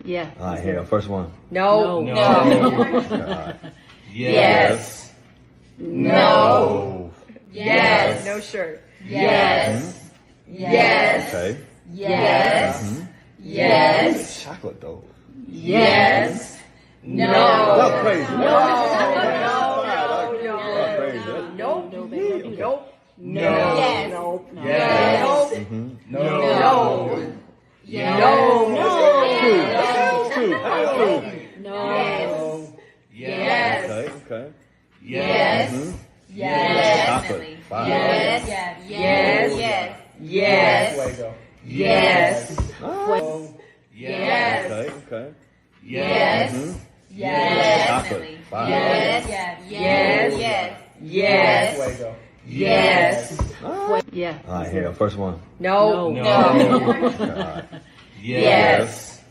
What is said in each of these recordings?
Yeah. All right, here, first one. No. Yes. No. Yes. No shirt. Yes. Yes. Okay. Yes. Yes. Chocolate though. Yes. No. That's crazy. No. Nope. Nope. No. Yes. Nope. No. Yes. No. No. No. Yes. Okay. Yes. Yes. Chocolate. Five. Yes. Yes. Yes. Yes. Yes. Okay. Yes. Yes. Chocolate. Five. Yes. Yes. Yes. Yes. Yeah. All right, here, first one. No. Yes.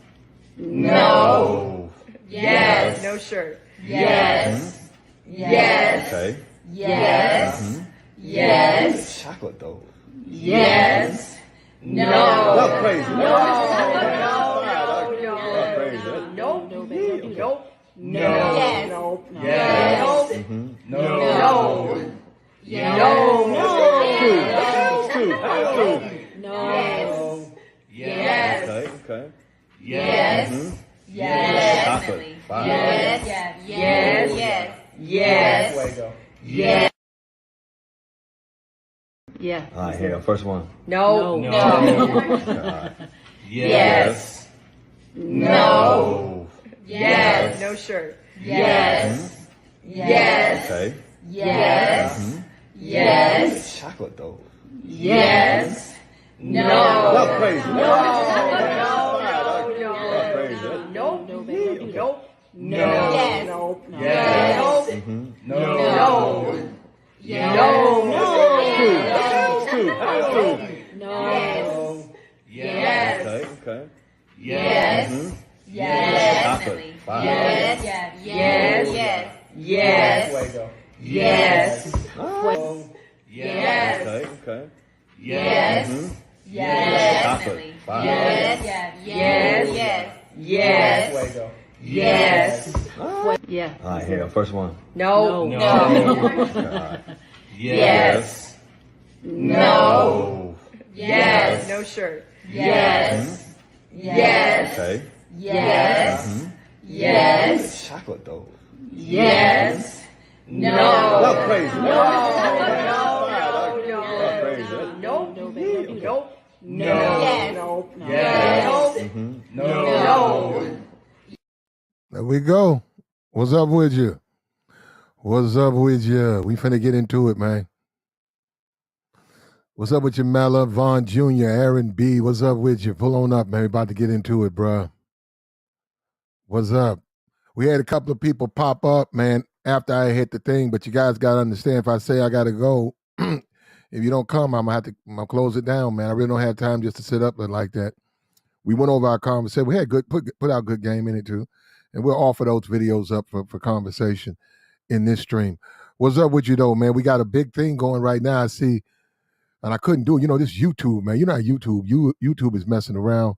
No. Yes. No shirt. Yes. Yes. Okay. Yes. Yes. Chocolate though. Yes. No. That's crazy. That's crazy. Nope. Nope. No. Yes. Nope. No. Yes. No. No. Yes. Okay. Yes. Yes. Chocolate. Five. Yes. Yes. Yes. Yes. Yeah. All right, here, first one. No. Yes. No. Yes. No shirt. Yes. Yes. Okay. Yes. Yes. Chocolate though. Yes. No. That's crazy. Nope. Nope. No. Yes. Nope. Yes. No. No. Yes. Okay. Yes. Yes. Chocolate. Five. Yes. Yes. Yes. Yes. Yes. Okay. Yes. Yes. Chocolate. Five. Yes. Yes. Yes. Yes. Yeah. All right, here, first one. No. Yes. No. Yes. No shirt. Yes. Yes. Okay. Yes. Yes. Chocolate though. Yes. No. That's crazy. Nope. Nope. No. Yes. No. There we go. What's up with you? What's up with you? We finna get into it, man. What's up with you, Mella, Vaughn Jr., Aaron B? What's up with you? Pull on up, man. We about to get into it, bruh. What's up? We had a couple of people pop up, man, after I hit the thing, but you guys got to understand, if I say I got to go, if you don't come, I'm going to close it down, man. I really don't have time just to sit up like that. We went over our conversation. We had put out good game in it, too. And we'll offer those videos up for conversation in this stream. What's up with you, though, man? We got a big thing going right now. I see, and I couldn't do it. You know, this YouTube, man. You know how YouTube is messing around.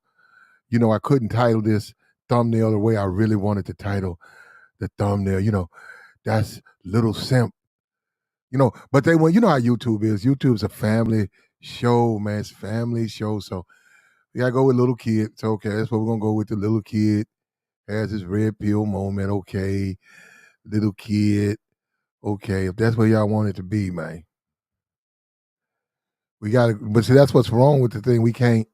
You know, I couldn't title this thumbnail the way I really wanted to title the thumbnail. You know, that's Little Simp. You know, but you know how YouTube is. YouTube's a family show, man. It's a family show. So we got to go with little kid. It's okay. That's what we're going to go with, the little kid. Has his Redpill Moment, okay. Little kid, okay. If that's what y'all want it to be, man. We gotta, but see, that's what's wrong with the thing. We can't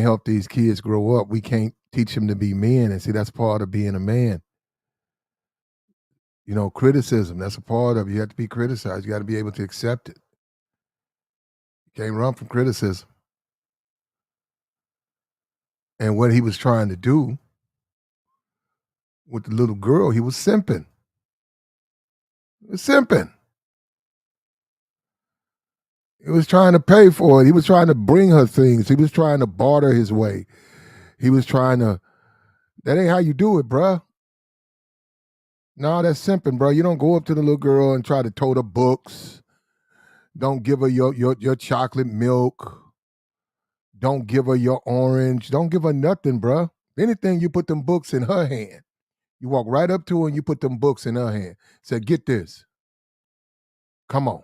help these kids grow up. We can't teach them to be men. And see, that's part of being a man. You know, criticism, that's a part of it. You have to be criticized. You got to be able to accept it. You can't run from criticism. And what he was trying to do with the little girl, he was simping. He was simping. He was trying to pay for it. He was trying to bring her things. He was trying to barter his way. He was trying to, that ain't how you do it, bruh. No, that's simping, bro. You don't go up to the little girl and try to tote her books. Don't give her your chocolate milk. Don't give her your orange. Don't give her nothing, bruh. Anything, you put them books in her hand. You walk right up to her and you put them books in her hand. Say, get this. Come on.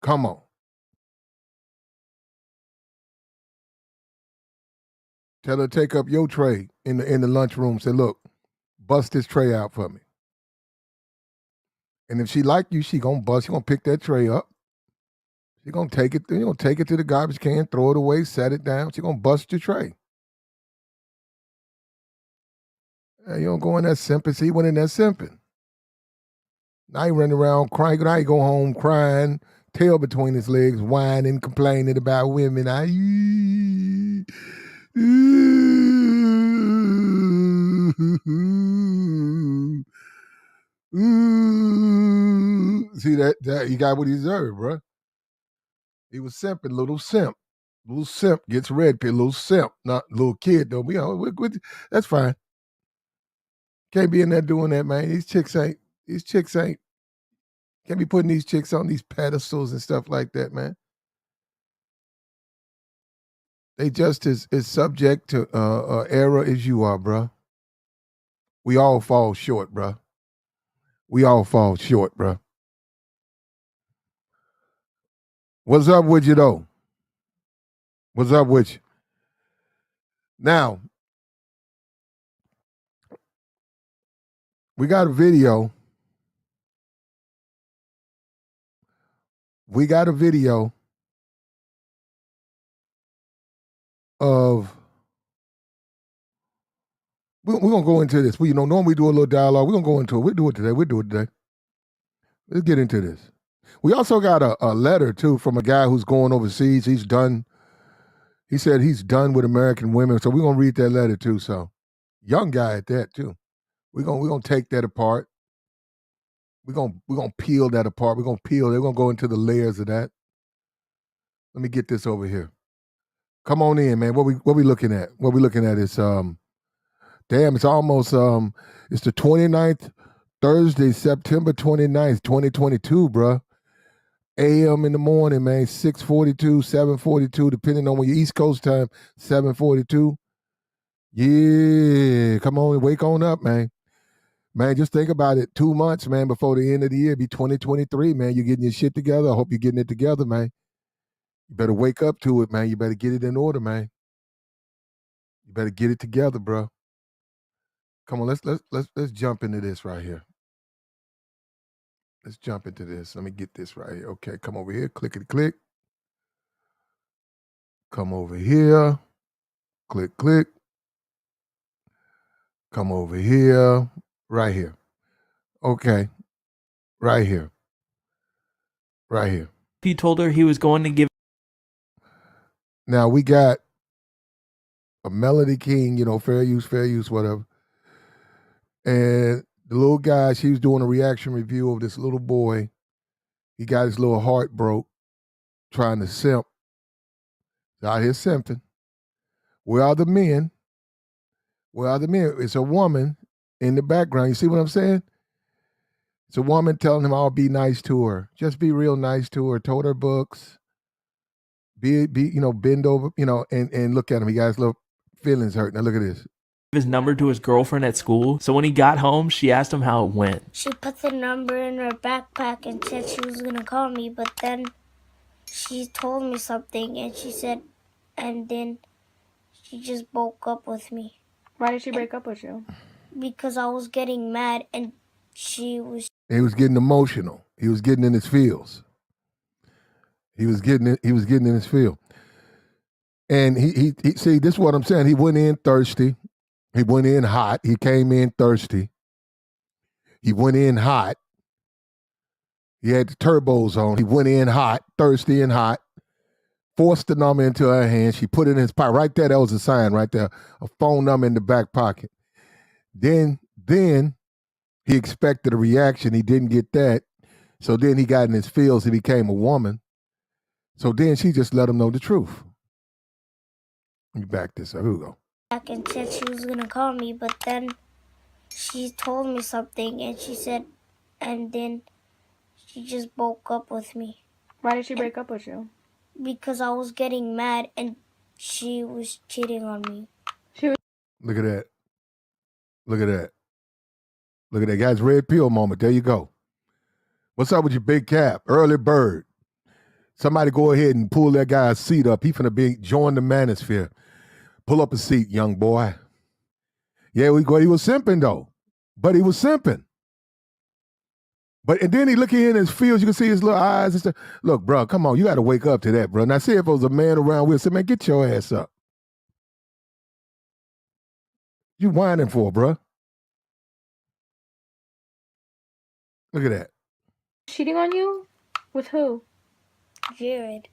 Come on. Tell her to take up your tray in the lunchroom. Say, look, bust this tray out for me. And if she like you, she gonna pick that tray up. She gonna take it, you gonna take it to the garbage can, throw it away, set it down. She gonna bust your tray. You don't go in that simping. See, he went in there simping. Now he running around crying. Now he go home crying, tail between his legs, whining, complaining about women. See that he got what he deserved, bro. He was simping, little simp. Little simp gets red pill, little simp, not little kid though. That's fine. Can't be in there doing that, man. These chicks ain't. Can't be putting these chicks on these pedestals and stuff like that, man. They just as subject to error as you are, bro. We all fall short, bro. We all fall short, bro. What's up with you, though? What's up with you? Now, we got a video. Of, we're going to go into this. Normally we do a little dialogue. We're going to go into it. We'll do it today. Let's get into this. We also got a letter, too, from a guy who's going overseas. He said he's done with American women. So we're going to read that letter, too. So, young guy at that, too. We're gonna take that apart. We're gonna peel that apart. They're gonna go into the layers of that. Let me get this over here. Come on in, man. What we looking at? What we looking at is damn, it's almost it's the 29th, Thursday, September 29th, 2022, bruh. AM in the morning, man. 6:42, 7:42, depending on when your East Coast time, 7:42. Yeah, come on, wake on up, man. Man, just think about it. 2 months, man, before the end of the year, be 2023, man. You're getting your shit together. I hope you're getting it together, man. You better wake up to it, man. You better get it in order, man. You better get it together, bro. Come on, let's jump into this right here. Let's jump into this. Let me get this right here. Okay, come over here. Clickety-click. Come over here. Click, click. Come over here. Right here. Okay. Right here. Right here. He told her he was going to give. Now we got a Melody King, fair use, whatever. And the little guy, she was doing a reaction review of this little boy. He got his little heart broke trying to simp. He's out here simping. Where are the men? It's a woman in the background. You see what I'm saying? It's a woman telling him, I'll be nice to her. Just be real nice to her. Told her books. Bend over, and look at him. He got his little feelings hurt. Now look at this. His number to his girlfriend at school. So when he got home, she asked him how it went. She put the number in her backpack and said she was gonna call me, but then she told me something and then she just broke up with me. Why did she break up with you? Because I was getting mad and he was getting emotional. He was getting in his feels. He was getting in his feel. And he see, this is what I'm saying. He went in thirsty. He went in hot. He came in thirsty. He went in hot. He had the turbos on. He went in hot, thirsty and hot. Forced the number into her hand. She put it in his pocket. Right there, that was a sign right there. A phone number in the back pocket. Then he expected a reaction. He didn't get that. So then he got in his feels. He became a woman. So then she just let him know the truth. Let me back this up. Here we go. back and said she was gonna call me, but then she told me something and then she just broke up with me. Why did she break up with you? Because I was getting mad and she was cheating on me. Look at that. Look at that. Look at that, guys. Redpill moment. There you go. What's up with your big cap? Early bird. Somebody go ahead and pull that guy's seat up. He finna join the manosphere. Pull up a seat, young boy. Yeah, he was simping though. But he was simping. And then he look in his fields, you can see his little eyes and stuff. Look, bro, come on, you got to wake up to that, bro. Now, see if it was a man around, we'll say, man, get your ass up. You whining for, bro? Look at that. Cheating on you? With who? Jared,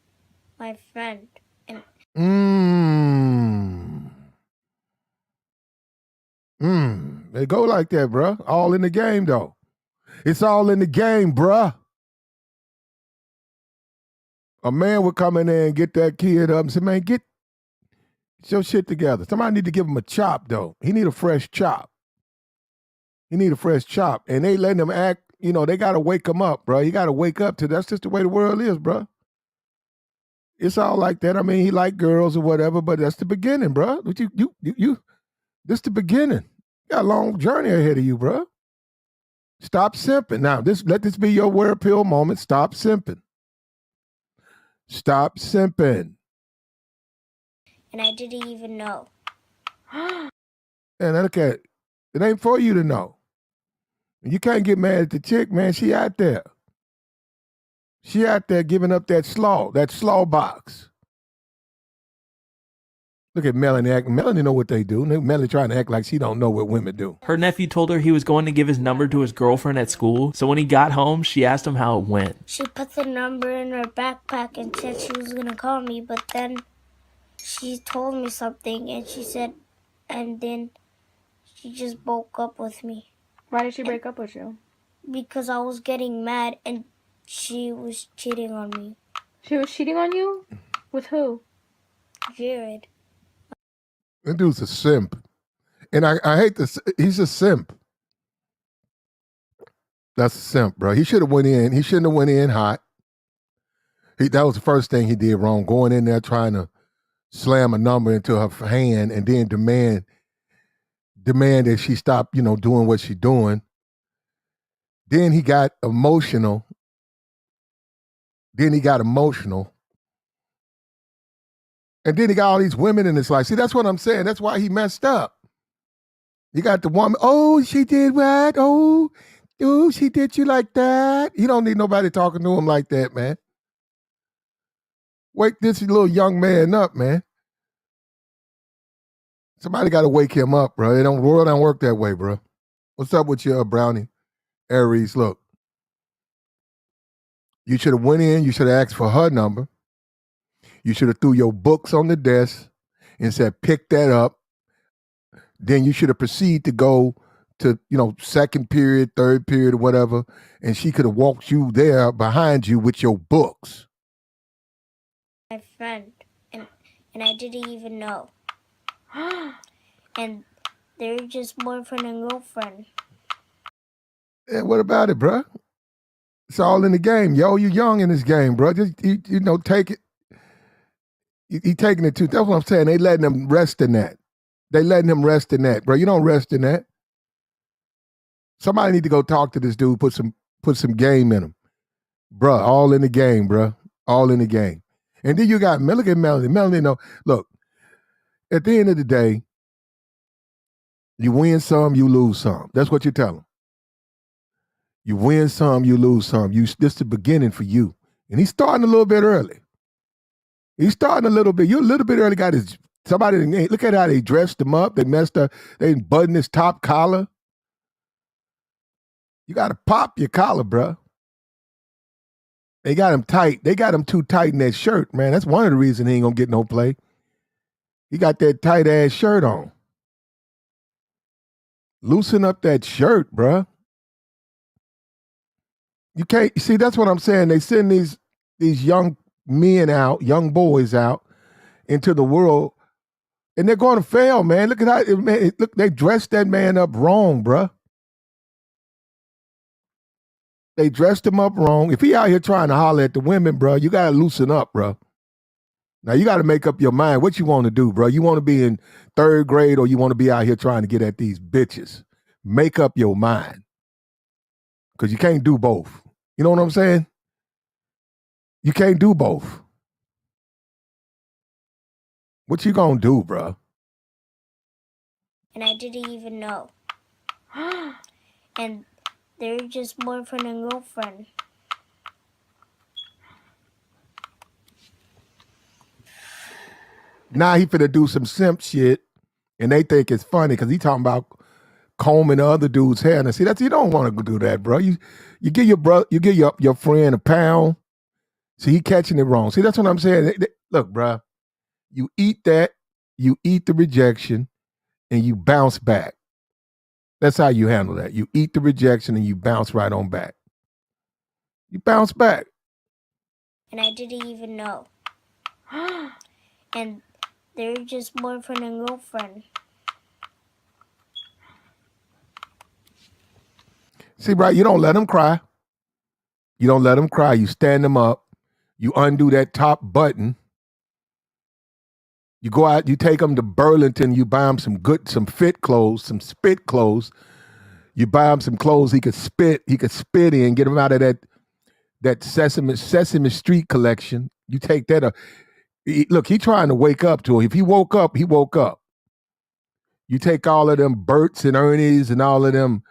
my friend. And They go like that, bro. All in the game, though. It's all in the game, bruh. A man would come in there and get that kid up and say, man, get your shit together. Somebody need to give him a chop, though. He need a fresh chop. And they letting him act, they got to wake him up, bro. You got to wake up to that's just the way the world is, bro. It's all like that. I mean, he like girls or whatever, but that's the beginning, bro. This the beginning. You got a long journey ahead of you, bro. Stop simping. Now, let this be your Redpill moment. Stop simping. Stop simping. and I didn't even know. And look at it. It ain't for you to know. You can't get mad at the chick, man. She out there. She out there giving up that slaw box. Look at Melanie acting. Melanie know what they do. Melanie trying to act like she don't know what women do. Her nephew told her he was going to give his number to his girlfriend at school, so when he got home, she asked him how it went. She put the number in her backpack and said she was going to call me, but then she told me something and then she just broke up with me. Why did she break up with you? Because I was getting mad and she was cheating on me. She was cheating on you? With who? Jared. That dude's a simp. And I hate this. He's a simp. That's a simp, bro. He should have went in. He shouldn't have went in hot. That was the first thing he did wrong, going in there trying to slam a number into her hand and then demand that she stop, doing what she's doing. Then he got emotional. And then he got all these women in his life. See, that's what I'm saying. That's why he messed up. You got the woman, oh, she did what? Oh, she did you like that? You don't need nobody talking to him like that, man. Wake this little young man up, man. Somebody got to wake him up, bro. The world don't work that way, bro. What's up with your Brownie? Aries, look. You should have went in. You should have asked for her number. You should have threw your books on the desk and said, pick that up. Then you should have proceeded to go to, second period, third period, or whatever, and she could have walked you there behind you with your books. My friend. And I didn't even know. And they're just boyfriend and girlfriend. Yeah, what about it, bro? It's all in the game. Yo, you're young in this game, bro. Just, take it. He taking it too. That's what I'm saying. They letting him rest in that. Bro. You don't rest in that. Somebody need to go talk to this dude, put some game in him. Bro, all in the game, bro. All in the game. And then you got, look at Melanie. Melanie, look, at the end of the day, you win some, you lose some. That's what you tell him. You win some, you lose some. This the beginning for you. And he's starting a little bit early. He's starting a little bit. You a little bit early got somebody, look at how they dressed him up. They messed up. They buttoned his top collar. You got to pop your collar, bro. They got him tight. They got him too tight in that shirt, man. That's one of the reasons he ain't going to get no play. He got that tight ass shirt on. Loosen up that shirt, bro. You can't, see, that's what I'm saying. They send these young men out, young boys out into the world, and they're going to fail, man. Look at how, man, they dressed that man up wrong, bruh. They dressed him up wrong. If he out here trying to holler at the women, bruh, you got to loosen up, bruh. Now you got to make up your mind what you want to do, bro. You want to be in 3rd grade or you want to be out here trying to get at these bitches. Make up your mind. Because you can't do both. You know what I'm saying? You can't do both. What you gonna do, bro? And I didn't even know. And they're just boyfriend and girlfriend. Now he finna do some simp shit, and they think it's funny because he talking about combing the other dude's hair. And see, that's you don't want to do that, bro. You give your brother, you give your friend a pound. See, he catching it wrong. See, that's what I'm saying. Look, bro, you eat that, you eat the rejection, and you bounce back. That's how you handle that. You eat the rejection and you bounce right on back. You bounce back. And I didn't even know. And they're just boyfriend and girlfriend. See, bro, you don't let them cry. You don't let them cry. You stand them up. You undo that top button. You go out, you take them to Burlington, you buy them some fit clothes, some spit clothes. You buy him some clothes he could spit in, get him out of that Sesame Street collection. You take that. Look, he trying to wake up to it. If he woke up, he woke up. You take all of them Berts and Ernies and all of them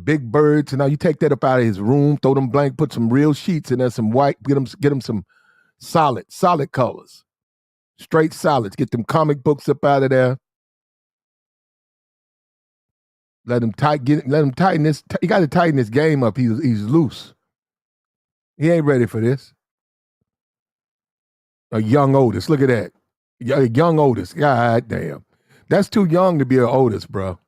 big birds, and now you take that up out of his room, throw them blank, put some real sheets in there, some white, get him some solid colors, straight solids. Get them comic books up out of there. Let him tighten this. You got to tighten this game up. He's loose. He ain't ready for this. A young Otis. Look at that. A young Otis. God damn. That's too young to be an Otis, bro.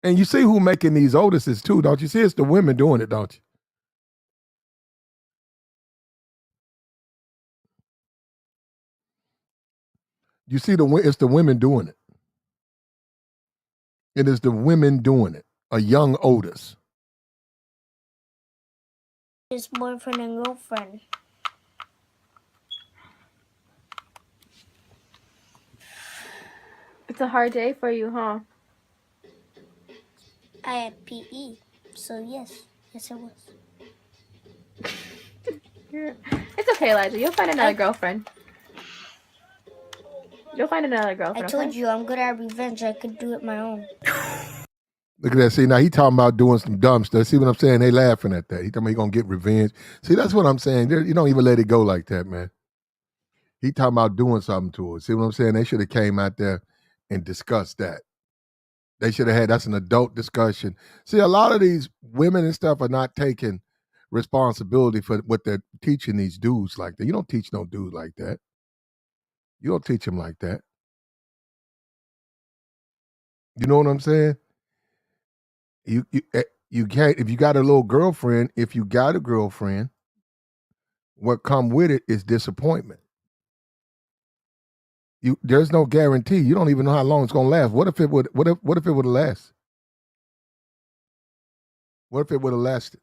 And you see who making these Otises too, don't you? See, it's the women doing it, don't you? You see, it's the women doing it. It is the women doing it. A young Otis. Just boyfriend and girlfriend. It's a hard day for you, huh? I had PE, so yes it was. It's okay, Elijah. You'll find another girlfriend. You'll find another girlfriend. I told you I'm good at revenge. I could do it my own. Look at that. See, now he talking about doing some dumb stuff. See what I'm saying? They laughing at that. He talking about he gonna get revenge. See, that's what I'm saying. You don't even let it go like that, man. He talking about doing something to it. See what I'm saying? They should have came out there and discussed that. They should have had, that's an adult discussion. See, a lot of these women and stuff are not taking responsibility for what they're teaching these dudes like that. You don't teach no dude like that. You don't teach him like that. You know what I'm saying? You can't, if you got a little girlfriend, what come with it is disappointment. There's no guarantee. You don't even know how long it's gonna last. What if it would have lasted? What if it would have lasted?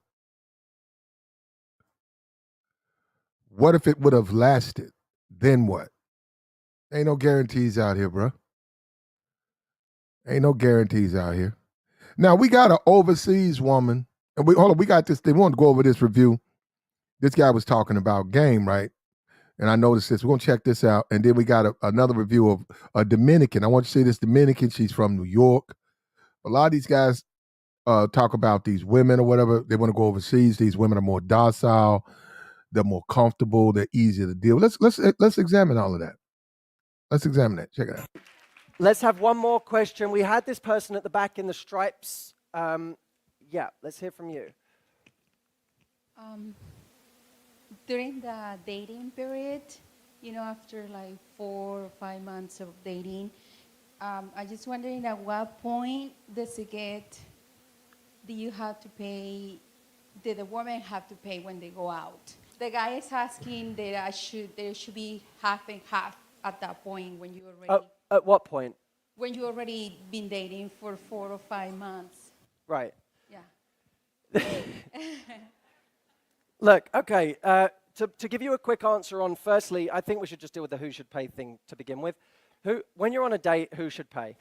What if it would have lasted? Then what? Ain't no guarantees out here, bro. Ain't no guarantees out here. Now we got an overseas woman, and we got this. They want to go over this review. This guy was talking about game, right? And I noticed this. We're gonna check this out, and then we got another review of a Dominican. I want you to see this Dominican. She's from New York. A lot of these guys talk about these women or whatever. They want to go overseas. These women are more docile. They're more comfortable. They're easier to deal with. Let's examine all of that. Let's examine that. Check it out. Let's have one more question. We had this person at the back in the stripes. Yeah, let's hear from you. During the dating period, after like 4 or 5 months of dating, I'm just wondering at what point do you have to pay, did the woman have to pay when they go out? The guy is asking that there should be half and half at that point when you already... At what point? When you already been dating for 4 or 5 months. Right. Yeah. Look, okay, to give you a quick answer on, firstly, I think we should just deal with the who should pay thing to begin with. When you're on a date, who should pay?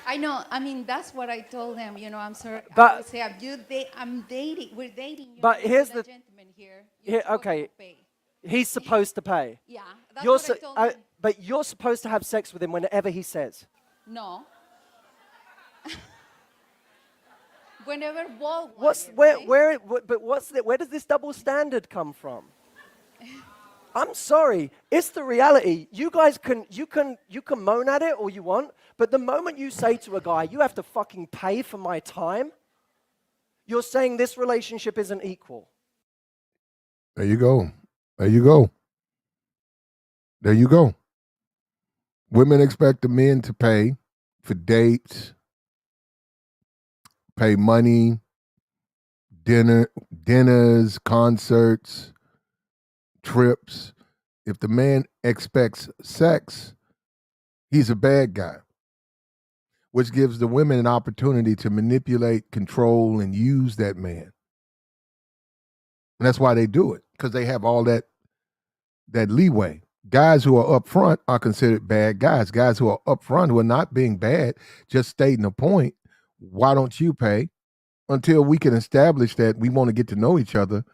I know. I mean, that's what I told them. You know, I'm sorry. But- I would say, I'm dating. We're dating. But here's the the- gentleman here. You're supposed okay. to pay. He's supposed to pay. Yeah, that's what I told him. But you're supposed to have sex with him whenever he says. No. Whenever both. Where does this double standard come from? I'm sorry, it's the reality. You guys can moan at it all you want, but the moment you say to a guy, you have to fucking pay for my time, you're saying this relationship isn't equal. There you go. There you go. There you go. Women expect the men to pay for dates, pay money, dinners, concerts, trips. If the man expects sex, he's a bad guy, which gives the women an opportunity to manipulate, control, and use that man. And that's why they do it, because they have all that leeway. Guys who are up front are considered bad guys. Guys who are up front, who are not being bad, just stating a point. Why don't you pay? Until we can establish that we want to get to know each other.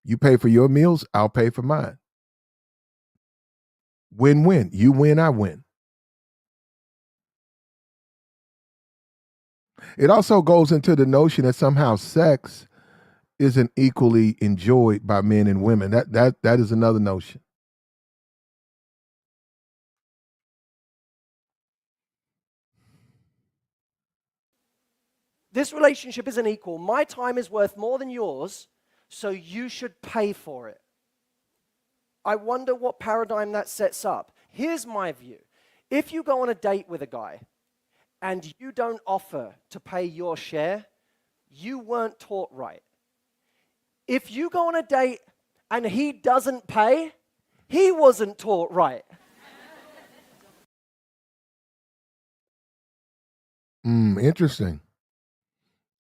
You pay for your meals, I'll pay for mine. Win-win. You win, I win. It also goes into the notion that somehow sex isn't equally enjoyed by men and women. That is another notion. This relationship isn't equal. My time is worth more than yours, so you should pay for it. I wonder what paradigm that sets up. Here's my view. If you go on a date with a guy and you don't offer to pay your share, you weren't taught right. If you go on a date and he doesn't pay, he wasn't taught right. Interesting.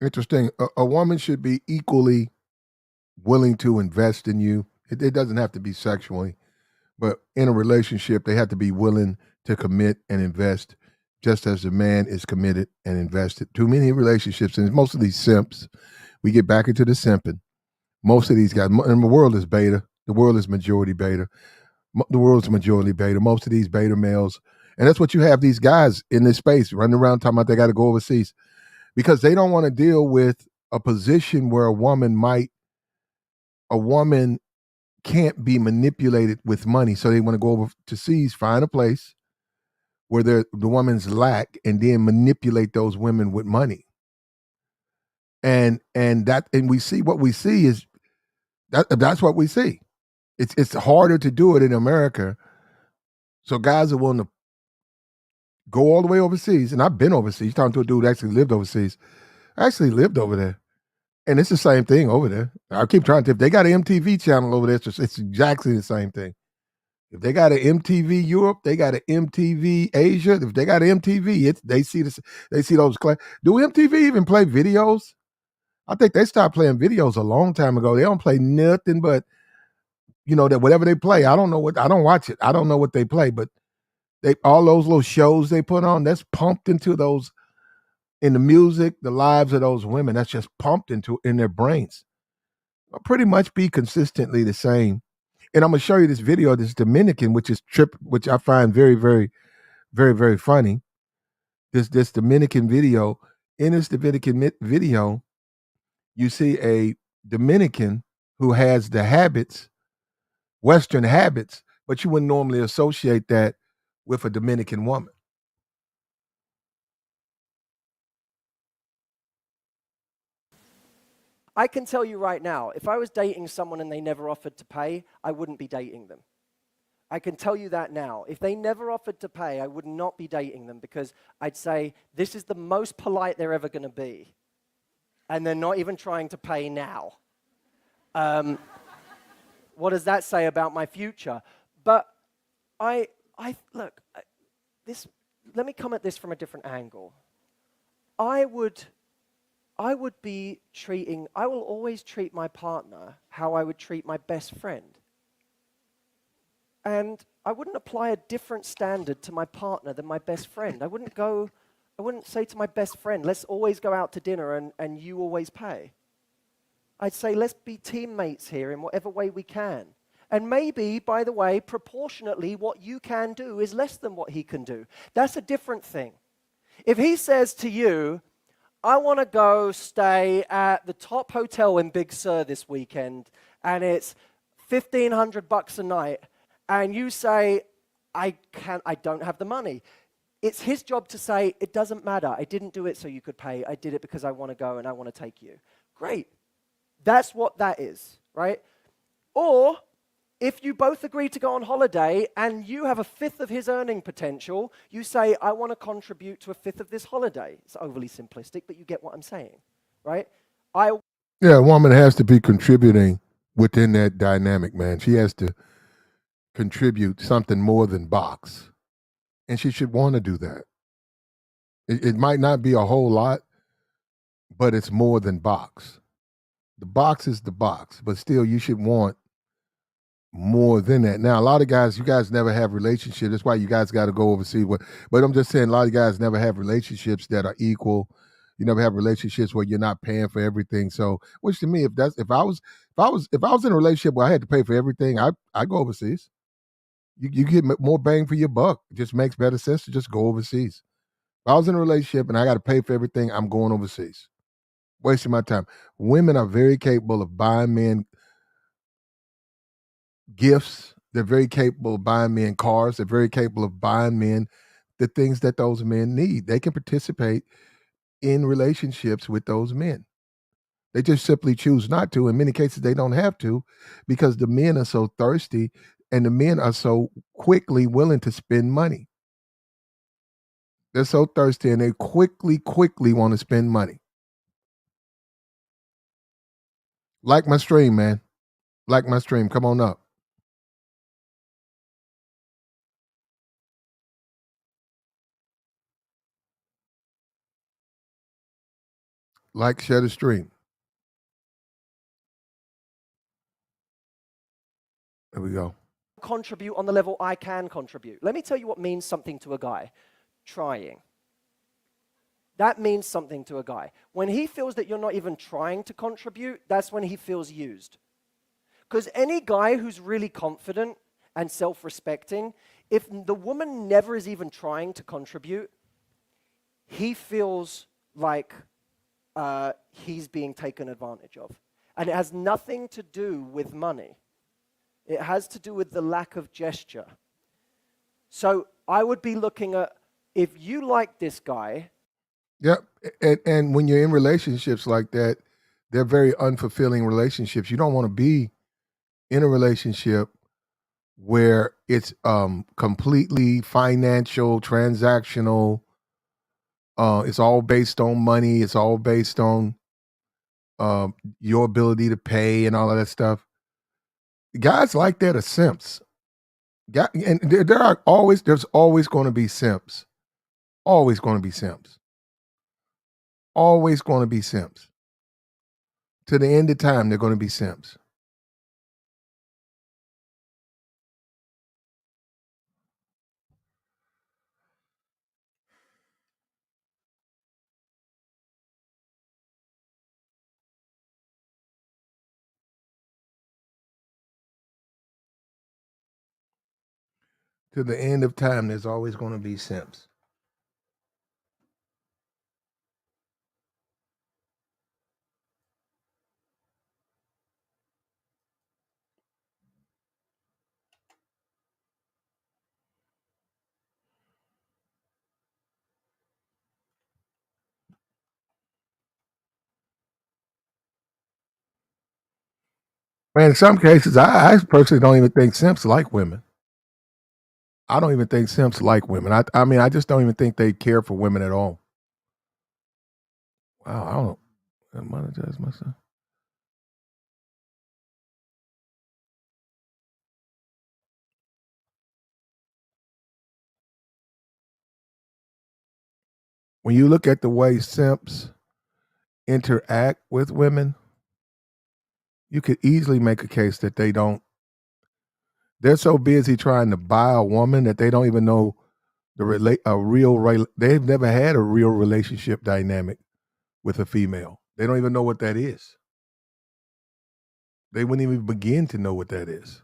Interesting. A woman should be equally willing to invest in you. It doesn't have to be sexually, but in a relationship, they have to be willing to commit and invest, just as the man is committed and invested. Too many relationships, and most of these simps, we get back into the simping. Most of these guys, and the world is beta. The world is majority beta. The world's majority beta. Most of these beta males, and that's what you have these guys in this space running around talking about they got to go overseas because they don't want to deal with a position where a woman can't be manipulated with money. So they want to go overseas, find a place where the woman's lack, and then manipulate those women with money. And we see what we see is that's what we see. It's harder to do it in America. So guys are willing to go all the way overseas. And I've been overseas. Talking to a dude who actually lived overseas. I actually lived over there. And it's the same thing over there. I keep trying to, if they got an MTV channel over there, it's exactly the same thing. If they got an MTV Europe, they got an MTV Asia. If they got an MTV, they see those. Do MTV even play videos? I think they stopped playing videos a long time ago. They don't play nothing but, that whatever they play. I don't watch it. I don't know what they play, but all those little shows they put on, that's pumped into those. In the music, the lives of those women, that's just pumped in their brains. I'll pretty much be consistently the same. And I'm gonna show you this video of this Dominican, which I find very, very, very, very funny. This Dominican video. In this Dominican video, you see a Dominican who has the habits, Western habits, but you wouldn't normally associate that with a Dominican woman. I can tell you right now, if I was dating someone and they never offered to pay, I wouldn't be dating them. I can tell you that now. If they never offered to pay, I would not be dating them because I'd say, this is the most polite they're ever going to be. And they're not even trying to pay now. What does that say about my future? But let me come at this from a different angle. I would I will always treat my partner how I would treat my best friend. And I wouldn't apply a different standard to my partner than my best friend. I wouldn't say to my best friend, let's always go out to dinner and you always pay. I'd say, let's be teammates here in whatever way we can. And maybe, by the way, proportionately, what you can do is less than what he can do. That's a different thing. If he says to you, I want to go stay at the top hotel in Big Sur this weekend, and it's $1,500 a night, and you say, I don't have the money. It's his job to say, it doesn't matter. I didn't do it so you could pay. I did it because I want to go and I want to take you. Great. That's what that is, right? Or if you both agree to go on holiday and you have a fifth of his earning potential, you say, I want to contribute to a fifth of this holiday. It's overly simplistic, but you get what I'm saying, right? Yeah, a woman has to be contributing within that dynamic, man. She has to contribute something more than box. And she should want to do that. It might not be a whole lot, but it's more than box. The box is the box, but still you should want more than that. Now, a lot of guys, you guys never have relationships. That's why you guys got to go overseas. But I'm just saying, a lot of guys never have relationships that are equal. You never have relationships where you're not paying for everything. So, which to me, if I was in a relationship where I had to pay for everything, I go overseas. You get more bang for your buck. It just makes better sense to just go overseas. If I was in a relationship and I got to pay for everything, I'm going overseas. Wasting my time. Women are very capable of buying men gifts. They're very capable of buying men cars. They're very capable of buying men the things that those men need. They can participate in relationships with those men. They just simply choose not to. In many cases, they don't have to because the men are so thirsty and the men are so quickly willing to spend money. They're so thirsty and they quickly want to spend money. Like my stream, man. Like my stream. Come on up. Like, share the stream. There we go. Contribute on the level I can contribute. Let me tell you what means something to a guy. Trying. That means something to a guy. When he feels that you're not even trying to contribute, that's when he feels used. Because any guy who's really confident and self-respecting, if the woman never is even trying to contribute, he feels like he's being taken advantage of. And it has nothing to do with money. It has to do with the lack of gesture. So I would be looking at, if you like this guy. Yep. And when you're in relationships like that, they're very unfulfilling relationships. You don't want to be in a relationship where it's completely financial, transactional. It's all based on money. It's all based on your ability to pay and all of that stuff. Guys like that are simps. And there's always going to be simps. Always going to be simps. Always going to be simps. To the end of time, they're going to be simps. To the end of time, there's always going to be simps. Man, in some cases, I personally don't even think simps like women. I don't even think simps like women. I mean, I just don't even think they care for women at all. Wow, I don't know. I monetize myself. When you look at the way simps interact with women, you could easily make a case that they're so busy trying to buy a woman that they don't even know they've never had a real relationship dynamic with a female. They don't even know what that is. They wouldn't even begin to know what that is.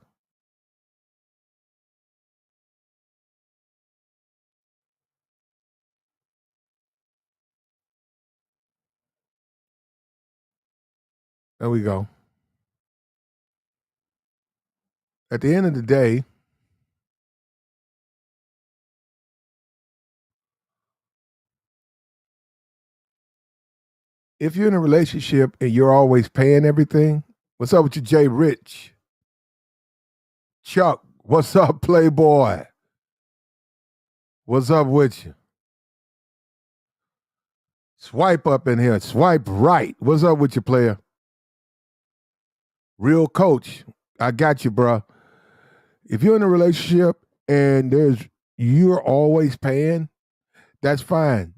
There we go. At the end of the day, if you're in a relationship and you're always paying everything, what's up with you, Jay Rich? Chuck, what's up, Playboy? What's up with you? Swipe up in here. Swipe right. What's up with you, player? Real coach, I got you, bro. If you're in a relationship and you're always paying, that's fine.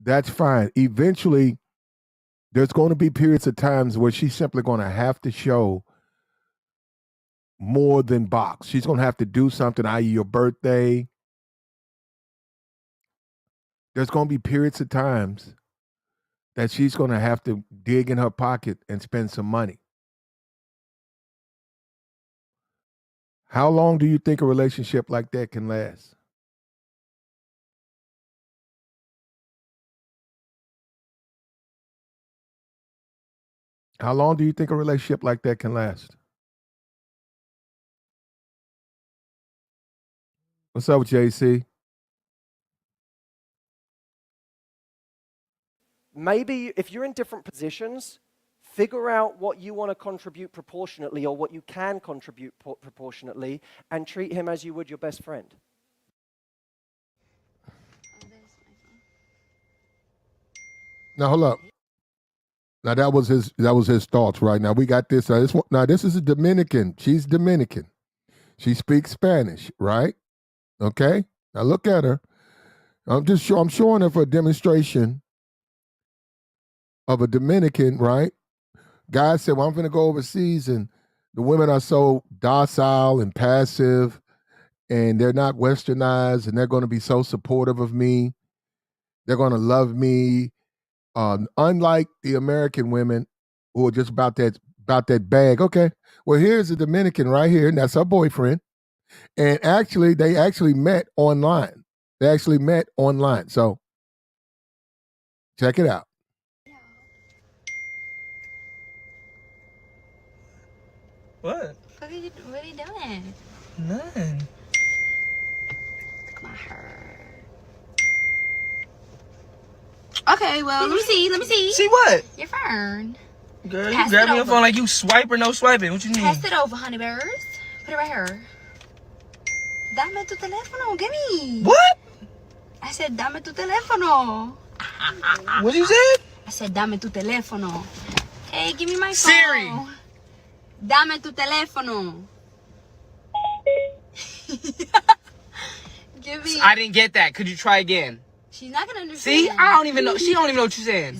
That's fine. Eventually, there's going to be periods of times where she's simply going to have to show more than box. She's going to have to do something, i.e. your birthday. There's going to be periods of times that she's going to have to dig in her pocket and spend some money. How long do you think a relationship like that can last? How long do you think a relationship like that can last? What's up with JC? Maybe if you're in different positions, figure out what you want to contribute proportionately or what you can contribute proportionately and treat him as you would your best friend. Now hold up. Now that was his thoughts right now. We got this. This is a Dominican. She's Dominican. She speaks Spanish, right? Okay. Now look at her. I'm showing her for a demonstration of a Dominican, right? Guy said, well, I'm going to go overseas and the women are so docile and passive and they're not westernized and they're going to be so supportive of me. They're going to love me. Unlike the American women who are just about that bag. Okay. Well, here's a Dominican right here, and that's her boyfriend. And they actually met online. So check it out. What? What are you doing? None. Look at my hair. Okay, well, let me see. See what? Your phone. Girl, Pass you grabbing it your over. phone like you swipe or no swiping. What you mean? Pass it over, honey bears. Put it right here. Dame tu teléfono, give me. What? I said, dame tu teléfono. What you said? I said, dame tu teléfono. Hey, give me my phone. Siri. Dame tu teléfono. Give me. I didn't get that. Could you try again? She's not gonna understand. See? I don't even know. She don't even know what you're saying.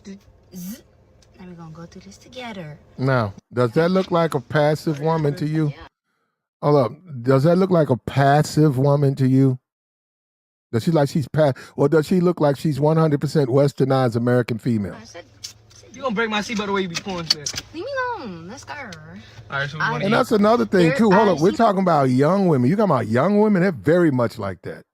And we're gonna go through this together. Now, does that look like a passive woman to you? Hold up. Does that look like a passive woman to you? Does she like she's or does she look like she's 100% westernized American female? I said, You gonna break my seatbelt the way you be pulling shit. leave me alone. Let's go. All right, so we want to And that's another thing There- too. Hold up. We're she- talking about young women. You talking about young women? They're very much like that.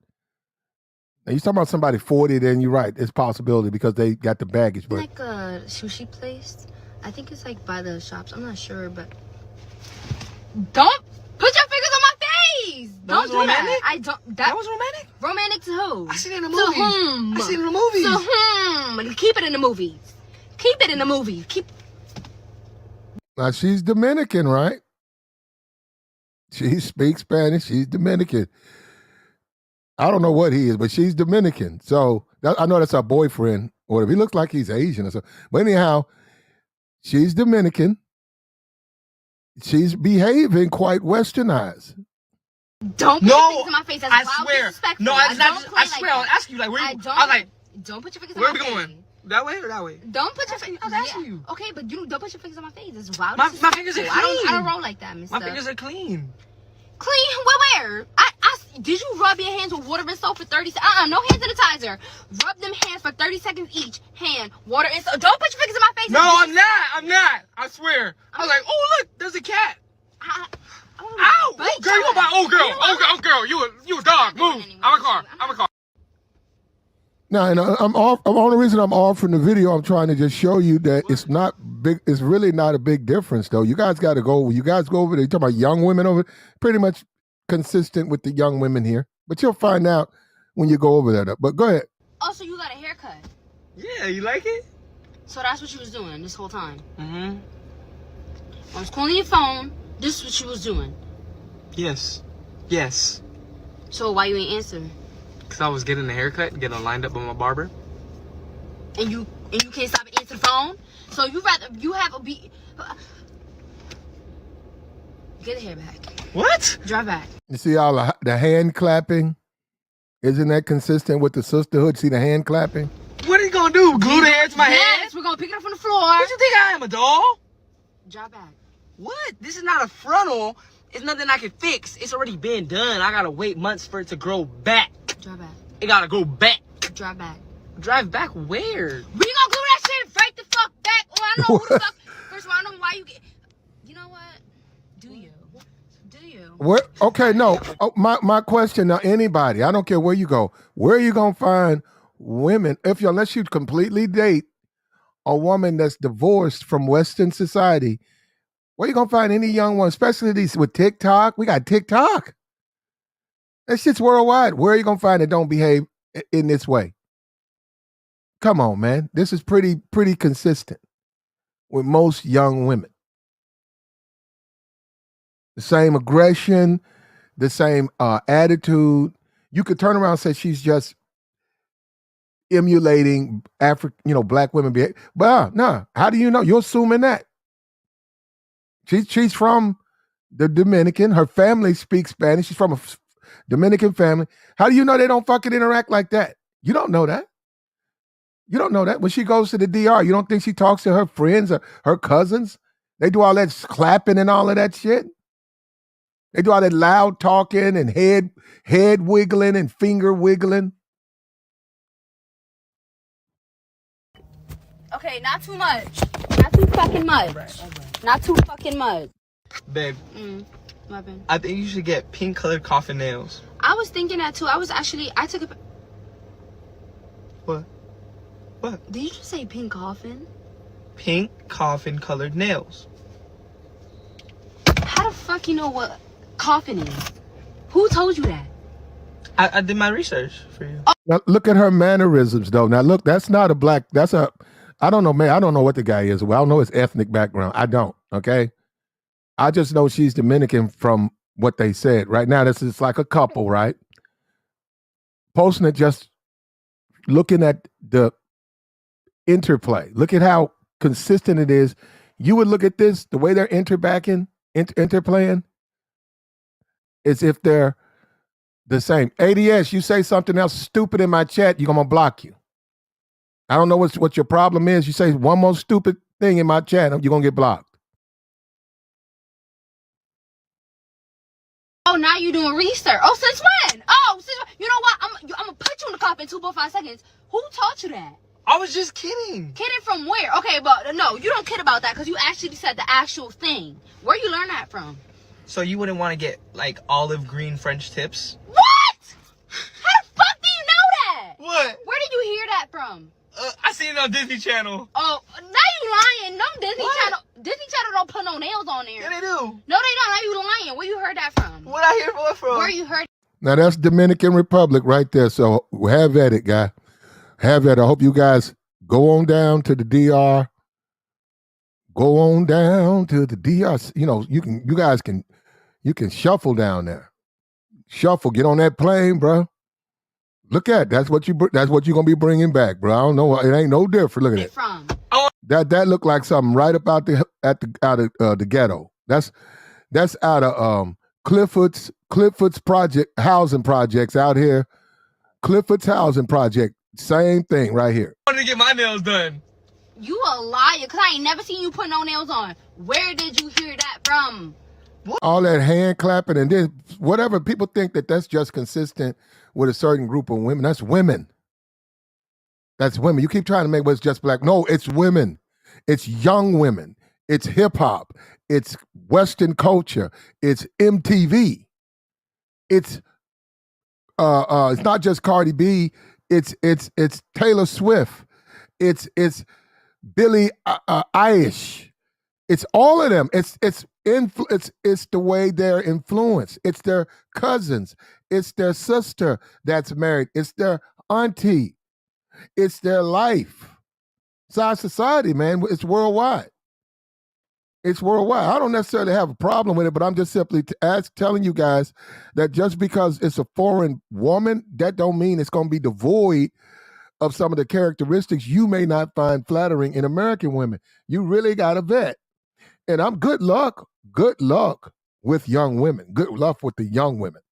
Now you talking about somebody 40, then you're right. It's a possibility because they got the baggage. But Like a sushi place. I think it's like by the shops. I'm not sure, but don't put your fingers on my face. That Don't was do romantic? that. I don't. That was romantic? romantic to who? I seen it in the To movies. whom? I seen it in the movies. To whom? Keep it in the movies. Keep it in the movies. now she's Dominican, right? She speaks Spanish. She's Dominican. I don't know what he is, but she's Dominican. So I know that's her boyfriend. Or if he looks like he's Asian or something. But anyhow, she's Dominican. She's behaving quite westernized. Don't put No, things in my face. That's I wild swear. disrespectful. No, it's not. don't play I swear, like I'll that. ask you like where I you. don't. I was like, Don't put your fingers Where on are my we face. going? That way or that way? Don't put your fingers. I was asking you. Okay, but you don't put your fingers on my face. It's wild. My fingers are clean. I don't roll like that, mister. My fingers are clean. Clean? Where? Did you rub your hands with water and soap for 30 seconds? No hand sanitizer. Rub them hands for 30 seconds each. Hand, water, and soap. Don't put your fingers in my face. No, I'm not. I swear. I was like, oh, look, there's a cat. Ow! Oh, girl, you about, oh, girl, you a dog. Move. I'm a car. Now, and I'm off. The only reason I'm offering the video, I'm trying to just show you that it's not big. It's really not a big difference, though. You guys got to go. You guys go over there. You talking about young women over there? Pretty much consistent with the young women here. But you'll find out when you go over there. But go ahead. Oh, so you got a haircut? Yeah, you like it? So that's what you was doing this whole time? Mm-hmm. I was calling your phone. This is what you was doing? Yes. So why you ain't answering? Because I was getting a haircut, getting lined up with my barber. And you can't stop and answer the phone? So you have a be. Get the hair back. What? Drive back. You see all the hand clapping? Isn't that consistent with the sisterhood? See the hand clapping? What are you going to do? Glue the hair to my head? Yes, we're going to pick it up from the floor. What you think I am, a doll? Drive back. What? This is not a frontal. It's nothing I can fix. It's already been done. I got to wait months for it to grow back. Drive back. It got to go back. Drive back. Drive back where? We gonna glue that shit right the fuck back. Or I know who the fuck. First of all, I don't know why you get. You know what? Do you? What? Okay, no. Oh, my question now, anybody, I don't care where you go, where are you going to find women, unless you completely date a woman that's divorced from Western society, where you going to find any young one, especially these with TikTok? We got TikTok. That shit's worldwide. Where are you going to find it don't behave in this way? Come on, man. This is pretty consistent with most young women. The same aggression, the same attitude. You could turn around and say she's just emulating black women behavior. But no, how do you know? You're assuming that. She's from the Dominican. Her family speaks Spanish. She's from a Dominican family. How do you know they don't fucking interact like that? You don't know that. You don't know that. When she goes to the DR, you don't think she talks to her friends or her cousins? They do all that clapping and all of that shit. They do all that loud talking and head wiggling and finger wiggling. Okay, not too much. Not too fucking much. Not too fucking much. Babe, My bad. I think you should get pink colored coffin nails. I was thinking that too. I took a. What? Did you just say pink coffin? Pink coffin colored nails. How the fuck you know what coffin is? Who told you that? I did my research for you. Now look at her mannerisms, though. Now look, that's not a black. I don't know, man. I don't know what the guy is. Well, I don't know his ethnic background. I don't. Okay, I just know she's Dominican from what they said. Right now, this is like a couple, right? Posting it, just looking at the interplay. Look at how consistent it is. You would look at this, the way they're interplaying, as if they're the same. ADS, you say something else stupid in my chat, I'm gonna block you. I don't know what your problem is. You say one more stupid thing in my chat, you're gonna get blocked. Oh, now you're doing research. Oh, since when? You know what? I'm gonna put you in the coffin in 2.5 seconds. Who taught you that? I was just kidding. Kidding from where? Okay, but no, you don't kid about that because you actually said the actual thing. Where you learn that from? So you wouldn't want to get like olive green French tips? What? How the fuck do you know that? What? Where did you hear that from? I seen it on Disney Channel. Oh, now you lying. No, Disney Channel don't put no nails on there. Yeah, they do. No, they don't. Now you lying. Where you heard that from? What I hear what from? Where you heard? Now that's Dominican Republic right there. So have at it, guy. Have at it. I hope you guys go on down to the DR. Go on down to the DR. You guys can shuffle down there. Shuffle. Get on that plane, bro. Look at that's what you're gonna be bringing back, bro. I don't know. It ain't no different. Look at it. From? That looked like something right up out of the ghetto. That's out of Clifford's project housing projects out here. Clifford's housing project. Same thing right here. I wanted to get my nails done. You a liar, because I ain't never seen you put no nails on. Where did you hear that from? All that hand clapping and then whatever, people think that that's just consistent with a certain group of women. That's women. That's women. You keep trying to make what's just black. No, it's women. It's young women. It's hip hop. It's Western culture. It's MTV. It's not just Cardi B. It's Taylor Swift. It's Billie Eilish. It's all of them. It's the way they're influenced. It's their cousins. It's their sister that's married. It's their auntie. It's their life. It's our society, man. It's worldwide. It's worldwide. I don't necessarily have a problem with it, but I'm just simply telling you guys that just because it's a foreign woman, that don't mean it's going to be devoid of some of the characteristics you may not find flattering in American women. You really got to vet. And I'm good luck with young women. Good luck with the young women.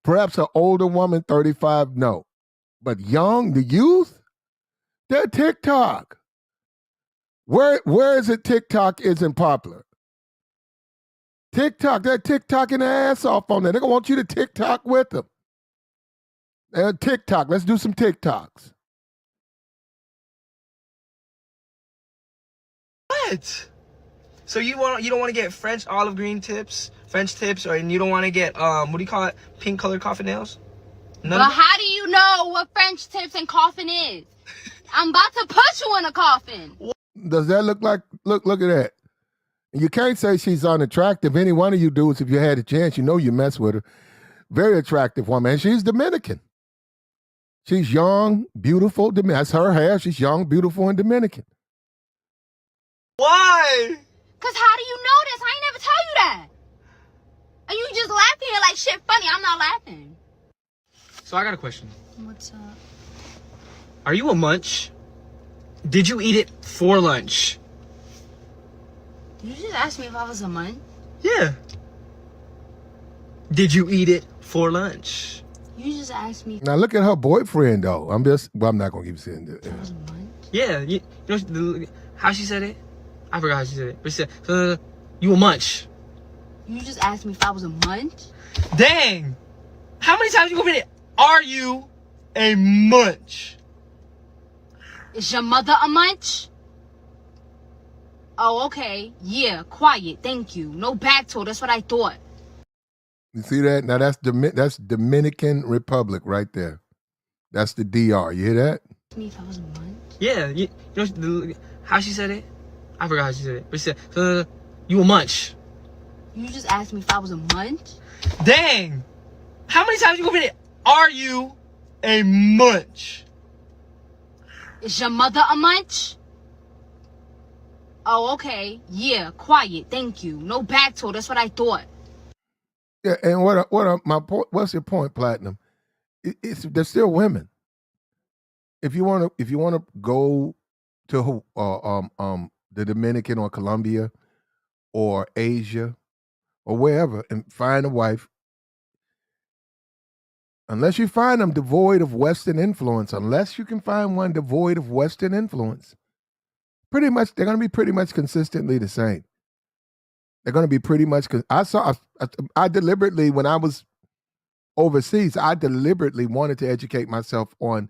Perhaps an older woman, 35, no. But young, the youth, they're TikTok. Where is it TikTok isn't popular? TikTok, they're TikToking their ass off on there. They're going to want you to TikTok with them. TikTok, let's do some TikToks. What? So you don't want to get French olive green tips, French tips, or you don't want to get what do you call it? Pink colored coffin nails? But how do you know what French tips and coffin is? I'm about to put you in a coffin. Does that look like, look at that. You can't say she's unattractive. Any one of you dudes, if you had a chance, you know you mess with her. Very attractive woman. And she's Dominican. She's young, beautiful. That's her hair. She's young, beautiful, and Dominican. Why? Because how do you know this? I ain't never tell you that. And you just laughing here like shit funny. I'm not laughing. So I got a question. What's up? Are you a munch? Did you eat it for lunch? Did you just ask me if I was a munch? Yeah. Did you eat it for lunch? You just asked me. Now look at her boyfriend though. I'm not gonna keep saying that. I was a munch? Yeah. You know how she said it? I forgot how she said it. But she said, you a munch. You just asked me if I was a munch? Dang. How many times you gonna read it? Are you a munch? Is your mother a munch? Oh, okay. Yeah, quiet. Thank you. No back talk. That's what I thought. You see that? Now that's Dominican Republic right there. That's the DR. You hear that? Me if I was a munch? Yeah. You know how she said it? I forgot how she said it. But she said, you a munch. You just asked me if I was a munch? Dang. How many times you gonna read it? Are you a munch? Is your mother a munch? Oh, okay. Yeah, quiet. Thank you. No back talk. That's what I thought. Yeah, and what's your point, Platinum? They're still women. If you want to go to the Dominican or Colombia or Asia or wherever and find a wife, unless you find them devoid of Western influence, unless you can find one devoid of Western influence, pretty much they're going to be pretty much consistently the same. They're going to be pretty much. I deliberately, when I was overseas, I deliberately wanted to educate myself on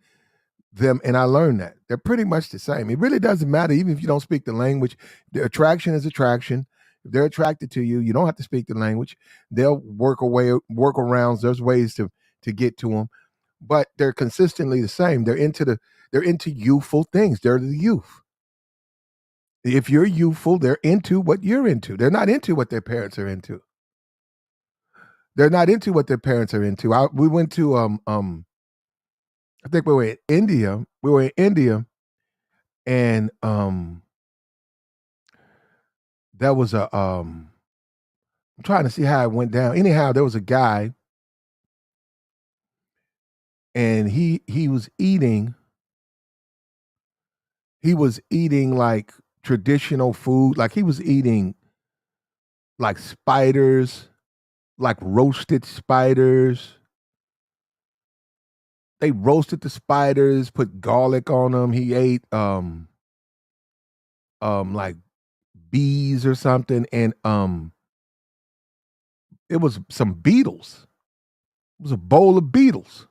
them, and I learned that they're pretty much the same. It really doesn't matter, even if you don't speak the language. The attraction is attraction. If they're attracted to you, you don't have to speak the language. They'll work arounds. There's ways to get to them, but they're consistently the same. They're into youthful things. They're the youth. If you're youthful, they're into what you're into. They're not into what their parents are into. They're not into what their parents are into. We went to I think we were in India. We were in India, and that was I'm trying to see how it went down. Anyhow, there was a guy, and he was eating like traditional food. Like he was eating like spiders, like roasted spiders. they roasted the spiders, put garlic on them. He ate like bees or something, and it was some beetles. It was a bowl of beetles.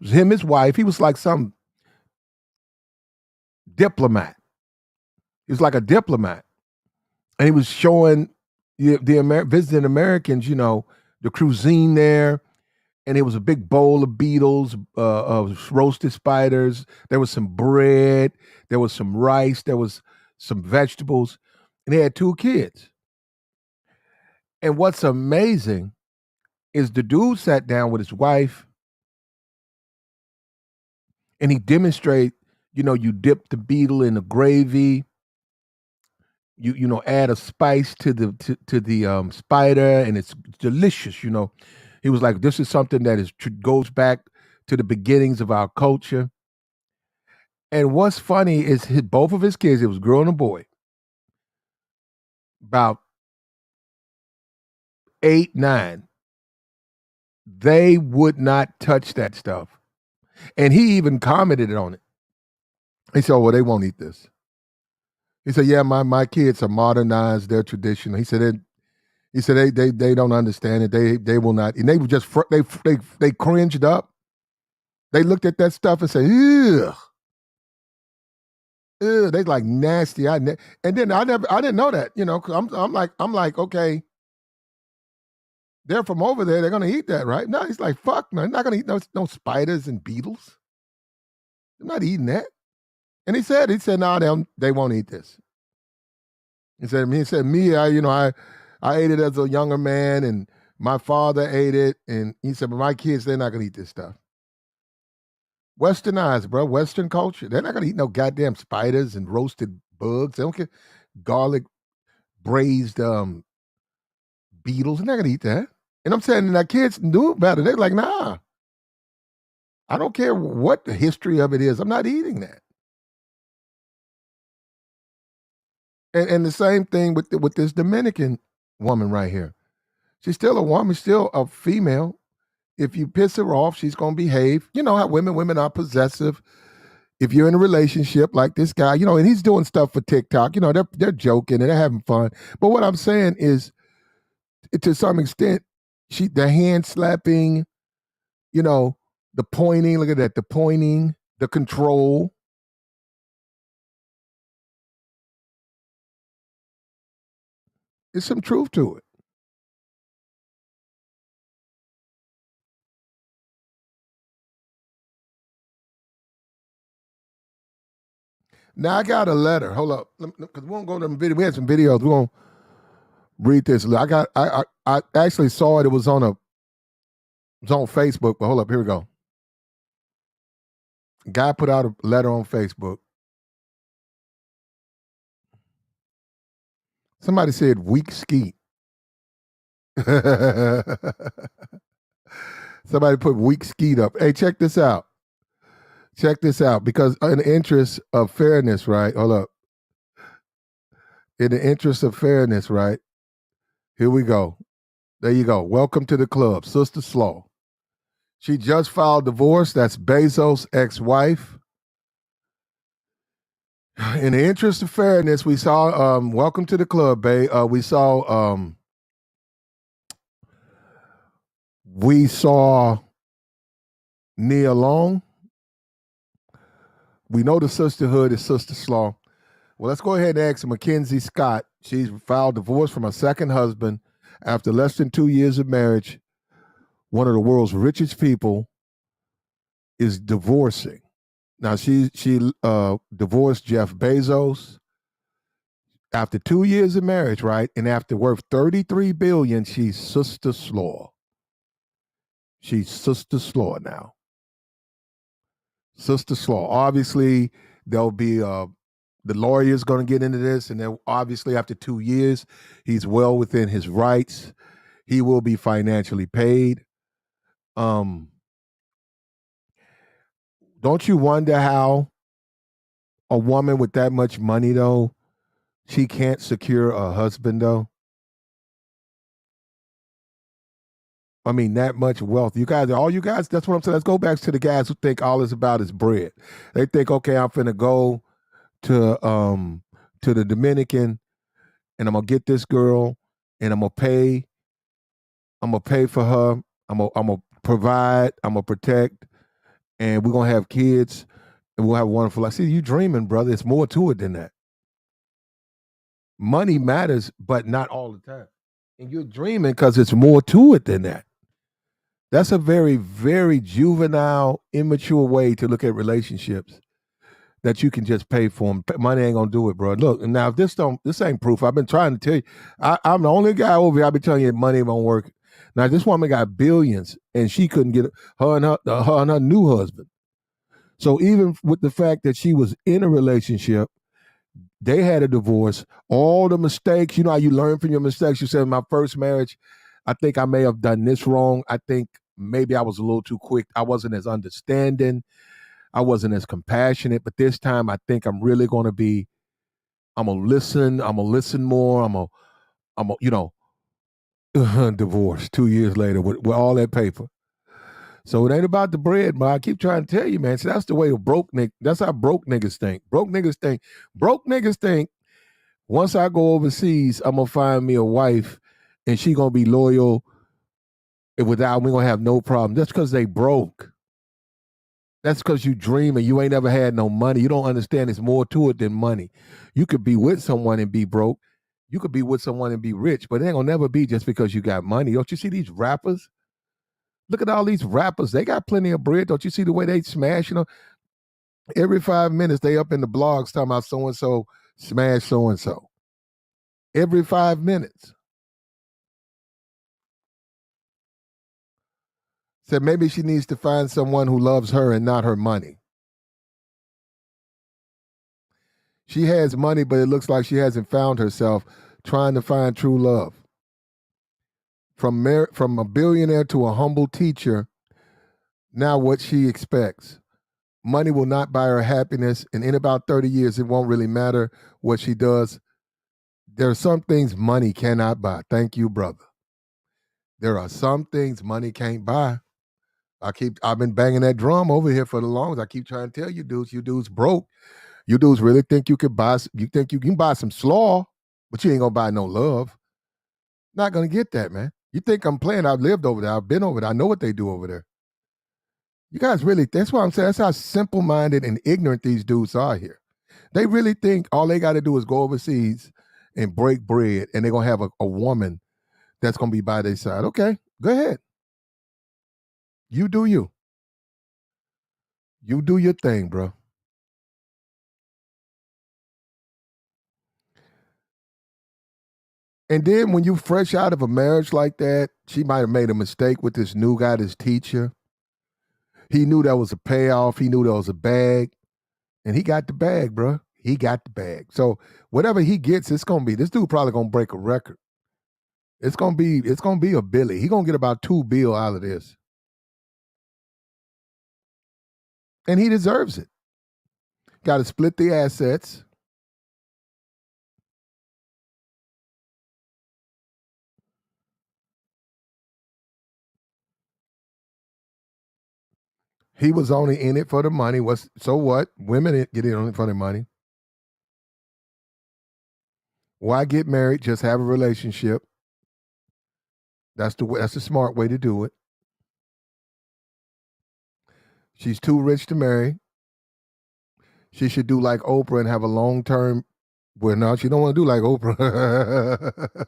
It was him, his wife. He was like some diplomat. He was like a diplomat, and he was showing visiting Americans, the cuisine there. And it was a big bowl of beetles, of roasted spiders. There was some bread. There was some rice. There was some vegetables. And he had 2 kids. And what's amazing is the dude sat down with his wife and he demonstrated, you dip the beetle in the gravy. You add a spice to the spider, and it's delicious. He was like, this is something that goes back to the beginnings of our culture. And what's funny is both of his kids, it was a girl and a boy, about 8, 9, they would not touch that stuff. And he even commented on it. He said, well, they won't eat this. He said, yeah, my kids are modernized, they're traditional. He said, they don't understand it. They will not. And they were just they cringed up. They looked at that stuff and said, ugh. Ugh, they like nasty. And then I didn't know that, 'cause I'm like, okay, they're from over there. They're gonna eat that, right? No, he's like, fuck, man, they're not gonna eat no spiders and beetles. They're not eating that. And he said, no, they won't eat this. He said, I ate it as a younger man, and my father ate it, and he said, but my kids, they're not gonna eat this stuff. Westernized, bro. Western culture. They're not gonna eat no goddamn spiders and roasted bugs. They don't care. Garlic braised beetles. They're not gonna eat that. And I'm saying that kids knew about it. They're like, nah. I don't care what the history of it is. I'm not eating that. And the same thing with this Dominican woman right here. She's still a woman, still a female. If you piss her off, she's gonna behave. You know how women are possessive. If you're in a relationship like this guy, and he's doing stuff for TikTok, they're joking and they're having fun. But what I'm saying is, to some extent, the hand slapping, the pointing. Look at that, the pointing, the control. There's some truth to it. Now I got a letter. Hold up, because we won't go to the video. We had some videos. We won't read this. I actually saw it. It was on Facebook. But hold up, here we go. Guy put out a letter on Facebook. Somebody said weak skeet. Somebody put weak skeet up. Hey, check this out. Check this out, because in the interest of fairness, right? Hold up. In the interest of fairness, right? Here we go. There you go. Welcome to the club, Sister Slaw. She just filed divorce. That's Bezos' ex-wife. In the interest of fairness, we saw, welcome to the club, babe. We saw Nia Long. We know the sisterhood is Sister Slaw. Well, let's go ahead and ask Mackenzie Scott. She's filed divorce from her second husband after less than 2 years of marriage. One of the world's richest people is divorcing. Now, she divorced Jeff Bezos after 2 years of marriage, right? And after worth $33 billion, she's Sister Slaw. She's Sister Slaw now. Sister Slaw. Obviously, there'll be the lawyer's going to get into this, and then obviously after 2 years, he's well within his rights. He will be financially paid. Don't you wonder how a woman with that much money, though, she can't secure a husband, though? I mean, that much wealth. All you guys, that's what I'm saying. Let's go back to the guys who think all it's about is bread. They think, okay, I'm finna go to the Dominican and I'm gonna get this girl and I'm gonna pay for her. I'm gonna provide, I'm gonna protect, and we're gonna have kids and we'll have a wonderful life. See, you dreaming, brother. It's more to it than that. Money matters, but not all the time. And you're dreaming because it's more to it than that. That's a very, very juvenile, immature way to look at relationships. That you can just pay for them. Money ain't gonna do it, bro. Look, now if this ain't proof. I've been trying to tell you. I'm the only guy over here. I've been telling you money won't work. Now this woman got billions, and she couldn't get her and her new husband. So even with the fact that she was in a relationship, they had a divorce. All the mistakes, you know how you learn from your mistakes. You said in my first marriage, I think I may have done this wrong. I think maybe I was a little too quick. I wasn't as understanding. I wasn't as compassionate, but this time I think I'm really going to be, I'm going to listen more. I'm going to, divorce 2 years later with all that paper. So it ain't about the bread, man. I keep trying to tell you, man. See, that's the way of that's how broke niggas think. Broke niggas think once I go overseas, I'm going to find me a wife and she going to be loyal and we're going to have no problem. That's because they broke. That's because you dream and you ain't ever had no money. You don't understand it's more to it than money. You could be with someone and be broke. You could be with someone and be rich, but it ain't gonna never be just because you got money. Don't you see these rappers? Look at all these rappers. They got plenty of bread. Don't you see the way they smash? You know, every 5 minutes they up in the blogs talking about so-and-so smash so-and-so. Every 5 minutes. Said maybe she needs to find someone who loves her and not her money. She has money, but it looks like she hasn't found herself trying to find true love. From a billionaire to a humble teacher, now what she expects. Money will not buy her happiness, and in about 30 years, it won't really matter what she does. There are some things money cannot buy. Thank you, brother. There are some things money can't buy. I've been banging that drum over here for the longest. I keep trying to tell you dudes broke. You dudes really think you can buy some slaw, but you ain't gonna buy no love. Not gonna get that, man. You think I'm playing? I've lived over there. I've been over there. I know what they do over there. You guys really, that's what I'm saying. That's how simple-minded and ignorant these dudes are here. They really think all they got to do is go overseas and break bread, and they're gonna have a woman that's gonna be by their side. Okay, go ahead. You do you. You do your thing, bro. And then when you fresh out of a marriage like that, she might have made a mistake with this new guy, this teacher. He knew that was a payoff. He knew that was a bag. And he got the bag, bro. He got the bag. So whatever he gets, it's gonna be, this dude probably gonna break a record. It's gonna be a Billy. He gonna get about $2 billion out of this. And he deserves it. Got to split the assets. He was only in it for the money. So what? Women get in on it for the money. Why get married? Just have a relationship. That's the smart way to do it. She's too rich to marry. She should do like Oprah and have a long-term. Well, no, she don't want to do like Oprah.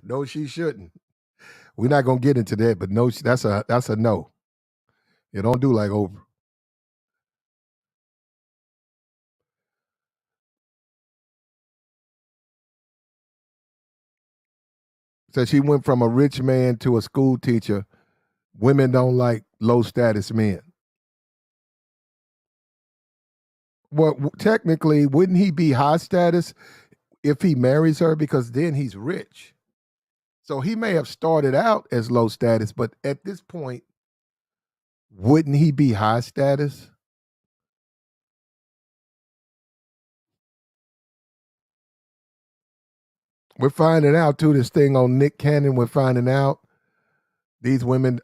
No, she shouldn't. We're not gonna get into that, but no, that's a no. You don't do like Oprah. So she went from a rich man to a school teacher. Women don't like low status men. Well, technically, wouldn't he be high status if he marries her? Because then he's rich. So he may have started out as low status, but at this point, wouldn't he be high status? We're finding out too, this thing on Nick Cannon, we're finding out these women,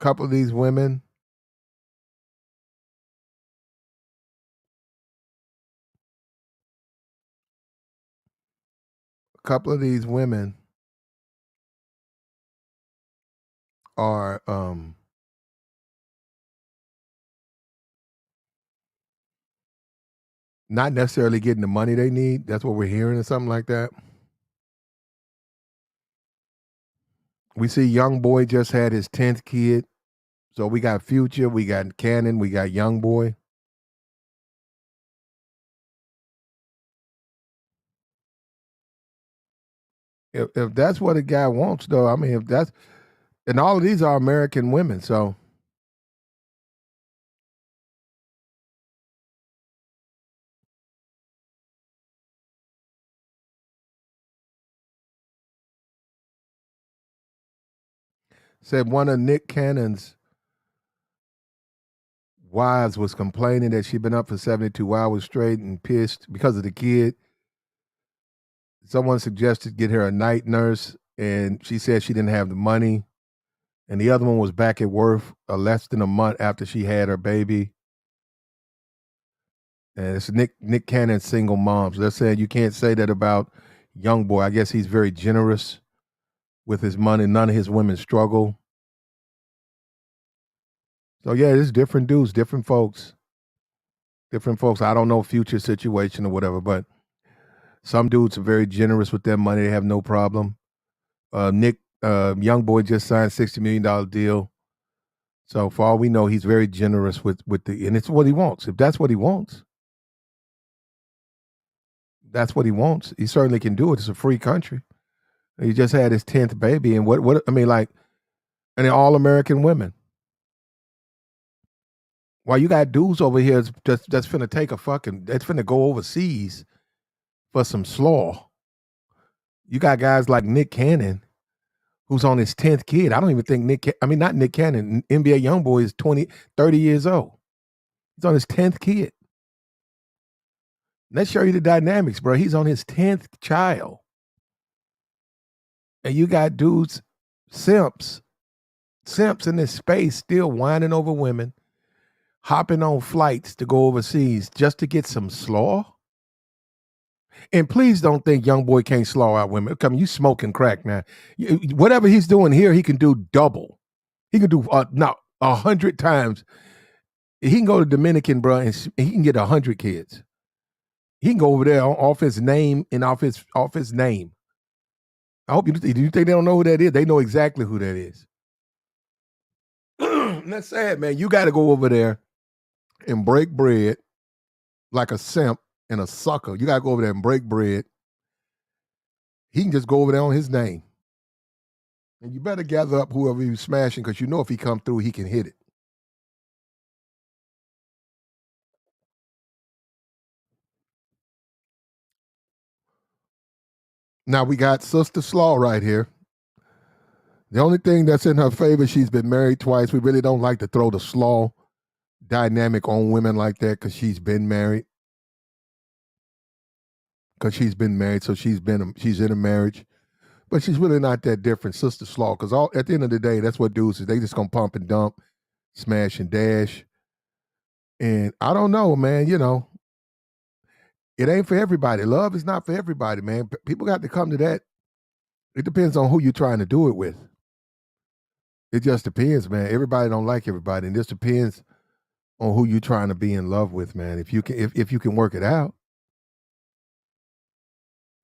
couple of these women, are not necessarily getting the money they need. That's what we're hearing or something like that. We see Young Boy just had his 10th kid. So we got Future, we got Cannon, we got Young Boy. If that's what a guy wants, though, I mean, if that's, and all of these are American women, so. Said one of Nick Cannon's wives was complaining that she'd been up for 72 hours straight and pissed because of the kid. Someone suggested get her a night nurse, and she said she didn't have the money. And the other one was back at work less than a month after she had her baby. And it's Nick Cannon's single mom. So they're saying you can't say that about Young Boy. I guess he's very generous with his money. None of his women struggle. So yeah, it's different dudes, different folks. Different folks. I don't know Future situation or whatever, but some dudes are very generous with their money. They have no problem. Young Boy just signed $60 million deal. So for all we know, he's very generous with the, and it's what he wants. If that's what he wants, that's what he wants. He certainly can do it. It's a free country. He just had his 10th baby, and what I mean, like, and they're all American women. While you got dudes over here that's finna take that's finna go overseas for some slaw. You got guys like Nick Cannon, who's on his 10th kid. I don't even think not Nick Cannon, NBA Youngboy is 30 years old. He's on his 10th kid. Let's show you the dynamics, bro. He's on his 10th child. And you got dudes, simps in this space still whining over women, hopping on flights to go overseas just to get some slaw. And please don't think Young Boy can't slaw out women. Come, you smoking crack now. Whatever he's doing here, he can do double. He can do 100 times. He can go to Dominican, bro, and he can get 100 kids. He can go over there off his name and off his name. I hope do you think they don't know who that is? They know exactly who that is. That's sad, man. You got to go over there and break bread like a simp and a sucker. You got to go over there and break bread. He can just go over there on his name. And you better gather up whoever he's smashing, because you know if he come through, he can hit it. Now we got Sister Slaw right here. The only thing that's in her favor, she's been married twice. We really don't like to throw the Slaw dynamic on women like that because she's been married. So she's in a marriage. But she's really not that different, Sister Slaw, because at the end of the day, that's what dudes is. They just gonna pump and dump, smash and dash. And I don't know, man, it ain't for everybody. Love is not for everybody, man. People got to come to that. It depends on who you're trying to do it with. It just depends, man. Everybody don't like everybody, and this depends on who you're trying to be in love with, man. If you can work it out.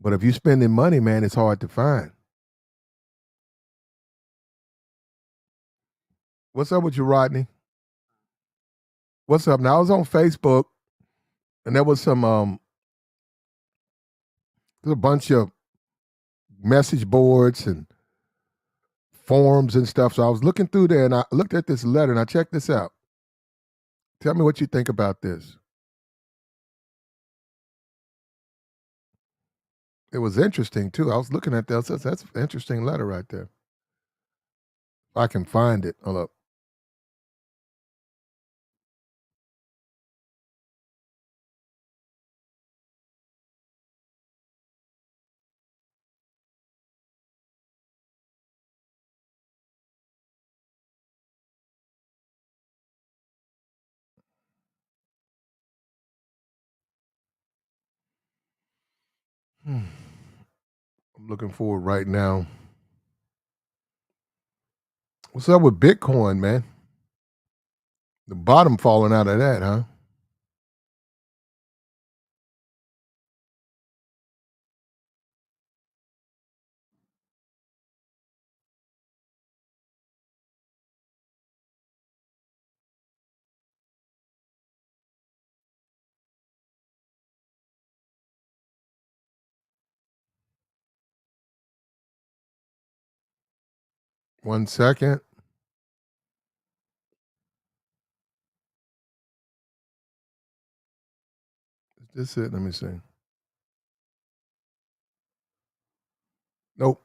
But if you're spending money, man, it's hard to find. What's up with you, Rodney? What's up? Now I was on Facebook, and there was there's a bunch of message boards and forums and stuff. So I was looking through there, and I looked at this letter, and I checked this out. Tell me what you think about this. It was interesting, too. I was looking at that. That's an interesting letter right there. If I can find it. Hold up. I'm looking forward right now. What's up with Bitcoin, man? The bottom falling out of that, huh? One second. Is this it? Let me see. Nope.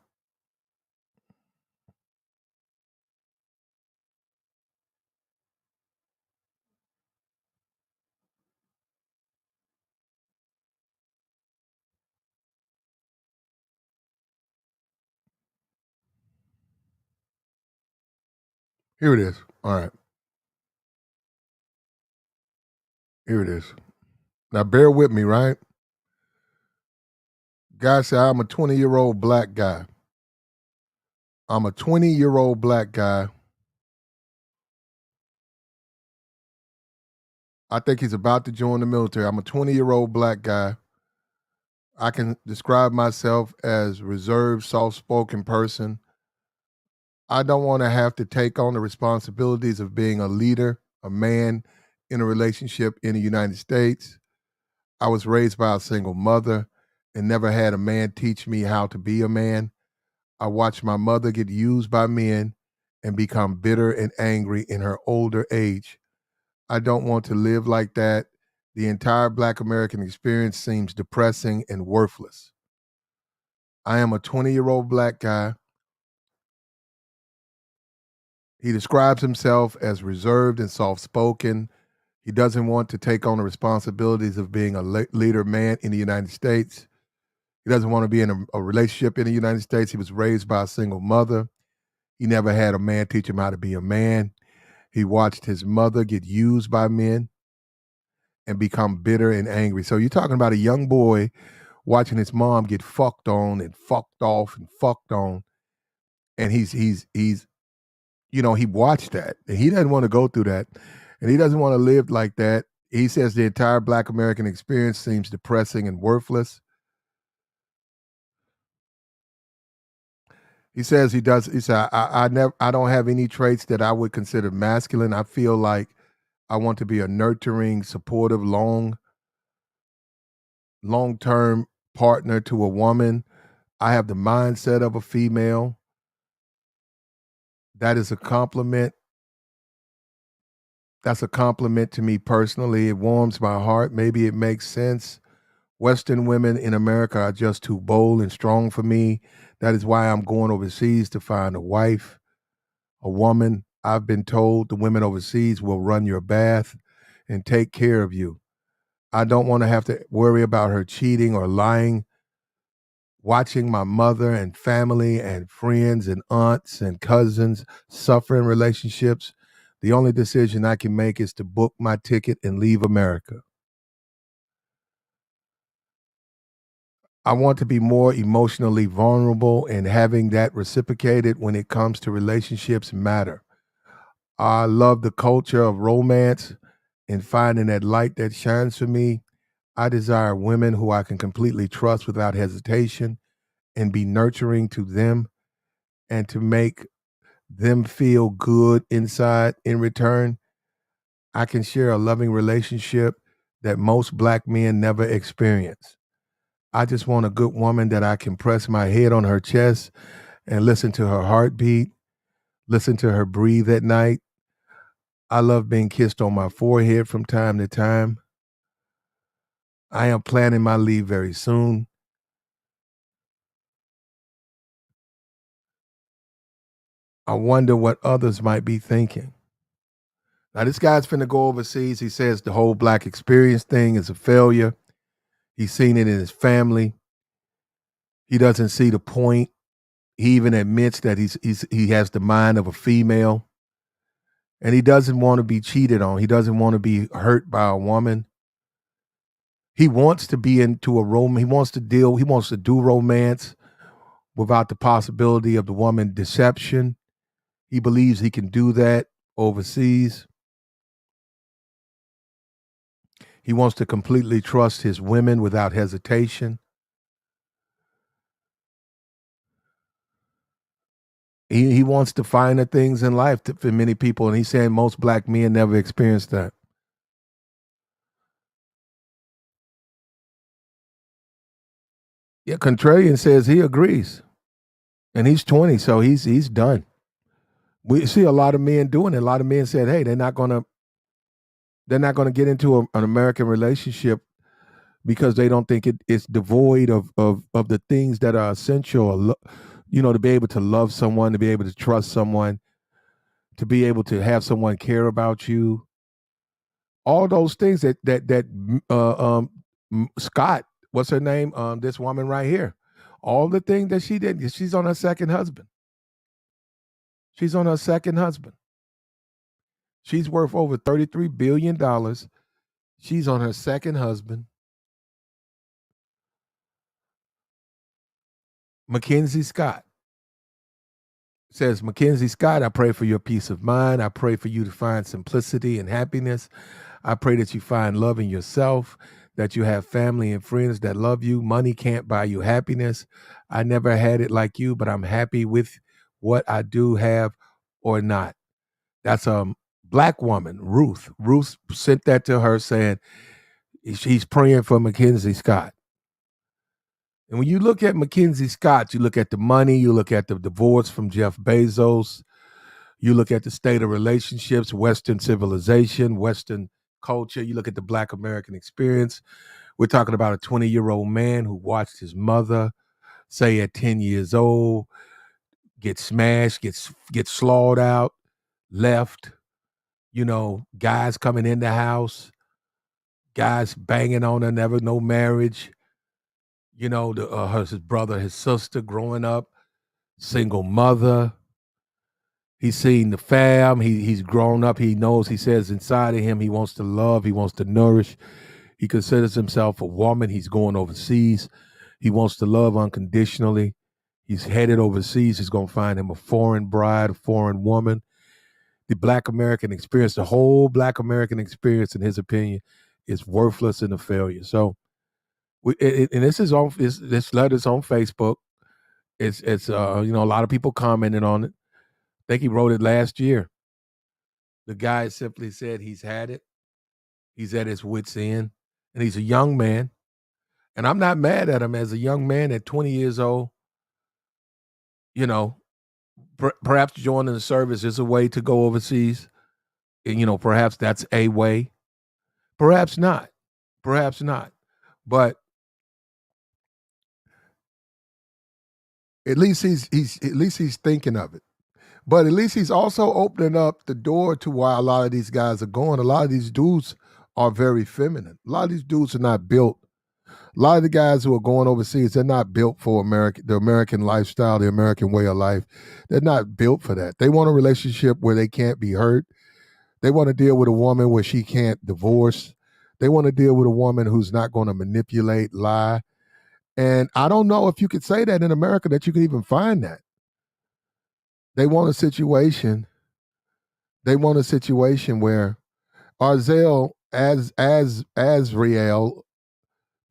Here it is. All right. Here it is. Now bear with me, right? Guy said, I'm a 20-year-old black guy. I'm a 20-year-old black guy. I think he's about to join the military. I'm a 20-year-old black guy. I can describe myself as reserved, soft-spoken person. I don't want to have to take on the responsibilities of being a leader, a man in a relationship in the United States. I was raised by a single mother and never had a man teach me how to be a man. I watched my mother get used by men and become bitter and angry in her older age. I don't want to live like that. The entire Black American experience seems depressing and worthless. I am a 20-year-old black guy. He describes himself as reserved and soft-spoken. He doesn't want to take on the responsibilities of being a leader man in the United States. He doesn't want to be in a relationship in the United States. He was raised by a single mother. He never had a man teach him how to be a man. He watched his mother get used by men and become bitter and angry. So you're talking about a young boy watching his mom get fucked on and fucked off and fucked on. And he's he watched that. And he doesn't want to go through that. And he doesn't want to live like that. He says the entire Black American experience seems depressing and worthless. He says he said, I don't have any traits that I would consider masculine. I feel like I want to be a nurturing, supportive, long-term partner to a woman. I have the mindset of a female. That is a compliment. That's a compliment to me personally. It warms my heart. Maybe it makes sense. Western women in America are just too bold and strong for me. That is why I'm going overseas to find a wife, a woman. I've been told the women overseas will run your bath and take care of you. I don't want to have to worry about her cheating or lying. Watching my mother and family and friends and aunts and cousins suffer in relationships, the only decision I can make is to book my ticket and leave America. I want to be more emotionally vulnerable, and having that reciprocated when it comes to relationships matter. I love the culture of romance and finding that light that shines for me. I desire women who I can completely trust without hesitation and be nurturing to them and to make them feel good inside in return. I can share a loving relationship that most Black men never experience. I just want a good woman that I can press my head on her chest and listen to her heartbeat, listen to her breathe at night. I love being kissed on my forehead from time to time. I am planning my leave very soon. I wonder what others might be thinking. Now, this guy's finna go overseas. He says the whole Black experience thing is a failure. He's seen it in his family. He doesn't see the point. He even admits that he has the mind of a female. And he doesn't want to be cheated on. He doesn't want to be hurt by a woman. He wants to be into a room. He wants to do romance without the possibility of the woman deception. He believes he can do that overseas. He wants to completely trust his women without hesitation. He wants to find the things in life for many people, and he's saying most black men never experienced that. Yeah, Contrarian says he agrees, and he's 20, so he's done. We see a lot of men doing it. A lot of men said, "Hey, they're not gonna get into an American relationship because they don't think it's devoid of the things that are essential, to be able to love someone, to be able to trust someone, to be able to have someone care about you. All those things that Scott, what's her name? This woman right here. All the things that she did. She's on her second husband. She's on her second husband. She's worth over $33 billion. She's on her second husband. Mackenzie Scott says, Mackenzie Scott, I pray for your peace of mind. I pray for you to find simplicity and happiness. I pray that you find love in yourself, that you have family and friends that love you. Money can't buy you happiness. I never had it like you, but I'm happy with what I do have or not. That's a black woman, Ruth. Ruth sent that to her saying she's praying for Mackenzie Scott. And when you look at Mackenzie Scott, you look at the money, you look at the divorce from Jeff Bezos, you look at the state of relationships, Western civilization, Western culture, you look at the Black American experience. We're talking about a 20-year-old man who watched his mother, say at 10 years old, get smashed, gets slawed out, left, guys coming in the house, guys banging on her, never no marriage. His brother, his sister growing up, single mother. He's seen the fam. He's grown up. He knows, he says inside of him, he wants to love. He wants to nourish. He considers himself a woman. He's going overseas. He wants to love unconditionally. He's headed overseas. He's going to find him a foreign bride, a foreign woman. The Black American experience, the whole Black American experience, in his opinion, is worthless and a failure. So, and this letter's on Facebook. It's a lot of people commented on it. I think he wrote it last year. The guy simply said he's had it. He's at his wit's end, and he's a young man. And I'm not mad at him as a young man at 20 years old. Perhaps joining the service is a way to go overseas. And, perhaps that's a way. Perhaps not. Perhaps not. But at least he's thinking of it. But at least he's also opening up the door to why a lot of these guys are going. A lot of these dudes are very feminine. A lot of these dudes are not built. A lot of the guys who are going overseas, they're not built for the American lifestyle, the American way of life. They're not built for that. They want a relationship where they can't be hurt. They want to deal with a woman where she can't divorce. They want to deal with a woman who's not going to manipulate, lie. And I don't know if you could say that in America, that you could even find that. They want a situation where Arzel, as Riel,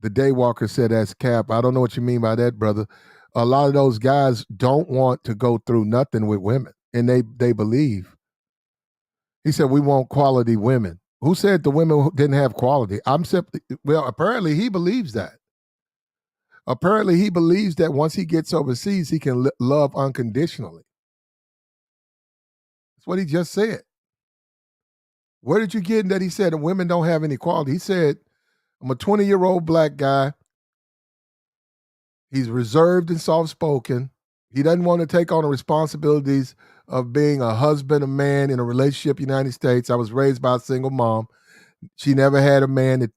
the daywalker, said as Cap. I don't know what you mean by that, brother. A lot of those guys don't want to go through nothing with women, and they believe. He said, we want quality women. Who said the women didn't have quality? Apparently he believes that. Apparently he believes that once he gets overseas, he can love unconditionally. That's what he just said. Where did you get that he said that women don't have any quality? He said, I'm a 20-year-old black guy. He's reserved and soft-spoken. He doesn't want to take on the responsibilities of being a husband, a man in a relationship in the United States. I was raised by a single mom. He never had a man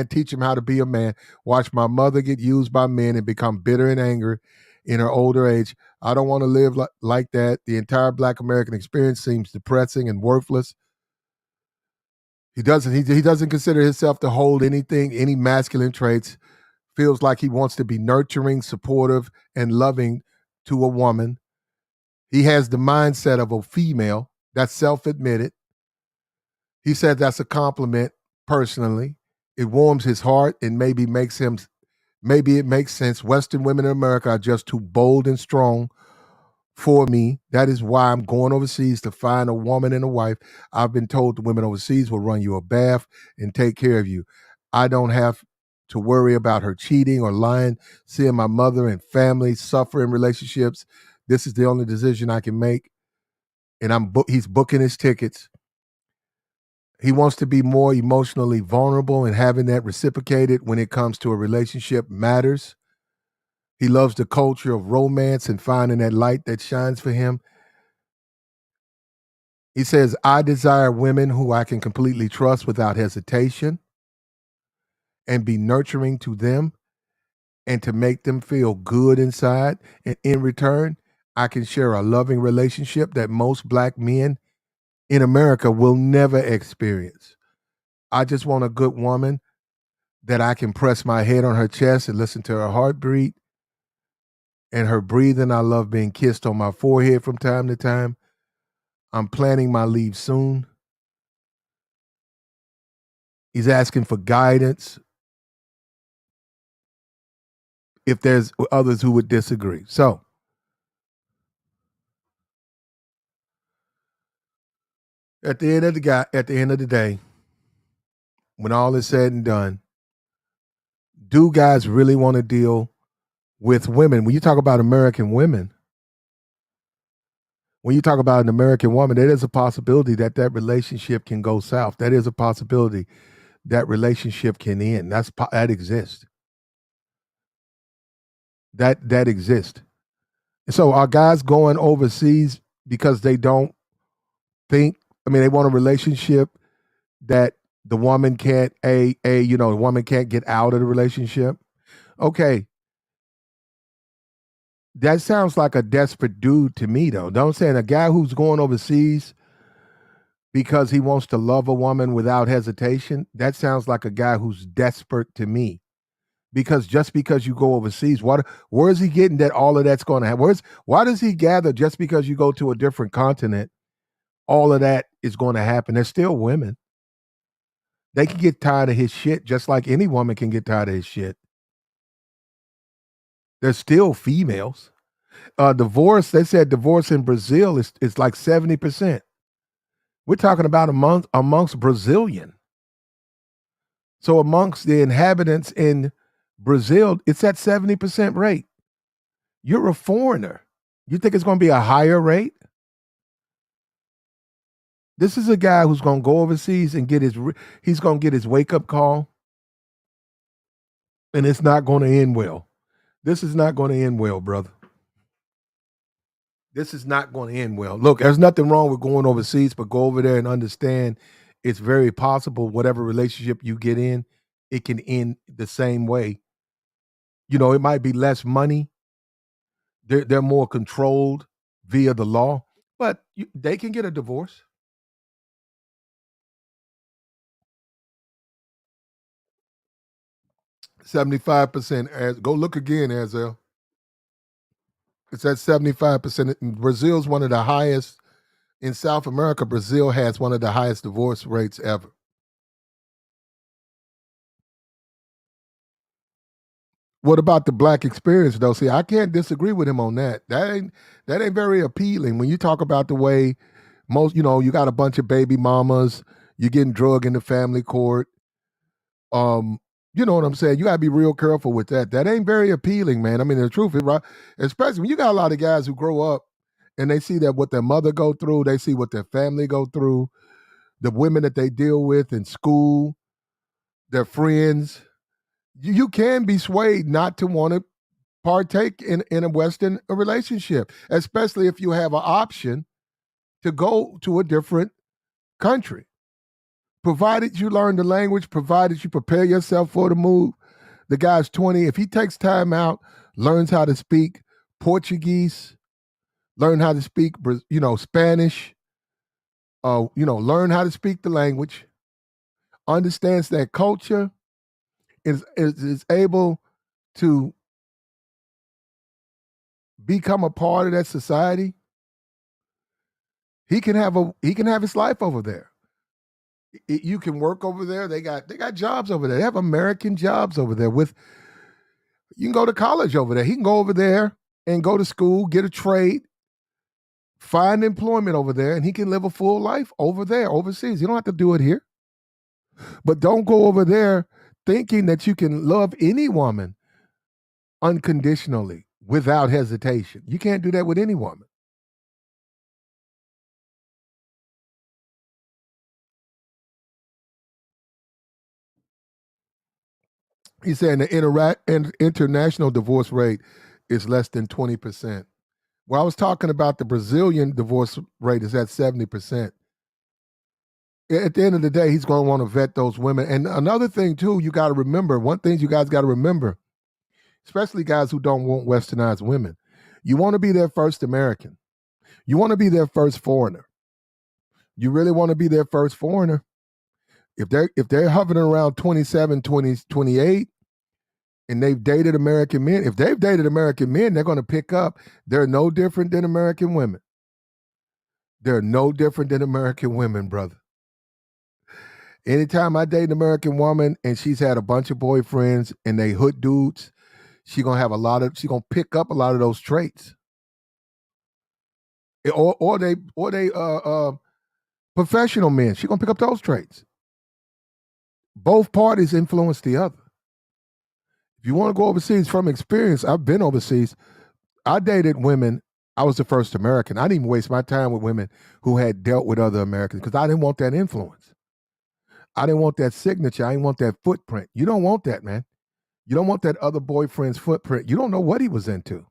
teach him how to be a man. Watch my mother get used by men and become bitter and angry in her older age. I don't want to live like that. The entire Black American experience seems depressing and worthless. He doesn't consider himself to hold anything, any masculine traits. Feels like he wants to be nurturing, supportive, and loving to a woman. He has the mindset of a female. That's self-admitted. He said that's a compliment personally. It warms his heart and maybe it makes sense. Western women in America are just too bold and strong for me. That is why I'm going overseas to find a woman and a wife. I've been told the women overseas will run you a bath and take care of you. I don't have to worry about her cheating or lying, seeing my mother and family suffer in relationships. This is the only decision I can make. And he's booking his tickets. He wants to be more emotionally vulnerable, and having that reciprocated when it comes to a relationship matters. He loves the culture of romance and finding that light that shines for him. He says, I desire women who I can completely trust without hesitation and be nurturing to them and to make them feel good inside. And in return, I can share a loving relationship that most Black men in America will never experience. I just want a good woman that I can press my head on her chest and listen to her heartbeat and her breathing. I love being kissed on my forehead from time to time. I'm planning my leave soon. He's asking for guidance if there's others who would disagree. So, at the end of the day, when all is said and done, do guys really want to deal with women? When you talk about American women, when you talk about an American woman, there is a possibility that relationship can go south. That is a possibility that relationship can end. That exists. That exists. So are guys going overseas because they don't think? I mean, they want a relationship that the woman can't the woman can't get out of the relationship. Okay. That sounds like a desperate dude to me, though. Don't say a guy who's going overseas because he wants to love a woman without hesitation. That sounds like a guy who's desperate to me. Because just because you go overseas, where is he getting that all of that's going to happen? Why does he gather just because you go to a different continent, all of that is going to happen? There's still women. They can get tired of his shit just like any woman can get tired of his shit. There's still females. They said divorce in Brazil is like 70%. We're talking about amongst Brazilian. So amongst the inhabitants in Brazil, it's at 70% rate. You're a foreigner. You think it's going to be a higher rate? This is a guy who's going to go overseas and he's going to get his wake-up call, and it's not going to end well. This is not going to end well, brother. This is not going to end well. Look, there's nothing wrong with going overseas, but go over there and understand it's very possible whatever relationship you get in, it can end the same way. You know, it might be less money. They're more controlled via the law, but they can get a divorce. %. Go look again, Azel. It's at 75%. Brazil's one of the highest. In South America, Brazil has one of the highest divorce rates ever. What about the Black experience, though? See, I can't disagree with him on that. That ain't very appealing. When you talk about the way you got a bunch of baby mamas, you're getting drugged in the family court. You know what I'm saying? You gotta be real careful with that. That ain't very appealing, man. I mean, the truth is, right? Especially when you got a lot of guys who grow up and they see that what their mother go through, they see what their family go through, the women that they deal with in school, their friends. You can be swayed not to want to partake in a Western relationship, especially if you have an option to go to a different country. Provided you learn the language, provided you prepare yourself for the move. The guy's 20. If he takes time out, learns how to speak Portuguese, learn how to speak, Spanish, learn how to speak the language, understands that culture, is able to become a part of that society, he can have his life over there. You can work over there. They got jobs over there. They have American jobs over there. You can go to college over there. He can go over there and go to school, get a trade, find employment over there, and he can live a full life over there, overseas. You don't have to do it here. But don't go over there thinking that you can love any woman unconditionally without hesitation. You can't do that with any woman. He's saying the international divorce rate is less than 20%. Well, I was talking about the Brazilian divorce rate is at 70%. At the end of the day, he's going to want to vet those women. And another thing, too, you got to remember, one thing you guys got to remember, especially guys who don't want westernized women, you want to be their first American. You want to be their first foreigner. You really want to be their first foreigner. If they're hovering around 27, 20, 28, and they've dated American men, if they've dated American men, they're going to pick up. They're no different than American women. They're no different than American women, brother. Anytime I date an American woman and she's had a bunch of boyfriends and they hood dudes, she's gonna pick up a lot of those traits. Or they professional men. She's gonna pick up those traits. Both parties influence the other. If you want to go overseas, from experience, I've been overseas. I dated women. I was the first American. I didn't even waste my time with women who had dealt with other Americans because I didn't want that influence. I didn't want that signature. I didn't want that footprint. You don't want that, man. You don't want that other boyfriend's footprint. You don't know what he was into.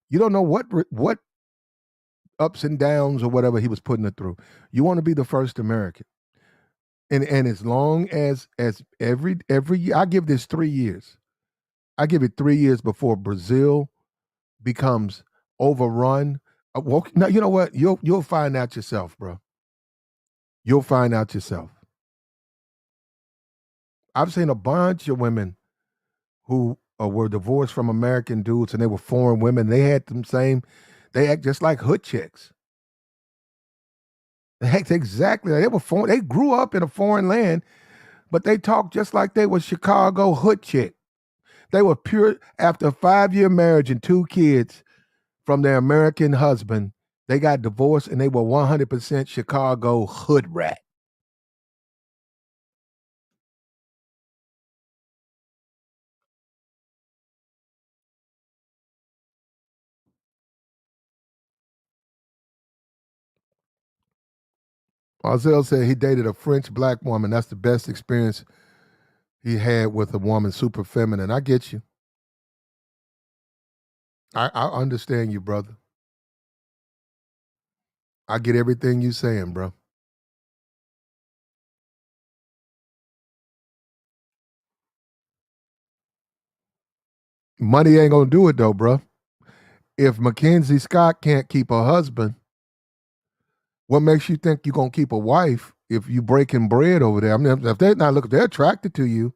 You don't know what ups and downs or whatever he was putting it through. You want to be the first American. And as long as every year, I give this 3 years. I give it 3 years before Brazil becomes overrun. Now, you know what? You'll find out yourself, bro. You'll find out yourself. I've seen a bunch of women who were divorced from American dudes and they were foreign women. They act just like hood chicks. They act exactly like they were foreign. They grew up in a foreign land, but they talk just like they were Chicago hood chick. They were pure. After a 5-year marriage and 2 kids from their American husband, they got divorced and they were 100% Chicago hood rat. Arzel said he dated a French black woman. That's the best experience he had with a woman, super feminine. I get you. I understand you, brother. I get everything you saying, bro. Money ain't gonna do it though, bro. If Mackenzie Scott can't keep a husband, what makes you think you're gonna keep a wife if you breaking bread over there? I mean, if they're attracted to you,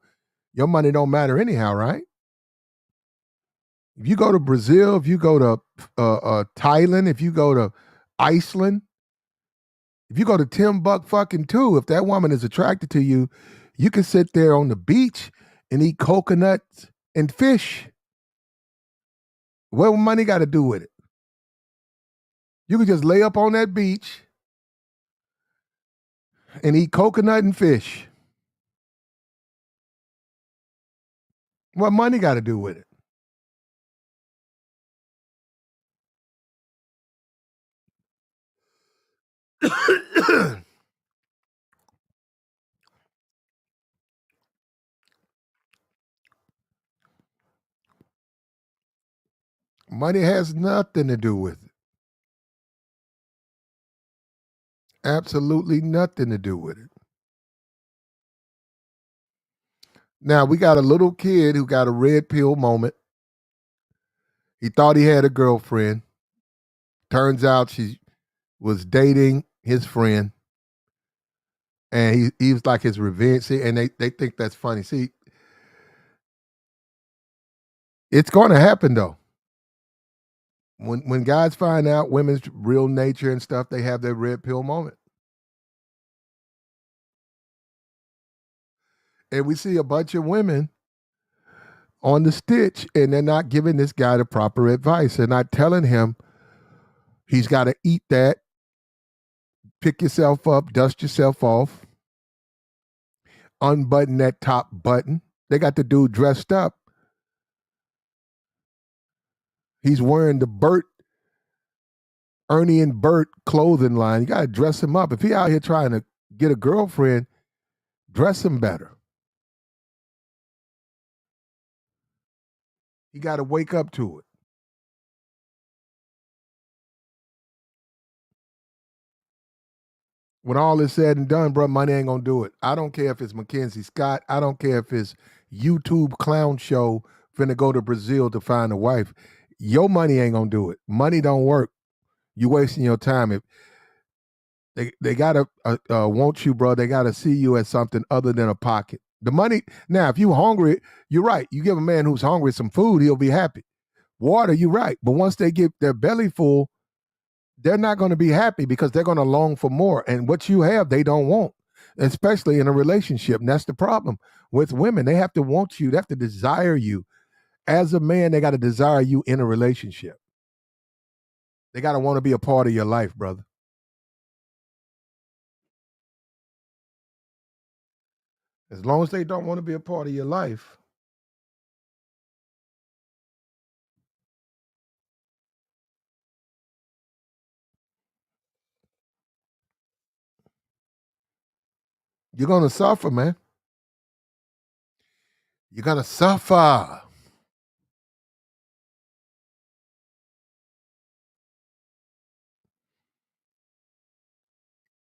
your money don't matter anyhow, right? If you go to Brazil, if you go to Thailand, if you go to Iceland, if you go to Timbuktu, if that woman is attracted to you, you can sit there on the beach and eat coconuts and fish. What money got to do with it? You can just lay up on that beach and eat coconut and fish. What money got to do with it? Money has nothing to do with it. Absolutely nothing to do with it. Now, we got a little kid who got a red pill moment. He thought he had a girlfriend. Turns out she was dating his friend. And he was like his revenge. See, and they think that's funny. See, it's going to happen though. When guys find out women's real nature and stuff, they have their red pill moment. And we see a bunch of women on the stitch, and they're not giving this guy the proper advice. They're not telling him he's got to eat that, pick yourself up, dust yourself off, unbutton that top button. They got the dude dressed up. He's wearing the Ernie and Bert clothing line. You got to dress him up. If he out here trying to get a girlfriend, dress him better. You got to wake up to it. When all is said and done, bro, money ain't gonna do it. I don't care if it's Mackenzie Scott. I don't care if it's YouTube clown show finna go to Brazil to find a wife. Your money ain't gonna do it. Money don't work. You wasting your time. If they gotta want you, bro, they gotta see you as something other than a pocket. The money. Now, if you hungry, you're right. You give a man who's hungry some food, he'll be happy. Water, you're right. But once they get their belly full, they're not going to be happy because they're going to long for more. And what you have, they don't want, especially in a relationship. And that's the problem with women. They have to want you. They have to desire you. As a man, they got to desire you in a relationship. They got to want to be a part of your life, brother. As long as they don't want to be a part of your life, you're going to suffer, man. You're going to suffer.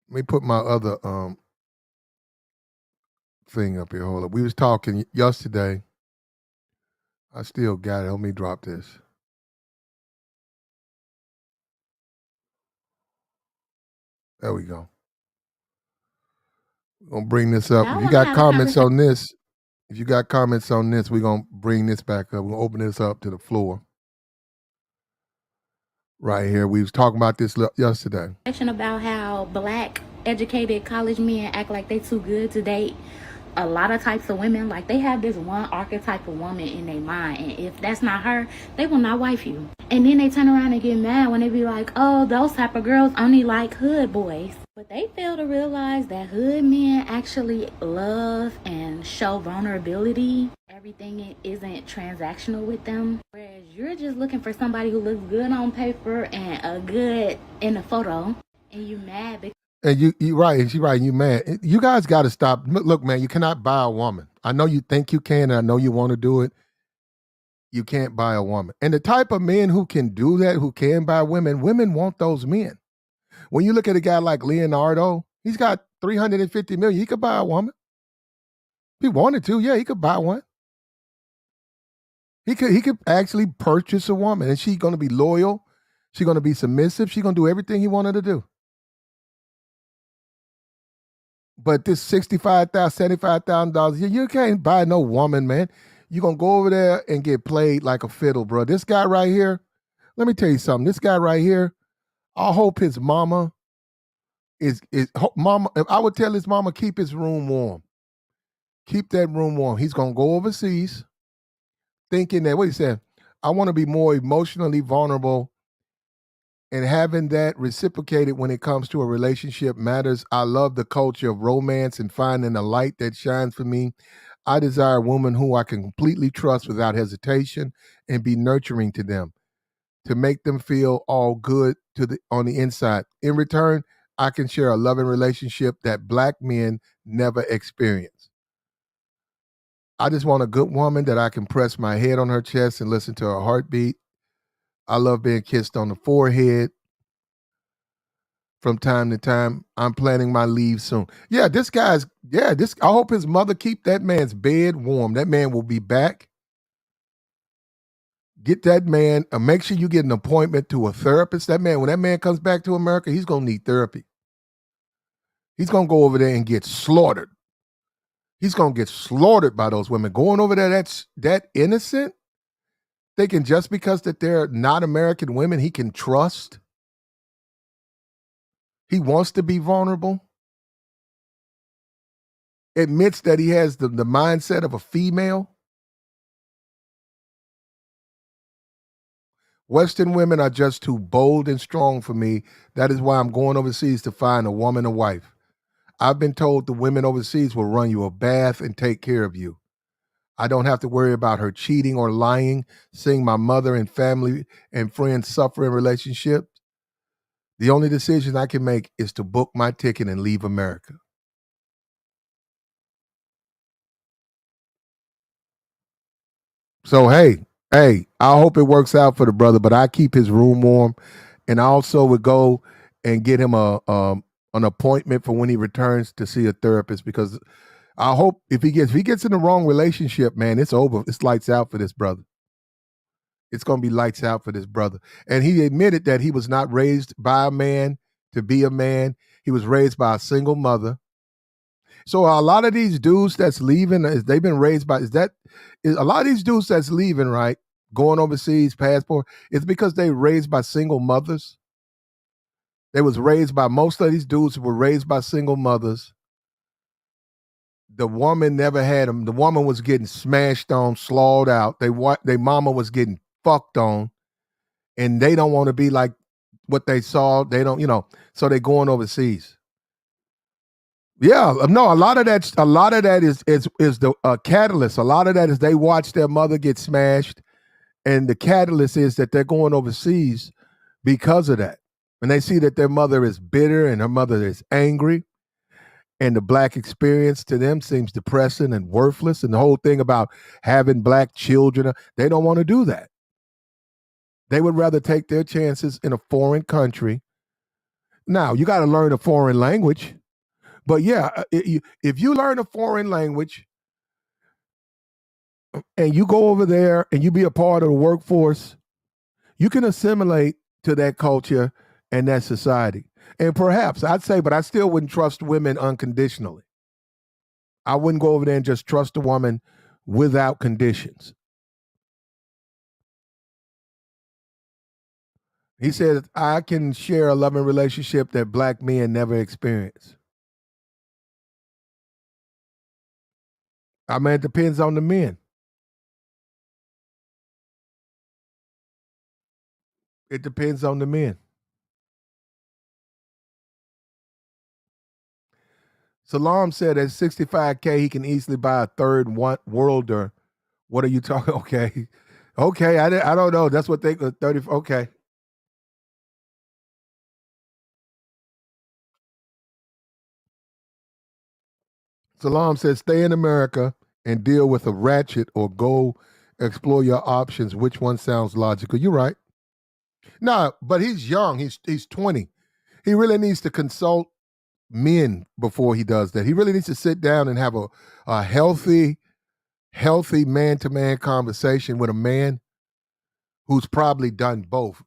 Let me put my other thing up here. Hold up. We was talking yesterday. I still got it. Let me drop this. There we go. We're going to bring this up. If you got comments on this, we're going to bring this back up. We're going to open this up to the floor. Right here. We was talking about this yesterday. About how black educated college men act like they too good to date a lot of types of women. Like they have this one archetype of woman in their mind, and if that's not her, they will not wife you. And then they turn around and get mad when they be like, oh, those type of girls only like hood boys. But they fail to realize that hood men actually love and show vulnerability. Everything isn't transactional with them. Whereas you're just looking for somebody who looks good on paper and a good in a photo, and you mad because and you right, and she right, you mad. You guys got to stop. Look, man, you cannot buy a woman. I know you think you can, and I know you want to do it. You can't buy a woman. And the type of men who can do that, who can buy women want those men. When you look at a guy like Leonardo, he's got $350 million. He could buy a woman. If he wanted to, yeah, he could buy one. He could actually purchase a woman, and she's going to be loyal. She's going to be submissive. She's going to do everything he wanted to do. But this $65,000, $75,000, you can't buy no woman, man. You're going to go over there and get played like a fiddle, bro. This guy right here, let me tell you something. This guy right here, I hope his mama mama. I would tell his mama, keep his room warm. Keep that room warm. He's going to go overseas thinking that, what he said, I want to be more emotionally vulnerable, and having that reciprocated when it comes to a relationship matters. I love the culture of romance and finding a light that shines for me. I desire a woman who I can completely trust without hesitation and be nurturing to them, to make them feel all good on the inside. In return, I can share a loving relationship that black men never experience. I just want a good woman that I can press my head on her chest and listen to her heartbeat. I love being kissed on the forehead from time to time. I'm planning my leave soon. Yeah, I hope his mother keep that man's bed warm. That man will be back. Get that man, make sure you get an appointment to a therapist. When that man comes back to America, he's going to need therapy. He's gonna go over there and get slaughtered. He's gonna get slaughtered by those women. Going over there, that's that innocent, thinking just because that they're not American women, he can trust. He wants to be vulnerable. Admits that he has the mindset of a female. Western women are just too bold and strong for me. That is why I'm going overseas to find a woman, a wife. I've been told the women overseas will run you a bath and take care of you. I don't have to worry about her cheating or lying, seeing my mother and family and friends suffer in relationships. The only decision I can make is to book my ticket and leave America. So, hey, I hope it works out for the brother, but I keep his room warm. And I also would go and get him an appointment for when he returns to see a therapist, because I hope if he gets in the wrong relationship, man, it's over. It's lights out for this brother. It's going to be lights out for this brother. And he admitted that he was not raised by a man to be a man. He was raised by a single mother. So a lot of these dudes that's leaving, they've been raised by, a lot of these dudes that's leaving, right, going overseas, passport, it's because they raised by single mothers. They was raised by, most of these dudes were raised by single mothers. The woman never had them. The woman was getting smashed on, slawed out. They mama was getting fucked on, and they don't want to be like what they saw. They don't, so they going overseas. Yeah, no, a lot of that is the catalyst. A lot of that is they watch their mother get smashed, and the catalyst is that they're going overseas because of that. And they see that their mother is bitter and her mother is angry, and the black experience to them seems depressing and worthless. And the whole thing about having black children, they don't want to do that. They would rather take their chances in a foreign country. Now, you got to learn a foreign language. But yeah, if you learn a foreign language and you go over there and you be a part of the workforce, you can assimilate to that culture and that society. And perhaps I'd say, but I still wouldn't trust women unconditionally. I wouldn't go over there and just trust a woman without conditions. He said, I can share a loving relationship that black men never experience. I mean, it depends on the men. It depends on the men. Salam said at 65K, he can easily buy a third worlder. What are you talking? Okay. Okay. I don't know. That's what they 30. Okay. Salam says, stay in America and deal with a ratchet or go explore your options. Which one sounds logical? You're right. No, but he's young. He's 20. He really needs to consult men before he does that. He really needs to sit down and have a healthy man-to-man conversation with a man who's probably done both,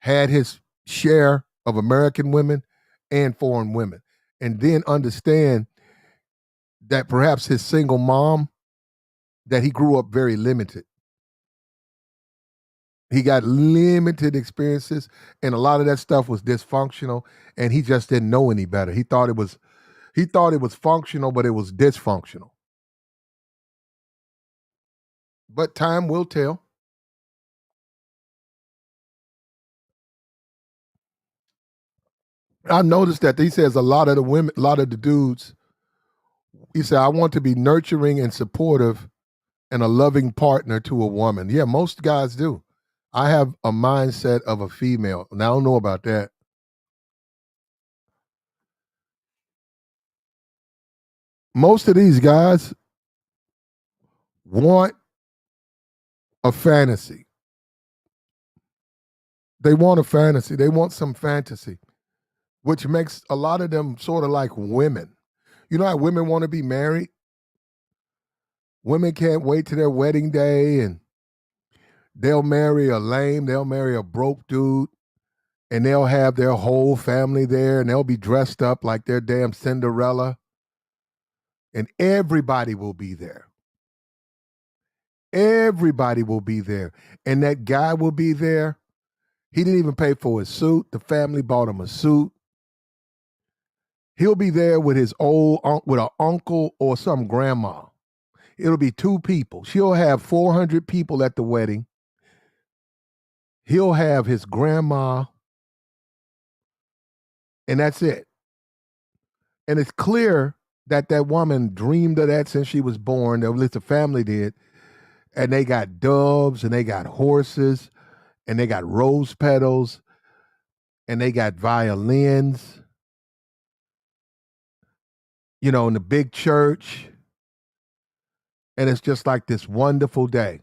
had his share of American women and foreign women, and then understand that perhaps his single mom, that he grew up very limited. He got limited experiences, and a lot of that stuff was dysfunctional, and he just didn't know any better. He thought it was functional, but it was dysfunctional. But time will tell. I noticed that he says a lot of the dudes, he said, I want to be nurturing and supportive and a loving partner to a woman. Yeah, most guys do. I have a mindset of a female. Now, I don't know about that. Most of these guys want a fantasy. They want a fantasy. They want some fantasy, which makes a lot of them sort of like women. You know how women want to be married? Women can't wait to their wedding day, and they'll marry a lame, they'll marry a broke dude, and they'll have their whole family there, and they'll be dressed up like their damn Cinderella, and everybody will be there. Everybody will be there. And that guy will be there. He didn't even pay for his suit. The family bought him a suit. He'll be there with his with an uncle or some grandma. It'll be two people. She'll have 400 people at the wedding. He'll have his grandma, and that's it. And it's clear that that woman dreamed of that since she was born, or at least the family did. And they got doves, and they got horses, and they got rose petals, and they got violins, you know, in the big church. And it's just like this wonderful day.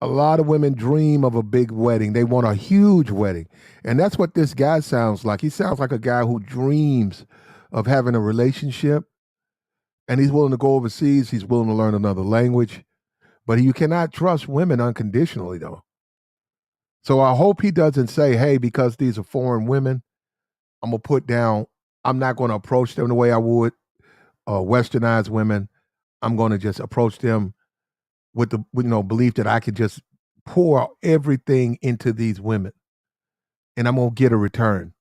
A lot of women dream of a big wedding. They want a huge wedding. And that's what this guy sounds like. He sounds like a guy who dreams of having a relationship, and he's willing to go overseas. He's willing to learn another language. But you cannot trust women unconditionally, though. So I hope he doesn't say, hey, because these are foreign women, I'm going to put down, I'm not going to approach them the way I would westernized women. I'm going to just approach them with the belief that I could just pour everything into these women, and I'm going to get a return.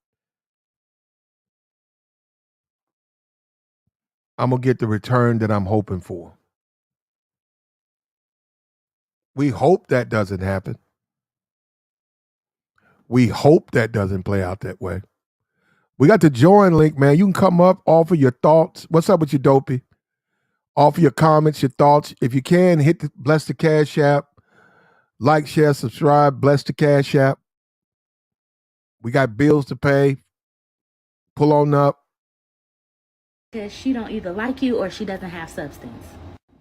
I'm going to get the return that I'm hoping for. We hope that doesn't happen. We hope that doesn't play out that way. We got the join link, man. You can come up, offer your thoughts. What's up with you, Dopey? Offer your comments, your thoughts. If you can, bless the Cash App. Like, share, subscribe. Bless the Cash App. We got bills to pay. Pull on up. Because she don't either like you or she doesn't have substance.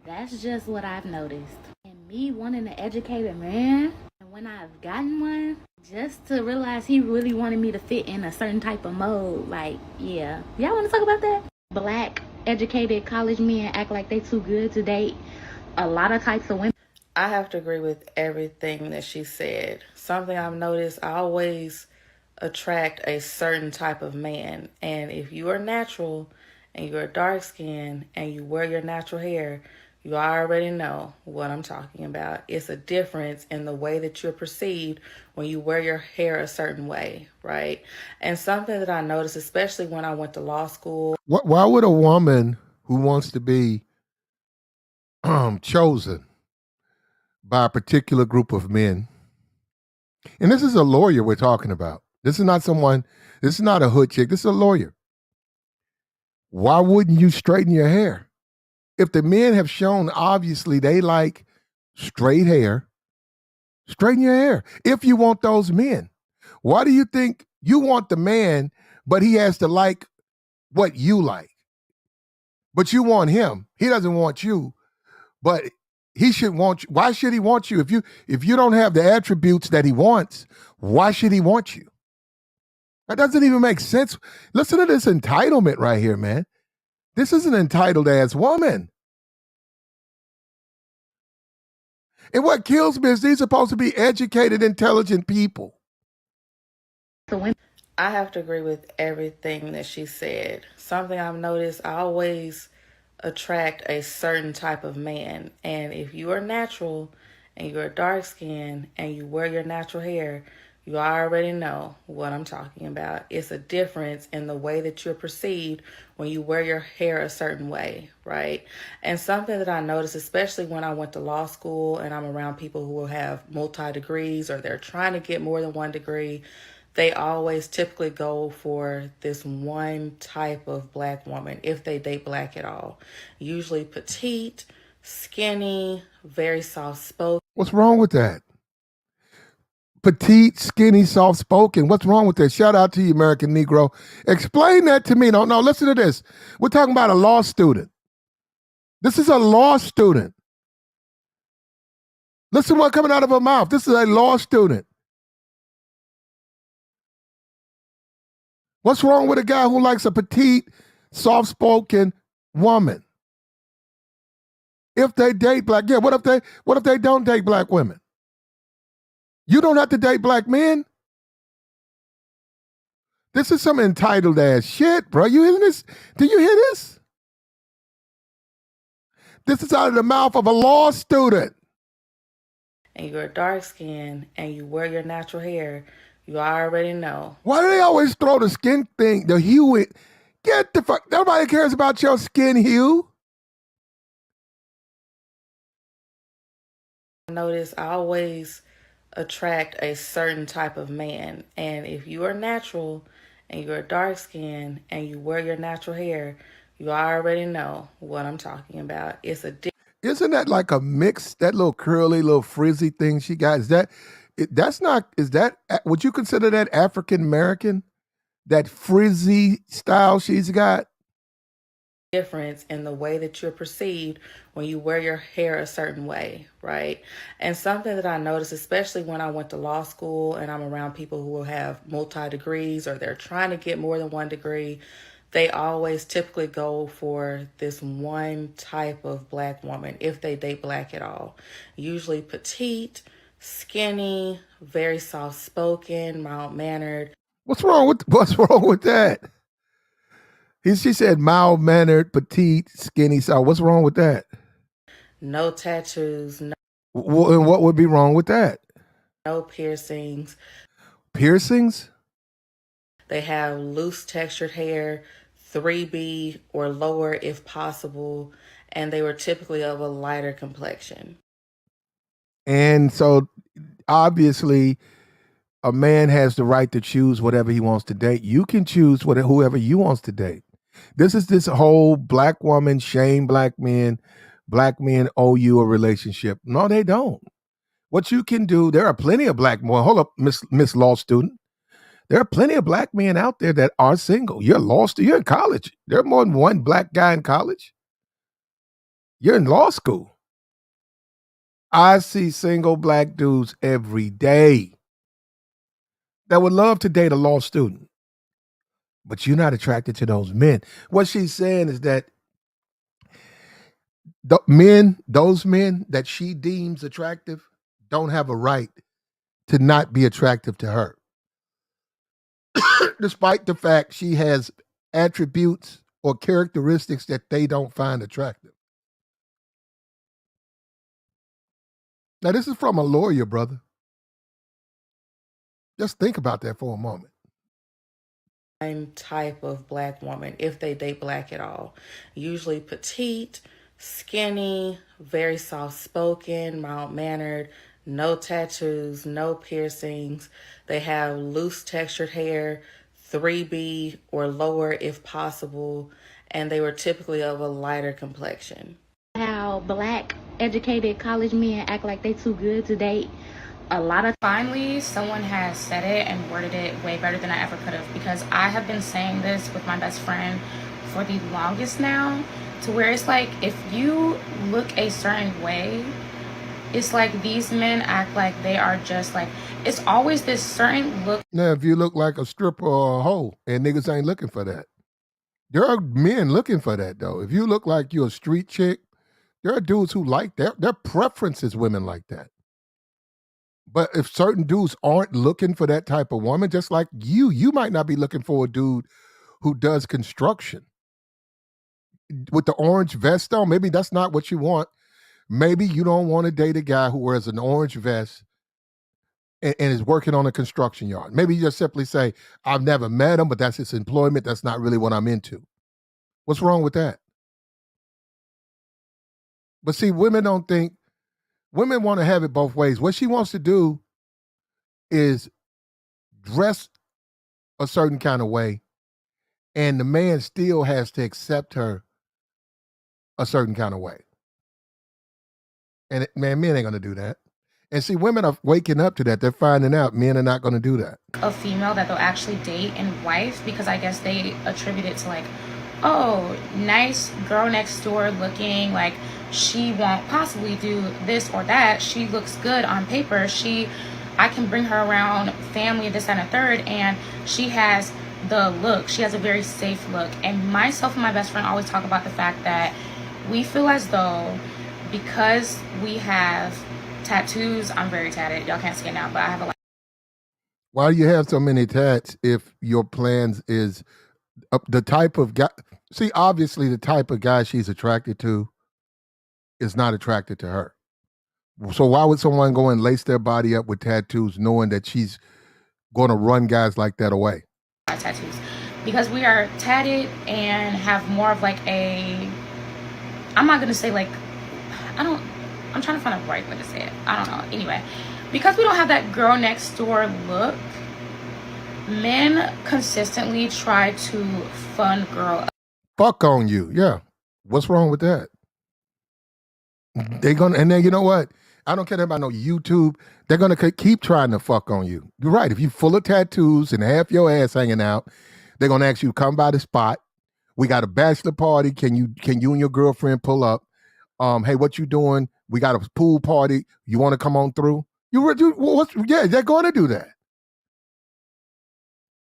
That's just what I've noticed. And me wanting an educated man, and when I've gotten one, just to realize he really wanted me to fit in a certain type of mode. Like, yeah. Y'all want to talk about that? Black, educated college men act like they too good to date. A lot of types of women. I have to agree with everything that she said. Something I've noticed, I always attract a certain type of man. And if you are natural and you're dark skinned and you wear your natural hair, you already know what I'm talking about. It's a difference in the way that you're perceived when you wear your hair a certain way, right? And something that I noticed, especially when I went to law school. Why would a woman who wants to be chosen by a particular group of men, and this is a lawyer we're talking about. This is not a hood chick. This is a lawyer. Why wouldn't you straighten your hair? If the men have shown, obviously, they like straight hair, straighten your hair. If you want those men, why do you think you want the man, but he has to like what you like? But you want him. He doesn't want you, but he should want you. Why should he want you? If you don't have the attributes that he wants, why should he want you? That doesn't even make sense. Listen to this entitlement right here, man. This is an entitled ass woman. And what kills me is these are supposed to be educated, intelligent people. I have to agree with everything that she said. Something I've noticed, I always attract a certain type of man. And if you are natural and you're dark skinned and you wear your natural hair, you already know what I'm talking about. It's a difference in the way that you're perceived when you wear your hair a certain way, right? And something that I noticed, especially when I went to law school and I'm around people who have multi-degrees or they're trying to get more than one degree, they always typically go for this one type of black woman, if they date black at all. Usually petite, skinny, very soft-spoken. What's wrong with that? Petite, skinny, soft-spoken. What's wrong with that? Shout out to you, American Negro. Explain that to me. No, listen to this. We're talking about a law student. This is a law student. Listen to what's coming out of her mouth. This is a law student. What's wrong with a guy who likes a petite, soft-spoken woman? If they date black, yeah, what if they don't date black women? You don't have to date black men. This is some entitled ass shit, bro. You hearing this? Do you hear this? This is out of the mouth of a law student. And you're dark skinned and you wear your natural hair, you already know. Why do they always throw the skin thing, the hue? Get the fuck. Nobody cares about your skin hue. Notice I always attract a certain type of man. And if you are natural and you're dark skinned and you wear your natural hair, you already know what I'm talking about. It's a Isn't that like a mix, that little curly, little frizzy thing she got? Is that, would you consider that African American? That frizzy style she's got? difference in the way that you're perceived when you wear your hair a certain way, right? And something that I noticed, especially when I went to law school and I'm around people who have multi-degrees or they're trying to get more than one degree, they always typically go for this one type of black woman, if they date black at all. Usually petite, skinny, very soft-spoken, mild-mannered. What's wrong with that? She said mild-mannered, petite, skinny. So what's wrong with that? No tattoos. No, and what would be wrong with that? No piercings. Piercings? They have loose textured hair, 3B or lower if possible, and they were typically of a lighter complexion. And so obviously a man has the right to choose whatever he wants to date. You can choose whoever you wants to date. This is this whole black woman shame black men owe you a relationship. No, they don't. What you can do, there are plenty of black men. Hold up, Miss Law student. There are plenty of black men out there that are single. You're you're in college. There are more than one black guy in college. You're in law school. I see single black dudes every day that would love to date a law student. But you're not attracted to those men. What she's saying is that those men that she deems attractive don't have a right to not be attractive to her. Despite the fact she has attributes or characteristics that they don't find attractive. Now, this is from a lawyer, brother. Just think about that for a moment. Type of black woman, if they date black at all. Usually petite, skinny, very soft-spoken, mild-mannered, no tattoos, no piercings. They have loose textured hair, 3B or lower if possible, and they were typically of a lighter complexion. How black educated college men act like they too good to date. A lot of finally someone has said it and worded it way better than I ever could have, because I have been saying this with my best friend for the longest now, to where it's like, if you look a certain way, it's like these men act like they are just like, it's always this certain look. Now, if you look like a stripper or a hoe, and niggas ain't looking for that. There are men looking for that, though. If you look like you're a street chick, there are dudes who like that. Their preference is women like that. But if certain dudes aren't looking for that type of woman, just like you might not be looking for a dude who does construction with the orange vest on. Maybe that's not what you want. Maybe you don't want to date a guy who wears an orange vest and is working on a construction yard. Maybe you just simply say, I've never met him, but that's his employment. That's not really what I'm into. What's wrong with that? But see, women want to have it both ways. What she wants to do is dress a certain kind of way, and the man still has to accept her a certain kind of way. And men ain't going to do that. And see, women are waking up to that. They're finding out men are not going to do that. A female that they'll actually date and wife, because I guess they attribute it to like, oh, nice girl next door looking, like she won't possibly do this or that. She looks good on paper. I can bring her around family, this and a third, and she has the look. She has a very safe look. And myself and my best friend always talk about the fact that we feel as though because we have tattoos. I'm very tatted. Y'all can't see it now, but I have a lot. Why do you have so many tats if your plans is the type of guy? See, obviously the type of guy she's attracted to is not attracted to her. So why would someone go and lace their body up with tattoos knowing that she's going to run guys like that away? Tattoos. Because we are tatted and have more of like a, I'm not going to say like, I'm trying to find the right way to say it. I don't know. Anyway, because we don't have that girl next door look, men consistently try to fun girl. Fuck on you. Yeah. What's wrong with that? They're going to, and then you know what? I don't care about no YouTube. They're going to keep trying to fuck on you. You're right. If you're full of tattoos and half your ass hanging out, they're going to ask you to come by the spot. We got a bachelor party. Can you and your girlfriend pull up? Hey, what you doing? We got a pool party. You want to come on through? Yeah, they're going to do that.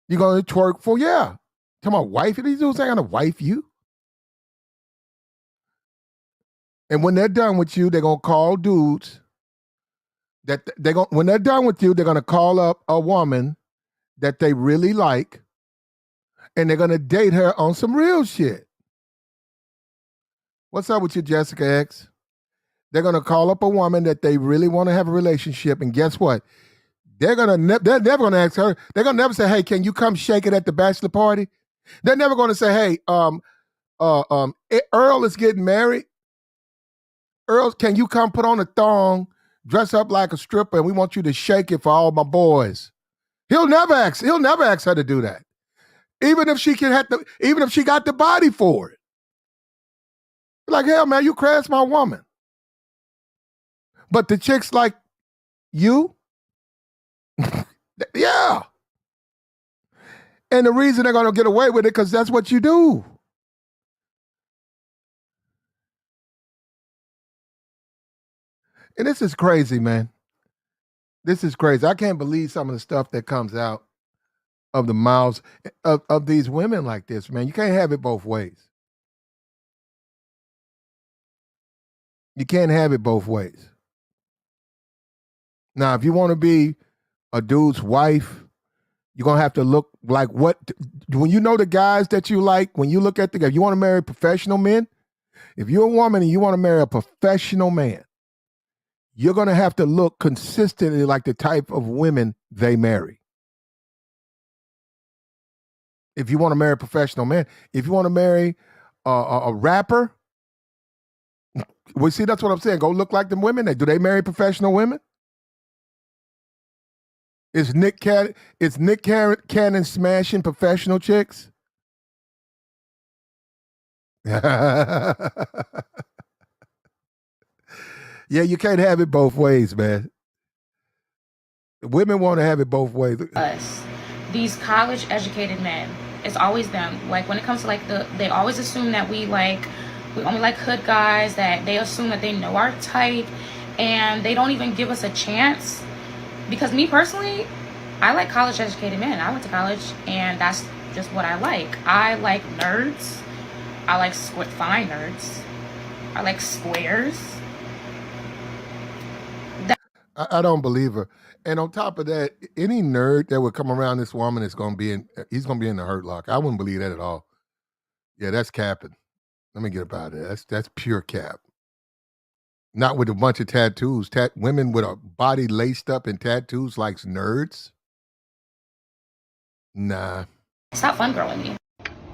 You're going to twerk for, yeah. Talking about wife, these dudes ain't going to wife you. And when they're done with you, they're going to call dudes that when they're done with you, they're going to call up a woman that they really like, and they're going to date her on some real shit. What's up with you, Jessica X? They're going to call up a woman that they really want to have a relationship, and guess what? They're never going to ask her. They're going to never say, hey, can you come shake it at the bachelor party? They're never going to say, hey, Earl is getting married. Earl, can you come put on a thong, dress up like a stripper, and we want you to shake it for all my boys? He'll never ask her to do that. Even if she got the body for it. Like, hell, man, you crashed my woman. But the chicks like you, yeah. And the reason they're going to get away with it because that's what you do. And this is crazy, man. This is crazy. I can't believe some of the stuff that comes out of the mouths of these women like this, man. You can't have it both ways. You can't have it both ways. Now, if you want to be a dude's wife, you're going to have to look like what, when you know the guys that you like, when you look at if you want to marry professional men, if you're a woman and you want to marry a professional man, you're going to have to look consistently like the type of women they marry. If you want to marry a professional man, if you want to marry a rapper, well, see, that's what I'm saying. Go look like them women. Do they marry professional women? Is Nick Cannon smashing professional chicks? Yeah, you can't have it both ways, man. Women want to have it both ways. Us, these college educated men, it's always them. Like when it comes to like they always assume that we only like hood guys, that they assume that they know our type, and they don't even give us a chance. Because me personally, I like college educated men. I went to college and that's just what I like. I like nerds. I like fine nerds. I like squares. I don't believe her. And on top of that, any nerd that would come around this woman he's going to be in the hurt lock. I wouldn't believe that at all. Yeah, that's capping. Let me get about it. That's pure cap. Not with a bunch of tattoos. Women with a body laced up in tattoos like nerds? Nah. Stop fun girling me.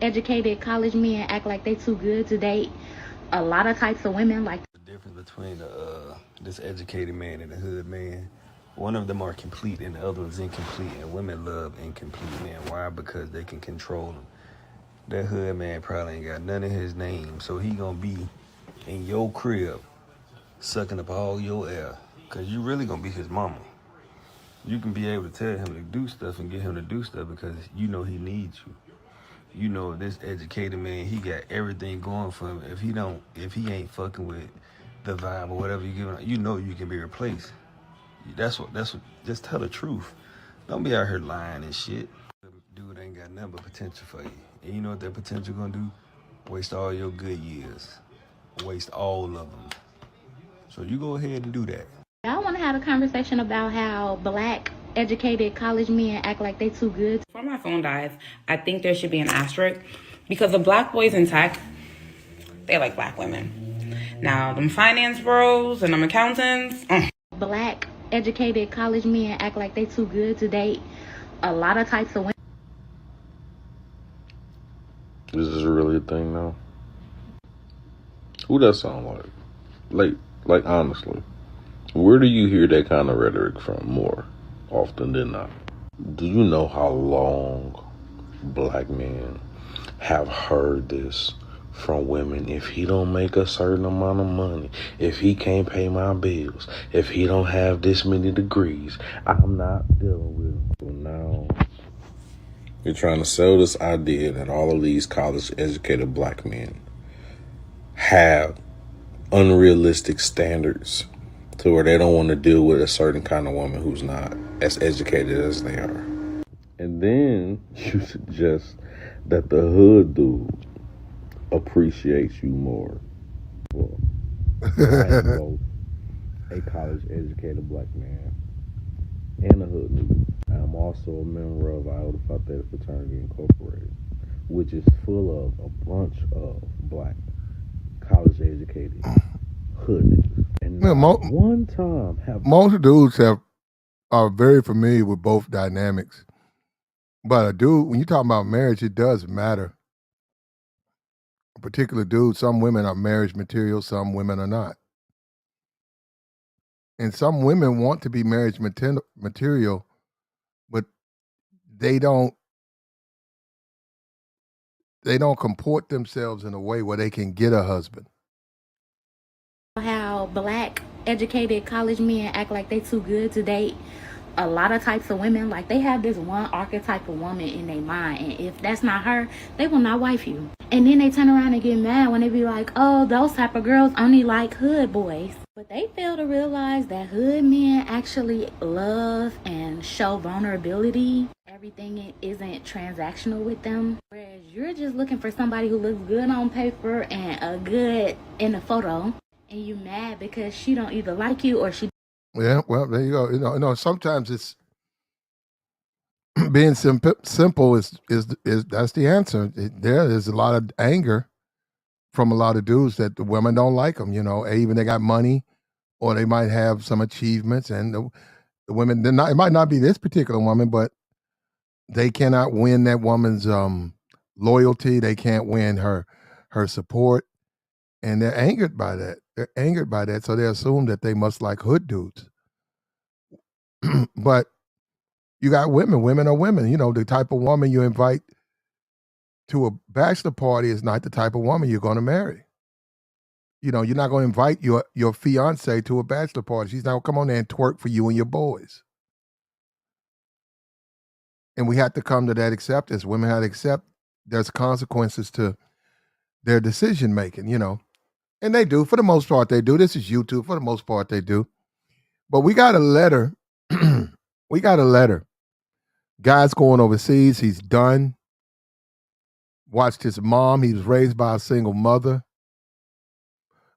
Educated college men act like they too good to date. A lot of types of women like. The difference between this educated man and the hood man, one of them are complete and the other is incomplete, and women love incomplete men. Why? Because they can control them. That hood man probably ain't got none of his name, so he gonna be in your crib sucking up all your air, because you really gonna be his mama. You can be able to tell him to do stuff and get him to do stuff because you know he needs you. You know this educated man, he got everything going for him. If he ain't fucking with the vibe or whatever you give him, you know you can be replaced. That's what. Just tell the truth. Don't be out here lying and shit. Dude ain't got nothing but potential for you. And you know what that potential gonna do? Waste all your good years. Waste all of them. So you go ahead and do that. Y'all want to have a conversation about how black educated college men act like they too good? Before my phone dies, I think there should be an asterisk because the black boys in tech, they like black women. Now, them finance bros and them accountants. Black educated college men act like they too good to date a lot of types of women. Is this really a thing now? Who that sound like? Like honestly, where do you hear that kind of rhetoric from more often than not? Do you know how long black men have heard this from women? If he don't make a certain amount of money, if he can't pay my bills, if he don't have this many degrees, I'm not dealing with him. So now you're trying to sell this idea that all of these college educated black men have unrealistic standards to where they don't want to deal with a certain kind of woman who's not as educated as they are. And then you suggest that the hood dude appreciates you more. Well, I am both a college educated black man and a hood dude. I'm also a member of Iota Phi Theta Fraternity Incorporated, which is full of a bunch of black college educated hood niggas. And one time have most dudes are very familiar with both dynamics. But a dude, when you talk about marriage, it does matter. A particular dude, some women are marriage material, some women are not. And some women want to be marriage material, but they don't comport themselves in a way where they can get a husband. How black educated college men act like they too good to date a lot of types of women. Like they have this one archetype of woman in their mind, and if that's not her, they will not wife you. And then they turn around and get mad when they be like, oh, those type of girls only like hood boys. But they fail to realize that hood men actually love and show vulnerability. Everything isn't transactional with them. Whereas you're just looking for somebody who looks good on paper and a good in the photo, and you mad because she don't either like you or she. Yeah, well, there you go. You know, sometimes it's being simple is that's the answer. There is a lot of anger from a lot of dudes that the women don't like them. You know, even they got money, or they might have some achievements, and the women. It might not be this particular woman, but they cannot win that woman's loyalty. They can't win her support, and they're angered by that. They're angered by that, so they assume that they must like hood dudes. But you got women. Women are women. You know, the type of woman you invite to a bachelor party is not the type of woman you're going to marry. You know, you're not going to invite your fiance to a bachelor party. She's not going to come on there and twerk for you and your boys. And we have to come to that acceptance. Women have to accept there's consequences to their decision making, you know. And they do. For the most part, they do. This is YouTube. For the most part, they do. But we got a letter. We got a letter. Guy's going overseas. He's done. Watched his mom. He was raised by a single mother.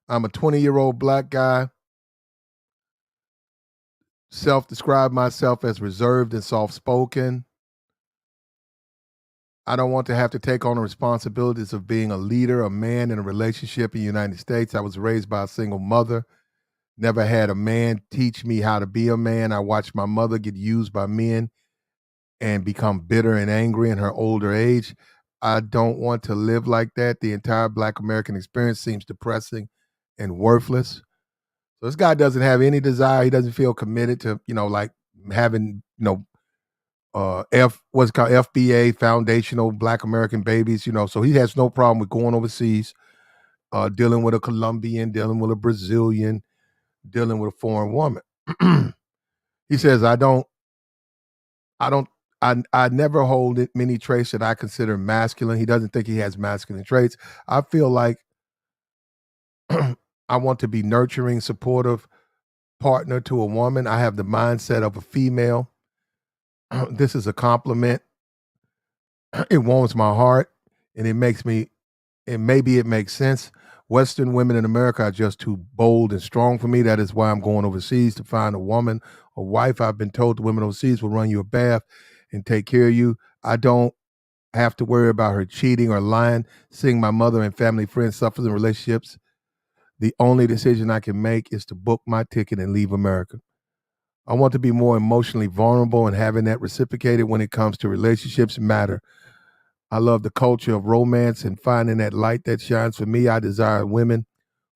I'm a 20-year-old black guy. Self-describe myself as reserved and soft-spoken. I don't want to have to take on the responsibilities of being a leader, a man in a relationship in the United States. I was raised by a single mother. Never had a man teach me how to be a man. I watched my mother get used by men and become bitter and angry in her older age. I don't want to live like that. The entire Black American experience seems depressing and worthless. So this guy doesn't have any desire. He doesn't feel committed to, you know, like having, you know, what's called FBA, foundational Black American babies, you know. So he has no problem with going overseas, dealing with a Colombian, dealing with a Brazilian, dealing with a foreign woman. He says, I never hold many traits that I consider masculine. He doesn't think he has masculine traits. I feel like I want to be nurturing, supportive partner to a woman. I have the mindset of a female. This is a compliment. It warms my heart, and it makes me, and maybe it makes sense. Western women in America are just too bold and strong for me. That is why I'm going overseas to find a woman, a wife. I've been told the women overseas will run you a bath and take care of you. I don't have to worry about her cheating or lying, seeing my mother and family friends suffer in relationships. The only decision I can make is to book my ticket and leave America. I want to be more emotionally vulnerable, and having that reciprocated when it comes to relationships matter. I love the culture of romance and finding that light that shines for me. I desire women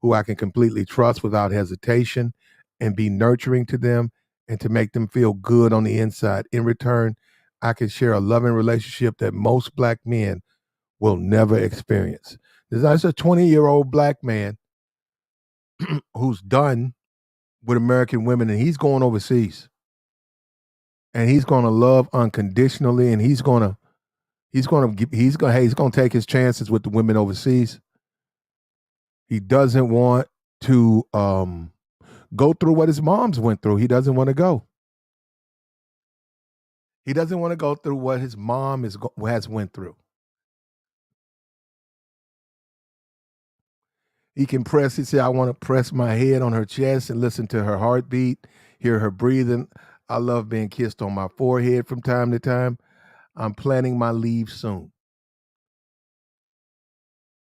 who I can completely trust without hesitation and be nurturing to them and to make them feel good on the inside. In return, I can share a loving relationship that most Black men will never experience. There's a 20-year-old Black man who's done with American women, and he's going overseas. And he's going to love unconditionally, and he's going to take his chances with the women overseas. He doesn't want to go through what his moms went through. He doesn't want to go. He doesn't want to go through what his mom has went through. He said, I want to press my head on her chest and listen to her heartbeat, hear her breathing. I love being kissed on my forehead from time to time. I'm planning my leave soon.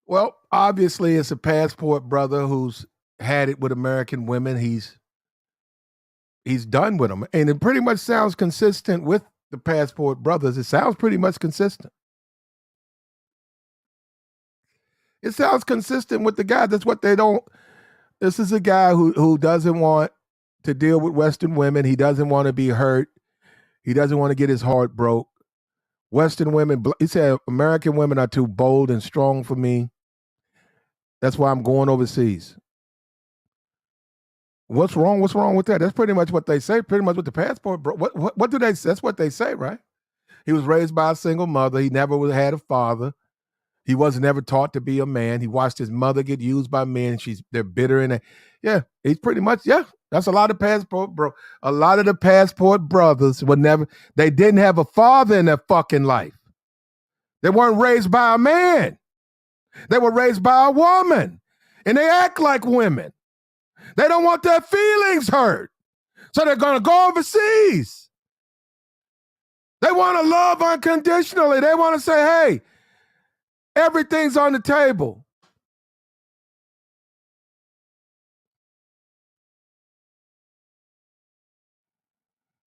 Well, obviously, it's a passport brother who's had it with American women. He's done with them. And it pretty much sounds consistent with the passport brothers. It sounds pretty much consistent. It sounds consistent with the guy. That's what they don't. This is a guy who doesn't want to deal with Western women. He doesn't want to be hurt. He doesn't want to get his heart broke. Western women, he said, American women are too bold and strong for me. That's why I'm going overseas. What's wrong? What's wrong with that? That's pretty much what they say. Pretty much what the passport. What do they say? That's what they say, right? He was raised by a single mother. He never had a father. He wasn't ever taught to be a man. He watched his mother get used by men. They're bitter and he's pretty much That's a lot of passport bro. A lot of the passport brothers they didn't have a father in their fucking life. They weren't raised by a man. They were raised by a woman, and they act like women. They don't want their feelings hurt, so they're going to go overseas. They want to love unconditionally. They want to say, hey, everything's on the table.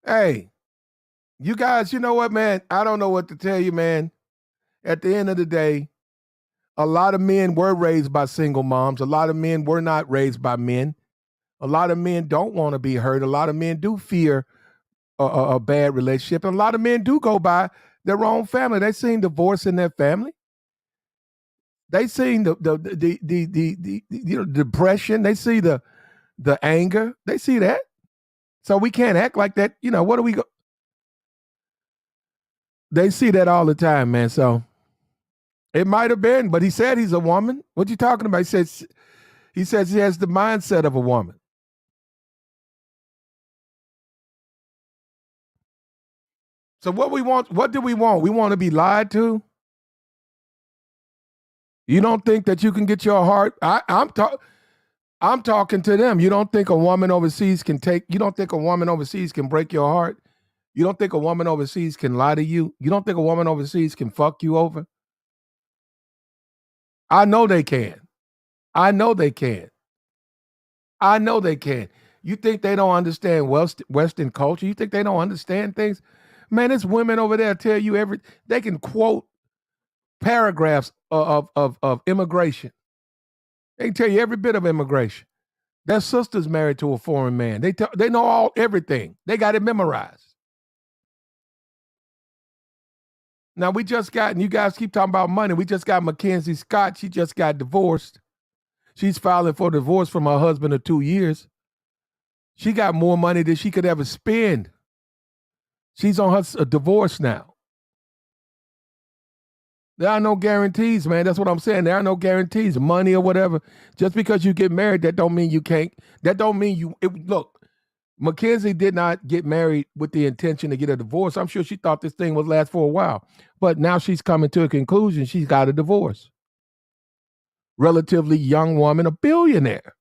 Hey, you guys, you know what, man? I don't know what to tell you, man. At the end of the day, a lot of men were raised by single moms. A lot of men were not raised by men. A lot of men don't want to be hurt. A lot of men do fear a bad relationship. And a lot of men do go by their own family. They seen divorce in their family. They seen the depression. They see the anger. They see that. So we can't act like that. What do we go? They see that all the time, man. So it might have been, but he said he's a woman. What you talking about? He says he has the mindset of a woman. So what do we want? We want to be lied to? You don't think that you can get your heart? I'm talking to them. You don't think a woman overseas can break your heart? You don't think a woman overseas can lie to you? You don't think a woman overseas can fuck you over? I know they can. I know they can. You think they don't understand Western culture? You think they don't understand things? Man, there's women over there tell you they can quote paragraphs of immigration. They can tell you every bit of immigration. Their sister's married to a foreign man. They know everything. They got it memorized. Now we just got, and you guys keep talking about money. We just got Mackenzie Scott. She just got divorced. She's filing for divorce from her husband of 2 years. She got more money than she could ever spend. She's on her divorce now. There are no guarantees, man. That's what I'm saying. There are no guarantees, money or whatever. Just because you get married, that don't mean you can't. That don't mean look, Mackenzie did not get married with the intention to get a divorce. I'm sure she thought this thing would last for a while. But now she's coming to a conclusion. She's got a divorce. relatively young woman, a billionaire.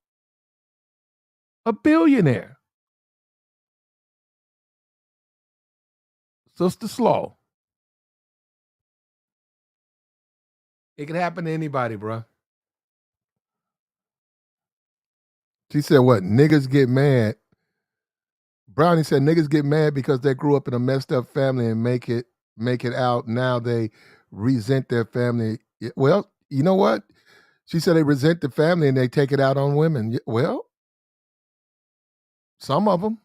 A billionaire. Sister Slow. It can happen to anybody, bro. She said, what? Niggas get mad. Brownie said niggas get mad because they grew up in a messed up family and make it out. Now they resent their family. Well, you know what? She said they resent the family and they take it out on women. Well, some of them.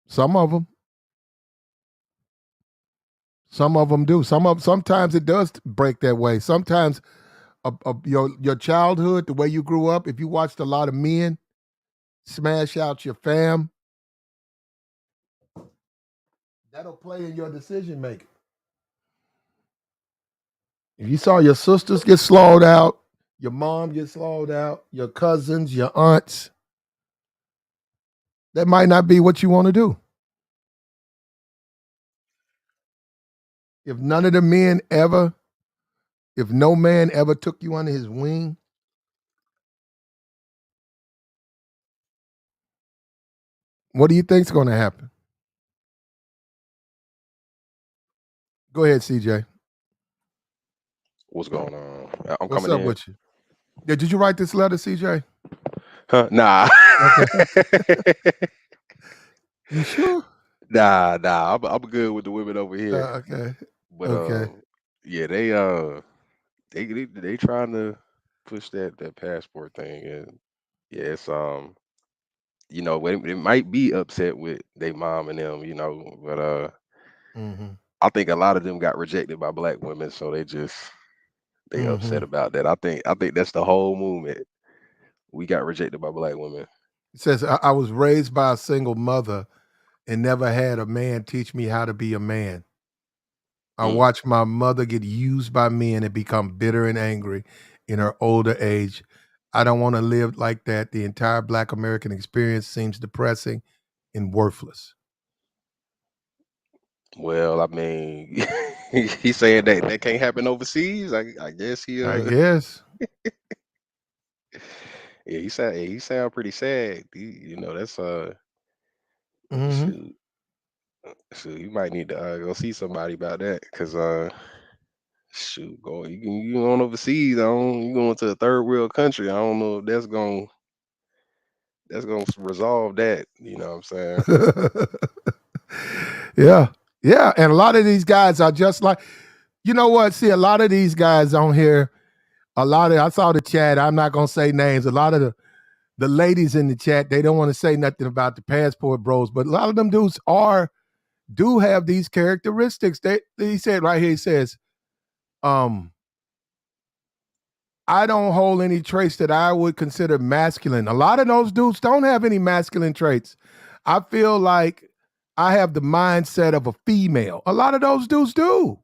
Some of them. Some of them do. Sometimes it does break that way. Sometimes your childhood, the way you grew up, if you watched a lot of men smash out your fam, that'll play in your decision making. If you saw your sisters get slowed out, your mom get slowed out, your cousins, your aunts, that might not be what you want to do. If no man ever took you under his wing, what do you think's going to happen? Go ahead, CJ. What's going on? I'm What's coming up in. with you? Yeah, did you write this letter, CJ? Huh? Nah. Okay. You sure? Nah. I'm good with the women over here. Okay. But Okay. yeah, they trying to push that passport thing, and yeah, it's it might be upset with their mom and them, but Mm-hmm. I think a lot of them got rejected by black women, so they upset about that. I think that's the whole movement. We got rejected by black women. It says, I was raised by a single mother and never had a man teach me how to be a man. I watched my mother get used by men and become bitter and angry in her older age. I don't want to live like that. The entire Black American experience seems depressing and worthless. Well, I mean, he saying that can't happen overseas. I guess I guess. Yeah, he sound pretty sad. That's Mm-hmm. shoot, you might need to go see somebody about that, because shoot, you going overseas, you going to a third world country. I don't know if that's gonna resolve that. You know what I'm saying? Yeah. Yeah. And a lot of these guys are just like, you know what? See, a lot of these guys on here, I saw the chat. I'm not going to say names. A lot of the ladies in the chat, they don't want to say nothing about the passport bros, but a lot of them dudes do have these characteristics. He said right here, he says, I don't hold any traits that I would consider masculine. A lot of those dudes don't have any masculine traits. I feel like I have the mindset of a female. A lot of those dudes do.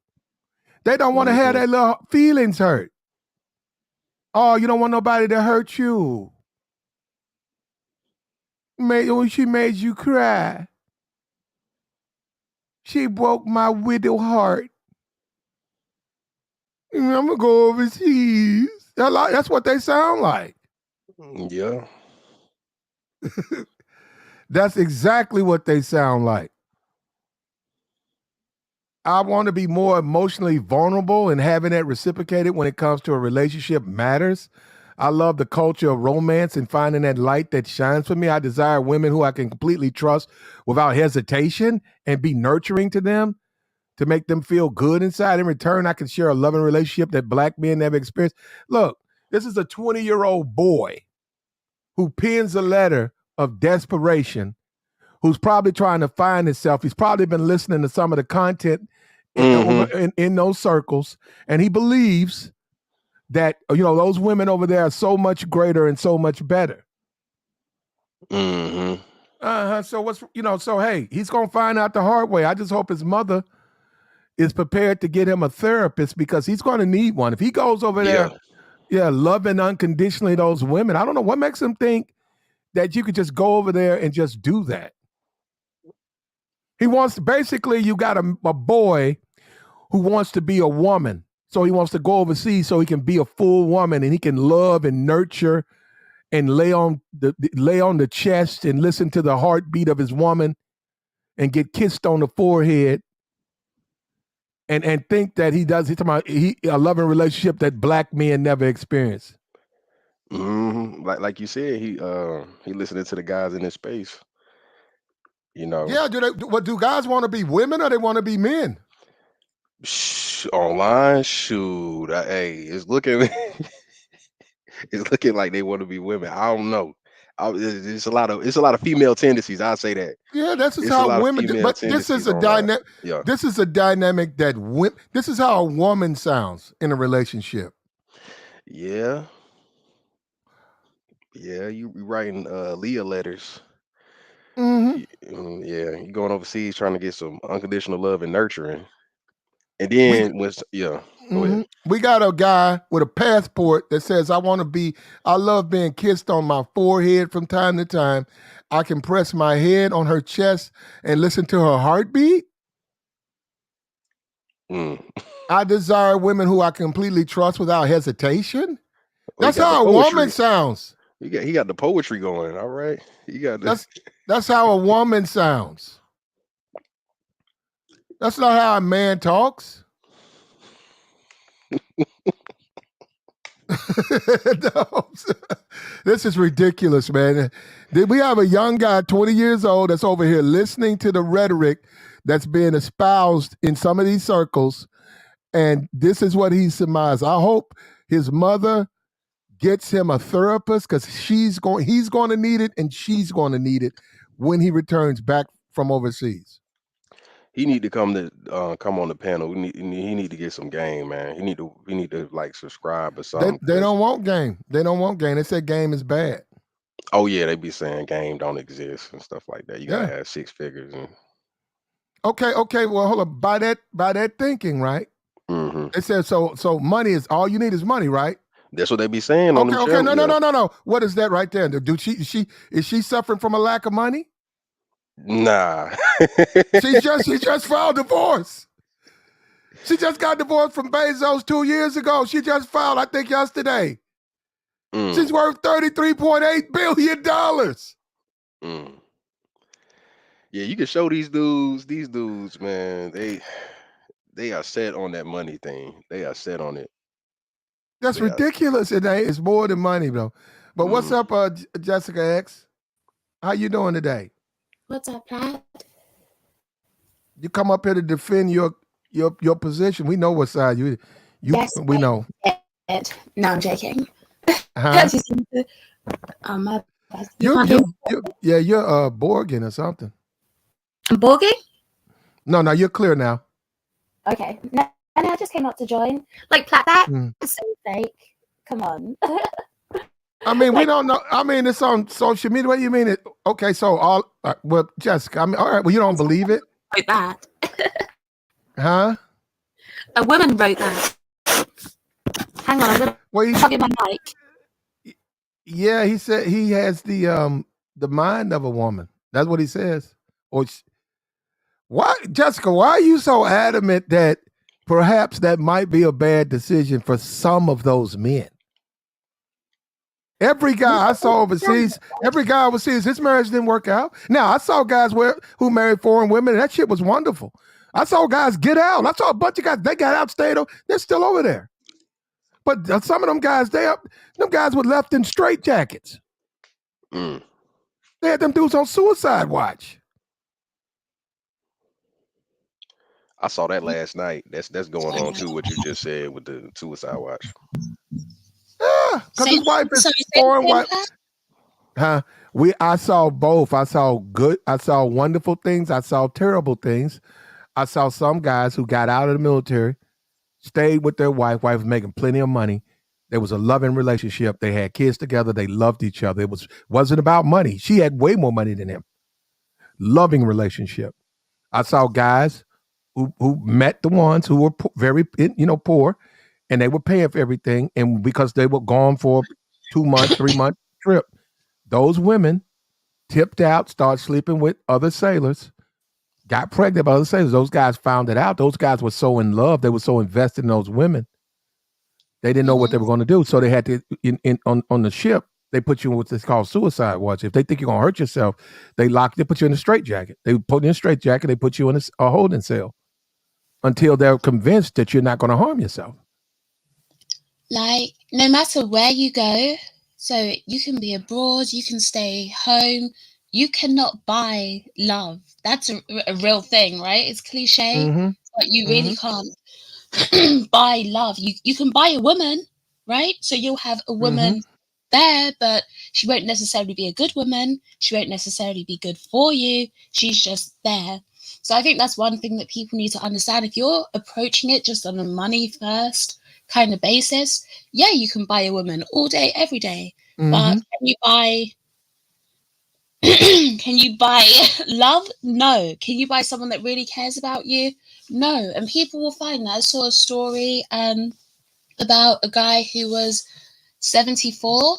They don't want to have their little feelings hurt. Oh, you don't want nobody to hurt you. She made you cry. She broke my widow heart. I'm going to go overseas. That's what they sound like. Yeah. That's exactly what they sound like. I want to be more emotionally vulnerable, and having that reciprocated when it comes to a relationship matters. I love the culture of romance and finding that light that shines for me. I desire women who I can completely trust without hesitation and be nurturing to them to make them feel good inside. In return, I can share a loving relationship that black men never experienced. Look, this is a 20-year-old boy who pens a letter of desperation, who's probably trying to find himself. He's probably been listening to some of the content in those circles, and he believes that those women over there are so much greater and so much better. So hey, he's gonna find out the hard way. I just hope his mother is prepared to get him a therapist, because he's going to need one. If he goes over there, loving unconditionally those women, I don't know what makes him think that you could just go over there and just do that. He wants, basically, you got a boy who wants to be a woman. So he wants to go overseas so he can be a full woman and he can love and nurture and lay on the chest and listen to the heartbeat of his woman and get kissed on the forehead and think that he's talking about a loving relationship that black men never experience. Like you said, he listening to the guys in this space. You know. Yeah, do guys want to be women or they want to be men? Online, shoot, hey, it's looking like they want to be women. I don't know. It's a lot of female tendencies. I'll say that. Yeah, this is how women do, but this is a dynamic. Yeah. This is a dynamic that this is how a woman sounds in a relationship. Yeah. Yeah, you writing Leah letters. Mm-hmm. Yeah, you going overseas trying to get some unconditional love and nurturing. And then go ahead. We got a guy with a passport that says, I love being kissed on my forehead from time to time. I can press my head on her chest and listen to her heartbeat. I desire women who I completely trust without hesitation. That's how a woman sounds. He got the poetry going. All right. That's how a woman sounds. That's not how a man talks. No. This is ridiculous, man. We have a young guy, 20 years old, that's over here listening to the rhetoric that's being espoused in some of these circles, and this is what he surmised. I hope his mother gets him a therapist because he's going to need it, and she's going to need it when he returns back from overseas. He need to come on the panel. He need to get some game, man. He need to like subscribe or something. They don't want game. They don't want game. They said game is bad. Oh yeah, they be saying game don't exist and stuff like that. You gotta have 6 figures. And Okay. Well, hold up. By that thinking, right? It says so money is all you need is money, right? That's what they be saying on the show. Okay. No. What is that right there? Is she suffering from a lack of money? Nah. she just filed divorce. She just got divorced from Bezos 2 years ago. She just filed, I think, yesterday. She's worth $33.8 billion. Yeah, you can show these dudes, man, they are set on that money thing. They are set on it. That's ridiculous. It's more than money, bro. But what's up, Jessica X? How you doing today? What's up, Pat? You come up here to defend your position. We know what side you. Yes, we know. No, I'm joking. You're Borgin or something. Borgin? No, you're clear now. Okay. No, I just came up to join. Like, that is so fake. Come on. I mean, we don't know. I mean, it's on social media. What do you mean it? Okay, so Jessica, I mean, all right, well, you don't believe it? Wrote that. Huh? A woman wrote that. Hang on, I'm going to plug in my mic. Yeah, he said he has the mind of a woman. That's what he says. Why, Jessica, why are you so adamant that perhaps that might be a bad decision for some of those men? Every guy I saw overseas, his marriage didn't work out. Now, I saw guys who married foreign women, and that shit was wonderful. I saw guys get out. I saw a bunch of guys, they got out, stayed over. They're still over there. But some of them guys, them guys were left in straitjackets. They had them dudes on suicide watch. I saw that last night. That's going on too, what you just said with the suicide watch. Yeah, because his wife is foreign wife. Huh? I saw both. I saw wonderful things. I saw terrible things. I saw some guys who got out of the military, stayed with their wife. Wife was making plenty of money. There was a loving relationship. They had kids together. They loved each other. It wasn't about money. She had way more money than him. Loving relationship. I saw guys who met the ones who were very, poor, and they were paying for everything. And because they were gone for 2 months, 3 month trip, those women tipped out, started sleeping with other sailors, got pregnant by other sailors. Those guys found it out. Those guys were so in love. They were so invested in those women They didn't know what they were going to do, so they had to on the ship. They put you in what's called suicide watch. If they think you're going to hurt yourself, they put you in a straitjacket. They put you in a straitjacket. They put you in a holding cell until they're convinced that you're not going to harm yourself. Like, no matter where you go, so you can be abroad, you can stay home, you cannot buy love. That's a real thing, right? It's cliche, but you really can't buy love. You can buy a woman, right? So you'll have a woman there, but she won't necessarily be a good woman. She won't necessarily be good for you. She's just there. So I think that's one thing that people need to understand. If you're approaching it just on a money first kind of basis, yeah, you can buy a woman all day, every day. But can you buy love? No. Can you buy someone that really cares about you? No. And people will find that. I saw a story about a guy who was 74,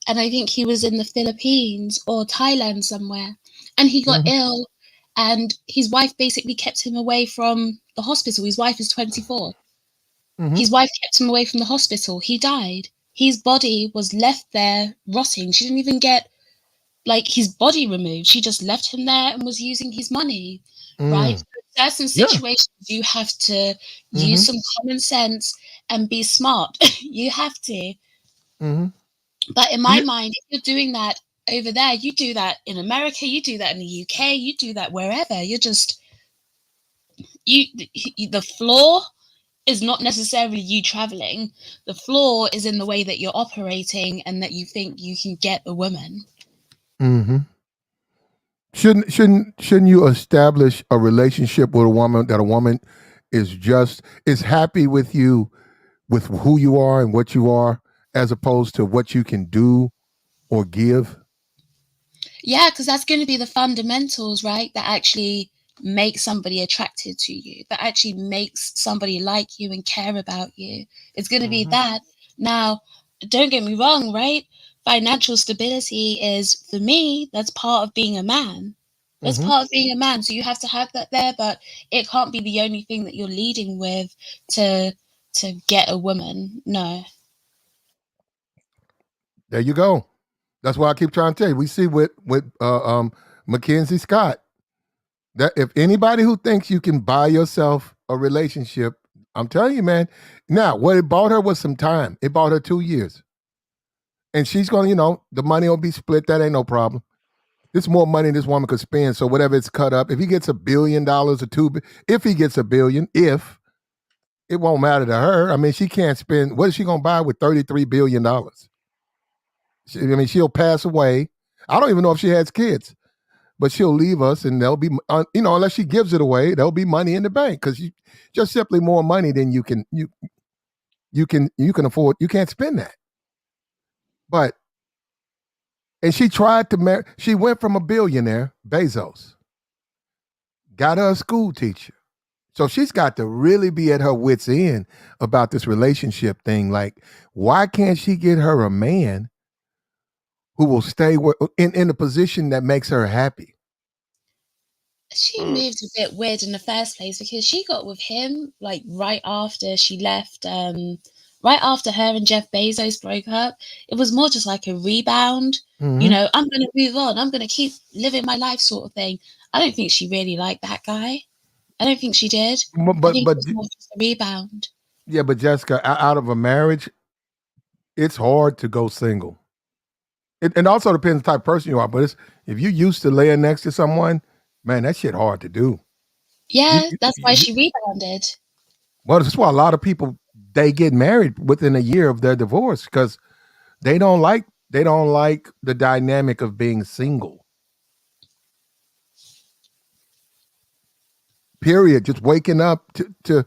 and I think he was in the Philippines or Thailand somewhere, and he got ill, and his wife basically kept him away from the hospital. His wife is 24. His wife kept him away from the hospital. He died. His body was left there rotting. She didn't even get his body removed. She just left him there and was using his money, right? So certain situations you have to use some common sense and be smart. You have to. But in my mind, if you're doing that over there, you do that in America, you do that in the UK, you do that wherever. You're just the flaw is not necessarily you traveling. The flaw is in the way that you're operating and that you think you can get a woman. Shouldn't you establish a relationship with a woman that a woman is happy with you, with who you are and what you are, as opposed to what you can do or give? Yeah, because that's going to be the fundamentals, right? That actually make somebody attracted to you, that actually makes somebody like you and care about you. It's going to be that. Now, don't get me wrong, right? Financial stability is, for me, that's part of being a man. That's part of being a man. So you have to have that there, but it can't be the only thing that you're leading with to get a woman. No. There you go. That's why I keep trying to tell you. We see with Mackenzie Scott that if anybody who thinks you can buy yourself a relationship, I'm telling you, man. Now, what it bought her was some time. It bought her 2 years. And she's going to, the money will be split. That ain't no problem. There's more money this woman could spend. So whatever it's cut up, if he gets $1 billion or if he gets $1 billion, it won't matter to her. I mean, she can't spend, what is she going to buy with $33 billion? She'll pass away. I don't even know if she has kids, but she'll leave us and there'll be, unless she gives it away, there'll be money in the bank because just simply more money than you can afford. You can't spend that. And she tried to marry, she went from a billionaire, Bezos, got her a school teacher. So she's got to really be at her wit's end about this relationship thing. Like, why can't she get her a man who will stay in a position that makes her happy? She moved a bit weird in the first place because she got with him right after she left, right after her and Jeff Bezos broke up. It was more just like a rebound. I'm going to move on. I'm going to keep living my life sort of thing. I don't think she really liked that guy. I don't think she did. I think it was more just a rebound. Yeah, but Jessica, out of a marriage, it's hard to go single. It also depends the type of person you are. But if you used to laying next to someone, man, that shit hard to do. Yeah, that's why she rebounded. Well, that's why a lot of people, they get married within a year of their divorce because they don't like the dynamic of being single. Period. Just waking up to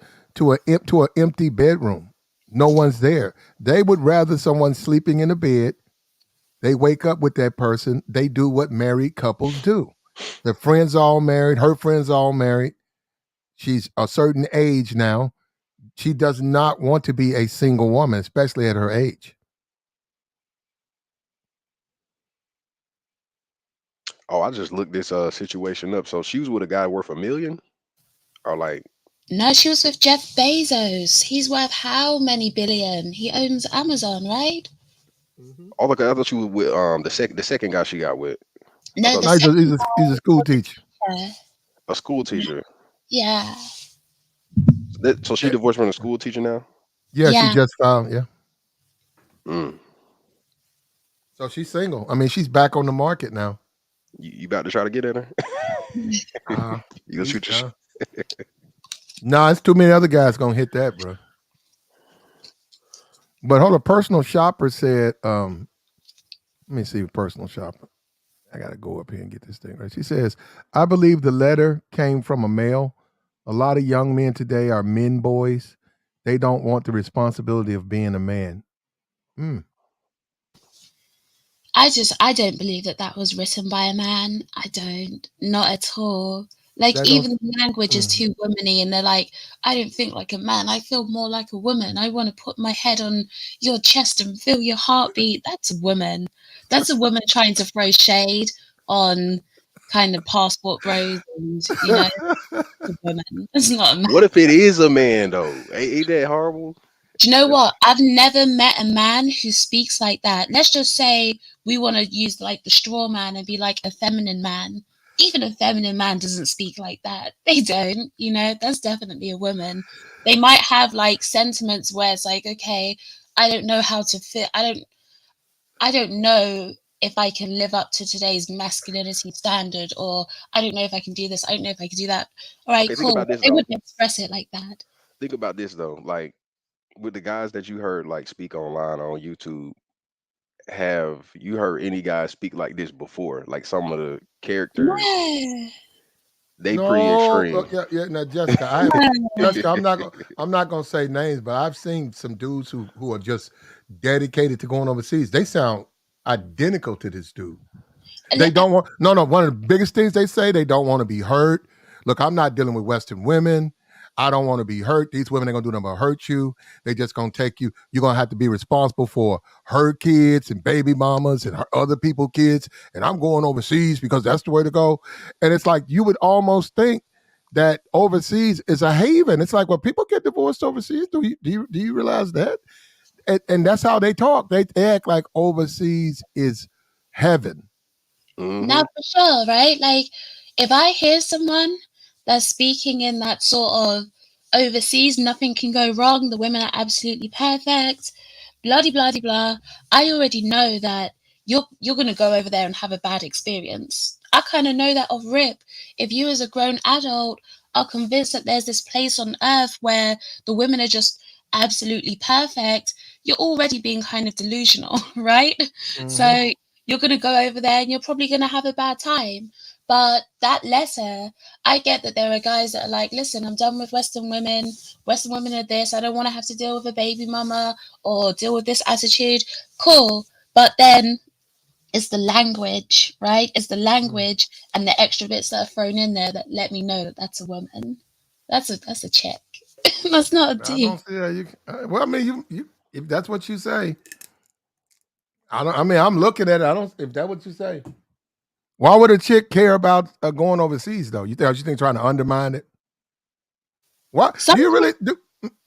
an empty bedroom. No one's there. They would rather someone sleeping in a bed. They wake up with that person. They do what married couples do. Their friends all married. Her friends all married. She's a certain age now. She does not want to be a single woman, especially at her age. Oh, I just looked this situation up. So she was with a guy worth $1 million, or like No, she was with Jeff Bezos. He's worth how many billion? He owns Amazon, right? Oh, look, I thought you was with the second guy she got with. I No, thought the No, second he's a school teacher. guy. a school teacher. Yeah. So she divorced from a school teacher now. Yeah, she Yeah. just filed. Yeah, Mm. so she's single. I mean, she's back on the market now. You about to try to get at her? You gonna shoot your shot? No, it's too many other guys gonna hit that, bro. But hold on, personal shopper said, let me see, personal shopper. I gotta go up here and get this thing right. She says, I believe the letter came from a male. A lot of young men today are men boys. They don't want the responsibility of being a man. I don't believe that was written by a man. I don't. Not at all. Like, That even don't- the language is too womany, and they're like, I don't think like a man. I feel more like a woman. I want to put my head on your chest and feel your heartbeat. That's a woman. That's a woman trying to throw shade on kind of passport bros, and it's a woman. It's not a man. What if it is a man though? Ain't that horrible? Do you know what? I've never met a man who speaks like that. Let's just say we want to use like the straw man and be like a feminine man. Even a feminine man doesn't speak like that. They don't, that's definitely a woman. They might have like sentiments where it's like, okay, I don't know how to fit. I don't know if I can live up to today's masculinity standard, or I don't know if I can do this. I don't know if I can do that. All right, Okay, think cool. about this They though. wouldn't express it like that. Think about this though. Like with the guys that you heard like speak online on YouTube, have you heard any guys speak like this before? Like some of the characters, No. they pretty No, extreme. yeah. Now, Jessica, Jessica, I'm not gonna say names, but I've seen some dudes who are just dedicated to going overseas. They sound identical to this dude. They don't want no. One of the biggest things they say, they don't want to be hurt. Look, I'm not dealing with Western women. I don't want to be hurt. These women ain't gonna do nothing but hurt you. They just gonna take you. You're gonna have to be responsible for her kids and baby mamas and her other people's kids. And I'm going overseas because that's the way to go. And it's like you would almost think that overseas is a haven. It's like, well, people get divorced overseas. Do you realize that? And that's how they talk. They act like overseas is heaven. No, for sure, right? Like, if I hear someone that's speaking in that sort of overseas, nothing can go wrong, the women are absolutely perfect, blah blah blah blah. I already know that you're gonna go over there and have a bad experience. I kind of know that off rip. If you as a grown adult are convinced that there's this place on earth where the women are just absolutely perfect, you're already being kind of delusional, right? So you're going to go over there and you're probably going to have a bad time. But that letter, I get that there are guys that are like, listen, I'm done with Western women. Western women are this. I don't want to have to deal with a baby mama or deal with this attitude. Cool. But then it's the language, right? It's the language and the extra bits that are thrown in there that let me know that that's a woman. That's a chick. That's not a I dude. don't see that. Well, I mean, you if that's what you say, I don't. I mean, I'm looking at it. I don't. If that's what you say, why would a chick care about going overseas though? You think trying to undermine it? What do you really do?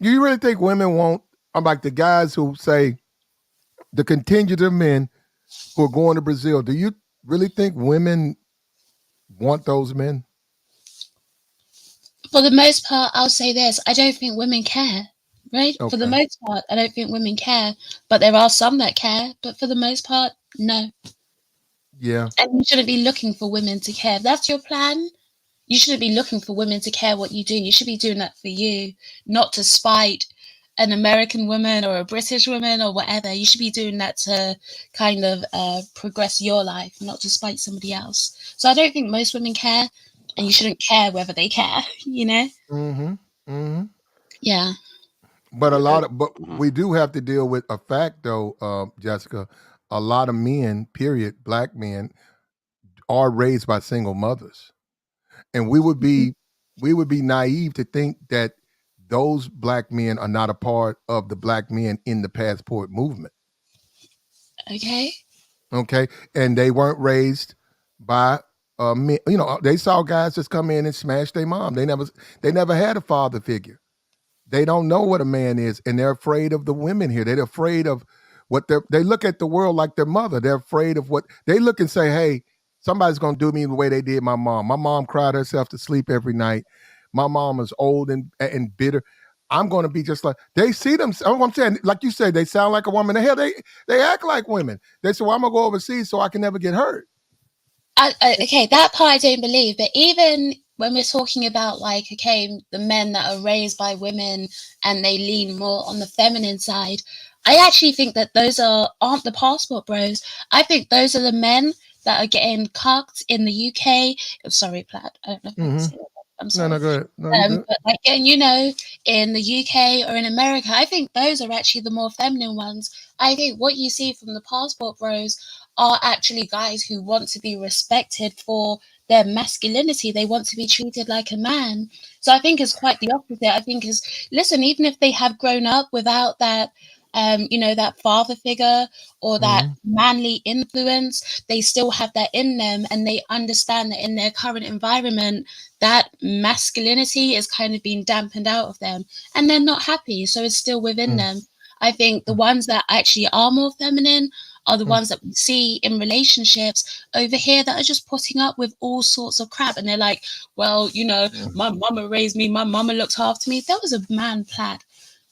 You really think women won't? I'm like the guys who say the contingent of men who are going to Brazil. Do you really think women want those men? For the most part, I'll say this. I don't think women care, right? For the Okay. most part, I don't think women care. But there are some that care. But for the most part, no. Yeah. And you shouldn't be looking for women to care. If that's your plan, you shouldn't be looking for women to care what you do. You should be doing that for you, not to spite an American woman or a British woman or whatever. You should be doing that to kind of progress your life, not to spite somebody else. So I don't think most women care, and you shouldn't care whether they care, Mm-hmm. Mm-hmm. Yeah. But we do have to deal with a fact though, Jessica. A lot of men, period, black men, are raised by single mothers. And we would be naive to think that those black men are not a part of the black men in the passport movement. Okay. Okay. And they weren't raised by they saw guys just come in and smash their mom. They never had a father figure. They don't know what a man is, and they're afraid of the women here. They're afraid of what they look at the world like their mother. They're afraid of what they look and say, hey, somebody's going to do me the way they did my mom. My mom cried herself to sleep every night. My mom is old and bitter. I'm going to be just like, they see them. I'm saying, like you said, they sound like a woman. The hell, they act like women. They say, well, I'm going to go overseas so I can never get hurt. Okay, that part I don't believe. But even when we're talking about, like, okay, the men that are raised by women and they lean more on the feminine side, I actually think that those aren't the passport bros. I think those are the men that are getting cucked in the UK. I'm sorry, Plaid. I don't know if I can say that. I'm sorry. No, go ahead. No, but like, and in the UK or in America, I think those are actually the more feminine ones. I think what you see from the passport bros are actually guys who want to be respected for their masculinity. They want to be treated like a man. So I think it's quite the opposite. I think listen, even if they have grown up without that, that father figure or that manly influence, they still have that in them, and they understand that in their current environment, that masculinity is kind of being dampened out of them, and they're not happy. So it's still within them. I think the ones that actually are more feminine are the ones that we see in relationships over here that are just putting up with all sorts of crap. And they're like, well, my mama raised me, my mama looked after me. There was a man, Plaid.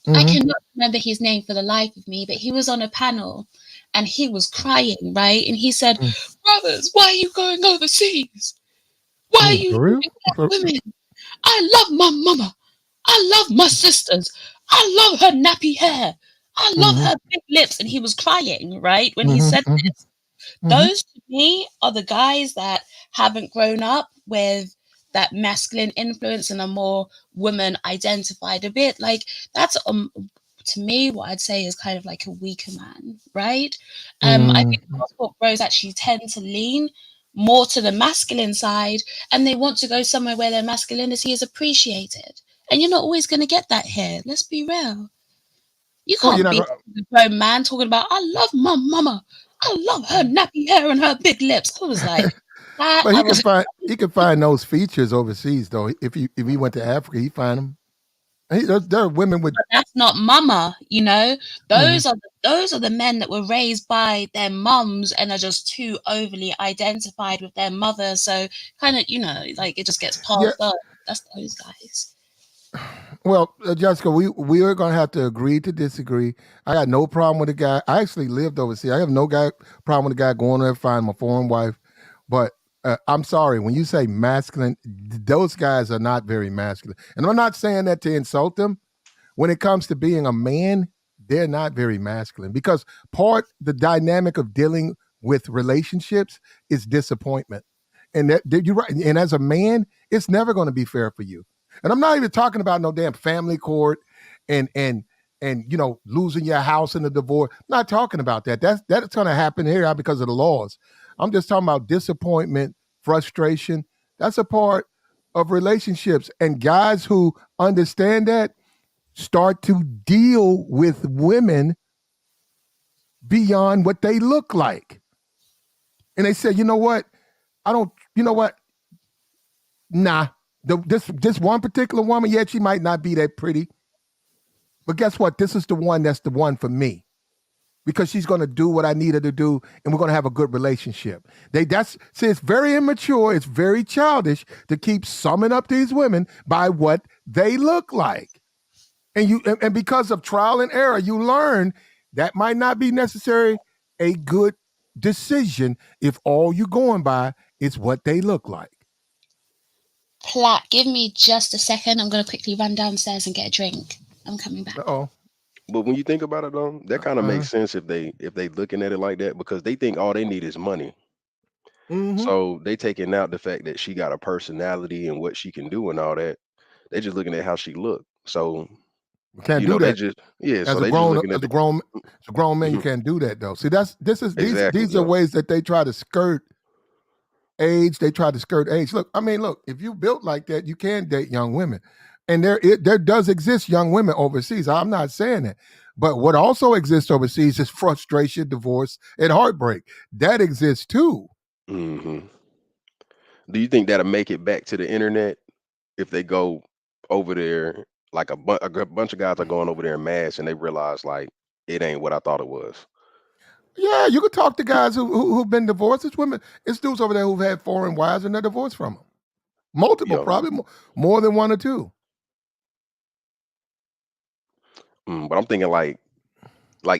I cannot remember his name for the life of me, but he was on a panel and he was crying, right? And he said, brothers, why are you going overseas? Why are you leaving black women? I love my mama. I love my sisters. I love her nappy hair. I love her big lips. And he was crying, right? When he said this. Those to me are the guys that haven't grown up with that masculine influence and are more woman identified a bit. Like that's to me what I'd say is kind of like a weaker man, right? I think passport bros actually tend to lean more to the masculine side, and they want to go somewhere where their masculinity is appreciated. And you're not always going to get that here. Let's be real. You can't be a grown man talking about, I love my mama. I love her nappy hair and her big lips. I was like, but he can find those features overseas though. If he went to Africa, he find them. There are women with. But that's not mama, Those are the men that were raised by their mums and are just too overly identified with their mother. So kind of, like it just gets passed up. That's those guys. Well, Jessica, we are going to have to agree to disagree. I got no problem with the guy. I actually lived overseas. I have no problem with the guy going there, find my foreign wife. But I'm sorry, when you say masculine, those guys are not very masculine. And I'm not saying that to insult them. When it comes to being a man, they're not very masculine because the dynamic of dealing with relationships is disappointment. And you're right. And as a man, it's never going to be fair for you. And I'm not even talking about no damn family court and losing your house in a divorce. I'm not talking about that. That's going to happen here because of the laws. I'm just talking about disappointment, frustration. That's a part of relationships. And guys who understand that start to deal with women beyond what they look like. And they say, nah. This one particular woman, she might not be that pretty, but guess what? This is the one that's the one for me because she's going to do what I need her to do, and we're going to have a good relationship. It's very immature. It's very childish to keep summing up these women by what they look like, and because of trial and error, you learn that might not be necessarily a good decision if all you're going by is what they look like. Platt, give me just a second. I'm going to quickly run downstairs and get a drink. I'm coming back. Uh-oh. But when you think about it, though, that kind of makes sense if they looking at it like that because they think all they need is money. So they taking out the fact that she got a personality and what she can do and all that. They just looking at how she look. So you can't do that. As a grown man, you can't do that though. See, these are ways that they try to skirt age. They try to skirt age. Look, if you built like that, you can date young women. And there does exist young women overseas. I'm not saying that. But what also exists overseas is frustration, divorce, and heartbreak. That exists too. Do you think that'll make it back to the internet if they go over there? Like a bunch of guys are going over there in mass, and they realize like it ain't what I thought it was. Yeah, you could talk to guys who've been divorced. It's women, it's dudes over there who've had foreign wives and they're divorced from them. Multiple, Yo, probably more than one or two. but I'm thinking like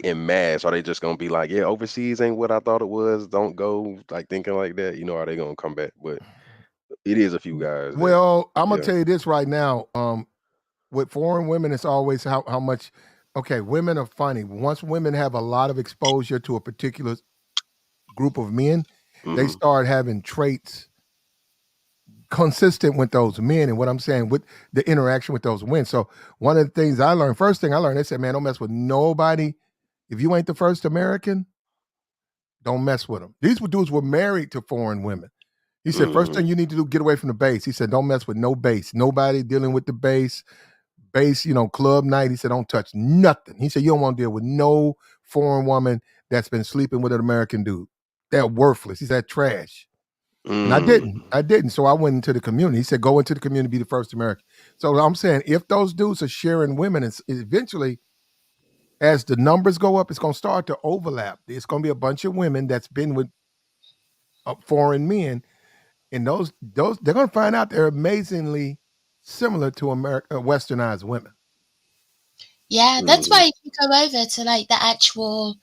in mass, are they just gonna be like, yeah, overseas ain't what I thought it was? Don't go like thinking like that. You know, are they gonna come back? But it is a few guys that, Well, I'm gonna yeah. tell you this right now. With foreign women, it's always how much. Okay, women are funny. Once women have a lot of exposure to a particular group of men, they Mhm. start having traits consistent with those men. And what I'm saying with the interaction with those men. So one of the things I learned, first thing I learned, they said, man, don't mess with nobody. If you ain't the first American, don't mess with them. These dudes were married to foreign women. He said, first thing Mhm. you need to do, get away from the base. He said, don't mess with no base. Nobody dealing with the base. Base, club night. He said, don't touch nothing. He said, you don't want to deal with no foreign woman that's been sleeping with an American dude. They're worthless. He said, trash. And I Mm. didn't. I didn't. So I went into the community. He said, go into the community, be the first American. So I'm saying if those dudes are sharing women, it's eventually, as the numbers go up, it's going to start to overlap. It's going to be a bunch of women that's been with foreign men, and those they're going to find out they're amazingly similar to westernized women. Yeah, that's Mhm. why if you go over to like the actual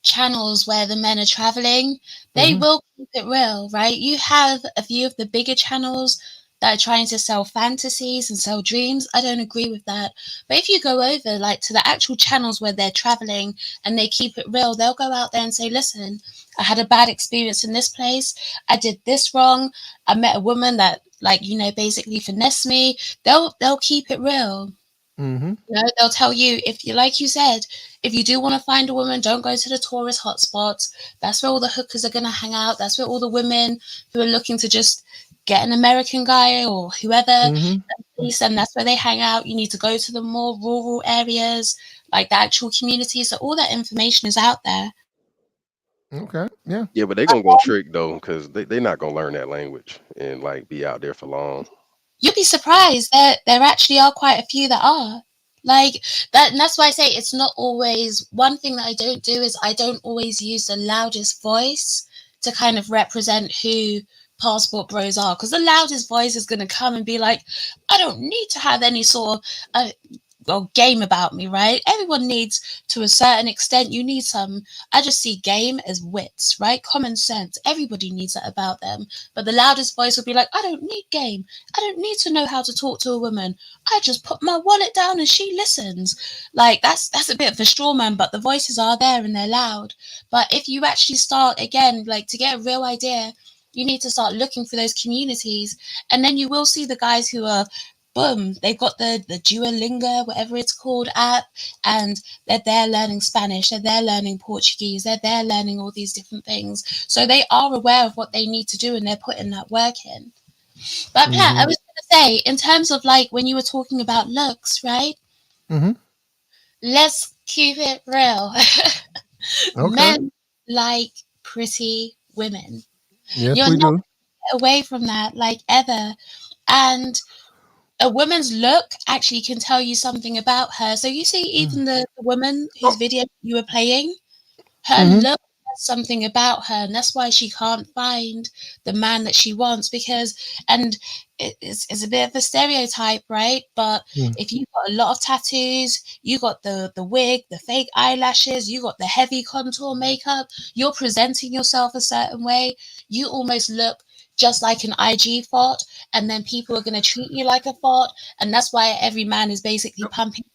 channels where the men are traveling, they Mhm. will keep it real, right? You have a few of the bigger channels that are trying to sell fantasies and sell dreams. I don't agree with that. But if you go over like to the actual channels where they're traveling and they keep it real, they'll go out there and say, listen, I had a bad experience in this place. I did this wrong. I met a woman that basically finessed me. They'll keep it real. Mm-hmm. They'll tell you if you, like you said, if you do want to find a woman, don't go to the tourist hotspots. That's where all the hookers are going to hang out. That's where all the women who are looking to just get an American guy or whoever, Mm-hmm. and that's where they hang out. You need to go to the more rural areas, like the actual communities. So all that information is out there. Okay. Yeah. Yeah, but they gonna go trick though, because they not gonna learn that language and like be out there for long. You'll be surprised that there actually are quite a few that are like that, and that's why I say it's not always. One thing that I don't do is I don't always use the loudest voice to kind of represent who passport bros are, because the loudest voice is going to come and be like, I don't need to have any sort of game about me, right? Everyone needs, to a certain extent, you need some. I just see game as wits, right? Common sense. Everybody needs that about them. But the loudest voice will be like, I don't need game. I don't need to know how to talk to a woman. I just put my wallet down and she listens. Like that's a bit of a straw man, but the voices are there and they're loud. But if you actually start again, like to get a real idea, you need to start looking for those communities, and then you will see the guys who are boom, they've got the Duolingo, whatever it's called, app, and they're there learning Spanish, they're there learning Portuguese, they're there learning all these different things. So they are aware of what they need to do and they're putting that work in. But Pat, I Mm-hmm. was going to say, in terms of like when you were talking about looks, right? Mm-hmm. Let's keep it real. Okay. Men like pretty women. Yes, You're we not do. away from that, like ever. And a woman's look actually can tell you something about her. So you see, even the woman whose video you were playing, her Mm-hmm. look has something about her, and that's why she can't find the man that she wants. Because, and it's a bit of a stereotype, right? But if you've got a lot of tattoos, you got the wig, the fake eyelashes, you got the heavy contour makeup, you're presenting yourself a certain way, you almost look just like an IG thought, and then people are going to treat you like a thought, and that's why every man is basically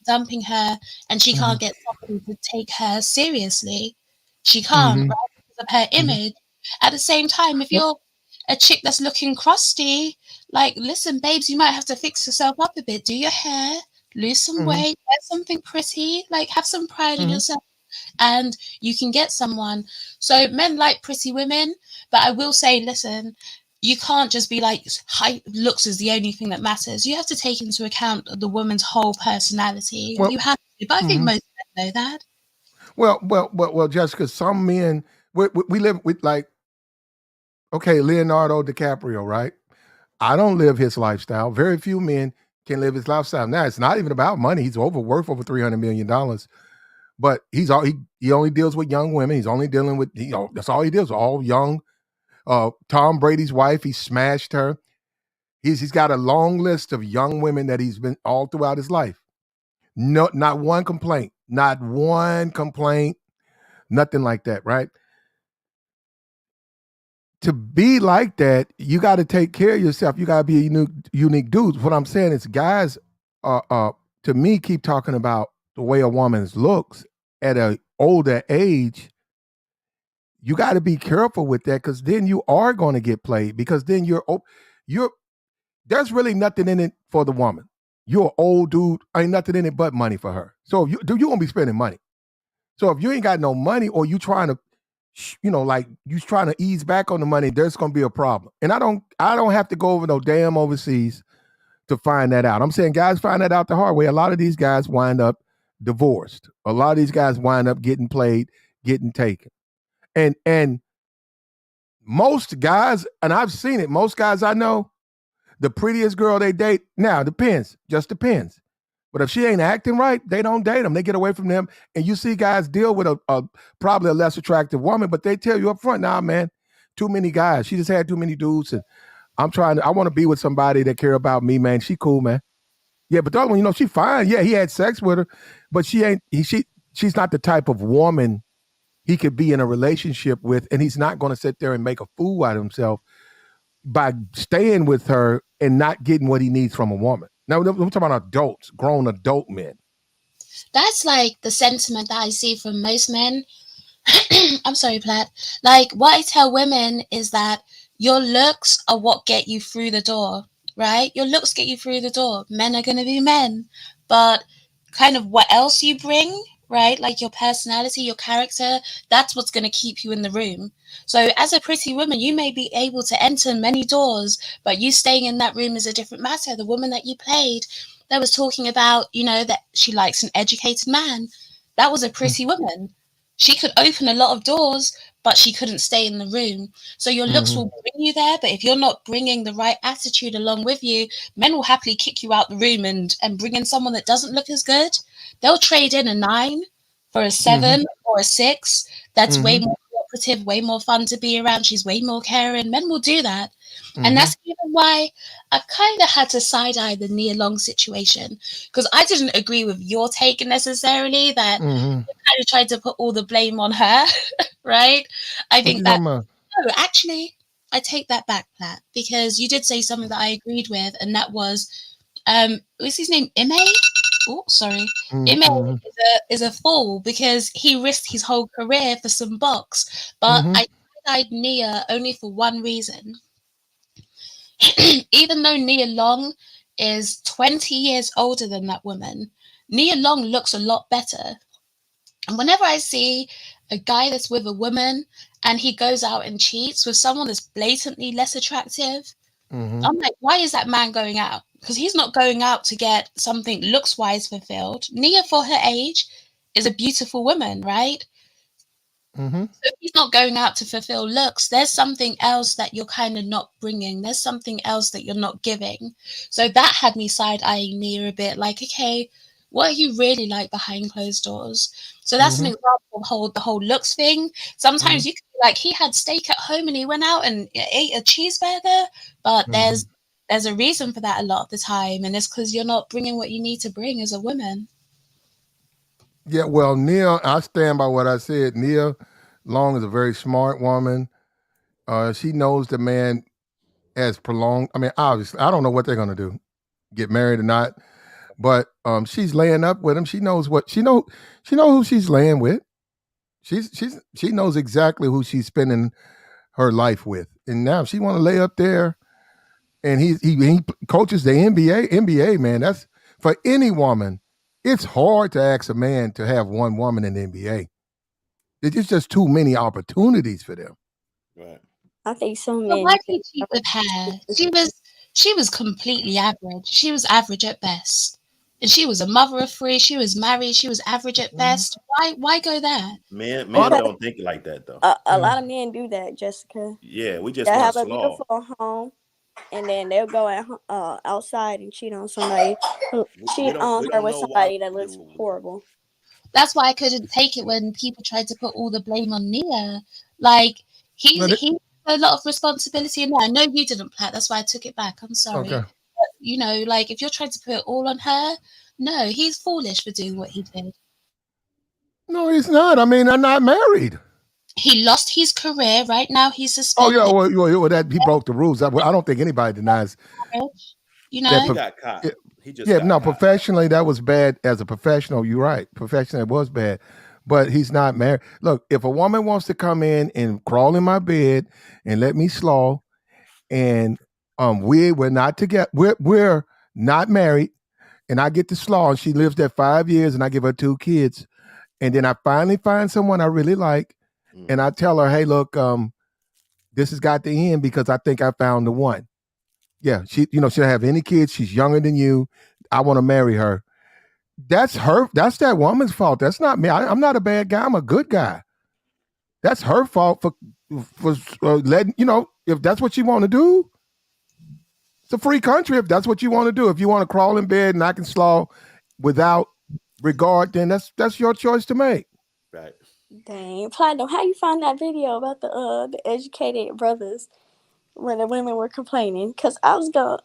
dumping her, and she can't get somebody to take her seriously. She can't, Mm-hmm. right, because of her image. At the same time, if you're a chick that's looking crusty, like, listen, babes, you might have to fix yourself up a bit. Do your hair, lose some Mm-hmm. weight, wear something pretty, like, have some pride in Mm-hmm. yourself, and you can get someone. So men like pretty women, but I will say, listen, you can't just be like height, looks is the only thing that matters. You have to take into account the woman's whole personality. Well, You have to, but I think mhm. most men know that. well, Jessica, some men, we live with like, okay, Leonardo DiCaprio, right? I don't live his lifestyle. Very few men can live his lifestyle. Now, it's not even about money. He's worth over $300 million. But he only deals with young women. He's only dealing with, that's all he deals with, all young. Tom Brady's wife, he smashed her. He's got a long list of young women that he's been all throughout his life. No, not one complaint. Not one complaint. Nothing like that, right? To be like that, you got to take care of yourself. You got to be a unique dude. What I'm saying is guys, to me, keep talking about the way a woman looks at an older age. You got to be careful with that, because then you are going to get played, because then there's really nothing in it for the woman. You're an old dude, ain't nothing in it but money for her. So you're going to be spending money. So if you ain't got no money, or you trying to, you trying to ease back on the money, there's going to be a problem. And I don't have to go over no damn overseas to find that out. I'm saying guys find that out the hard way. A lot of these guys wind up divorced. A lot of these guys wind up getting played, getting taken. And most guys, and I've seen it, most guys I know, the prettiest girl they date, now just depends. But if she ain't acting right, they don't date them. They get away from them. And you see guys deal with a probably a less attractive woman, but they tell you up front, nah, man, too many guys. She just had too many dudes. And I want to be with somebody that care about me, man. She cool, man. Yeah, but the other one, she fine. Yeah, he had sex with her, but she's not the type of woman he could be in a relationship with, and he's not going to sit there and make a fool out of himself by staying with her and not getting what he needs from a woman. Now, we're talking about adults, grown adult men. That's like the sentiment that I see from most men. I'm sorry, Platt. Like, what I tell women is that your looks are what get you through the door, right? Your looks get you through the door. Men are going to be men. But kind of what else you bring, right? Like your personality, your character, that's what's going to keep you in the room. So as a pretty woman, you may be able to enter many doors, but you staying in that room is a different matter. The woman that you played that was talking about, that she likes an educated man, that was a pretty woman. She could open a lot of doors, but she couldn't stay in the room. So your looks will bring you there, but if you're not bringing the right attitude along with you, men will happily kick you out the room and bring in someone that doesn't look as good. They'll trade in a 9 for a 7 or a 6. That's way more cooperative, way more fun to be around. She's way more caring. Men will do that. And that's even why I kind of had to side-eye the Nia Long situation, because I didn't agree with your take necessarily that you kind of tried to put all the blame on her, right? I think that, no, actually, I take that back, Platt, because you did say something that I agreed with, and that was, what's his name, Ime? Oh, sorry. Ime is a fool because he risked his whole career for some bucks, but I side-eyed Nia only for one reason. Even though Nia Long is 20 years older than that woman, Nia Long looks a lot better. And whenever I see a guy that's with a woman and he goes out and cheats with someone that's blatantly less attractive, I'm like, why is that man going out? Because he's not going out to get something looks-wise fulfilled. Nia, for her age, is a beautiful woman, right? So if he's not going out to fulfill looks, there's something else that you're kind of not bringing. There's something else that you're not giving. So that had me side-eyeing Nia a bit, like, okay, what are you really like behind closed doors? So that's an example of the whole looks thing. Sometimes you could be like, he had steak at home and he went out and ate a cheeseburger, but there's a reason for that a lot of the time, and it's because you're not bringing what you need to bring as a woman. Yeah, well, Nia, I stand by what I said. Nia Long is a very smart woman. She knows the man has prolonged. I mean, obviously, I don't know what they're gonna do, get married or not. But she's laying up with him. She knows what she know who she's laying with. She knows exactly who she's spending her life with. And now if she want to lay up there, and he coaches the NBA. NBA, man, that's for any woman. It's hard to ask a man to have one woman in the NBA. It's just too many opportunities for them. Right. I think so many. But why did he cheat with her? She was completely average. She was average at best. And she was a mother of 3. She was married. She was average at best. Why go there? Men don't think like that though. A lot of men do that, Jessica. Yeah, we just they want have to a slaw. beautiful home. and then they'll go outside and cheat on somebody, cheat on her with somebody that looks horrible. That's why I couldn't take it when people tried to put all the blame on Nia. Like he a lot of responsibility in that. I know you didn't, Pat. That's why I took it back. I'm sorry. Okay. But, you know, like if you're trying to put it all on her, no, he's foolish for doing what he did. No, he's not. I mean, I'm not married. He lost his career. Right now, he's Oh suspended. yeah, well that he broke the rules. I don't think anybody denies. You know, he got caught. He just yeah, got no, caught. professionally that was bad. As a professional, you're right. Professionally, it was bad, but he's not married. Look, if a woman wants to come in and crawl in my bed and let me slaw, and we're not together, we're not married, and I get to slaw, and she lives there 5 years, and I give her 2 kids, and then I finally find someone I really like, and I tell her, hey, look, this has got to end because I think I found the one. Yeah, she don't have any kids. She's younger than you. I want to marry her. That's her. That's that woman's fault. That's not me. I'm not a bad guy. I'm a good guy. That's her fault for letting, if that's what you want to do. It's a free country. If that's what you want to do. If you want to crawl in bed and I can slaw without regard, then that's your choice to make. Right. Dang, Platinum, how you find that video about the educated brothers when the women were complaining? Because I was gonna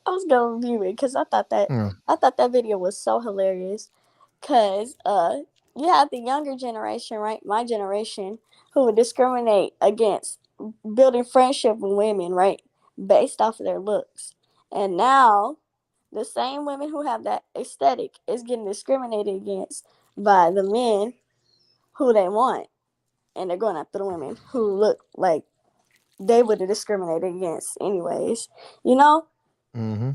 review it because I thought that video was so hilarious. Because you have the younger generation, right? My generation, who would discriminate against building friendship with women, right, based off of their looks, and now the same women who have that aesthetic is getting discriminated against by the men who they want. And they're going after the women who look like they would have discriminated against anyways, Mm-hmm.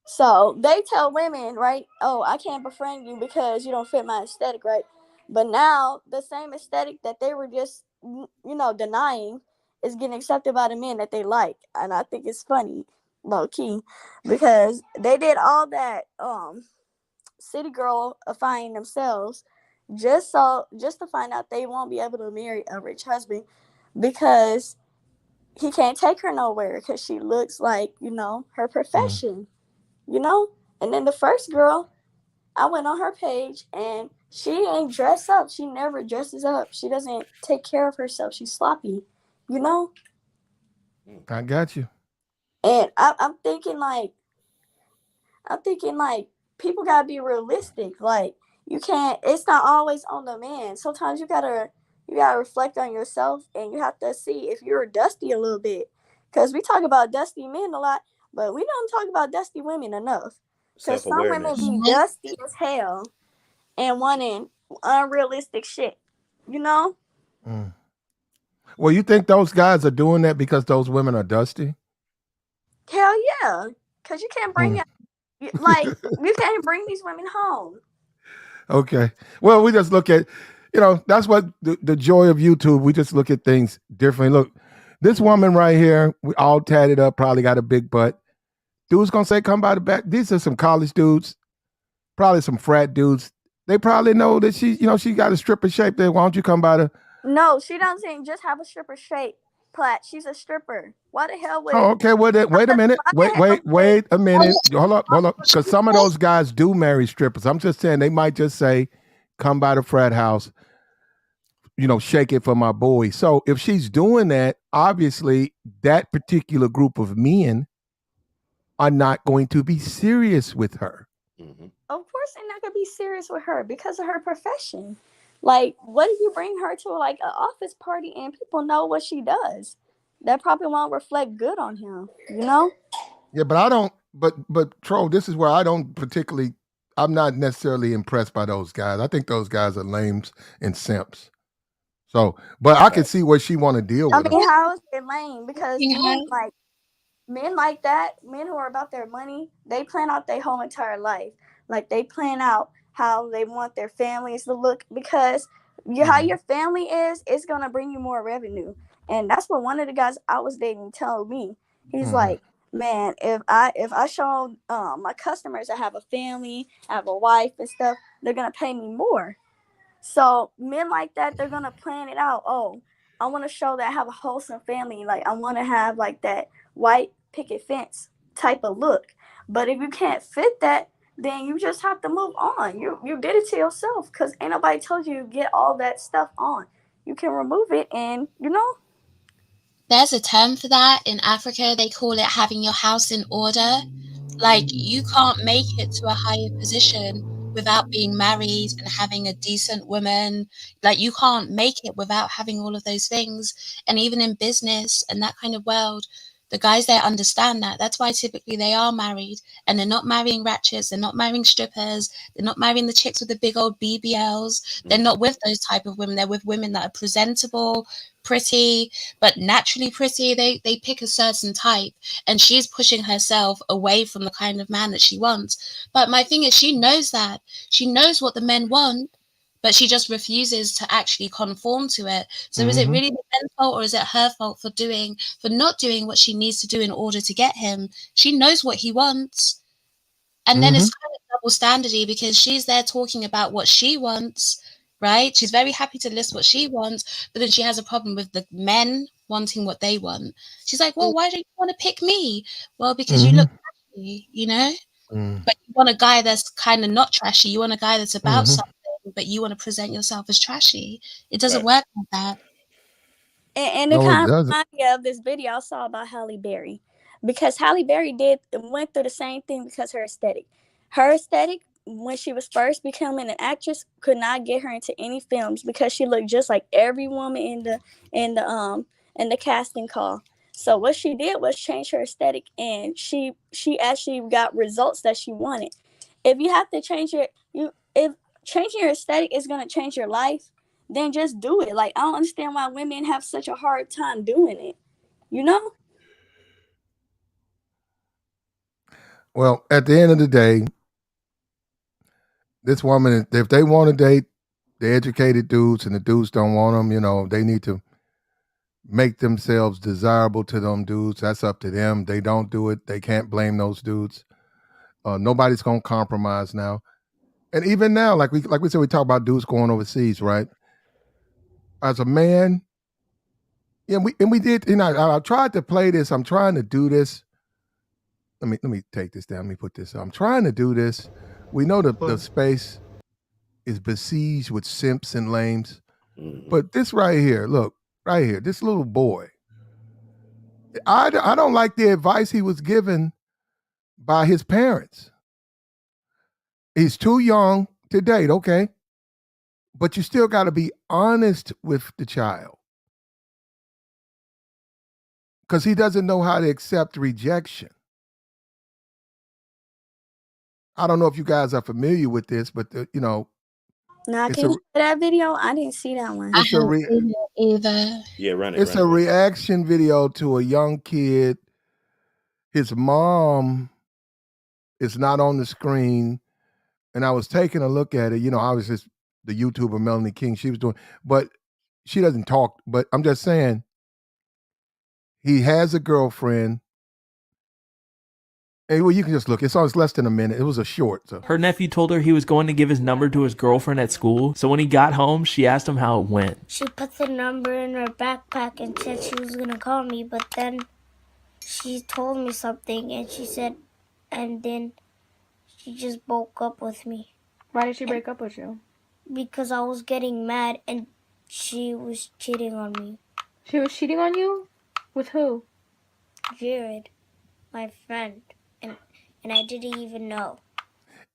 So they tell women, right, oh, I can't befriend you because you don't fit my aesthetic, right? But now the same aesthetic that they were just, denying is getting accepted by the men that they like. And I think it's funny, low key, because they did all that city girl-ifying themselves just to find out they won't be able to marry a rich husband because he can't take her nowhere because she looks like, her profession, And then the first girl, I went on her page and she ain't dressed up. She never dresses up. She doesn't take care of herself. She's sloppy, I got you. And I'm thinking like people gotta be realistic. Like you can't. It's not always on the man. Sometimes you gotta reflect on yourself, and you have to see if you're dusty a little bit. Because we talk about dusty men a lot, but we don't talk about dusty women enough. Because some women be dusty as hell and wanting unrealistic shit. Mm. Well, you think those guys are doing that because those women are dusty? Hell yeah. Because you can't bring you can't bring these women home. Okay. Well, we just look at, that's what the joy of YouTube. We just look at things differently. Look, this woman right here, we all tatted up, probably got a big butt. Dude's gonna say, come by the back. These are some college dudes, probably some frat dudes. They probably know that she got a stripper shape there. Why don't you come by the... No, she doesn't just have a stripper shape, Platt. She's a stripper. Why the hell would... Oh, okay. Well, wait a minute. Wait a minute. Hold up. Because some of those guys do marry strippers. I'm just saying they might just say, come by the frat house, shake it for my boy. So if she's doing that, obviously that particular group of men are not going to be serious with her. Mm-hmm. Of course they're not going to be serious with her because of her profession. Like, what if you bring her to like an office party and people know what she does? That probably won't reflect good on him, Yeah, but I don't, but Troll, this is where I don't particularly, I'm not necessarily impressed by those guys. I think those guys are lames and simps. So, but I can see what she want to deal with. I mean, how is it lame? Because men like that, men who are about their money, they plan out their whole entire life. Like they plan out how they want their families to look because how your family is, it's gonna bring you more revenue. And that's what one of the guys I was dating told me. He's like, man, if I show my customers I have a family, I have a wife and stuff, they're gonna pay me more. So men like that, they're gonna plan it out. Oh, I want to show that I have a wholesome family. Like I want to have like that white picket fence type of look. But if you can't fit that, then you just have to move on. You did it to yourself, because ain't nobody told you to get all that stuff on. You can remove it, and There's a term for that in Africa. They call it having your house in order. Like, you can't make it to a higher position without being married and having a decent woman. Like, you can't make it without having all of those things. And even in business and that kind of world, the guys there understand that. That's why typically they are married, and they're not marrying ratchets, they're not marrying strippers, they're not marrying the chicks with the big old BBLs. They're not with those type of women. They're with women that are presentable, pretty, but naturally pretty. They pick a certain type, and she's pushing herself away from the kind of man that she wants. But my thing is, she knows that. She knows what the men want, but she just refuses to actually conform to it. So is it really the men's fault, or is it her fault for not doing what she needs to do in order to get him? She knows what he wants. And then it's kind of double standardy, because she's there talking about what she wants, right? She's very happy to list what she wants, but then she has a problem with the men wanting what they want. She's like, well, why don't you want to pick me? Well, because you look trashy, But you want a guy that's kind of not trashy. You want a guy that's about something, but you want to present yourself as trashy. It doesn't work like that. And it kind of reminds me of this video I saw about Halle Berry, because Halle Berry went through the same thing because her aesthetic. Her aesthetic, when she was first becoming an actress, could not get her into any films because she looked just like every woman in the casting call. So what she did was change her aesthetic, and she actually got results that she wanted. If you have to change if changing your aesthetic is going to change your life, then just do it. Like, I don't understand why women have such a hard time doing it. Well, at the end of the day, this woman, if they want to date the educated dudes and the dudes don't want them, they need to make themselves desirable to them dudes. That's up to them. They don't do it. They can't blame those dudes. Nobody's going to compromise now. And even now, like we said, we talk about dudes going overseas, right? As a man, we did, I tried to play this. I'm trying to do this. Let me take this down. Let me put this up. I'm trying to do this. We know the space is besieged with simps and lames. But this right here, look, right here, this little boy, I don't like the advice he was given by his parents. He's too young to date, okay? But you still got to be honest with the child, because he doesn't know how to accept rejection. I don't know if you guys are familiar with this, but Now, can you share that video? I didn't see that one. I haven't seen it either. Yeah, run it. It's a reaction video to a young kid. His mom is not on the screen, and I was taking a look at it. I was just the YouTuber Melanie King. She was doing, but she doesn't talk. But I'm just saying, he has a girlfriend. Hey, well, you can just look. It's less than a minute. It was a short. So. Her nephew told her he was going to give his number to his girlfriend at school. So when he got home, she asked him how it went. She put the number in her backpack and said she was going to call me, but then she told me something, and then she just broke up with me. Why did she break up with you? Because I was getting mad and she was cheating on me. She was cheating on you? With who? Jared, my friend. And I didn't even know.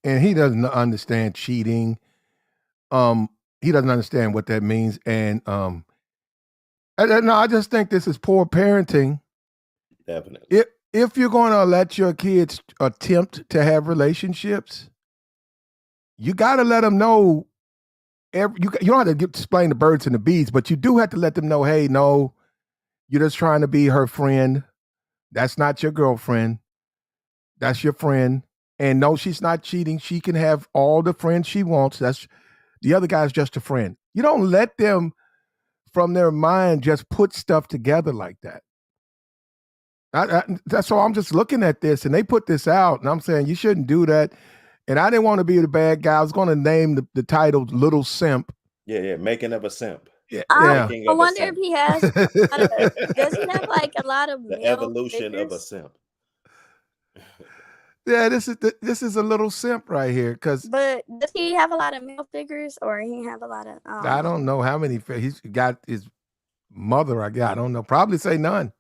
And he doesn't understand cheating. He doesn't understand what that means. And no, I just think this is poor parenting. Definitely. If you're going to let your kids attempt to have relationships, you got to let them know. You don't have to explain the birds and the bees, but you do have to let them know, hey, no, you're just trying to be her friend. That's not your girlfriend. That's your friend. And no, she's not cheating. She can have all the friends she wants. The other guy's just a friend. You don't let them, from their mind, just put stuff together like that. That's all. I'm just looking at this, and they put this out, and I'm saying you shouldn't do that. And I didn't want to be the bad guy. I was going to name the title "Little Simp." Yeah, making of a simp. Yeah, I wonder if he has. Does he have like a lot of the evolution of a simp? Yeah, this is a little simp right here, because But does he have a lot of male figures, or he have a lot of? I don't know how many he's got. His mother, I don't know. Probably say none.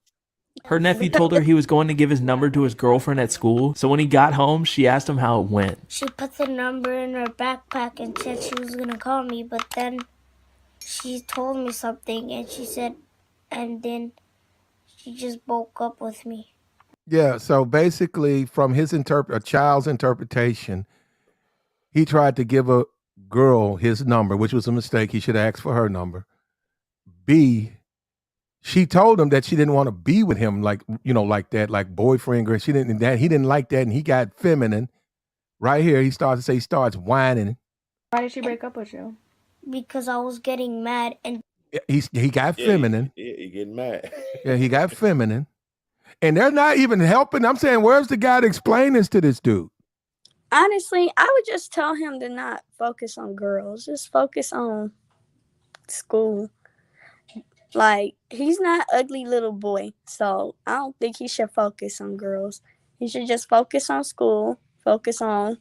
Her nephew told her he was going to give his number to his girlfriend at school, so when he got home, she asked him how it went. She put the number in her backpack and said she was gonna call me, but then she told me something, and she said, and then she just broke up with me. Yeah, so basically, from his a child's interpretation, he tried to give a girl his number, which was a mistake. He should have asked for her number. B, she told him that she didn't want to be with him, like that, like boyfriend girl. She didn't that he didn't like that, and he got feminine. Right here, he starts whining. Why did she break up with you? Because I was getting mad, and He got feminine. He getting mad. Yeah, he got feminine. And they're not even helping. I'm saying, where's the guy to explain this to this dude? Honestly, I would just tell him to not focus on girls. Just focus on school. Like, he's not an ugly little boy, so I don't think he should focus on girls. He should just focus on school, focus on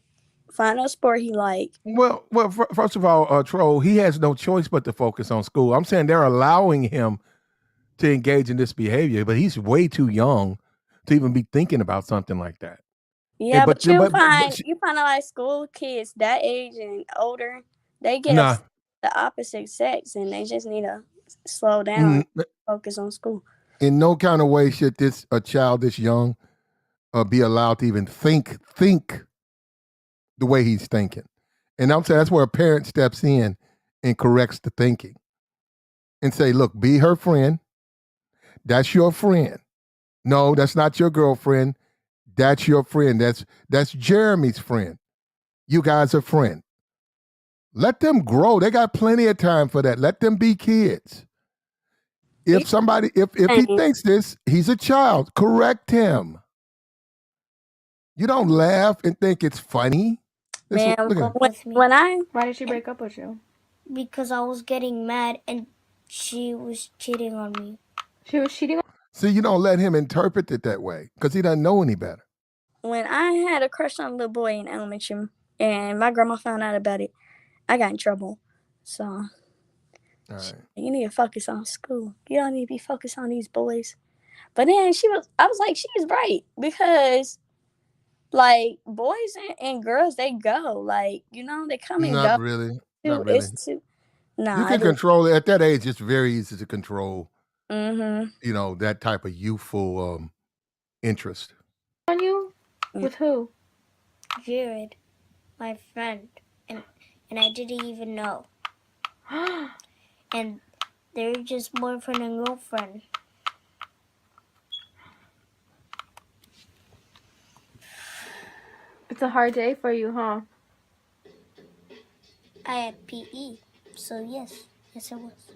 find a sport he like. Well, first of all, Troll, he has no choice but to focus on school. I'm saying they're allowing him to engage in this behavior, but he's way too young to even be thinking about something like that. Yeah, but you find a lot of school kids that age and older, they get the opposite sex, and they just need to slow down and focus on school. In no kind of way should a child this young be allowed to even think the way he's thinking. And I'm saying that's where a parent steps in and corrects the thinking and say, look, be her friend. That's your friend. No, that's not your girlfriend. That's your friend. That's Jeremy's friend. You guys are friends. Let them grow. They got plenty of time for that. Let them be kids. If he thinks this, he's a child. Correct him. You don't laugh and think it's funny. Man, why did she break up with you? Because I was getting mad and she was cheating on me. She was cheating on. See, you don't let him interpret it that way because he doesn't know any better. When I had a crush on a little boy in elementary and my grandma found out about it, I got in trouble. So you need to focus on school. You don't need to be focused on these boys. But then I was like, she was right, because like boys and girls, they go, like, they come and go. Not really. You can control it. At that age, it's very easy to control, Mm-hmm. That type of youthful interest. On you? With who? Jared, my friend. And I didn't even know. And they're just boyfriend and girlfriend. It's a hard day for you, huh? I had PE, so yes it was.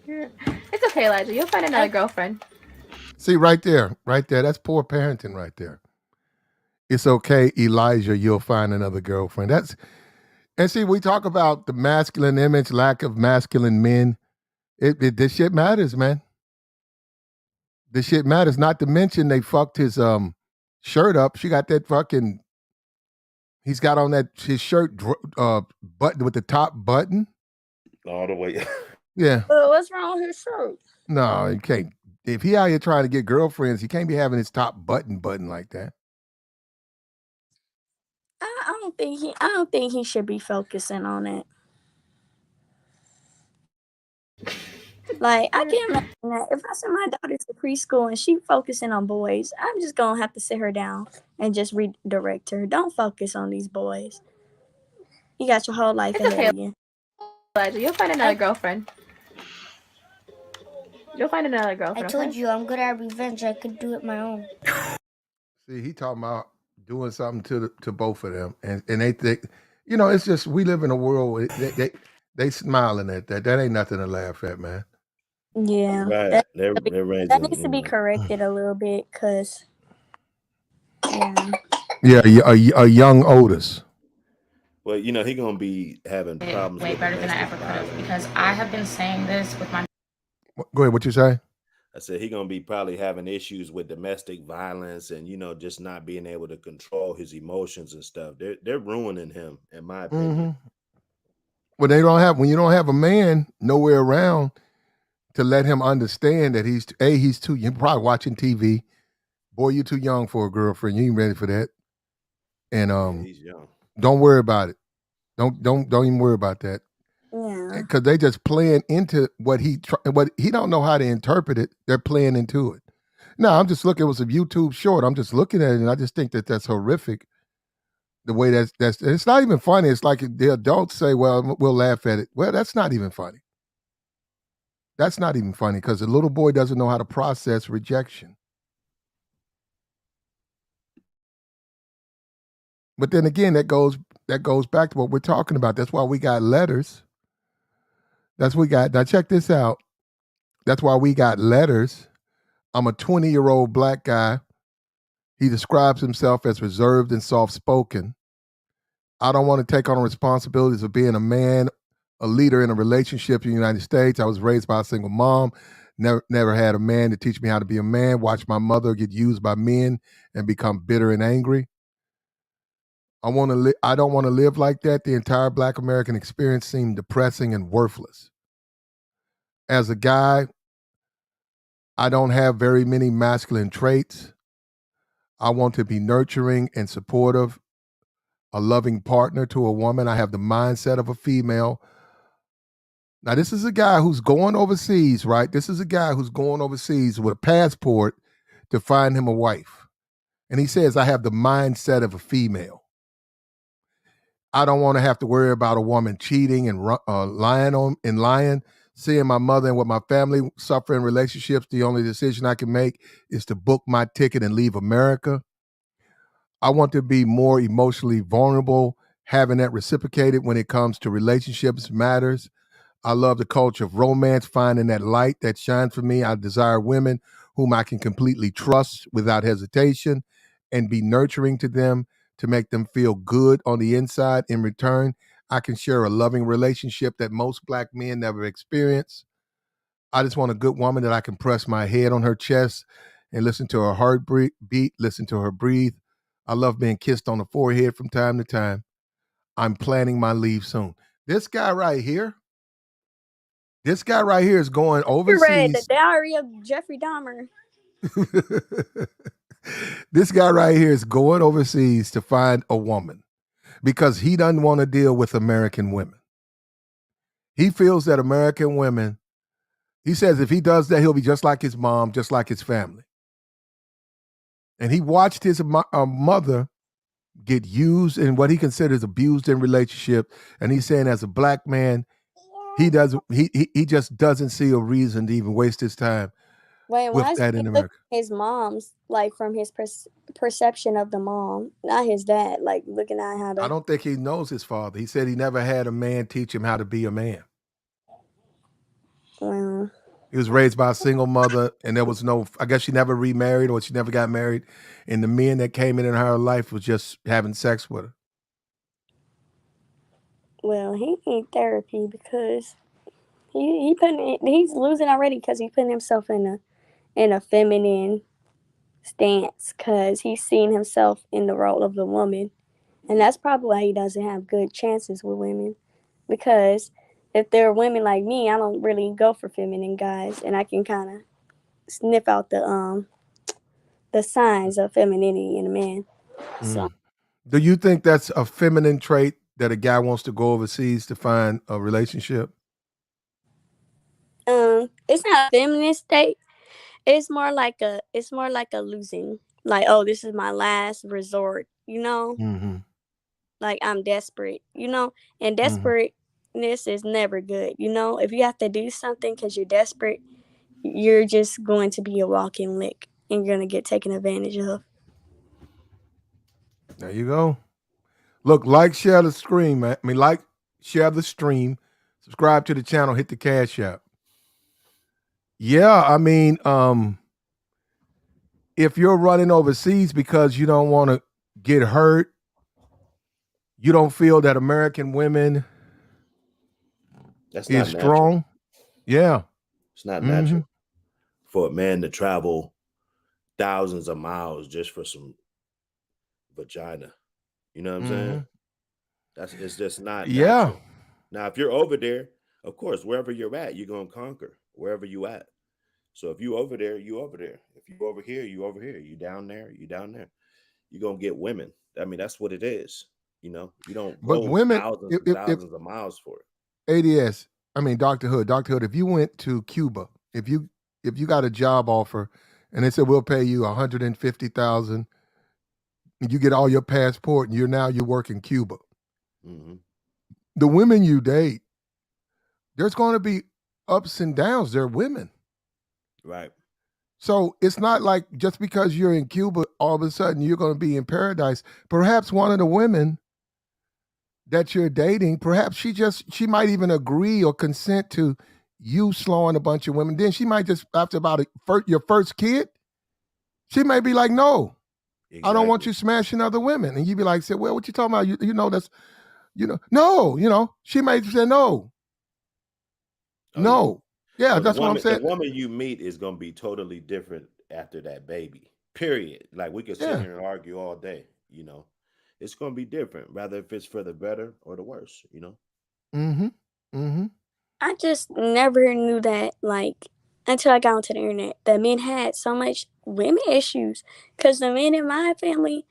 It's okay, Elijah. You'll find another girlfriend. See, right there. That's poor parenting right there. It's okay, Elijah, you'll find another girlfriend. And see, we talk about the masculine image, lack of masculine men. This shit matters, man. This shit matters. Not to mention they fucked his shirt up. She got that fucking. He's got on his shirt button with the top button all the way. Yeah. What's wrong with his shirt? No, you can't. If he out here trying to get girlfriends, he can't be having his top button like that. I don't think he should be focusing on it. Like, I can't imagine that. If I send my daughter to preschool and she focusing on boys, I'm just gonna have to sit her down and just redirect her. Don't focus on these boys. You got your whole life ahead of you. Elijah, you'll find another girlfriend. You'll find another girlfriend. I told you I'm good at revenge. I could do it my own. See, he talking about doing something to both of them, and they think, it's just we live in a world where they smiling at that. That ain't nothing to laugh at, man. Yeah, right. That needs to be corrected a little bit, cause a young Otis. Well, he gonna be having problems. Way better than I ever could have, because I have been saying this with my. Go ahead. What you say? I said he gonna be probably having issues with domestic violence and just not being able to control his emotions and stuff. They're ruining him, in my opinion. Well, when you don't have a man nowhere around to let him understand that he's too young, probably watching TV. Boy, you're too young for a girlfriend. You ain't ready for that. And He's young. don't worry about it. Don't even worry about that. Yeah. Because they just playing into what he don't know how to interpret it. They're playing into it. No, I'm just looking. It was a YouTube short. I'm just looking at it, and I just think that that's horrific. The way that's it's not even funny. It's like the adults say, "Well, we'll laugh at it." Well, that's not even funny. That's not even funny because the little boy doesn't know how to process rejection. But then again, that goes back to what we're talking about. That's why we got letters. That's what we got. Now check this out. That's why we got letters. I'm a 20-year-old black guy. He describes himself as reserved and soft-spoken. I don't want to take on the responsibilities of being a man, a leader in a relationship in the United States. I was raised by a single mom. Never had a man to teach me how to be a man. Watched my mother get used by men and become bitter and angry. I don't want to live like that. The entire Black American experience seemed depressing and worthless. As a guy, I don't have very many masculine traits. I want to be nurturing and supportive, a loving partner to a woman. I have the mindset of a female. Now, this is a guy who's going overseas, right? This is a guy who's going overseas with a passport to find him a wife. And he says, I have the mindset of a female. I don't want to have to worry about a woman cheating and lying. Seeing my mother and what my family suffer in relationships, the only decision I can make is to book my ticket and leave America. I want to be more emotionally vulnerable, having that reciprocated when it comes to relationships matters. I love the culture of romance, finding that light that shines for me. I desire women whom I can completely trust without hesitation and be nurturing to them to make them feel good on the inside. In return, I can share a loving relationship that most Black men never experience. I just want a good woman that I can press my head on her chest and listen to her heart beat, listen to her breathe. I love being kissed on the forehead from time to time. I'm planning my leave soon. This guy right here is going overseas. You read The Diary of Jeffrey Dahmer. This guy right here is going overseas to find a woman because he doesn't want to deal with American women. He feels that American women, he says if he does that, he'll be just like his mom, just like his family. And he watched his mother get used in what he considers abused in relationship. And he's saying as a Black man, he just doesn't see a reason to even waste his time with that in America. His mom's, like, from his perception of the mom, not his dad, like looking at how I don't think he knows his father. He said he never had a man teach him how to be a man. Well, he was raised by a single mother, and there was I guess she never remarried or she never got married. And the men that came in her life was just having sex with her. Well, he need therapy because he's losing already because he's putting himself in a feminine stance because he's seen himself in the role of the woman. And that's probably why he doesn't have good chances with women. Because if they're women like me, I don't really go for feminine guys, and I can kind of sniff out the signs of femininity in a man. So, do you think that's a feminine trait that a guy wants to go overseas to find a relationship? it's not a feminine state. It's more like a losing. Like, oh, this is my last resort, Mm-hmm. Like, I'm desperate, and desperateness is never good. If you have to do something because you're desperate, you're just going to be a walking lick and you're going to get taken advantage of. There you go. Look, share the stream, man. Share the stream, subscribe to the channel, hit the Cash App. Yeah, if you're running overseas because you don't want to get hurt, you don't feel that American women That's is not strong. natural. Yeah. It's not natural. for a man to travel thousands of miles just for some vagina. You know what I'm saying? It's just not Yeah. natural. Now, if you're over there, of course, wherever you're at, you're gonna conquer wherever you at. So if you over there, you over there. If you over here, you over here. You down there, you down there. You're gonna get women. I mean, that's what it is. You don't But go women, thousands and if thousands of miles for it. ADS, I mean Dr. Hood, if you went to Cuba, if you got a job offer and they said we'll pay you 150,000, you get all your passport and you work in Cuba. Mhm. The women you date, there's going to be ups and downs. They're women. Right. So it's not like just because you're in Cuba, all of a sudden you're going to be in paradise. Perhaps one of the women that you're dating, perhaps she might even agree or consent to you slowing a bunch of women. Then she might just, after your first kid, she may be like, no, I don't want Exactly. you smashing other women. And you'd be like, say, well, what you talking about? You know, that's, no, she might say no. Oh, No. Yeah, So the that's what I'm woman, the saying. woman you meet is gonna be totally different after that baby. Period. Like we could sit Yeah. here and argue all day. It's gonna be different, rather if it's for the better or the worse. Mm-hmm. Mm-hmm. I just never knew that, like, until I got onto the internet, that men had so much women issues. Because the men in my family,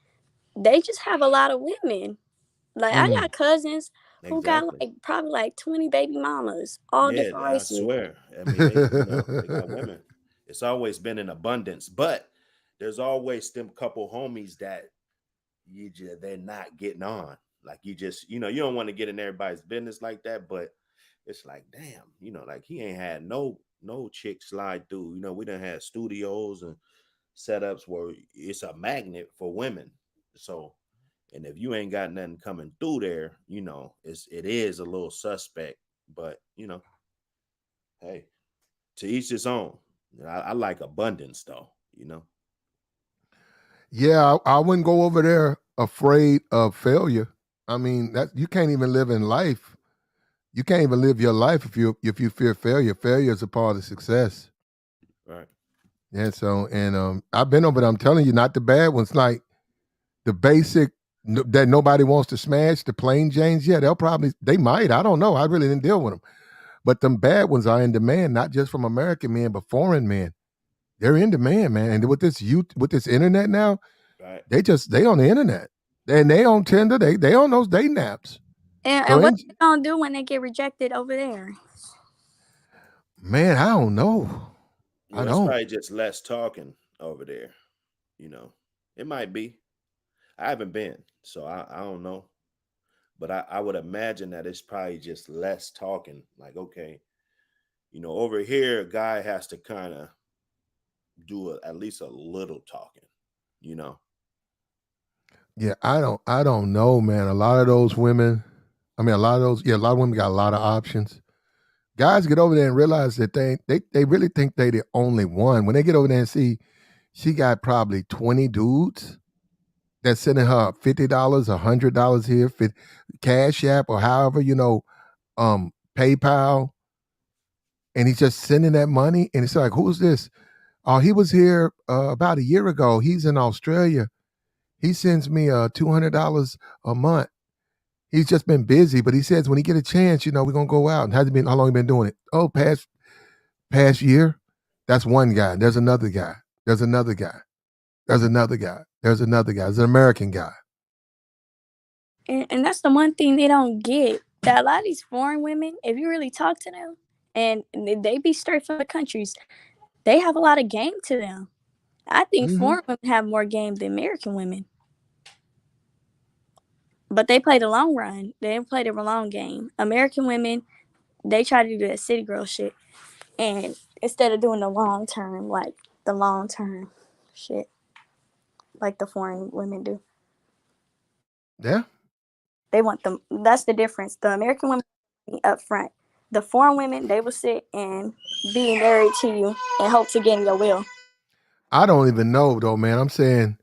they just have a lot of women. Like, I got cousins who got, Exactly. like, probably, like, 20 baby mamas, all Yeah, different I races. swear. I mean, they got women. It's always been in abundance, but there's always them couple homies that they're not getting on. Like you don't want to get in everybody's business like that, but it's like, damn, like he ain't had no chick slide through. We done had studios and setups where it's a magnet for women. So, and if you ain't got nothing coming through there, it is a little suspect. But hey, to each his own. I like abundance though. Yeah, I wouldn't go over there afraid of failure. I mean, that you can't even live in life. You can't even live your life if you fear failure. Failure is a part of success. Right. Yeah. So, and I've been over there. I'm telling you, not the bad ones. Like the basic that nobody wants to smash, the plain Janes. Yeah, they might. I don't know. I really didn't deal with them. But them bad ones are in demand, not just from American men, but foreign men. They're in demand, man. And with this internet now, Right. they on the internet. And they on Tinder, they on those day naps. So And what they gonna do when they get rejected over there? man, I don't know. Well, it's probably just less talking over there. It might be. I haven't been, so I don't know. But I would imagine that it's probably just less talking. Like, okay, over here, a guy has to kind of do at least a little talking. Yeah, I don't know, man. A lot of those women, a lot of women got a lot of options. Guys get over there and realize that they really think they the only one. When they get over there and see she got probably 20 dudes that's sending her $50, $100 here, Cash App or however, PayPal, and he's just sending that money. And it's like, who's this? Oh, he was here about a year ago. He's in Australia. He sends me $200 a month. He's just been busy, but he says when he get a chance, we're gonna go out. And hasn't been how long he been doing it? Oh, past year. That's one guy. There's another guy. There's another guy. There's another guy. There's another guy. There's an American guy. And that's the one thing they don't get. That a lot of these foreign women, if you really talk to them, and they be straight from the countries, they have a lot of game to them. I think foreign women have more game than American women. But they play the long run. They didn't play the long game. American women, they try to do that city girl shit. And instead of doing the long term shit, like the foreign women do. Yeah. They want them. That's the difference. The American women up front. The foreign women, they will sit and be married to you and hope to get in your will. I don't even know though, man. I'm saying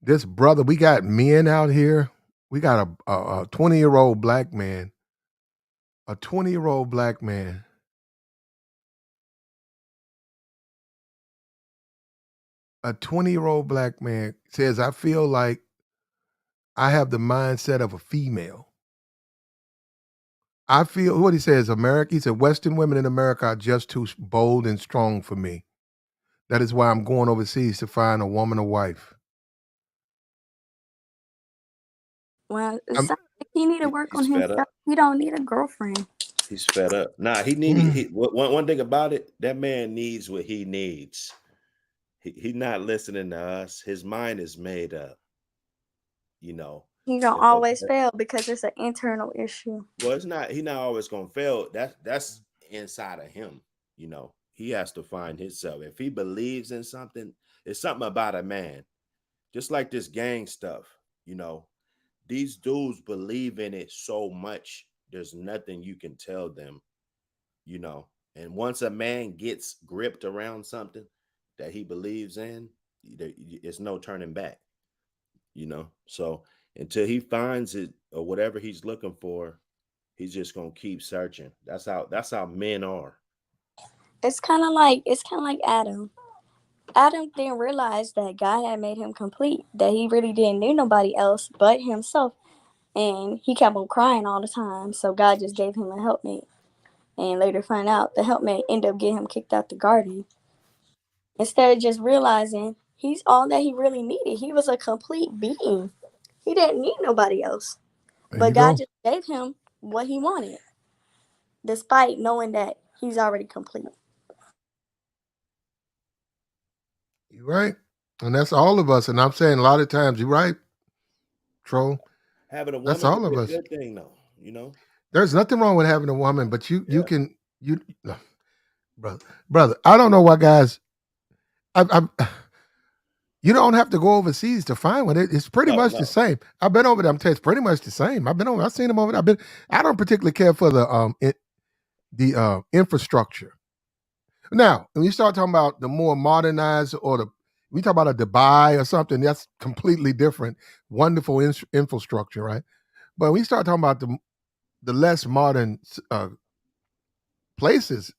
this brother, we got men out here. We got a 20-year-old black man. A 20-year-old black man a 20-year-old black man says, I feel like I have the mindset of a female. I feel what he says, America, he said, Western women in America are just too bold and strong for me. That is why I'm going overseas to find a woman or wife. Well, it sounds like he need to work on He's fed himself. up. He don't need a girlfriend. He's fed up. Nah, he need one thing about it, that man needs what he needs. He not listening to us. His mind is made up. You know. He gonna always fail because it's an internal issue. Well, it's not. He not always gonna fail. That's inside of him. You know, he has to find himself. If he believes in something, it's something about a man. Just like this gang stuff. You know, these dudes believe in it so much. There's nothing you can tell them. You know, and once a man gets gripped around something that he believes in, it's no turning back. You know, so until he finds it or whatever he's looking for, he's just gonna keep searching. That's how men are. It's kind of like Adam. Adam didn't realize that God had made him complete, that he really didn't need nobody else but himself. And he kept on crying all the time. So God just gave him a helpmate. And later find out the helpmate ended up getting him kicked out the garden. Instead of just realizing he's all that he really needed. He was a complete being. He didn't need nobody else. But God just gave him what he wanted, despite knowing that he's already complete. You're right. And that's all of us. And I'm saying a lot of times, you're right, Troll. Having a woman That's all can of be a us. good thing, though. You know, There's nothing wrong with having a woman, but brother, I don't know why guys, you don't have to go overseas to find one. It's pretty much the same. I've been over there. I'm telling you, it's pretty much the same. I've seen them over there. I don't particularly care for the infrastructure. Now, when you start talking about the more modernized we talk about a Dubai or something, that's completely different. Wonderful infrastructure, right? But when you start talking about the less modern places,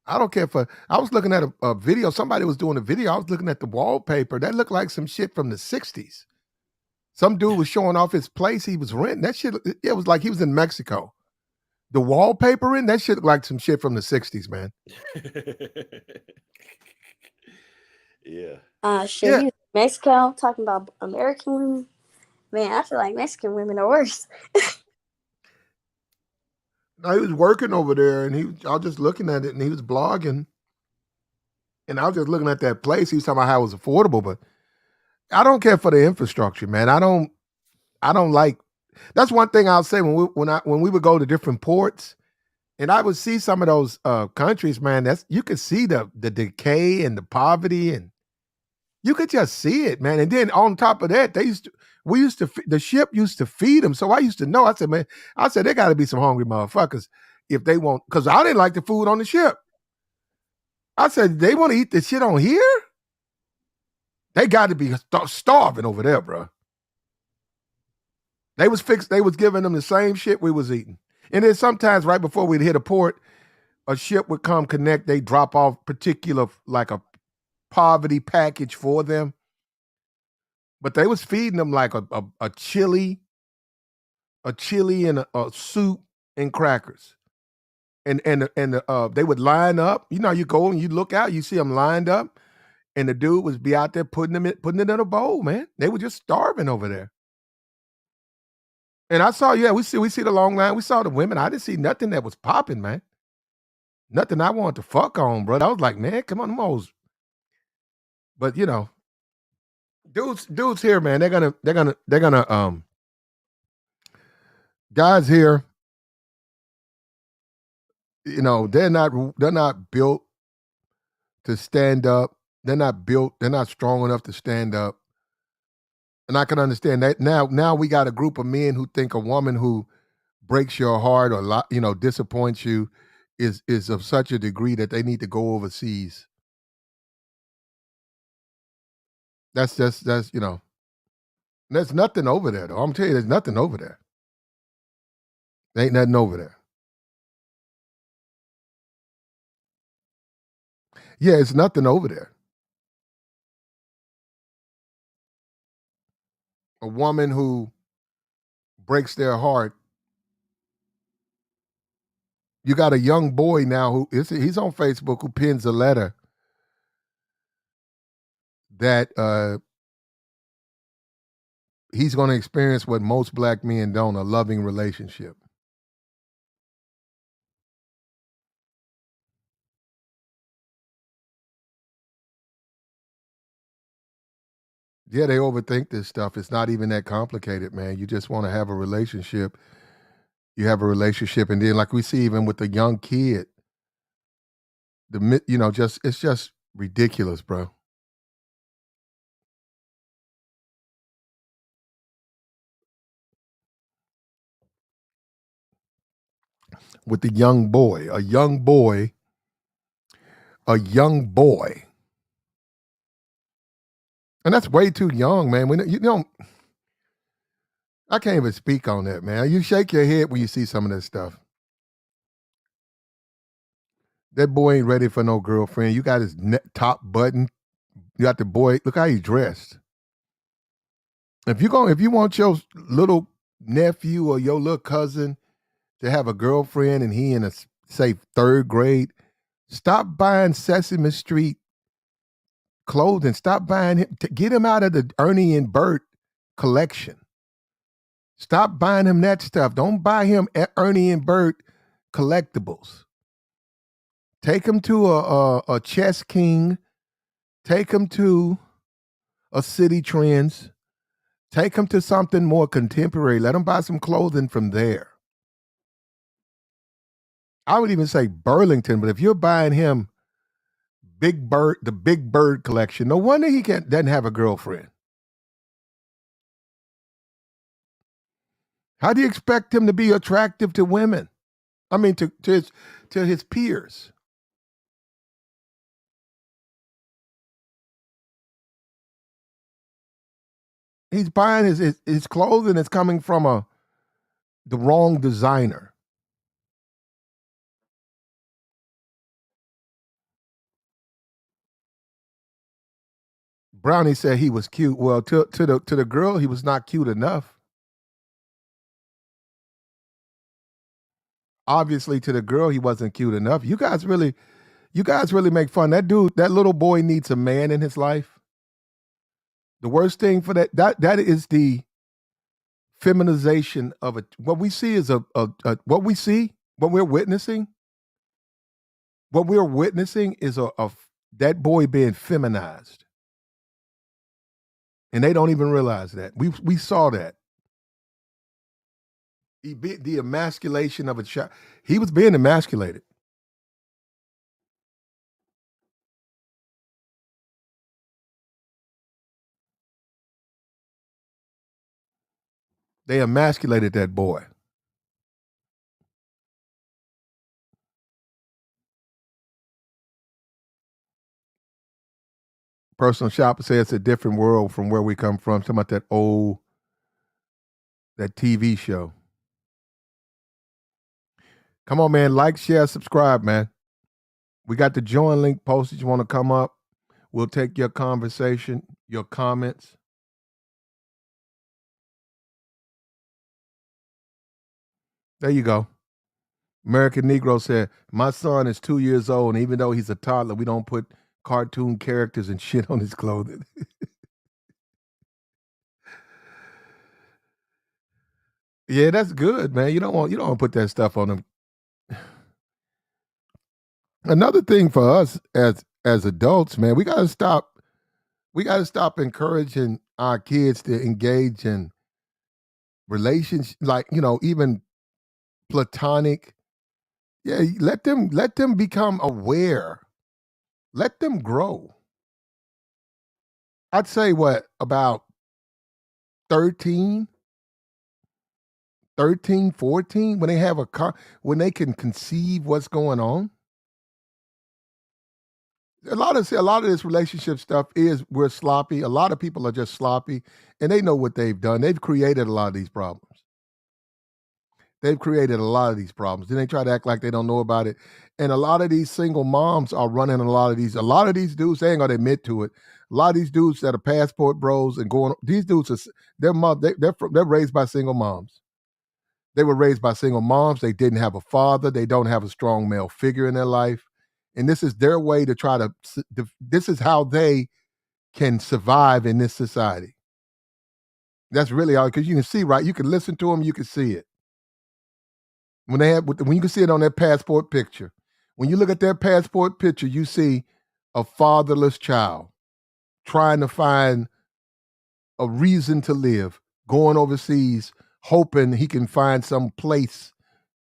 I don't care for. I was looking at a video. Somebody was doing a video. I was looking at the wallpaper. That looked like some shit from the 60s. Some dude was showing off his place he was renting. That shit, it was like he was in Mexico. The wallpaper in that shit looked like some shit from the 60s, man. Yeah. Shit, he was in Mexico talking about American women. Man, I feel like Mexican women are worse. No, he was working over there, and I was just looking at it, and he was blogging, and I was just looking at that place. He was talking about how it was affordable, but I don't care for the infrastructure, man. I don't like. That's one thing I'll say when we would go to different ports, and I would see some of those countries, man. You could see the decay and the poverty, and you could just see it, man. And then on top of that, the ship used to feed them. So I used to know. I said, man, there got to be some hungry motherfuckers if they won't, because I didn't like the food on the ship. I said, they want to eat the shit on here? They got to be starving over there, bro. They was giving them the same shit we was eating. And then sometimes right before we'd hit a port, a ship would come connect. They drop off particular, like a poverty package for them. But they was feeding them like a chili and a soup and crackers. And they would line up. You know, you go and you look out, you see them lined up, and the dude was be out there putting it in a bowl, man. They were just starving over there. And I saw, we see the long line. We saw the women. I didn't see nothing that was popping, man. Nothing I wanted to fuck on, bro. I was like, man, come on, them hoes. But you know, dudes here, man, they're gonna guys here, you know, they're not built to stand up. They're not strong enough to stand up. And I can understand that. Now we got a group of men who think a woman who breaks your heart or disappoints you is of such a degree that they need to go overseas. That's there's nothing over there though. I'm telling you, there's nothing over there. There ain't nothing over there. Yeah, it's nothing over there. a woman who breaks their heart. You got a young boy now he's on Facebook who pins a letter that he's going to experience what most black men don't, a loving relationship. Yeah, they overthink this stuff. It's not even that complicated, man. You just want to have a relationship. You have a relationship, and then like we see even with the young kid, it's just ridiculous, bro. With the young boy, a young boy. And that's way too young, man. I can't even speak on that, man. You shake your head when you see some of this stuff. That boy ain't ready for no girlfriend. You got his top button. You got the boy. Look how he's dressed. If you want your little nephew or your little cousin to have a girlfriend and he in a say 3rd grade, stop buying Sesame Street clothing. Stop buying him. Get him out of the Ernie and Bert collection. Stop buying him that stuff. Don't buy him Ernie and Bert collectibles. Take him to a Chess King. Take him to a City Trends. Take him to something more contemporary. Let him buy some clothing from there. I would even say Burlington, but if you're buying him the Big Bird collection, no wonder he doesn't have a girlfriend. How do you expect him to be attractive to women? I mean, to his peers. He's buying his clothing is coming from the wrong designer. Brownie said he was cute. Well, to the girl, he was not cute enough. Obviously, to the girl, he wasn't cute enough. You guys really make fun. That dude, that little boy needs a man in his life. The worst thing for that is the feminization of it. What we see is what we're witnessing. What we're witnessing is that boy being feminized. And they don't even realize that. We saw that. The emasculation of a child. He was being emasculated. They emasculated that boy. Personal shopper says it's a different world from where we come from. Talking about that TV show. Come on, man. Like, share, subscribe, man. We got the join link posted. You want to come up? We'll take your conversation, your comments. There you go. American Negro said, my son is 2 years old, and even though he's a toddler, we don't put cartoon characters and shit on his clothing. Yeah, that's good, man. You don't want to put that stuff on them. Another thing for us as adults, man, we gotta stop encouraging our kids to engage in relations, like, even platonic. Yeah, let them become aware. Let them grow. I'd say about 13, 14, when they have when they can conceive what's going on. A lot of this relationship stuff we're sloppy. A lot of people are just sloppy, and they know what they've done. They've created a lot of these problems. Then they try to act like they don't know about it. And a lot of these single moms are running a lot of these dudes. They ain't gonna admit to it. A lot of these dudes that are passport bros and going, these dudes are they're raised by single moms. They were raised by single moms. They didn't have a father. They don't have a strong male figure in their life. And this is their way to try to, this is how they can survive in this society. That's really all, because you can see, right? You can listen to them, you can see it. When you can see it on their passport picture. When you look at their passport picture, you see a fatherless child trying to find a reason to live, going overseas, hoping he can find some place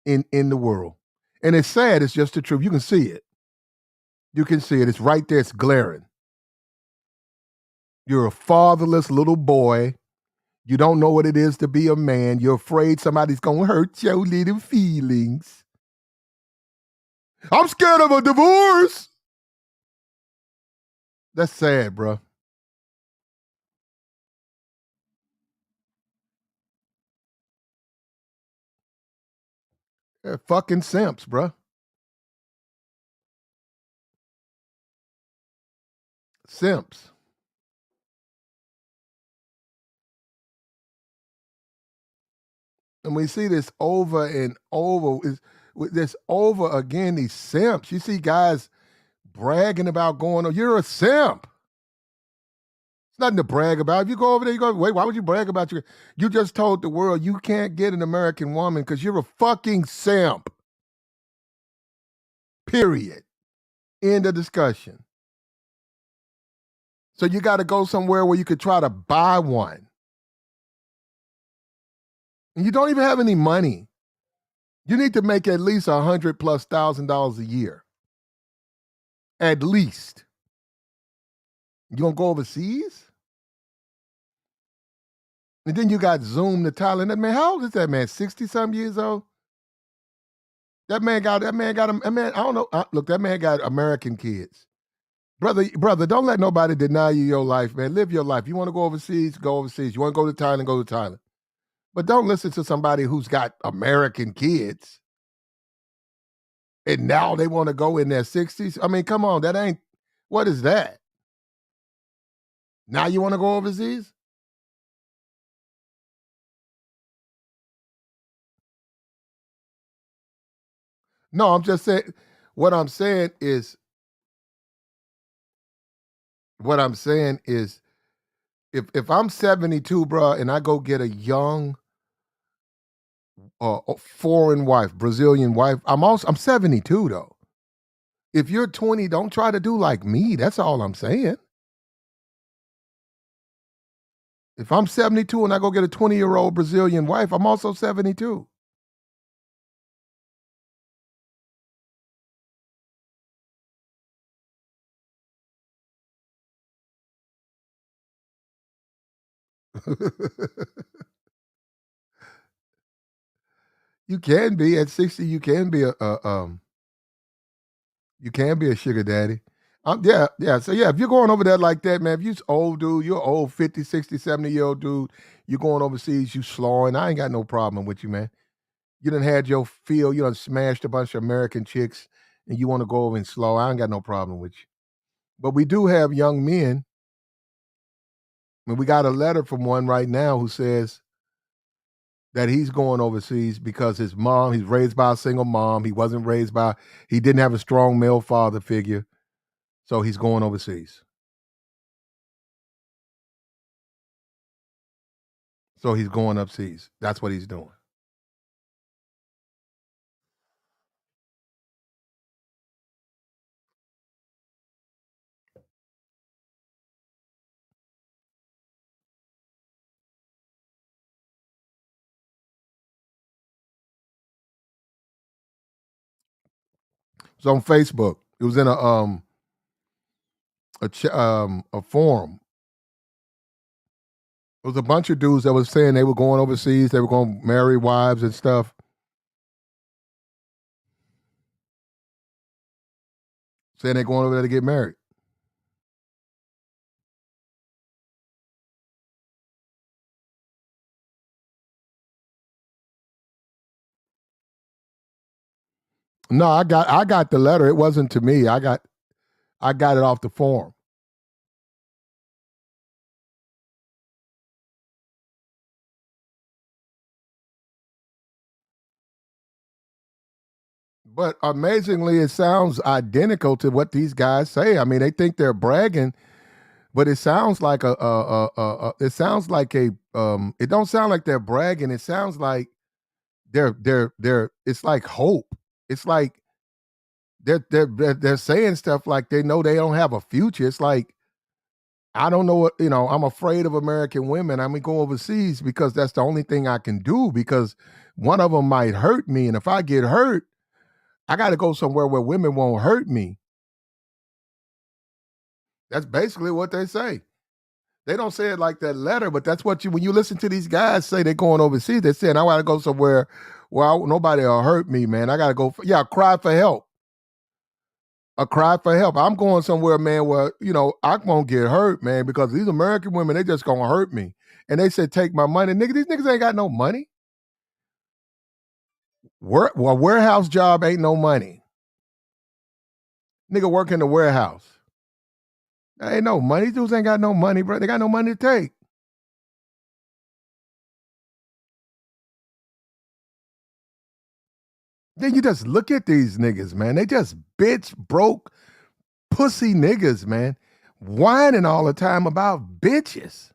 in the world. And it's sad, it's just the truth. You can see it. You can see it. It's right there, it's glaring. You're a fatherless little boy. You don't know what it is to be a man. You're afraid somebody's going to hurt your little feelings. I'm scared of a divorce. That's sad, bro. They're fucking simps, bro. Simps. And we see this over and over. This over again, these simps. You see guys bragging about going, oh, you're a simp. It's nothing to brag about. If you go over there, you go, wait, why would you brag about you? You just told the world you can't get an American woman because you're a fucking simp. Period. End of discussion. So you got to go somewhere where you could try to buy one. And you don't even have any money. You need to make at least $100,000+ a year. At least. You gonna go overseas? And then you got Zoom to Thailand. That man, how old is that man? 60-some years old? That man, I don't know. Look, that man got American kids. Brother, don't let nobody deny you your life, man. Live your life. You want to go overseas, go overseas. You want to go to Thailand, go to Thailand. But don't listen to somebody who's got American kids. And now they want to go in their 60s. I mean, come on, what is that? Now you want to go overseas? No, I'm just saying, what I'm saying is, if I'm 72, bro, and I go get a young foreign wife, Brazilian wife, I'm 72 though. If you're 20, don't try to do like me. That's all I'm saying. If I'm 72 and I go get a 20-year-old Brazilian wife, I'm also 72. You can be at 60. You can be a sugar daddy. Yeah. So yeah, if you're going over there like that, man, if you're old dude, you're old 50, 60, 70-year-old dude, you're going overseas, you slawing, I ain't got no problem with you, man. You done had your feel, you done smashed a bunch of American chicks, and you want to go over and slaw, I ain't got no problem with you. But we do have young men, and we got a letter from one right now who says that he's going overseas because his mom, he's raised by a single mom. He didn't have a strong male father figure. So he's going overseas. So he's going overseas. That's what he's doing. It was on Facebook. It was in a forum. It was a bunch of dudes that was saying they were going overseas, they were going to marry wives and stuff. Saying they're going over there to get married. No, I got the letter. It wasn't to me. I got it off the forum. But amazingly, it sounds identical to what these guys say. I mean, they think they're bragging, but it sounds like it sounds like it don't sound like they're bragging. It sounds like they're it's like hope. It's like they're saying stuff like they know they don't have a future. It's like, I don't know what, I'm afraid of American women. I'm gonna go overseas because that's the only thing I can do, because one of them might hurt me. And if I get hurt, I got to go somewhere where women won't hurt me. That's basically what they say. They don't say it like that letter, but that's what when you listen to these guys say they're going overseas, they're saying, I got to go somewhere where nobody will hurt me, man. I got to go, cry for help. A cry for help. I'm going somewhere, man, where, I won't get hurt, man, because these American women, they just going to hurt me. And they said, take my money. Nigga, these niggas ain't got no money. Well, warehouse job ain't no money. Nigga work in the warehouse. There ain't no money. These dudes ain't got no money, bro. They got no money to take. Then you just look at these niggas, man. They just bitch, broke, pussy niggas, man. Whining all the time about bitches.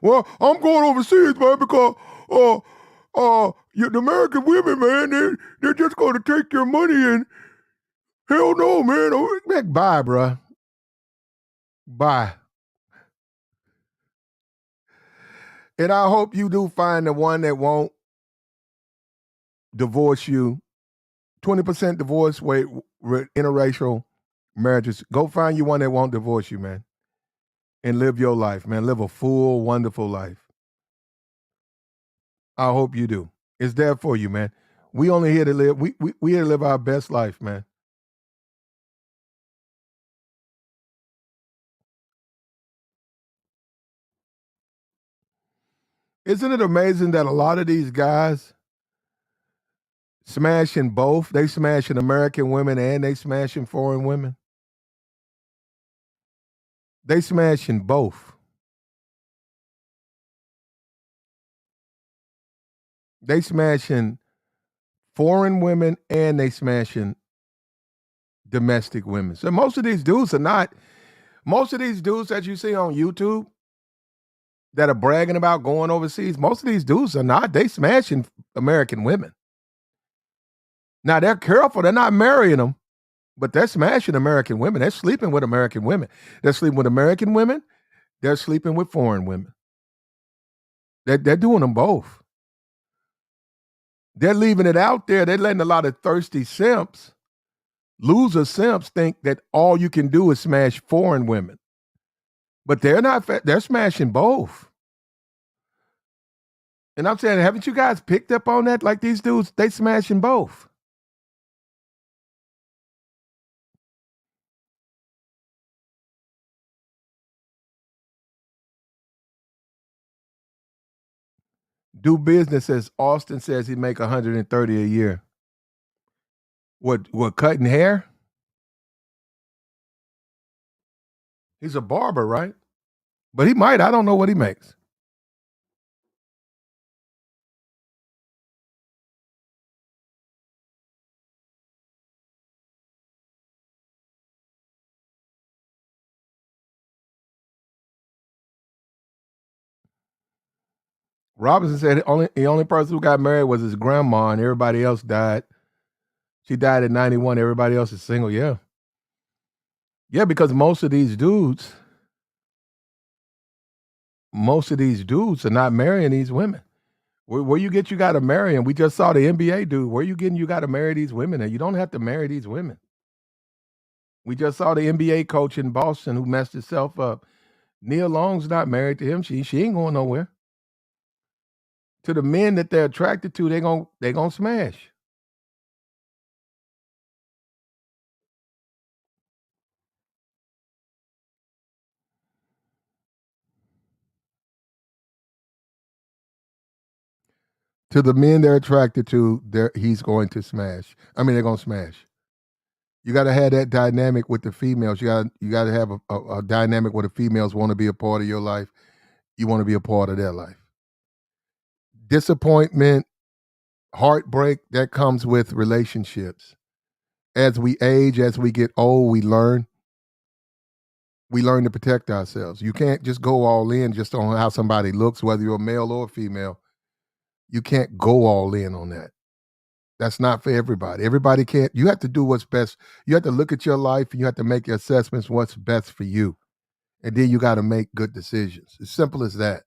Well, I'm going overseas, man, because the American women, man, they're just going to take your money and hell no, man. Bye, bro. Bye. And I hope you do find the one that won't divorce you. 20% divorce rate, interracial marriages. Go find you one that won't divorce you, man. And live your life, man. Live a full, wonderful life. I hope you do. It's there for you, man. We only here to live. We here to live our best life, man. Isn't it amazing that a lot of these guys smashing both? They smashing American women and they smashing foreign women. They smashing both. They smashing foreign women and they smashing domestic women. So most of these dudes that you see on YouTube that are bragging about going overseas, most of these dudes are not. They smashing American women. Now they're careful. They're not marrying them, but they're smashing American women. They're sleeping with American women. They're sleeping with American women. They're sleeping with foreign women. They're doing them both. They're leaving it out there. They're letting a lot of thirsty simps, loser simps, think that all you can do is smash foreign women. But they're not. They're smashing both. And I'm saying, haven't you guys picked up on that? Like these dudes, they smashing both. Do business as Austin says he make 130 a year. What cutting hair? He's a barber, right? But he might. I don't know what he makes. Robinson said the only person who got married was his grandma, and everybody else died. She died at 91. Everybody else is single. Yeah. Yeah, because most of these dudes are not marrying these women. Where you get you got to marry them? We just saw the NBA dude. Where you getting you got to marry these women? And you don't have to marry these women. We just saw the NBA coach in Boston who messed himself up. Neil Long's not married to him. She ain't going nowhere. To the men that they're attracted to, they gonna smash. To the men they're attracted to, he's going to smash. I mean, they're gonna smash. You got to have that dynamic with the females. You got to have a dynamic where the females want to be a part of your life, you want to be a part of their life. Disappointment, heartbreak, that comes with relationships. As we age, as we get old, we learn to protect ourselves. You can't just go all in just on how somebody looks, whether you're a male or a female. You can't go all in on that. That's not for everybody. Everybody can't. You have to do what's best. You have to look at your life and you have to make your assessments what's best for you. And then you got to make good decisions. As simple as that.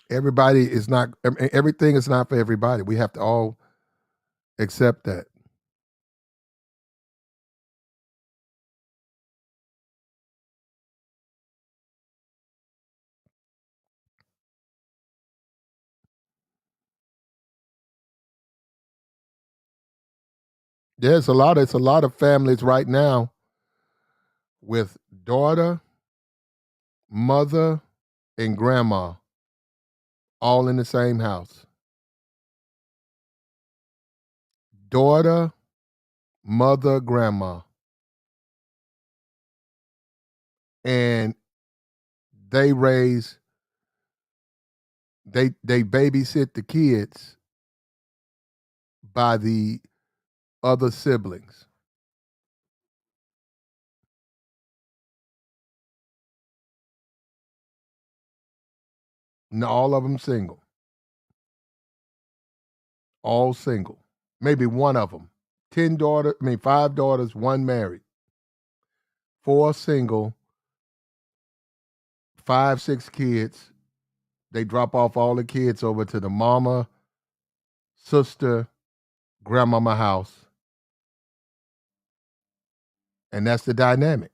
Everybody is not, everything is not for everybody. We have to all accept that. It's a lot of families right now with daughter, mother, and grandma all in the same house. Daughter, mother, grandma. And they babysit the kids by the other siblings. And all of them single. All single. Maybe one of them. 5 daughters, 1 married. 4 single, 5, 6 kids. They drop off all the kids over to the mama, sister, grandmama house. And that's the dynamic.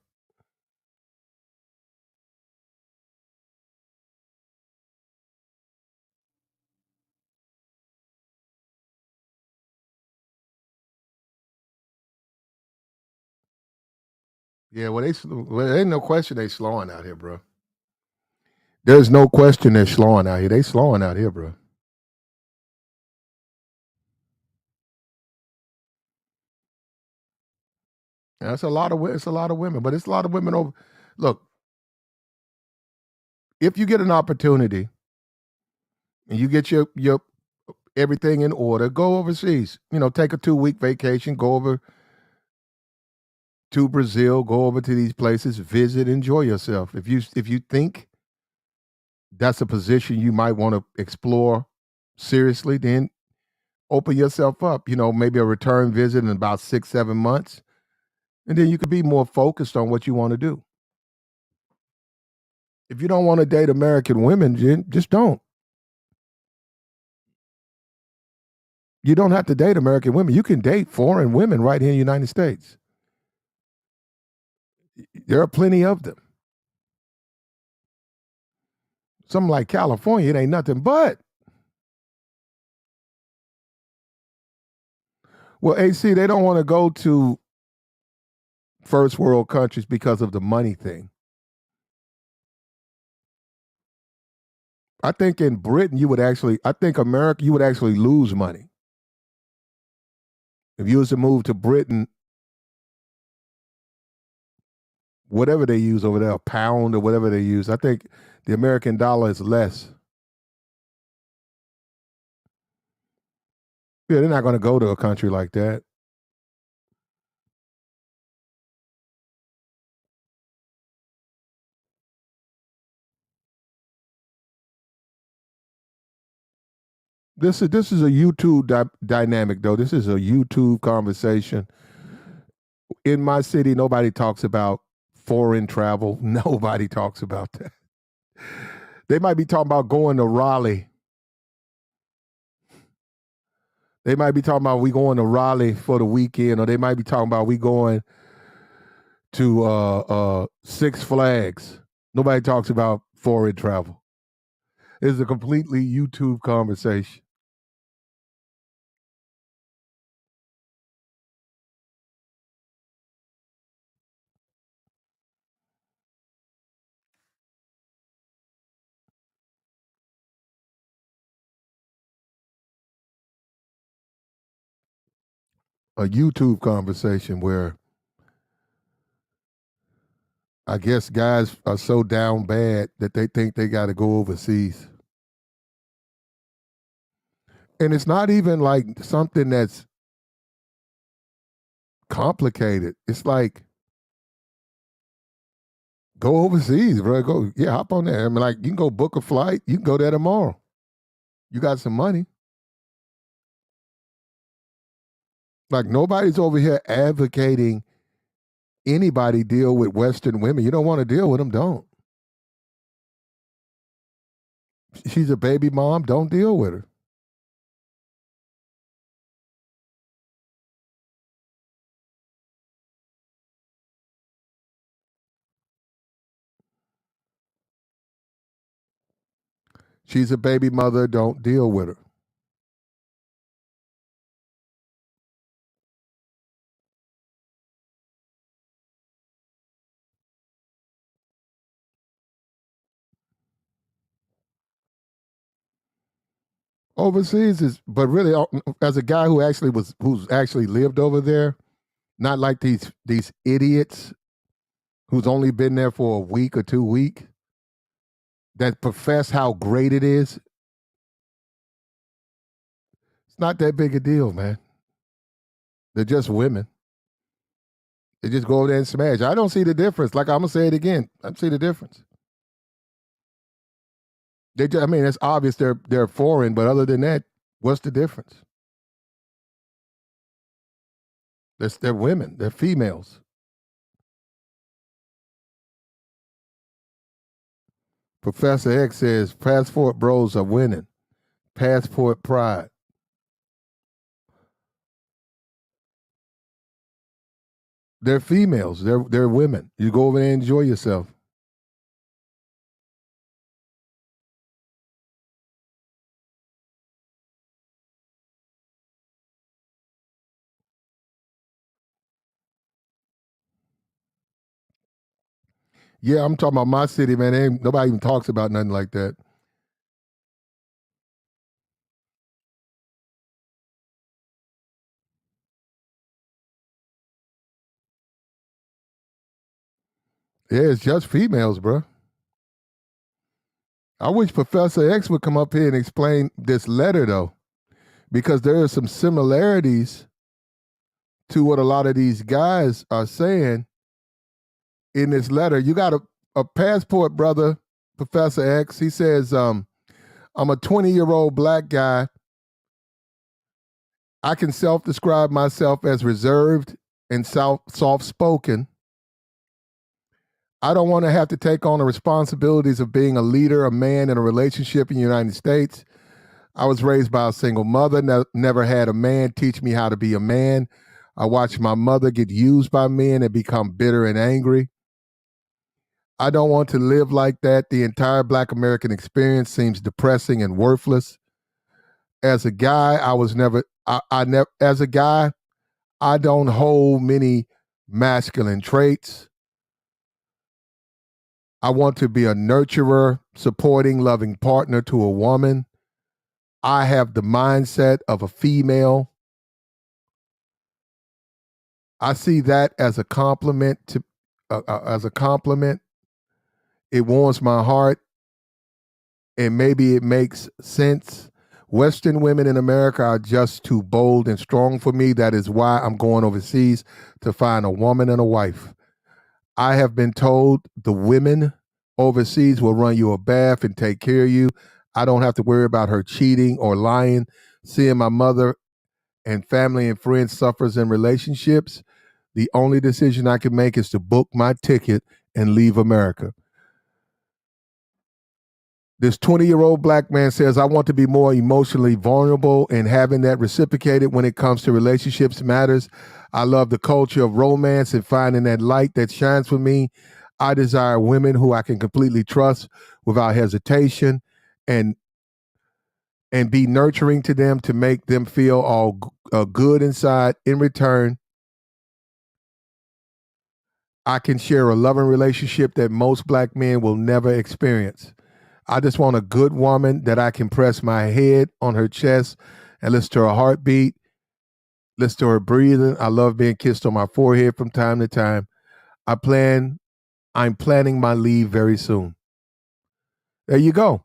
Yeah, well, there ain't no question they slowing out here, bro. There's no question they're slowing out here. They slowing out here, bro. Yeah, it's a lot of women, but it's a lot of women over. Look, if you get an opportunity and you get your everything in order, go overseas. Take a 2-week vacation, go over to Brazil, go over to these places, visit, enjoy yourself. If you think that's a position you might want to explore seriously, then open yourself up. Maybe a return visit in about 6, 7 months, and then you could be more focused on what you want to do. If you don't want to date American women, just don't. You don't have to date American women. You can date foreign women right here in the United States. There are plenty of them. Something like California, it ain't nothing but. Well, AC, they don't want to go to first world countries because of the money thing. I think in Britain, America, you would actually lose money. If you was to move to Britain, whatever they use over there, a pound or whatever they use, I think the American dollar is less. Yeah, they're not going to go to a country like that. This is a YouTube dynamic, though. This is a YouTube conversation. In my city, nobody talks about foreign travel. Nobody talks about that. They might be talking about going to Raleigh. They might be talking about we going to Raleigh for the weekend, or they might be talking about we going to Six Flags. Nobody talks about foreign travel. It's a completely YouTube conversation. a YouTube conversation where I guess guys are so down bad that they think they got to go overseas. And it's not even like something that's complicated. It's like, go overseas, bro. Go, yeah, hop on there. I mean, like, you can go book a flight. You can go there tomorrow. You got some money. Like, nobody's over here advocating anybody deal with Western women. You don't want to deal with them, don't. She's a baby mom, don't deal with her. She's a baby mother, don't deal with her. Overseas is, but really, as a guy who's actually lived over there, not like these idiots who's only been there for a week or 2 weeks that profess how great it is. It's not that big a deal, man. They're just women. They just go over there and smash. I don't see the difference. Like, I'm gonna say it again. I don't see the difference. I mean, it's obvious they're foreign, but other than that, what's the difference? They're women. They're females. Professor X says passport bros are winning. Passport pride. They're females. They're women. You go over there and enjoy yourself. Yeah, I'm talking about my city, man. Nobody even talks about nothing like that. Yeah, it's just females, bro. I wish Professor X would come up here and explain this letter, though, because there are some similarities to what a lot of these guys are saying in this letter. You got a passport brother, Professor X. He says, I'm a 20-year-old black guy. I can self-describe myself as reserved and soft-spoken. I don't want to have to take on the responsibilities of being a leader, a man in a relationship in the United States. I was raised by a single mother, never had a man teach me how to be a man. I watched my mother get used by men and become bitter and angry. I don't want to live like that. The entire Black American experience seems depressing and worthless. As a guy, I don't hold many masculine traits. I want to be a nurturer, supporting, loving partner to a woman. I have the mindset of a female. I see that as a compliment It warms my heart, and maybe it makes sense. Western women in America are just too bold and strong for me. That is why I'm going overseas to find a woman and a wife. I have been told the women overseas will run you a bath and take care of you. I don't have to worry about her cheating or lying. Seeing my mother and family and friends suffers in relationships, the only decision I can make is to book my ticket and leave America. This 20-year-old black man says, I want to be more emotionally vulnerable, and having that reciprocated when it comes to relationships matters. I love the culture of romance and finding that light that shines for me. I desire women who I can completely trust without hesitation and be nurturing to them to make them feel all good inside. In return, I can share a loving relationship that most black men will never experience. I just want a good woman that I can press my head on her chest and listen to her heartbeat, Listen to her breathing. I love being kissed on my forehead from time to time. I'm planning my leave very soon. There you go.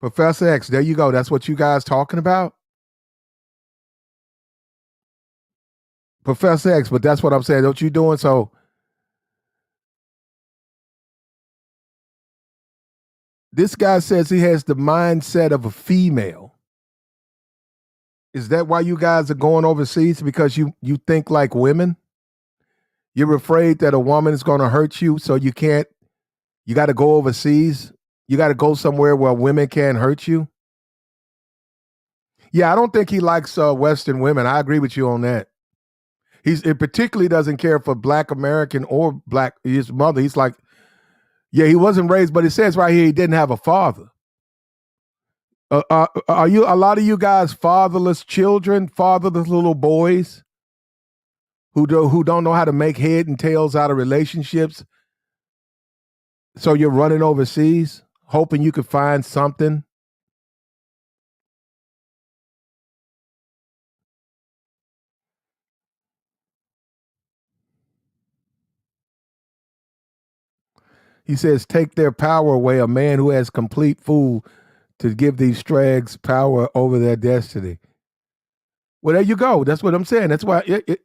Professor X, there you go. That's what you guys talking about? Professor X, but that's what I'm saying. Don't you doing so? This guy says he has the mindset of a female. Is that why you guys are going overseas? Because you think like women? You're afraid that a woman is going to hurt you, so you got to go overseas? You got to go somewhere where women can't hurt you? Yeah, I don't think he likes Western women. I agree with you on that. It particularly doesn't care for Black American or his mother. He's like, yeah, he wasn't raised, but it says right here he didn't have a father. Are you a lot of you guys fatherless children, fatherless little boys who don't know how to make head and tails out of relationships? So you're running overseas, hoping you could find something. He says, take their power away, a man who has complete fool to give these strags power over their destiny. Well, there you go. That's what I'm saying. That's why,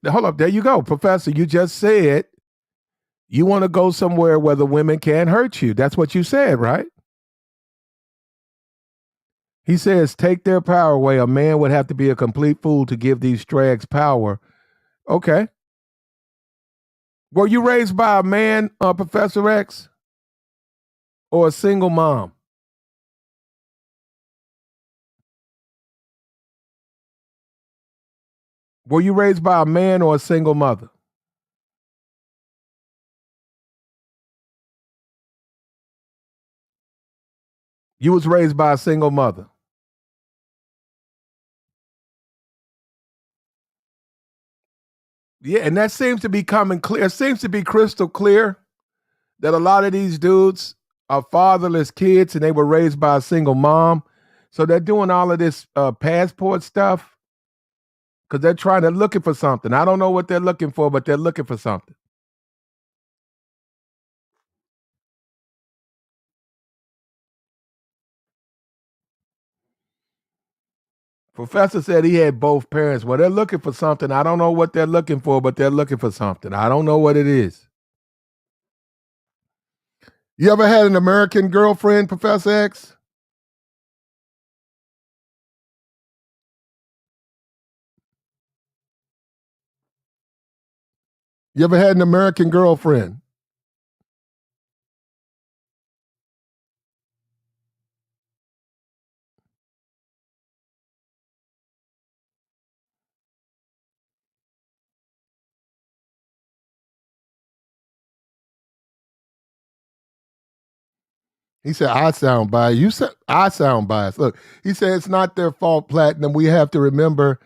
hold up, there you go. Professor, you just said you want to go somewhere where the women can't hurt you. That's what you said, right? He says, take their power away. A man would have to be a complete fool to give these strags power. Okay. Were you raised by a man, Professor X? Or a single mom? Were you raised by a man or a single mother? You was raised by a single mother. Yeah, and that seems to be coming clear. It seems to be crystal clear that a lot of these dudes are fatherless kids and they were raised by a single mom. So they're doing all of this passport stuff because they're looking for something. I don't know what they're looking for, but they're looking for something. Professor said he had both parents. Well, they're looking for something. I don't know what they're looking for, but they're looking for something. I don't know what it is. You ever had an American girlfriend, Professor X? You ever had an American girlfriend? He said, I sound biased. You said, I sound biased. Look, he said, it's not their fault, Platinum. We have to remember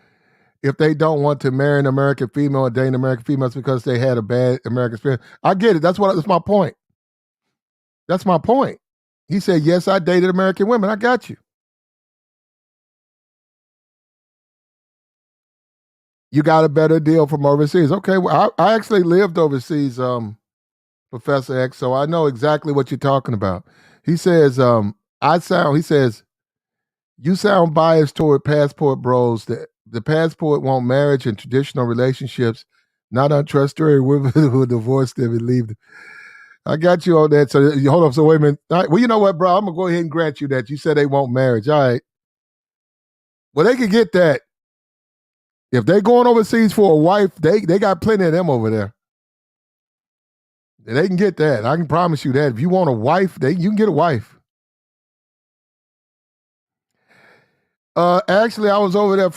if they don't want to marry an American female or date an American female, it's because they had a bad American experience. I get it. That's my point. That's my point. He said, yes, I dated American women. I got you. You got a better deal from overseas. Okay, well, I actually lived overseas, Professor X, so I know exactly what you're talking about. He says, he says, you sound biased toward passport bros. The passport want marriage and traditional relationships, not untrustworthy women who divorce them and leave them. I got you on that. So hold on. So wait a minute. All right, well, you know what, bro? I'm going to go ahead and grant you that. You said they want marriage. All right. Well, they can get that. If they're going overseas for a wife, they got plenty of them over there. They can get that. I can promise you that. If you want a wife, you can get a wife. Actually, I was over there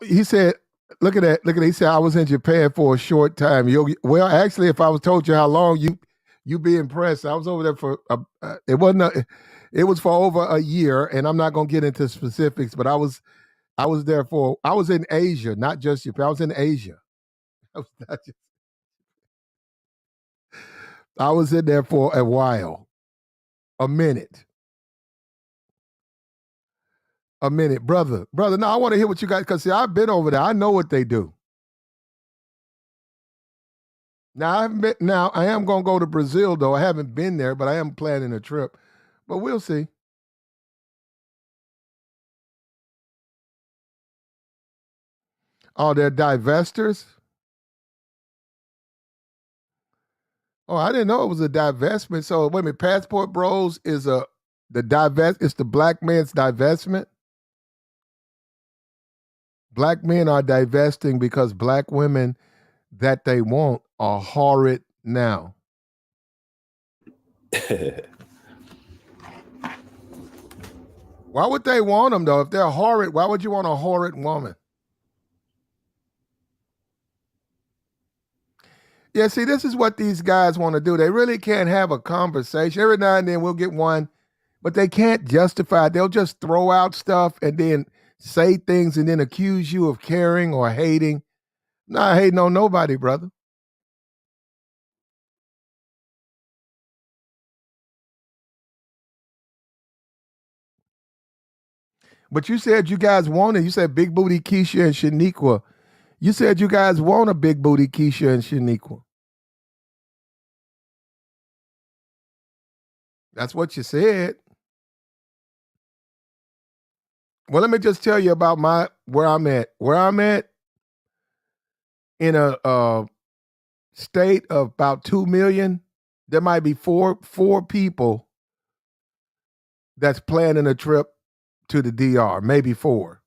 he said, look at that. He said, I was in Japan for a short time. Well, actually, if I was told you how long, you be impressed. I was over there for, it was for over a year, and I'm not going to get into specifics, but I was in Asia, not just Japan. I was in Asia. I was in there for a while, a minute, brother. No, I want to hear what you guys, because see, I've been over there. I know what they do. Now I haven't been. Now I am gonna go to Brazil though. I haven't been there, but I am planning a trip. But we'll see. Oh, they're divestors. Oh, I didn't know it was a divestment. So wait a minute, Passport Bros is it's the black man's divestment. Black men are divesting because black women that they want are horrid now. Why would they want them though? If they're horrid, why would you want a horrid woman? Yeah, see, this is what these guys want to do. They really can't have a conversation. Every now and then we'll get one, but they can't justify it. They'll just throw out stuff and then say things and then accuse you of caring or hating. Not hating on nobody, brother. But you said you guys wanted, you said Big Booty Keisha and Shaniqua. You said you guys want a Big Booty Keisha and Shaniqua. That's what you said. Well, let me just tell you about where I'm at. Where I'm at in a state of about 2 million, there might be four people that's planning a trip to the DR, maybe 4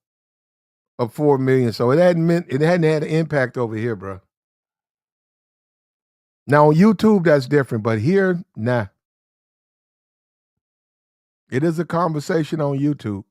of 4 million. So it hadn't had an impact over here, bro. Now on YouTube, that's different, but here, nah. It is a conversation on YouTube.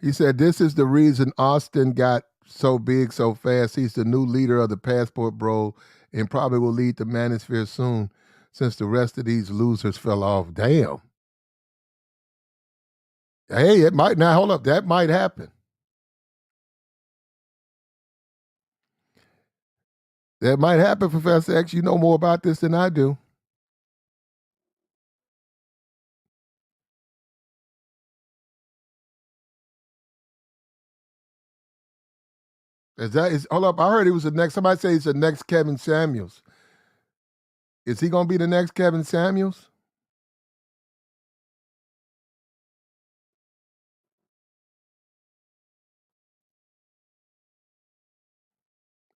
He said, this is the reason Austin got so big so fast. He's the new leader of the Passport Bro and probably will lead the Manosphere soon since the rest of these losers fell off. Damn. Hey, it might. Now, hold up. That might happen. That might happen, Professor X. You know more about this than I do. Hold up. I heard he was the next. Somebody say he's the next Kevin Samuels. Is he going to be the next Kevin Samuels?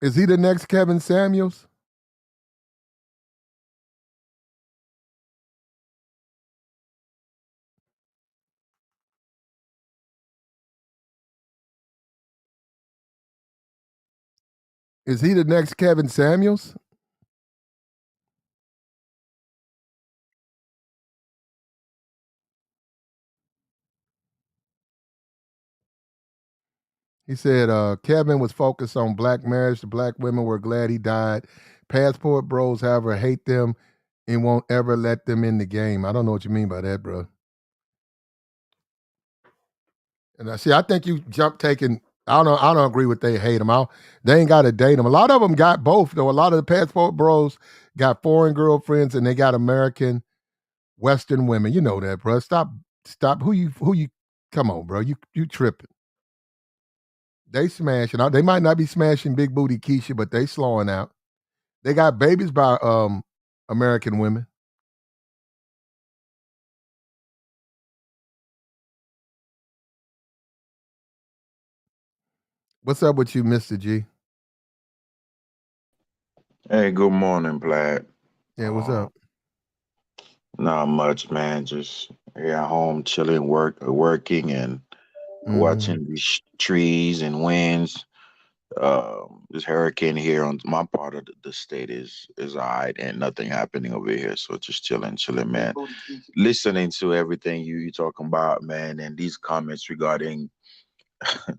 Is he the next Kevin Samuels? Is he the next Kevin Samuels? He said Kevin was focused on black marriage. The black women were glad he died. Passport Bros, however, hate them and won't ever let them in the game. I don't know what you mean by that, bro. And I think you taking. I don't agree with they hate them. They ain't got to date them. A lot of them got both though. A lot of the Passport Bros got foreign girlfriends and they got American Western women. You know that, bro. Stop. Who you? Come on, bro. You tripping. They smashing out. They might not be smashing Big Booty Keisha, but they slowing out. They got babies by American women. What's up with you, Mr. G? Hey, good morning, Vlad. Yeah, what's up? Not much, man. Just here at home, chilling, working, and watching these trees and winds. This hurricane here on my part of the state is all right, and nothing happening over here. So just chilling, man. Listening to everything you talking about, man, and these comments regarding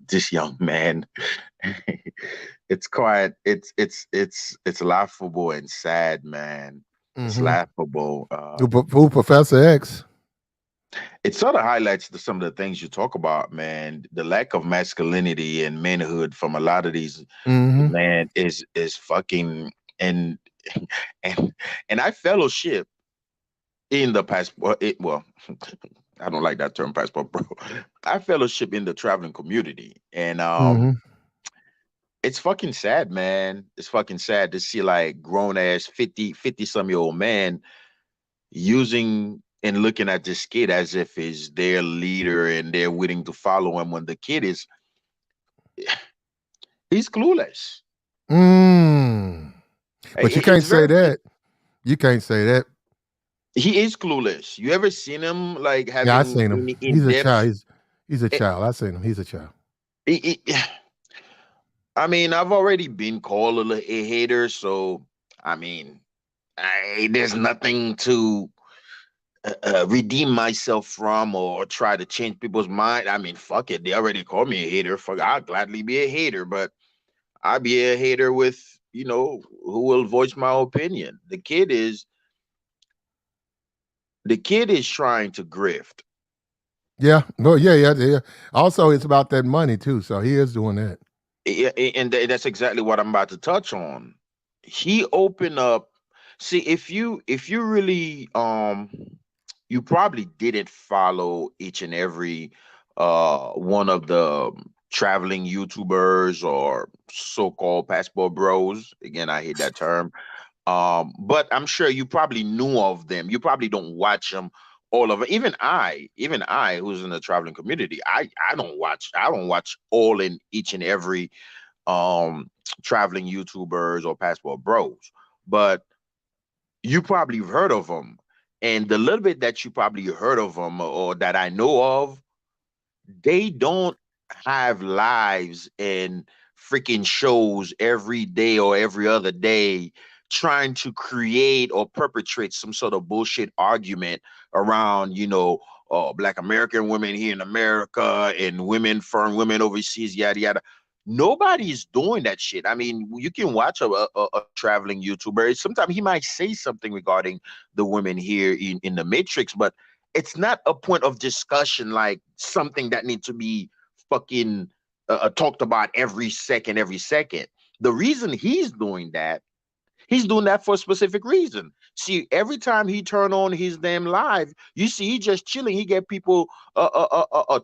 this young man. It's laughable and sad, man. It's laughable. Who Professor X? It sort of highlights some of the things you talk about, man. The lack of masculinity and manhood from a lot of these man is fucking and I fellowship in the passport. Well, I don't like that term, passport, bro. I fellowship in the traveling community, and it's fucking sad, man. It's fucking sad to see like grown ass 50-some-year-old man using and looking at this kid as if he's their leader and they're willing to follow him when the kid is he's clueless. But you can't It's say very that. You can't say that. he is clueless. You ever seen him like Yeah, I having seen him. any He's a in-depth? child. He's a child. I seen him. He's a child. I mean, I've already been called a hater, so I mean, there's nothing to redeem myself from or try to change people's mind. I mean, fuck it. They already called me a hater. Fuck, I'll gladly be a hater, but I'll be a hater with, who will voice my opinion. The kid is trying to grift. Yeah. No, yeah. Also, it's about that money too. So he is doing that. And that's exactly what I'm about to touch on. He opened up. See, if you really you probably didn't follow each and every one of the traveling YouTubers or so-called passport bros. Again, I hate that term. But I'm sure you probably knew of them. You probably don't watch them all of it. Even I, who's in the traveling community, I don't watch all in each and every traveling YouTubers or passport bros. But you probably heard of them. And the little bit that you probably heard of them or that I know of, they don't have lives and freaking shows every day or every other day trying to create or perpetrate some sort of bullshit argument around, Black American women here in America and foreign women overseas, yada, yada. Nobody's doing that shit. I mean, you can watch a traveling YouTuber. Sometimes he might say something regarding the women here in the Matrix, but it's not a point of discussion like something that needs to be fucking talked about every second. The reason he's doing that for a specific reason. See, every time he turn on his damn live, you see he just chilling. He get people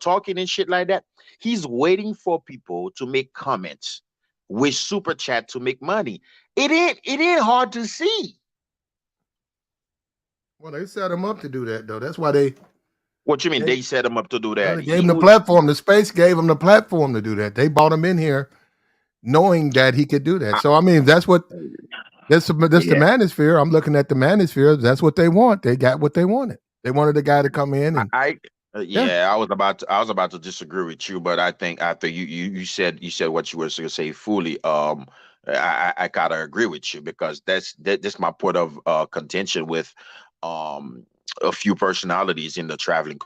talking and shit like that. He's waiting for people to make comments with super chat to make money. It ain't hard to see. Well, they set him up to do that, though. That's why they. What you mean? They set him up to do that? They gave him the platform. The space gave him the platform to do that. They brought him in here knowing that he could do that. So I mean, that's what. That's the manosphere. I'm looking at the manosphere. That's what they want. They got what they wanted. They wanted a guy to come in and. I was about to disagree with you, but I think after you said what you were going to say fully, I kind of agree with you because that's my point of contention with a few personalities in the traveling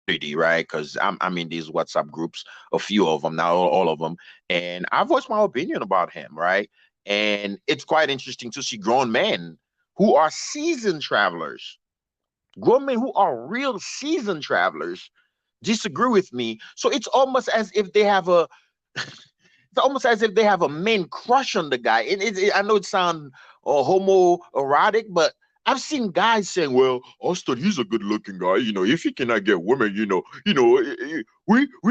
community, right? Because I'm in these WhatsApp groups, a few of them, not all of them, and I voiced my opinion about him, right? And it's quite interesting to see grown men who are seasoned travelers, grown men who are real seasoned travelers, disagree with me. So it's almost as if they have a man crush on the guy. I know it sounds homoerotic, but I've seen guys saying, "Well, Austin, he's a good-looking guy. If he cannot get women, we're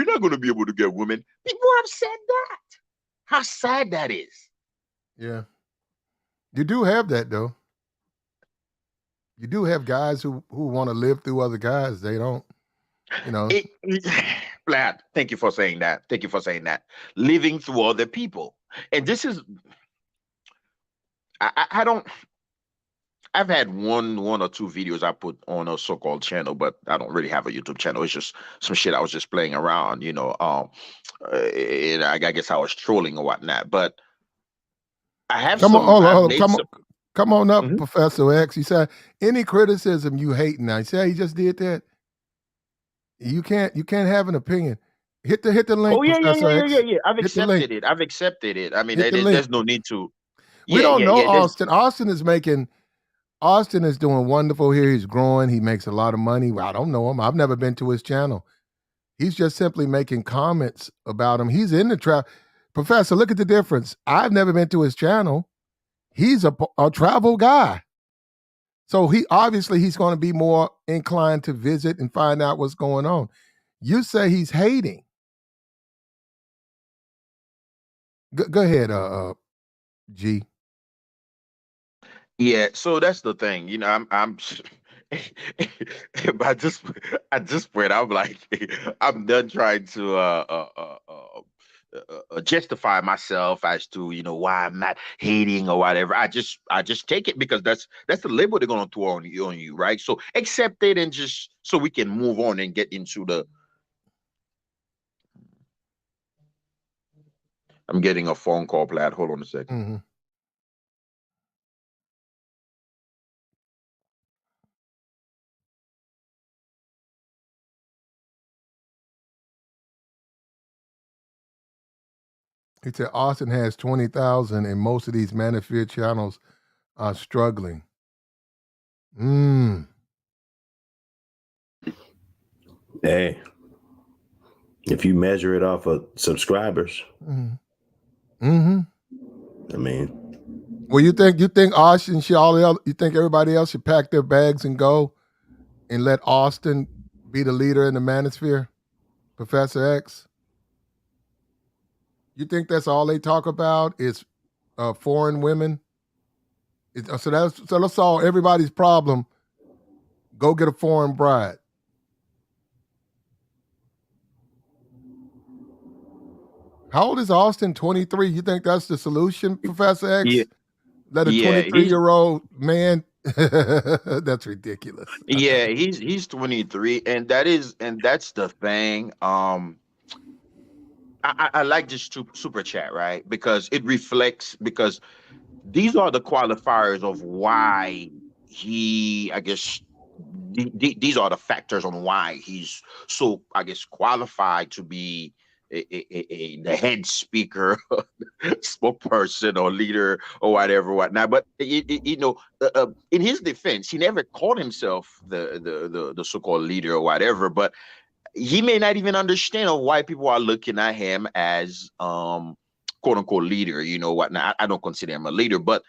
not going to be able to get women." People have said that. How sad that is. Yeah, you do have that though. You do have guys who want to live through other guys. They don't, Vlad, thank you for saying that. Living through other people. And this is, I don't, I've had one or two videos I put on a so-called channel, but I don't really have a YouTube channel. It's just some shit I was just playing around, and I guess I was trolling or whatnot. But I have come on up, Professor X. He said, any criticism you hate now. He said he just did that. You can't have an opinion. Hit the link. Oh yeah, Professor X. yeah. I've accepted it. I mean, there's no need to. We don't know Austin. Austin is doing wonderful here. He's growing. He makes a lot of money. Well, I don't know him. I've never been to his channel. He's just simply making comments about him. He's in the trap. Professor, look at the difference. I've never been to his channel. He's a travel guy. So he's going to be more inclined to visit and find out what's going on. You say he's hating. Go ahead, G. Yeah, so that's the thing. You know, I'm but at this point, I'm like, I'm done trying to justify myself as to, you know, why I'm not hating or whatever. I just take it because that's the label they're gonna throw on you, right? So accept it and just so we can move on and get into the. I'm getting a phone call, Plaid. Hold on a second. Mm-hmm. He said Austin has 20,000 and most of these manosphere channels are struggling. Hey, if you measure it off of subscribers, I mean, well, you think Austin you think everybody else should pack their bags and go and let Austin be the leader in the manosphere, Professor X? You think that's all they talk about is foreign women? So let's solve everybody's problem. Go get a foreign bride. How old is Austin? 23. You think that's the solution, Professor X? Yeah. Let a 23-year-old man. That's ridiculous. Yeah, he's 23, and that's the thing. I like this super chat, right? Because it reflects, because these are the qualifiers of why he, I guess, these are the factors on why he's so, I guess, qualified to be the head speaker, spokesperson, or leader, or whatnot. But you know, in his defense, he never called himself the so-called leader or whatever. But he may not even understand why people are looking at him as quote unquote leader. You know whatnot. I don't consider him a leader, but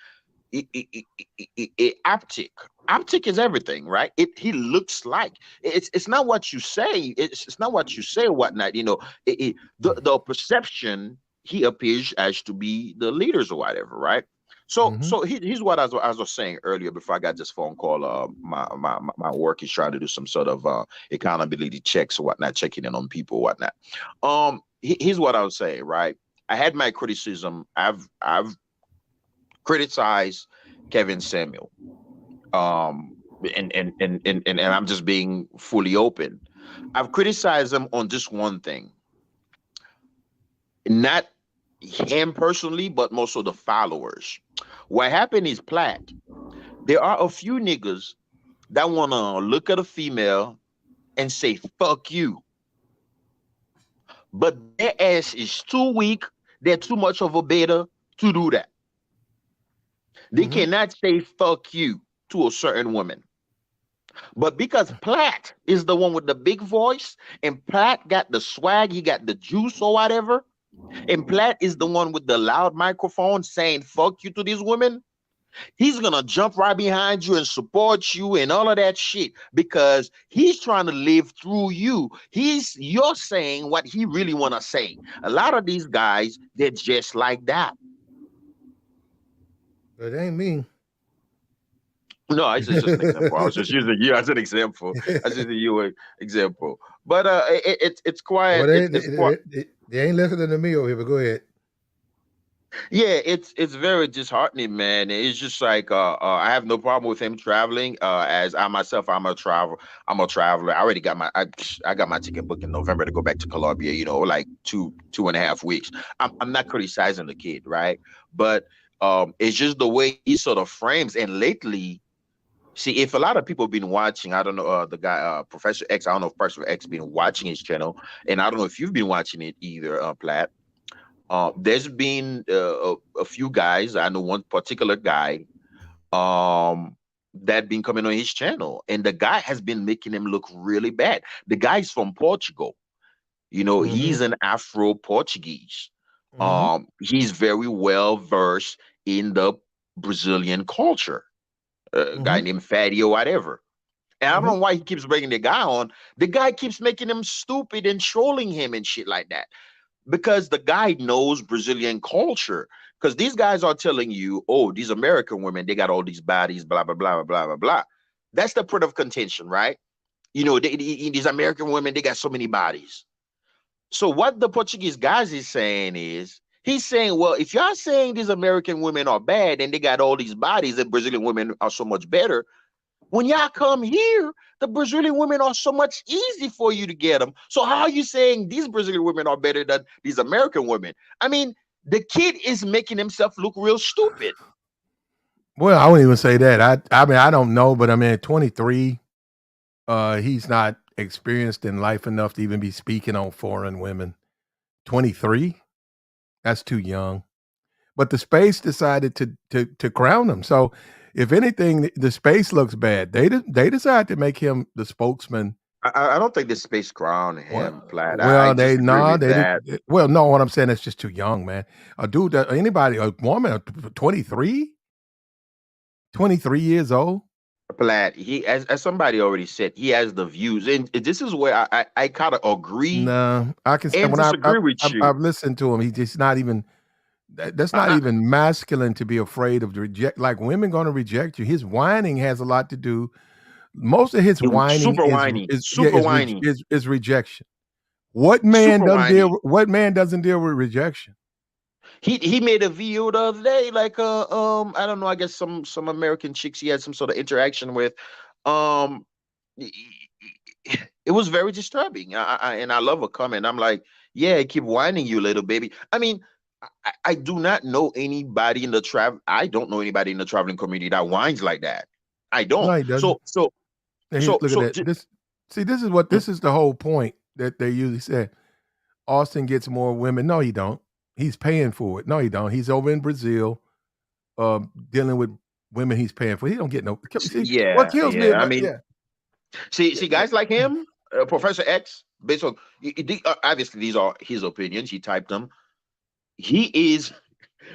optic is everything, right? He looks like it's not what you say. It's not what you say or whatnot. You know, the perception, he appears as to be the leaders or whatever, right? So here's what I was saying earlier before I got this phone call. My work is trying to do some sort of accountability checks or whatnot, checking in on people or whatnot. Here's what I was saying, right? I had my criticism. I've criticized Kevin Samuel. And I'm just being fully open. I've criticized him on just one thing. Not him personally, but most of the followers. What happened is, Platt, there are a few niggas that want to look at a female and say, fuck you. But their ass is too weak. They're too much of a beta to do that. They cannot say fuck you to a certain woman. But because Platt is the one with the big voice, and Platt got the swag, he got the juice or whatever, and Platt is the one with the loud microphone saying fuck you to these women, he's gonna jump right behind you and support you and all of that shit, because he's trying to live through you. You're saying what he really wanna say. A lot of these guys, they're just like that. It ain't me. No, it's just an example. I was just using you as an example. I was using you an example. But it's quiet. Well, they ain't listening to me over here, but go ahead. Yeah, it's very disheartening, man. It's just like I have no problem with him traveling. As I myself, I'm a traveler. I already got I got my ticket booked in November to go back to Colombia. You know, like 2.5 weeks. I'm not criticizing the kid, right? But it's just the way he sort of frames. And lately, see, if a lot of people have been watching, I don't know, the guy, Professor X, I don't know if Professor X been watching his channel, and I don't know if you've been watching it either, Platt. There's been a few guys, I know one particular guy, that been coming on his channel, and the guy has been making him look really bad. The guy's from Portugal. You know, he's an Afro-Portuguese. He's very well versed in the Brazilian culture. a guy named Fatty or whatever. And I don't know why he keeps bringing the guy on. The guy keeps making him stupid and trolling him and shit like that. Because the guy knows Brazilian culture. Because these guys are telling you, oh, these American women, they got all these bodies, blah, blah, blah, blah, blah, blah. That's the point of contention, right? You know, these American women, they got so many bodies. So what the Portuguese guys is saying is, he's saying, well, if y'all saying these American women are bad and they got all these bodies and Brazilian women are so much better, when y'all come here, the Brazilian women are so much easy for you to get them. So how are you saying these Brazilian women are better than these American women? I mean, the kid is making himself look real stupid. Well, I wouldn't even say that. I mean, I don't know, but I mean, at 23, he's not experienced in life enough to even be speaking on foreign women. 23? That's too young. But the space decided to crown him. So if anything, the space looks bad. They decide to make him the spokesman. I don't think the space crowned him, Platt. Well, well, no, what I'm saying is just too young, man. A dude, a woman, 23? 23 years old? Platt, he, as somebody already said, he has the views. And this is where I kind of agree. No, I can and disagree with you. I've listened to him. He's just not even, that's not even masculine to be afraid of the reject. Like, women going to reject you. His whining has a lot to do. Most of his whining is rejection. What man doesn't deal with rejection? He made a video the other day, like I don't know, I guess some American chicks he had some sort of interaction with. It was very disturbing. And I love a comment. I'm like, yeah, keep whining, you little baby. I mean, I do not know anybody in the I don't know anybody in the traveling community that whines like that. I don't. No, he doesn't. Look at that. This is the whole point that they usually say. Austin gets more women. No, he don't. He's paying for it. No, he don't. He's over in Brazil, dealing with women he's paying for. He don't get no. See, what kills me? I mean, see, guys like him, Professor X. Based on obviously these are his opinions. He typed them. He is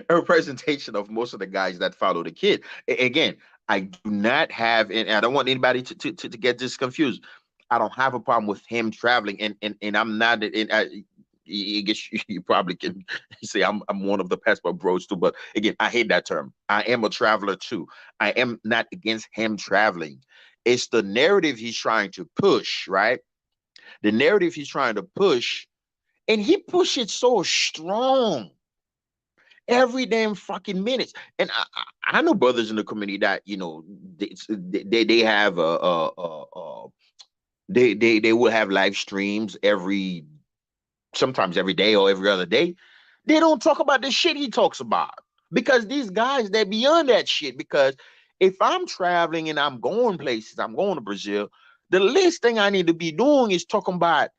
a representation of most of the guys that follow the kid. Again, I do not have, and I don't want anybody to get this confused. I don't have a problem with him traveling, and I'm not. I guess you probably can say I'm one of the passport bros too, but again, I hate that term. I am a traveler too. I am not against him traveling. It's the narrative he's trying to push, right? The narrative he's trying to push, and he pushed it so strong every damn fucking minute. And I know brothers in the community that, you know, they have they will have live streams sometimes every day or every other day. They don't talk about the shit he talks about, because these guys, they're beyond that shit. Because if I'm traveling and I'm going places, I'm going to Brazil, the least thing I need to be doing is talking about,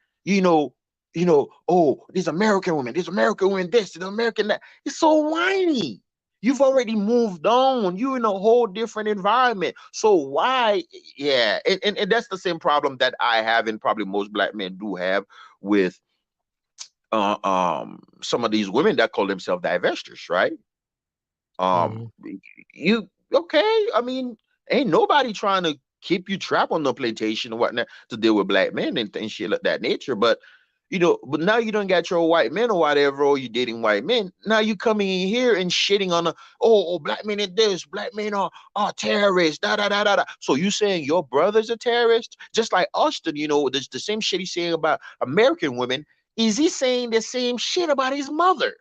oh, these American women, this, this American that. It's so whiny. You've already moved on. You're in a whole different environment. So why? Yeah. And that's the same problem that I have, and probably most black men do have, with some of these women that call themselves divestors, right? You okay? I mean, ain't nobody trying to keep you trapped on the plantation or whatnot to deal with black men and shit like that nature. But but now you don't got your white men or whatever, or you dating white men. Now you coming in here and shitting on black men are this, black men are terrorists, da da da da da. So you saying your brother's a terrorist? Just like Austin, there's the same shit he's saying about American women. Is he saying the same shit about his mother?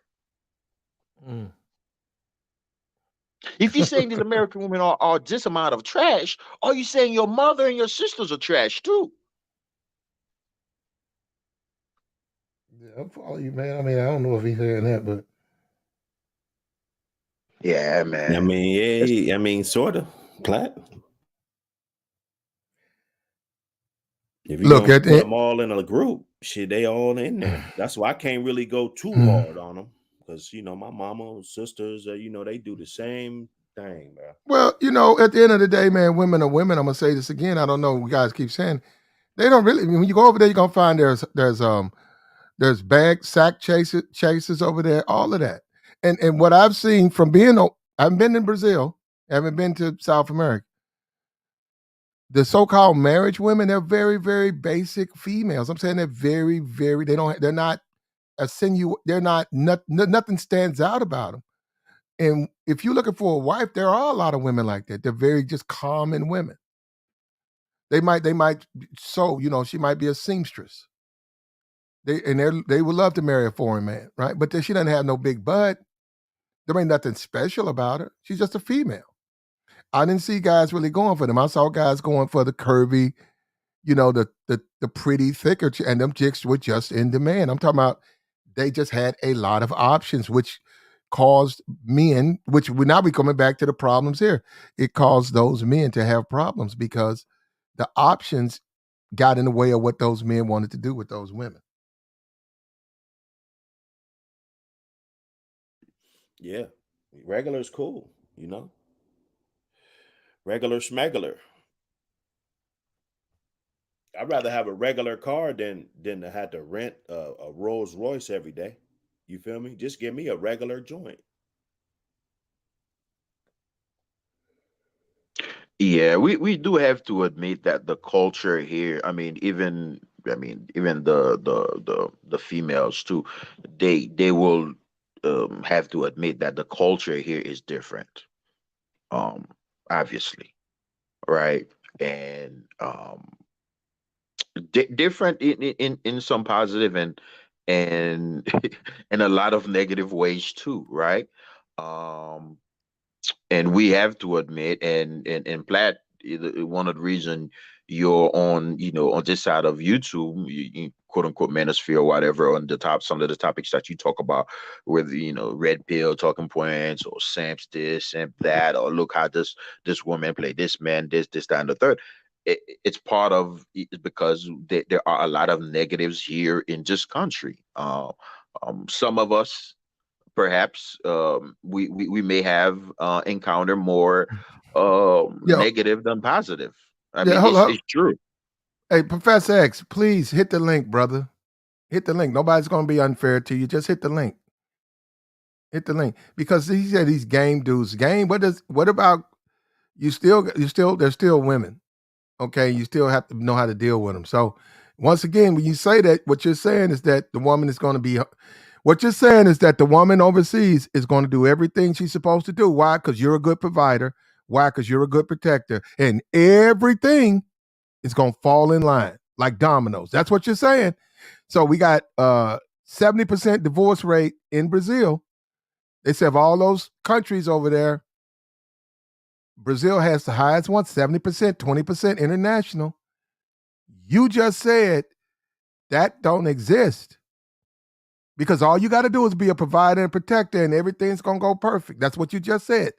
If you're saying these American women are this amount of trash, are you saying your mother and your sisters are trash too? Yeah, I follow you, man. I mean, I don't know if he's saying that, but yeah, man. I mean, sort of. Platt. If you put them all in a group, shit, they all in there. That's why I can't really go too hard on them, because my mama, sisters, they do the same thing, man. Well, at the end of the day, man, women are women. I'm gonna say this again. I don't know. You guys keep saying they don't really. When you go over there, you're gonna find there's bag sack chasers over there, all of that. And what I've seen from I haven't been in Brazil, I haven't been to South America. The so-called marriage women, they're very, very basic females. I'm saying they're very, very. They're not they're nothing stands out about them. And if you're looking for a wife, there are a lot of women like that. They're very just common women. They might she might be a seamstress. They would love to marry a foreign man, right? But she doesn't have no big butt. There ain't nothing special about her. She's just a female. I didn't see guys really going for them. I saw guys going for the curvy, the pretty thicker, and them chicks were just in demand. I'm talking about they just had a lot of options, which caused men, which we now be coming back to the problems here. It caused those men to have problems because the options got in the way of what those men wanted to do with those women. Yeah, regular is cool, regular schmegular. I'd rather have a regular car than to have to rent a Rolls Royce every day. You feel me? Just give me a regular joint. Yeah, we do have to admit that the culture here, even the females too, they will have to admit that the culture here is different. Obviously, right? And different in some positive and and a lot of negative ways too, right? Um and we have to admit, and Platt, one of the reason you're on, on this side of YouTube, quote unquote manosphere or whatever, on the top, some of the topics that you talk about, with red pill talking points, or simps this, simp that, or look how this woman play this man, this, that, and the third. It's part of it because there are a lot of negatives here in this country. Some of us, perhaps, we may have encountered more negative than positive. Hold up. It's true. Hey, Professor X, please hit the link, brother. Hit the link. Nobody's going to be unfair to you. Just hit the link. Hit the link, because he said these game dudes. Game. What about you? They're still women. Okay, you still have to know how to deal with them. So once again, when you say that, what you're saying is that the woman is going to be. What you're saying is that the woman overseas is going to do everything she's supposed to do. Why? Because you're a good provider. Why? Because you're a good protector, and everything is going to fall in line like dominoes. That's what you're saying. So we got 70% divorce rate in Brazil. They said of all those countries over there, Brazil has the highest one, 70%, 20% international. You just said that don't exist, because all you got to do is be a provider and protector, and everything's going to go perfect. That's what you just said.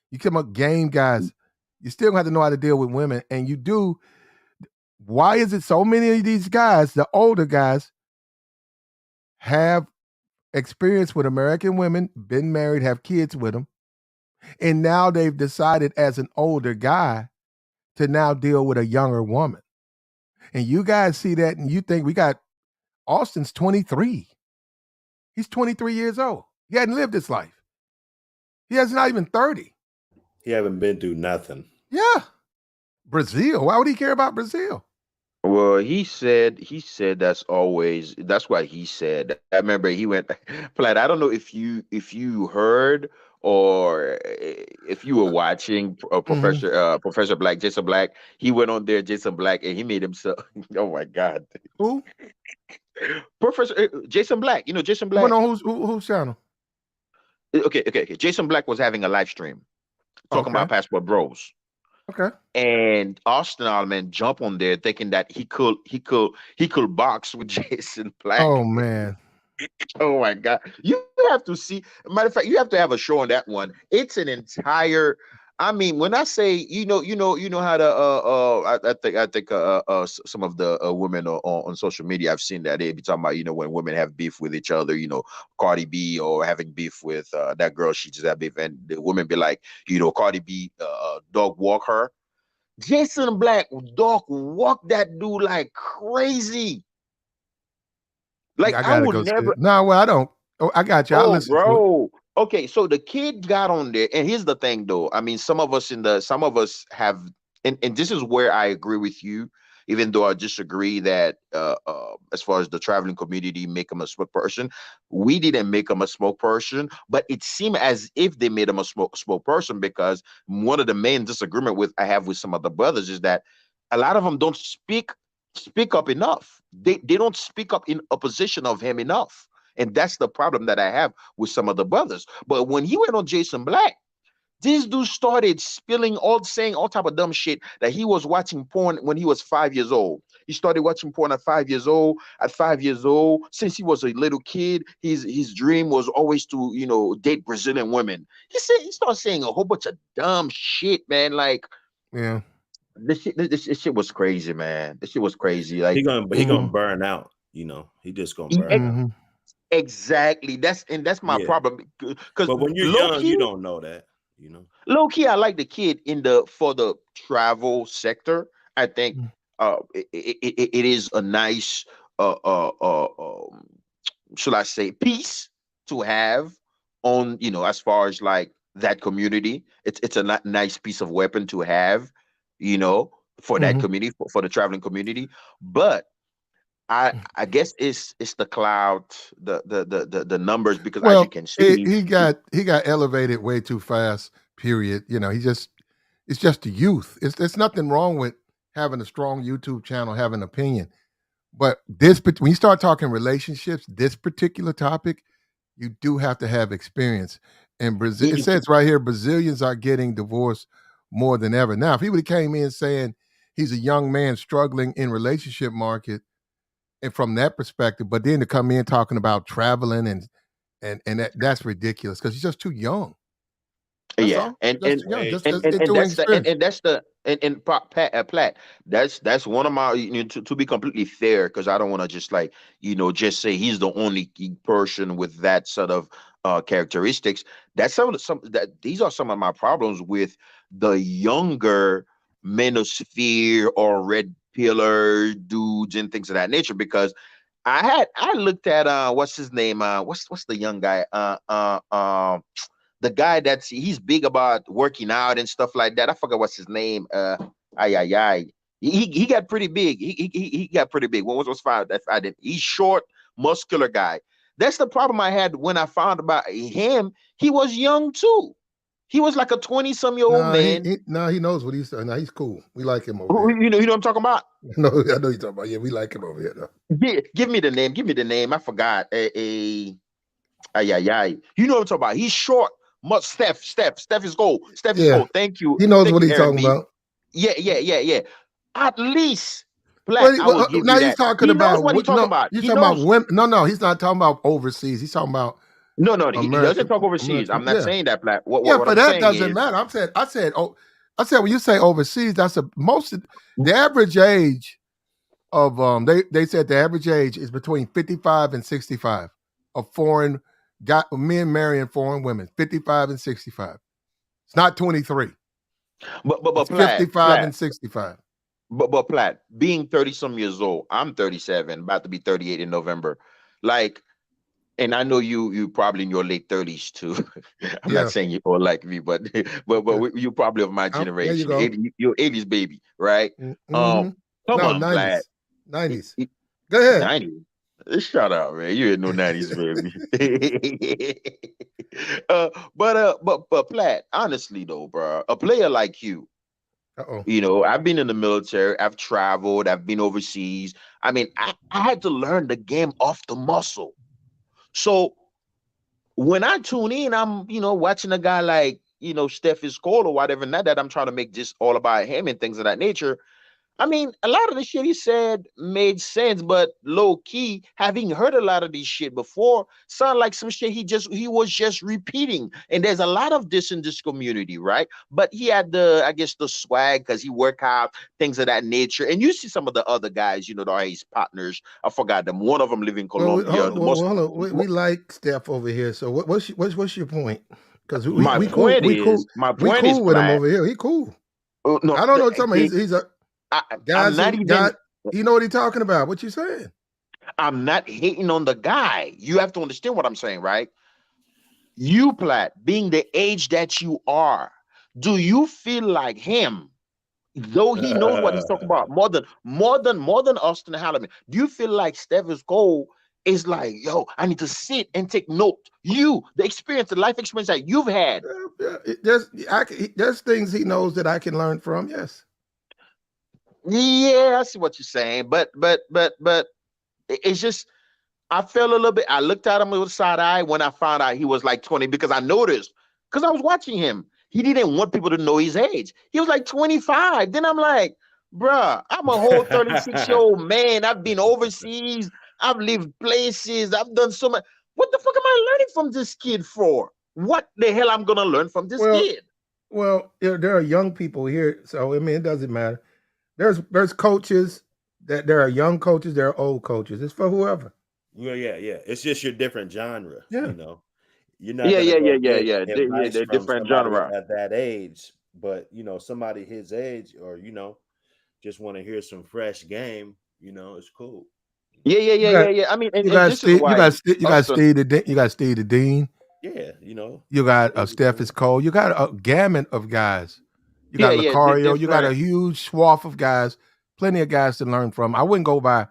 You come up game guys. You still have to know how to deal with women, and you do. Why is it so many of these guys, the older guys, have experience with American women, been married, have kids with them, and now they've decided as an older guy to now deal with a younger woman? And you guys see that, and you think we got Austin's 23. He's 23 years old. He hadn't lived his life. He has not even 30. He haven't been through nothing. Yeah. Brazil. Why would he care about Brazil? Well, he said that's what he said. I remember he went, Platt, I don't know if you heard, or if you were watching Professor Black, Jason Black. He went on there, Jason Black, and he made himself. Oh my God. Who? Professor Jason Black. Jason Black. Went on whose channel? Okay. Jason Black was having a live stream talking about Passport Bros. Okay. And Austin Allman jump on there thinking that he could box with Jason Black. Oh man. Oh my God. You have to see. Matter of fact, you have to have a show on that one. It's an entire. I mean, when I say you know how to I think some of the women on social media, I've seen that they be talking about when women have beef with each other, Cardi B or having beef with that girl, she just had beef, and the women be like, Cardi B dog walk her. Jason Black dog walk that dude like crazy. Like I would never. No, well, I don't. Oh, I got you. I listen bro. Okay, so the kid got on there, and here's the thing, though. I mean, some of us have and this is where I agree with you, even though I disagree that as far as the traveling community make him a smoke person. We didn't make him a smoke person, but it seemed as if they made him a smoke person, because one of the main disagreement with I have with some of the brothers is that a lot of them don't speak up enough. They don't speak up in opposition of him enough. And that's the problem that I have with some of the brothers. But when he went on Jason Black, this dude started saying all type of dumb shit, that he was watching porn when he was 5 years old. He started watching porn at 5 years old. At 5 years old, since he was a little kid, his dream was always to, date Brazilian women. He started saying a whole bunch of dumb shit, man. Like, yeah, this shit was crazy, man. This shit was crazy. Like, he gonna burn out. He just gonna burn out. Exactly. That's my problem. Because but when you're young, you don't know that. Low key, I like the kid for the travel sector. I think it is a nice should I say, piece to have on, as far as like that community. It's a nice piece of weapon to have, for that community, for the traveling community. But I guess it's the cloud, the numbers, because as you can see, he got elevated way too fast. Period. It's just the youth. It's nothing wrong with having a strong YouTube channel, having an opinion, but when you start talking relationships, this particular topic, you do have to have experience. And Brazil, it says right here, Brazilians are getting divorced more than ever. Now, if he would have came in saying he's a young man struggling in relationship market, and from that perspective, but then to come in talking about traveling and that's ridiculous, because he's just too young. That's all. And Just too young. Platt, that's one of my, to be completely fair, because I don't want to just like, just say he's the only person with that sort of characteristics. That's these are some of my problems with the younger manosphere or red pillar dudes and things of that nature, because I looked at what's his name, what's the young guy, the guy he's big about working out and stuff like that. I forgot what's his name. He got pretty big. He got pretty big. What was fine? I didn't. He's short, muscular guy. That's the problem I had when I found about him. He was young too. He was like a 20-some-year-old man. He knows what he's saying. He's cool. We like him over here. You know what I'm talking about? No, I know you're talking about. Yeah, we like him over here though. Give me the name. I forgot. You know what I'm talking about. He's short. Steph is gold. Steph is gold. Thank you. He knows what he's talking about. Yeah. At least, Black, I will give now you he's that. talking He about knows what he's talking about. He's talking about women. No, he's not talking about overseas. He's talking about no. He doesn't talk overseas. I'm not saying that, Black. What but that doesn't matter. I said when you say overseas, that's the average age of they said the average age is between 55 and 65 of foreign men marrying foreign women, 55 and 65. It's not 23. But it's Platt, 55 and 65. But Platt, being 30-some years old, I'm 37, about to be 38 in November. Like, and I know you probably in your late 30s too. I'm not saying you're all like me, but you probably of my generation. You're 80s baby, right? Come on, 90s. Platt. 90s. Go ahead. 90s. Shut up, man. You ain't no 90s baby. But Platt, honestly though, bro, a player like you, I've been in the military, I've traveled, I've been overseas. I mean, I had to learn the game off the muscle. So when I tune in, I'm, watching a guy like, Steph is cool or whatever, not that I'm trying to make this all about him and things of that nature. I mean, a lot of the shit he said made sense, but low key, having heard a lot of this shit before, sound like some shit he was just repeating. And there's a lot of this in this community, right? But he had the swag because he work out, things of that nature. And you see some of the other guys, that are his partners. I forgot them. One of them live in Colombia. We like Steph over here. So what's your point? Because my point is with him over here. He cool. No, I don't know what something. He's a you know what he's talking about. What you saying? I'm not hating on the guy. You have to understand what I'm saying, right? You, Platt, being the age that you are, do you feel like him, though he knows what he's talking about more than Austin Halliman. Do you feel like Stephen's goal is like, yo, I need to sit and take note? The life experience that you've had. There's things he knows that I can learn from. Yes. Yeah, I see what you're saying, but it's just I felt a little bit. I looked at him with a side eye when I found out he was like 20 because I noticed because I was watching him. He didn't want people to know his age. He was like 25. Then I'm like, bruh, I'm a whole 36-year-old man. I've been overseas. I've lived places. I've done so much. What the fuck am I learning from this kid for? What the hell I'm gonna learn from this kid? Well, there are young people here, so I mean it doesn't matter. There's coaches there are young coaches, there are old coaches. It's for whoever. Yeah. It's just your different genre. Yeah. You know, you're not gonna go get advice They're from different somebody genre. at that age, but somebody his age, or just want to hear some fresh game. It's cool. Yeah. I mean, and You got this is why you got Steve the Dean. Yeah, You got Steph is Cole. You got a gamut of guys. You got Lucario. You got a huge swath of guys. Plenty of guys to learn from. I wouldn't go by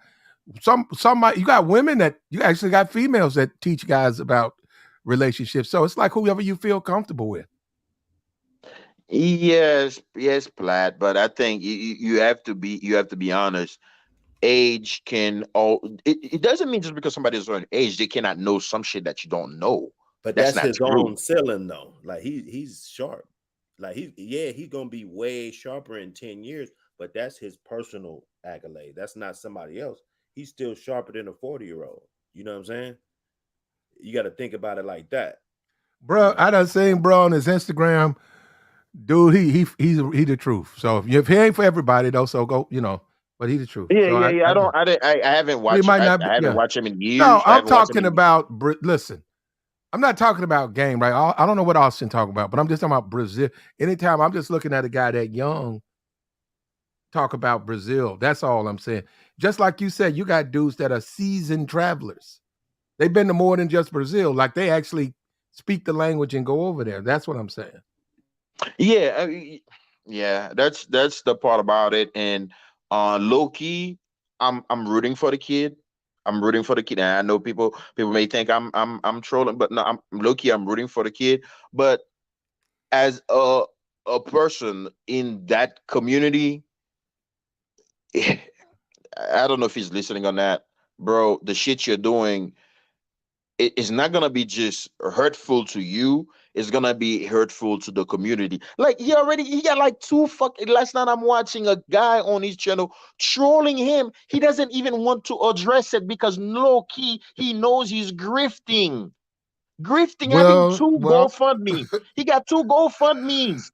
somebody. You got women that you actually got females that teach guys about relationships. So it's like whoever you feel comfortable with. Yes, Platt. But I think you have to be honest. Age can it doesn't mean just because somebody's on age they cannot know some shit that you don't know. But That's that's not his true. own ceiling though. Like he's sharp. Like he's gonna be way sharper in 10 years, but that's his personal accolade. That's not somebody else. He's still sharper than a 40-year-old. You know what I'm saying? You got to think about it like that. Bro, I done seen bro on his Instagram. Dude, he's the truth. So if he ain't for everybody though, so go, but he's the truth. I haven't watched. He might not be, I haven't watched him in years. No, I I'm haven't watched him talking about. Listen, I'm not talking about game, right? I don't know what Austin talking about, but I'm just talking about Brazil. Anytime I'm just looking at a guy that young, talk about Brazil. That's all I'm saying. Just like you said, you got dudes that are seasoned travelers. They've been to more than just Brazil. Like they actually speak the language and go over there. That's what I'm saying. Yeah, that's the part about it. And low key, I'm rooting for the kid. I'm rooting for the kid. And I know people may think I'm trolling, but no, I'm low key. I'm rooting for the kid. But as a person in that community, I don't know if he's listening on that, bro. The shit you're doing, it's not gonna be just hurtful to you. It's gonna be hurtful to the community. Like he got like two fucking. Last night I'm watching a guy on his channel trolling him. He doesn't even want to address it because low key he knows he's grifting, having two GoFundMe. He got two GoFundMes.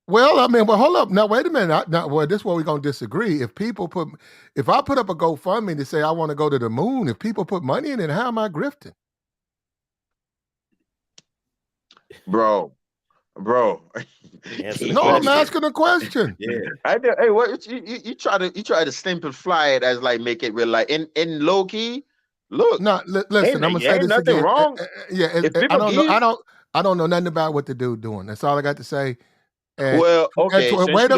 Well, I mean, hold up. Now, wait a minute. This is where we're going to disagree. If I put up a GoFundMe to say I want to go to the moon, if people put money in it, how am I grifting? Bro. No, I'm asking a question. Yeah. Hey, what you try to simplify it as like make it real like in low key. Look. No, listen, I'm gonna say this nothing again. wrong. I don't know nothing about what the dude doing. That's all I got to say. And well, okay. Wait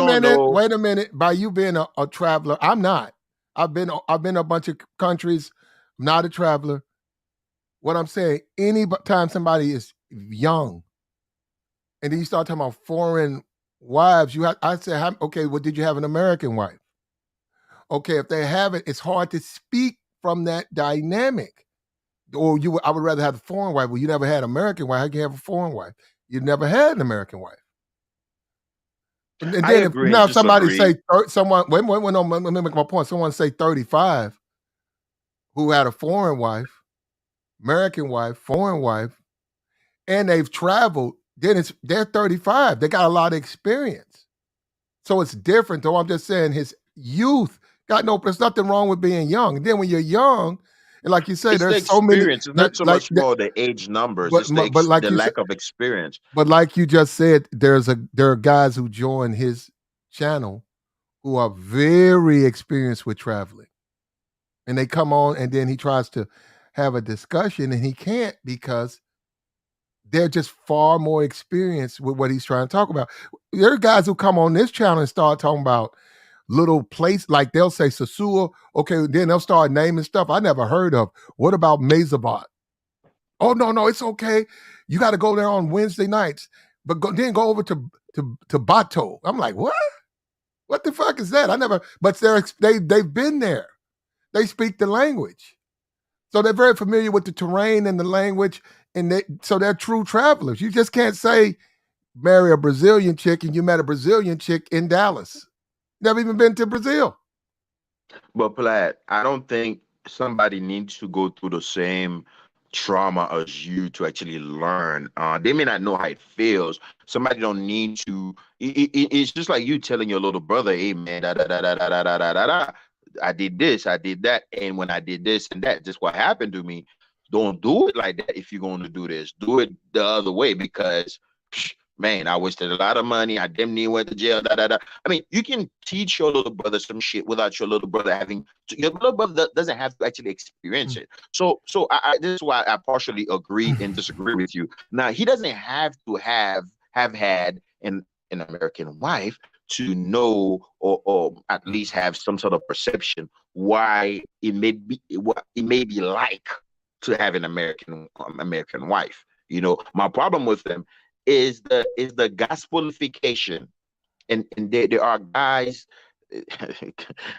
a minute. By you being a traveler, I'm not. I've been a bunch of countries. I'm not a traveler. What I'm saying, any time somebody is young, and then you start talking about foreign wives, I say, okay, well, did you have an American wife? Okay, if they haven't, it's hard to speak from that dynamic. Or I would rather have a foreign wife. Well, you never had an American wife. How can you have a foreign wife? You never had an American wife. And then if somebody say someone, wait, no, let me make my point. Someone say 35 who had a foreign wife, American wife, foreign wife, and they've traveled, then they're 35. They got a lot of experience. So it's different, though. I'm just saying his youth there's nothing wrong with being young. And then when you're young, and like you say, there's so many. It's not so much more the age numbers. It's the lack of experience. But like you just said, there are guys who join his channel who are very experienced with traveling. And they come on and then he tries to have a discussion and he can't because they're just far more experienced with what he's trying to talk about. There are guys who come on this channel and start talking about little place, like they'll say Sasua, okay, then they'll start naming stuff I never heard of. What about Mazabat? Oh, no, it's okay. You got to go there on Wednesday nights, but then go over to Bato. I'm like, what? What the fuck is that? I never, but they've been there. They speak the language. So they're very familiar with the terrain and the language, and so they're true travelers. You just can't say marry a Brazilian chick and you met a Brazilian chick in Dallas. Never even been to Brazil. But Platt, I don't think somebody needs to go through the same trauma as you to actually learn. They may not know how it feels. Somebody don't need to. It's just like you telling your little brother, "Hey man, da da da da da da da da da. I did this, I did that, and when I did this and that, just what happened to me." Don't do it like that. If you're going to do this, do it the other way, because man, I wasted a lot of money. I damn near went to jail. Da, da, da. I mean, you can teach your little brother some shit without your little brother having to, your little brother doesn't have to actually experience it. So this is why I partially agree and disagree with you. Now, he doesn't have to have had an American wife to know or at least have some sort of perception why it may be what it may be like to have an American wife. You know, my problem with them is the gospelification, and there are guys.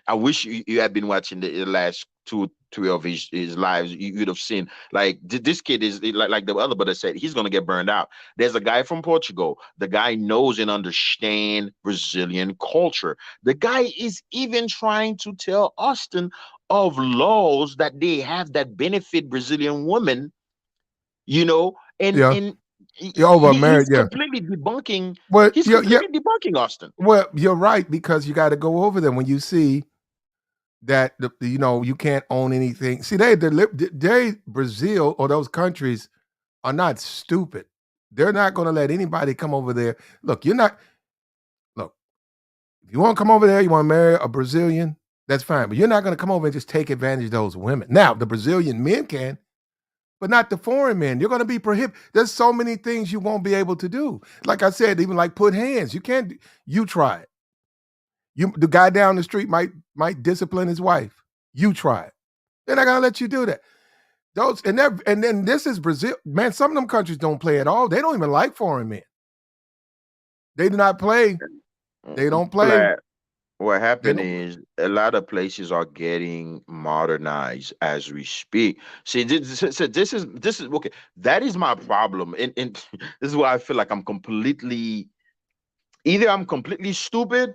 I wish you had been watching the last 2 of his lives. You'd have seen, like, this kid is like the other brother said, he's gonna get burned out. There's a guy from Portugal. The guy knows and understands Brazilian culture. The guy is even trying to tell Austin of laws that they have that benefit Brazilian women, you know, and You're over married, he's completely debunking. Well, He's completely debunking Austin. Well, you're right, because you got to go over them when you see that you can't own anything. See, they Brazil or those countries are not stupid. They're not going to let anybody come over there. Look, if you want to come over there, you want to marry a Brazilian, that's fine. But you're not going to come over and just take advantage of those women. Now, the Brazilian men can, but not the foreign men. You're going to be prohibited. There's so many things you won't be able to do. Like I said, even like put hands. You can't. You try it. The guy down the street might discipline his wife. You try it. They're not going to let you do that. And then this is Brazil. Man, some of them countries don't play at all. They don't even like foreign men. They do not play. They don't play. What happened is a lot of places are getting modernized as we speak. See, this is okay. That is my problem, and this is why I feel like I'm completely stupid,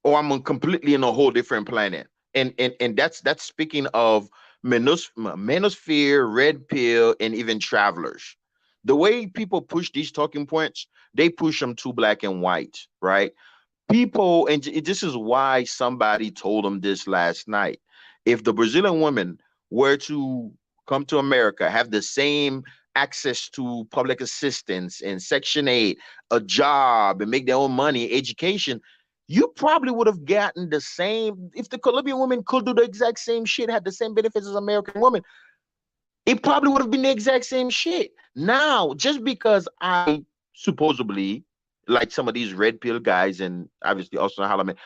or I'm completely in a whole different planet. And that's speaking of manosphere, red pill, and even travelers. The way people push these talking points, they push them too black and white, right? People, and this is why somebody told them this last night. If the Brazilian women were to come to America, have the same access to public assistance and Section 8, a job, and make their own money, education, you probably would have gotten the same. If the Colombian women could do the exact same shit, had the same benefits as American women, it probably would have been the exact same shit. Now, just because I supposedly, like some of these red pill guys, and obviously also Holloman,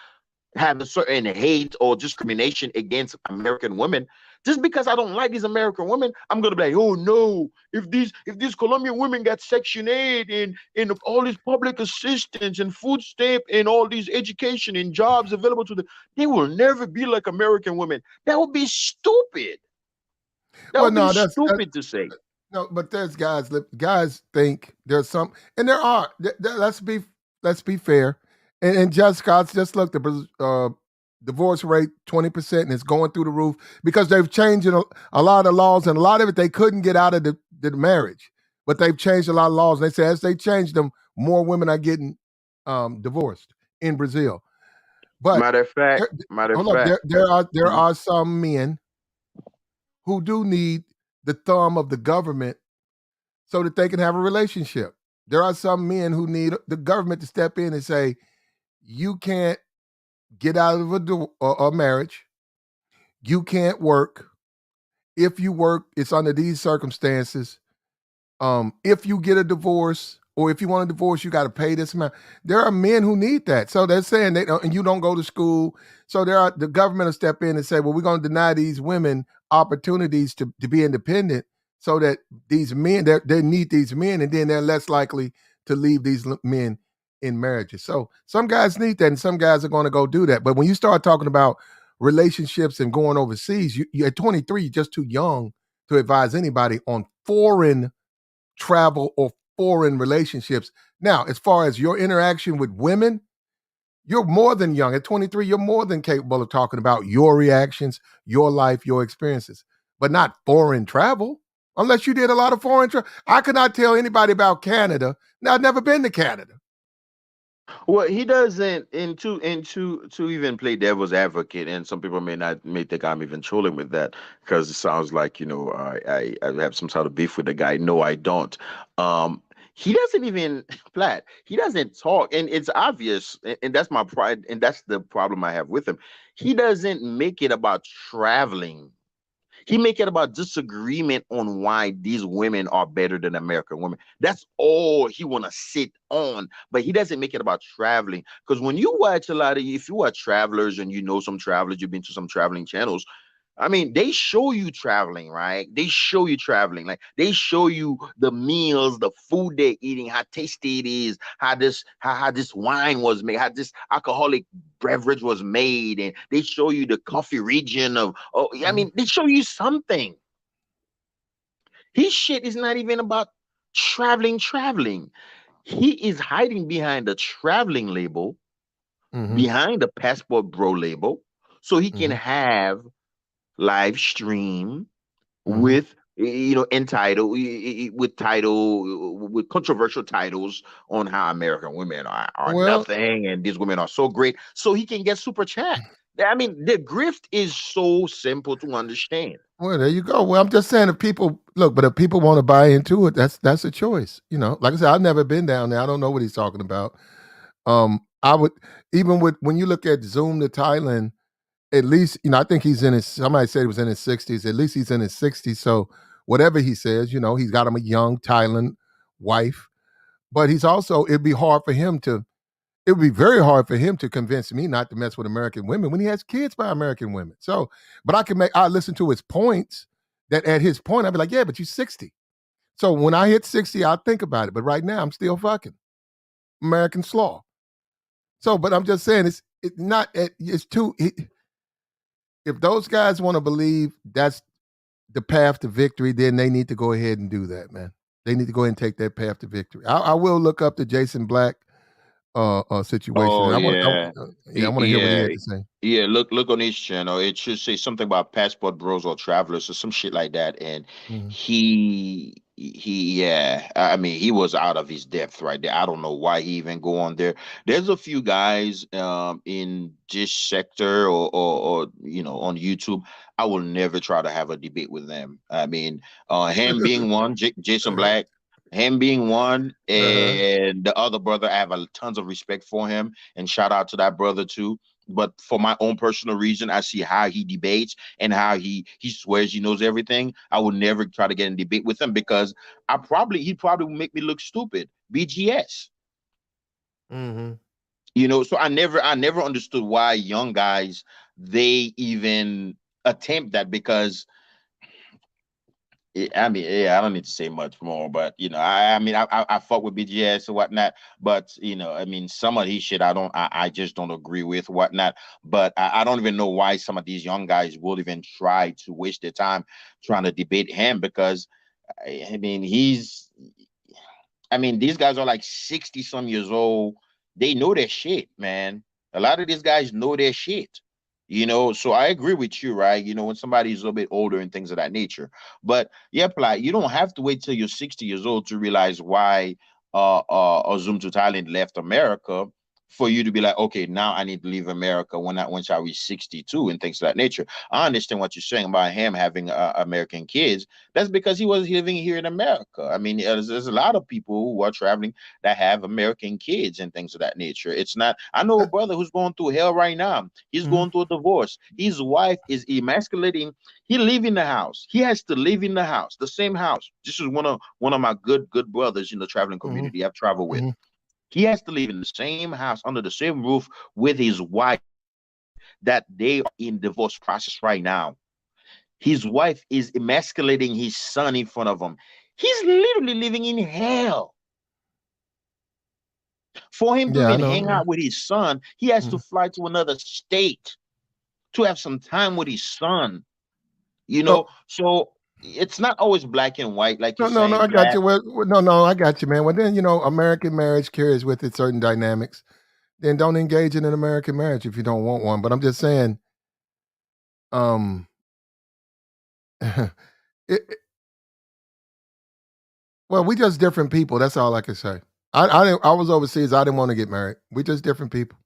have a certain hate or discrimination against American women, just because I don't like these American women, I'm gonna be like, oh no, if these Colombian women got Section 8 and all this public assistance and food stamp and all these education and jobs available to them, they will never be like American women. That would be stupid. That would be stupid to say. No, but there's guys think there's some, and there are. Let's be fair. And Judge Scott's just looked, the divorce rate 20%, and it's going through the roof because they've changed a lot of the laws, and a lot of it they couldn't get out of the marriage, but they've changed a lot of laws. And they say as they change them, more women are getting divorced in Brazil. But matter of fact, there are some men who do need the thumb of the government so that they can have a relationship. There are some men who need the government to step in and say, you can't get out of a marriage. You can't work. If you work, it's under these circumstances. If you get a divorce or if you want a divorce, you got to pay this amount. There are men who need that. So they're saying they don't, and you don't go to school. So the government will step in and say, well, we're going to deny these women opportunities to be independent so that these men, they need these men, and then they're less likely to leave these men in marriages. So some guys need that, and some guys are going to go do that. But when you start talking about relationships and going overseas, you at 23, you're just too young to advise anybody on foreign travel or foreign relationships. Now, as far as your interaction with women, you're more than young. At 23, you're more than capable of talking about your reactions, your life, your experiences, but not foreign travel. Unless you did a lot of foreign travel. I could not tell anybody about Canada. Now, I've never been to Canada. Well, he doesn't to even play devil's advocate, and some people may think I'm even trolling with that because it sounds like I have some sort of beef with the guy. No, I don't. He doesn't even Platt. He doesn't talk, and it's obvious, and that's my pride, and that's the problem I have with him. He doesn't make it about traveling. He make it about disagreement on why these women are better than American women. That's all he want to sit on. But he doesn't make it about traveling. Because when you watch if you are travelers and you know some travelers, you've been to some traveling channels, I mean, they show you traveling, right? They show you traveling. Like they show you the meals, the food they're eating, how tasty it is, how this wine was made, how this alcoholic beverage was made, and they show you the coffee region of. Oh, I mean, they show you something. His shit is not even about traveling. He is hiding behind the traveling label, behind the passport bro label, so he can have live stream with entitled with controversial titles on how American women are nothing and these women are so great, so he can get super chat. I mean, the grift is so simple to understand. Well, there you go. Well, I'm just saying, if people want to buy into it, that's a choice. Like I said, I've never been down there. I don't know what he's talking about. I would, even when you look at Zoom to Thailand, at least, I think he's in his, somebody said he was in his 60s. At least he's in his 60s. So whatever he says, he's got him a young Thailand wife. But he's also, it would be very hard for him to convince me not to mess with American women when he has kids by American women. So, but I listen to his points, that at his point, I'd be like, yeah, but you're 60. So when I hit 60, I'll think about it. But right now, I'm still fucking American slaw. So, but I'm just saying, if those guys want to believe that's the path to victory, then they need to go ahead and do that, man. They need to go ahead and take that path to victory. I will look up the Jason Black situation. Oh, I want yeah. to hear what he had to say. Yeah, look on his channel. It should say something about passport bros or travelers or some shit like that. And yeah, I mean, he was out of his depth right there. I don't know why he even go on there. There's a few guys in this sector or on YouTube. I will never try to have a debate with them. I mean, him being one, Jason Black. Him being one, and the other brother, I have tons of respect for him, and shout out to that brother too. But for my own personal reason, I see how he debates and how he swears he knows everything. I would never try to get in debate with him because he probably would make me look stupid. BGS. So I never understood why young guys, they even attempt that, because I mean, yeah, I don't need to say much more, but I fuck with BGS and whatnot, but I mean, some of these shit I just don't agree with whatnot. But I don't even know why some of these young guys will even try to waste their time trying to debate him, because I mean, these guys are like 60 some years old. They know their shit, man. A lot of these guys know their shit. So I agree with you, right? When somebody's a little bit older and things of that nature. But yeah, Ply, you don't have to wait till you're 60 years old to realize why Zoom to Thailand left America. for you to be like, okay, now I need to leave America once I reach 62 and things of that nature. I understand what you're saying about him having American kids. That's because he was living here in America. I mean, there's a lot of people who are traveling that have American kids and things of that nature. It's not, I know a brother who's going through hell right now. He's going through a divorce. His wife is emasculating. He live in the house. He has to live in the house, the same house. This is one of my good brothers in the traveling community I've traveled with. He has to live in the same house under the same roof with his wife that they are in divorce process right now. His wife is emasculating his son in front of him. He's literally living in hell. For him to Yeah, I even know. hang out with his son, he has to fly to another state to have some time with his son. You know, so it's not always black and white, like you're No, saying. I got you. No, I got you, man. Well, then, American marriage carries with it certain dynamics. Then don't engage in an American marriage if you don't want one. But I'm just saying, it, well, we just different people. That's all I can say. I was overseas. I didn't want to get married. We just different people.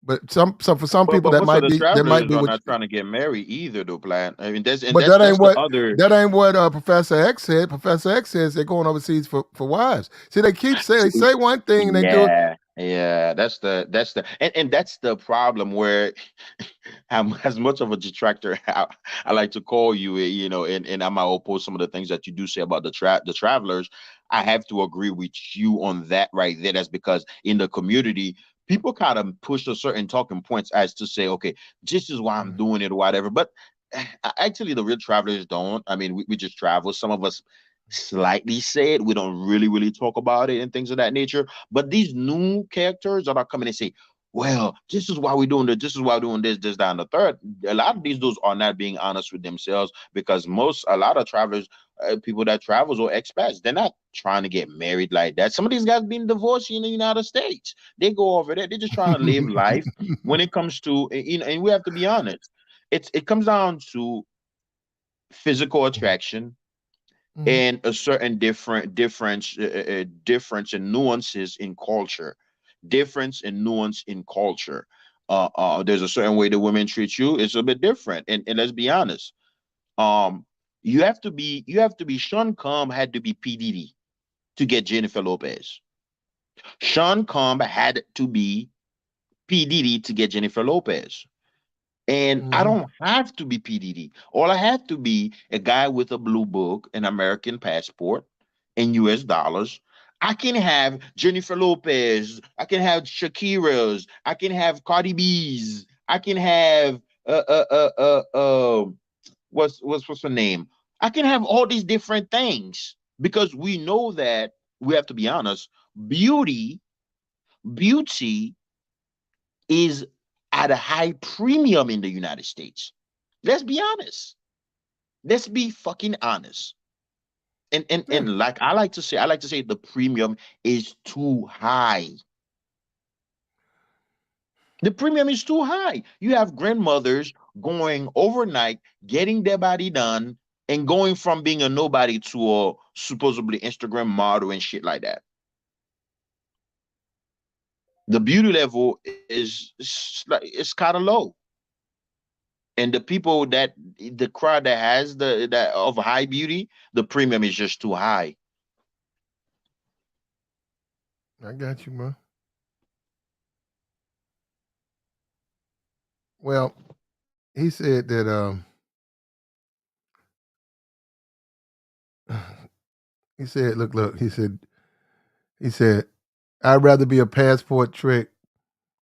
But for some people But that most of might the be travelers are what. not trying to get married either, though, Plant. I mean, But that's the other. that ain't what Professor X said. Professor X says they're going overseas for wives. See, they keep saying they say one thing and they do it. Yeah, that's the and that's the problem where I'm as much of a detractor I like to call you, and I might oppose some of the things that you do say about the travelers. I have to agree with you on that right there. That's because in the community, people kind of push a certain talking points as to say, okay, this is why I'm doing it or whatever. But actually, the real travelers don't. I mean, we just travel. Some of us slightly say it. We don't really talk about it and things of that nature. But these new characters that are coming and say, well, this is why we're doing this, this is why we're doing this, that, and the third. A lot of these dudes are not being honest with themselves because a lot of travelers, people that travels or expats, they're not trying to get married like that. Some of these guys being divorced in the United States. They go over there. They're just trying to live life. When it comes to, and we have to be honest, it comes down to physical attraction and a certain difference and nuances in culture, difference and nuance in culture. There's a certain way the women treat you. It's a bit different, and let's be honest. Um, you have to be. Sean Combs had to be P Diddy to get Jennifer Lopez. Sean Combs had to be P Diddy to get Jennifer Lopez. And I don't have to be P Diddy. All I have to be a guy with a blue book, an American passport, in US dollars. I can have Jennifer Lopez. I can have Shakira's. I can have Cardi B's. I can have what's her name? I can have all these different things because we know that we have to be honest. Beauty is at a high premium in the United States. Let's be honest. Let's be fucking honest. And like I like to say the premium is too high. The premium is too high. You have grandmothers going overnight, getting their body done, and going from being a nobody to a supposedly Instagram model and shit like that. The beauty level is kind of low. And the crowd that has that of high beauty, the premium is just too high. I got you, bro. Well, he said that he said, look, he said, I'd rather be a passport trick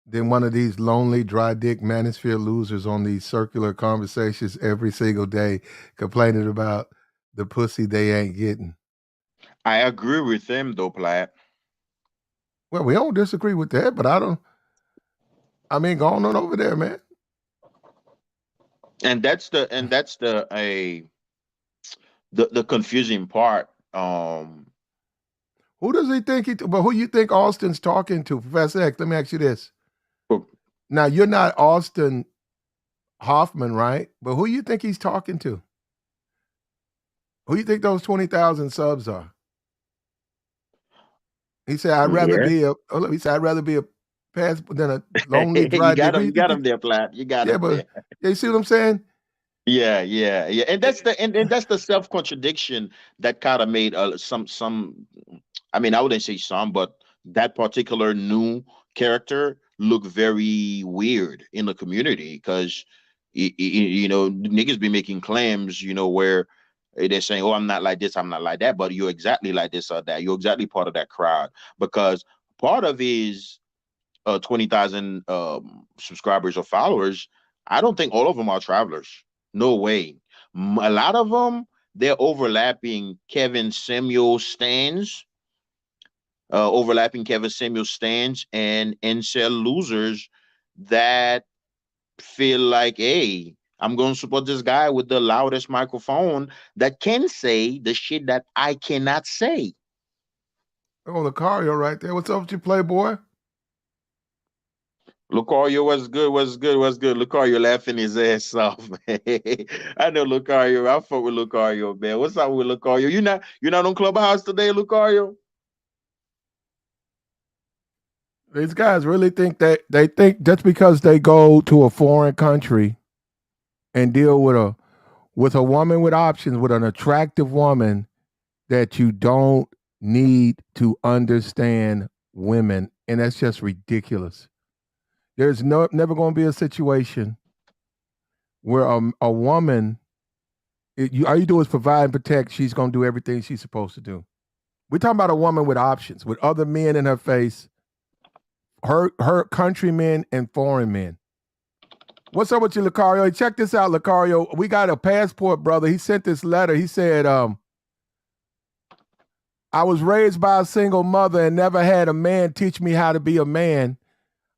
than one of these lonely, dry dick manosphere losers on these circular conversations every single day complaining about the pussy they ain't getting. I agree with him though, Platt. Well, we don't disagree with that, but I mean, go on over there, man. And that's the the confusing part. Who does he think but who you think Austin's talking to, Professor X? Let me ask you this. Now, you're not Austin Hoffman, right? But who you think he's talking to? Who you think those 20,000 subs are? He said, I'd rather be a passport, then a lonely You drive. got him. You got him there, Platt. You got Yeah, him there. but you see what I'm saying? Yeah, yeah, yeah, and that's the self contradiction that kind of made some. I mean, I wouldn't say some, but that particular new character look very weird in the community because you know niggas be making claims, you know, where they're saying, "Oh, I'm not like this, I'm not like that," but you're exactly like this or that. You're exactly part of that crowd because part of his 20,000 subscribers or followers, I don't think all of them are travelers. No way. A lot of them, they're overlapping Kevin Samuels stands, and incel losers that feel like, hey, I'm going to support this guy with the loudest microphone that can say the shit that I cannot say. Oh, Lucario right there. What's up with you, Playboy? Lucario, what's good? What's good? What's good? Lucario laughing his ass off. I know Lucario. I fuck with Lucario, man. What's up with Lucario? You're not on Clubhouse today, Lucario? These guys really think that they think just because they go to a foreign country and deal with a woman with options, with an attractive woman, that you don't need to understand women, and that's just ridiculous. There's never going to be a situation where a woman, all you do is provide and protect. She's going to do everything she's supposed to do. We're talking about a woman with options, with other men in her face, her countrymen and foreign men. What's up with you, Lucario? Hey, check this out, Lucario. We got a passport, brother. He sent this letter. He said, I was raised by a single mother and never had a man teach me how to be a man.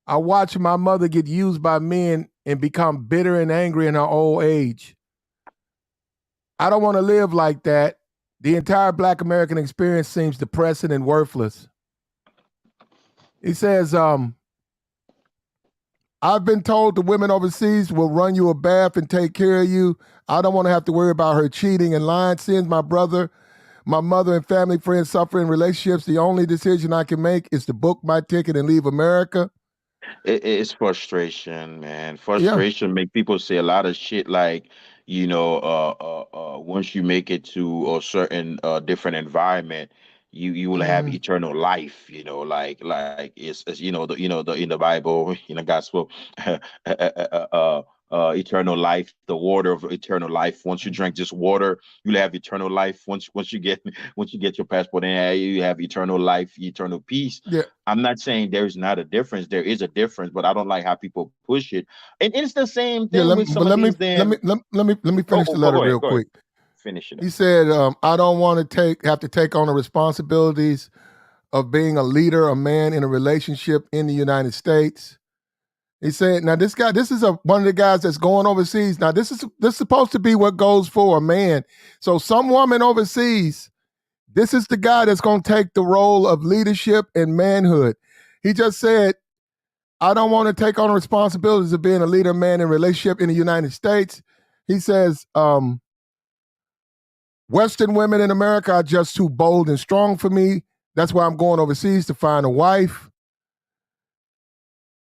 I watched my mother get used by men and become bitter and angry in her old age. I don't want to live like that. The entire Black American experience seems depressing and worthless. He says, I've been told the women overseas will run you a bath and take care of you. I don't want to have to worry about her cheating and lying. Since my brother, my mother, and family friends suffer in relationships, the only decision I can make is to book my ticket and leave America. It's frustration, man. Yeah. Frustration make people say a lot of shit like, once you make it to a certain different environment, you will have eternal life. Like it's the in the Bible, gospel, eternal life, the water of eternal life. Once you drink this water, you'll have eternal life. Once you get your passport in, you have eternal life, eternal peace. Yeah. I'm not saying there's not a difference. There is a difference, but I don't like how people push it. And it's the same thing with some of these damn. Let me finish the letter real quick. Finish it. He said, I don't want to have to take on the responsibilities of being a leader, a man in a relationship in the United States. He said, now this is one of the guys that's going overseas. Now this is supposed to be what goes for a man. So some woman overseas, this is the guy that's going to take the role of leadership and manhood. He just said, I don't want to take on the responsibilities of being a leader, man in a relationship in the United States. He says, Western women in America are just too bold and strong for me. That's why I'm going overseas to find a wife.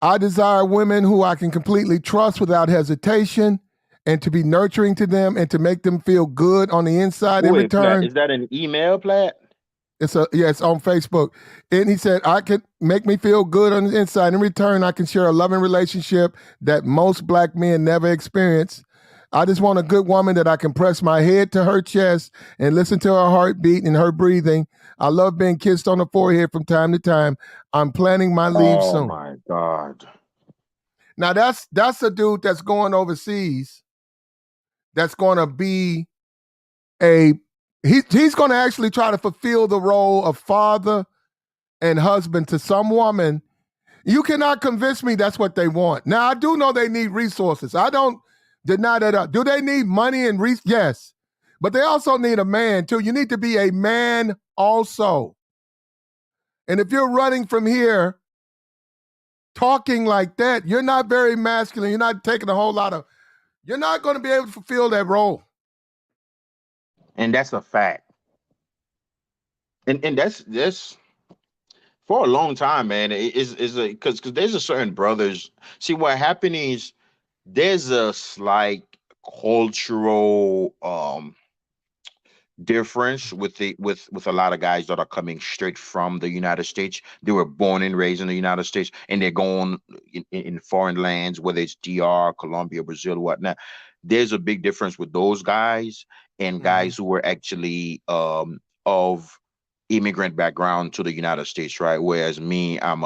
I desire women who I can completely trust without hesitation and to be nurturing to them and to make them feel good on the inside in return. Platt, is that an email, Platt? It's on Facebook. And he said, I can make me feel good on the inside. In return, I can share a loving relationship that most Black men never experience. I just want a good woman that I can press my head to her chest and listen to her heartbeat and her breathing. I love being kissed on the forehead from time to time. I'm planning my leave soon. Oh my God. Now that's a dude that's going overseas. That's going to be he's going to actually try to fulfill the role of father and husband to some woman. You cannot convince me that's what they want. Now I do know they need resources. I don't deny that. Do they need money and yes, but they also need a man too. You need to be a man also. And if you're running from here talking like that, you're not very masculine. You're not taking a whole lot of, you're not going to be able to fulfill that role. And that's a fact. And that's For a long time, man. Is a because there's a certain brothers. See what happened is there's a slight cultural difference with with a lot of guys that are coming straight from the United States. They were born and raised in the United States, and they're going in foreign lands, whether it's DR, Colombia, Brazil, whatnot. There's a big difference with those guys and guys who were actually of immigrant background to the United States, right? Whereas me, I'm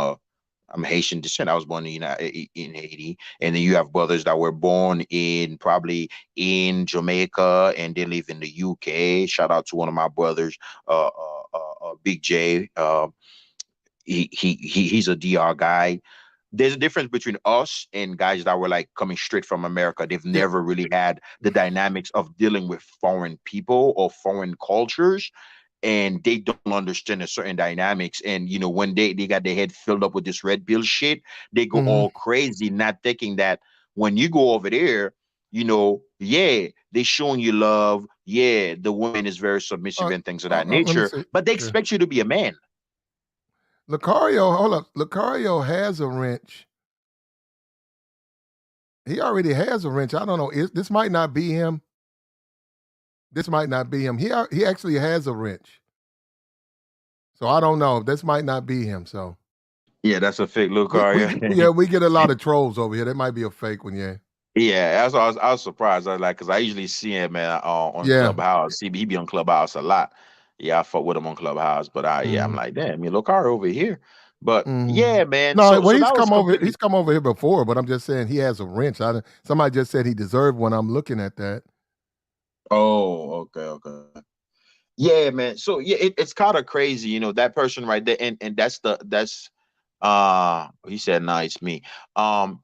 Haitian descent. I was born in Haiti, and then you have brothers that were born in probably in Jamaica, and they live in the UK. Shout out to one of my brothers, Big J. He's a DR guy. There's a difference between us and guys that were like coming straight from America. They've never really had the dynamics of dealing with foreign people or foreign cultures, and they don't understand a certain dynamics. And you know, when they got their head filled up with this red pill shit, they go all crazy, not thinking that when you go over there, you know, yeah, they showing you love, yeah, the woman is very submissive and things of that Let me nature, see. but they Yeah. expect you to be a man. Lucario, hold up. Lucario has a wrench. He already has a wrench. I don't know. This might not be him. This might not be him. He actually has a wrench. So I don't know. This might not be him. So Yeah, that's a fake Lucario. yeah, we get a lot of trolls over here. That might be a fake one. Yeah. Yeah, that's why I was surprised. I was like, because I usually see him, man, on Yeah. Clubhouse. He be on Clubhouse a lot. Yeah, I fuck with him on Clubhouse, but I'm like, damn, you look over here. But yeah, man. No, well, So he's that was come over. completely. He's come over here before, but I'm just saying he has a wrench. Somebody just said he deserved one. I'm looking at that. Oh, okay. Yeah, man. So yeah, it's kind of crazy, you know, that person right there, and that's he said, no, it's me. And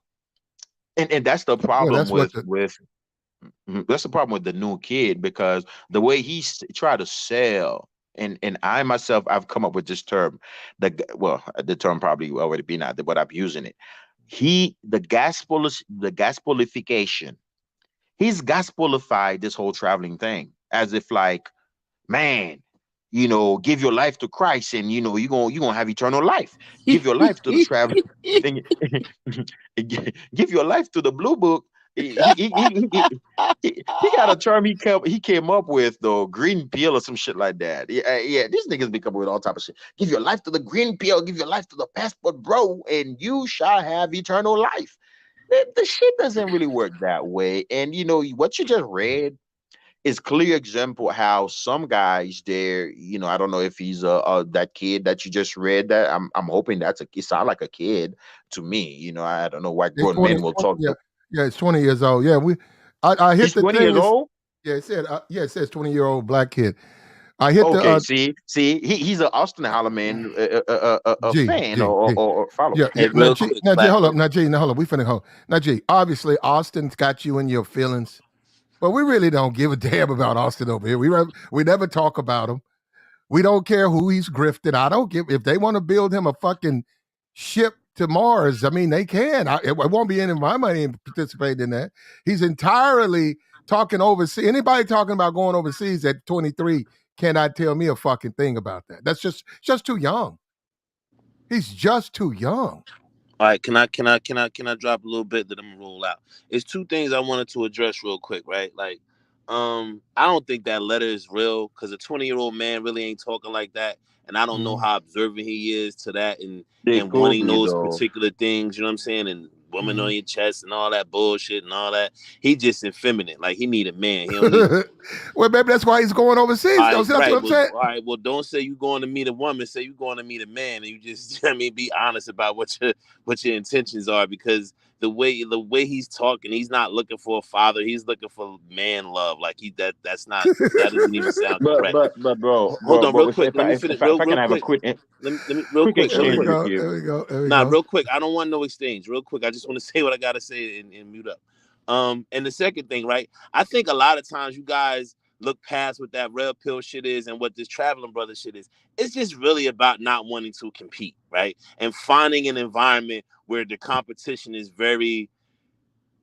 that's the Yeah, problem that's what with that's the problem with the new kid, because the way try to sell, and I myself, I've come up with this term, the term probably already been out there, but I'm using it. The gospelification. He's gospelified this whole traveling thing as if like, man, you know, give your life to Christ, and you know you're gonna have eternal life. Give your life to the traveling thing. Give your life to the blue book. He got a term he came up with, though, green pill or some shit like that. Yeah, these niggas be coming with all type of shit. Give your life to the green pill, give your life to the passport, bro, and you shall have eternal life. The shit doesn't really work that way. And you know what you just read is clear example how some guys there, you know, I don't know if he's that kid that you just read. That I'm hoping it sound like a kid to me. You know, I don't know why It's grown men will talk. Yeah, it's 20 years old. Yeah, I hit He's the 20 thing. years old. Yeah, it said it says 20-year-old black kid. I hit Okay, the he's an Austin Holloman a fan G. or follow. Yeah, Hey, now real G, quick, now G, hold up, platform. now G, now hold up. We finna hold. Now G, obviously Austin's got you in your feelings, but we really don't give a damn about Austin over here. We never talk about him. We don't care who he's grifted. I don't give if they want to build him a fucking ship to Mars. I mean, they can. It won't be any of my money participating in that. He's entirely talking overseas. Anybody talking about going overseas at 23 cannot tell me a fucking thing about that. That's just too young. He's just too young. All right, can I drop a little bit that I'm gonna roll out? It's two things I wanted to address real quick, right? Like, I don't think that letter is real, because a 20-year-old man really ain't talking like that, and I don't know how observant he is to that, and They could wanting be, those though. particular things. You know what I'm saying? And woman on your chest and all that bullshit and all that. He just effeminate. Like, he need a man. He don't need. Well, maybe that's why he's going overseas. All right, That's what I'm saying. all right. Well, don't say you going to meet a woman. Say you going to meet a man, and you just, I mean, be honest about what your intentions are, because the way he's talking, he's not looking for a father. He's looking for man love. Like that doesn't even sound correct. But bro, Hold on, real if quick. Let me finish. Real I can have a quick. quick Let me real quick. There we exchange with you. go. Real quick. I don't want no exchange. Real quick. I just want to say what I gotta say and mute up. And the second thing, right? I think a lot of times you guys look past what that red pill shit is and what this traveling brother shit is. It's just really about not wanting to compete, right? And finding an environment where the competition is very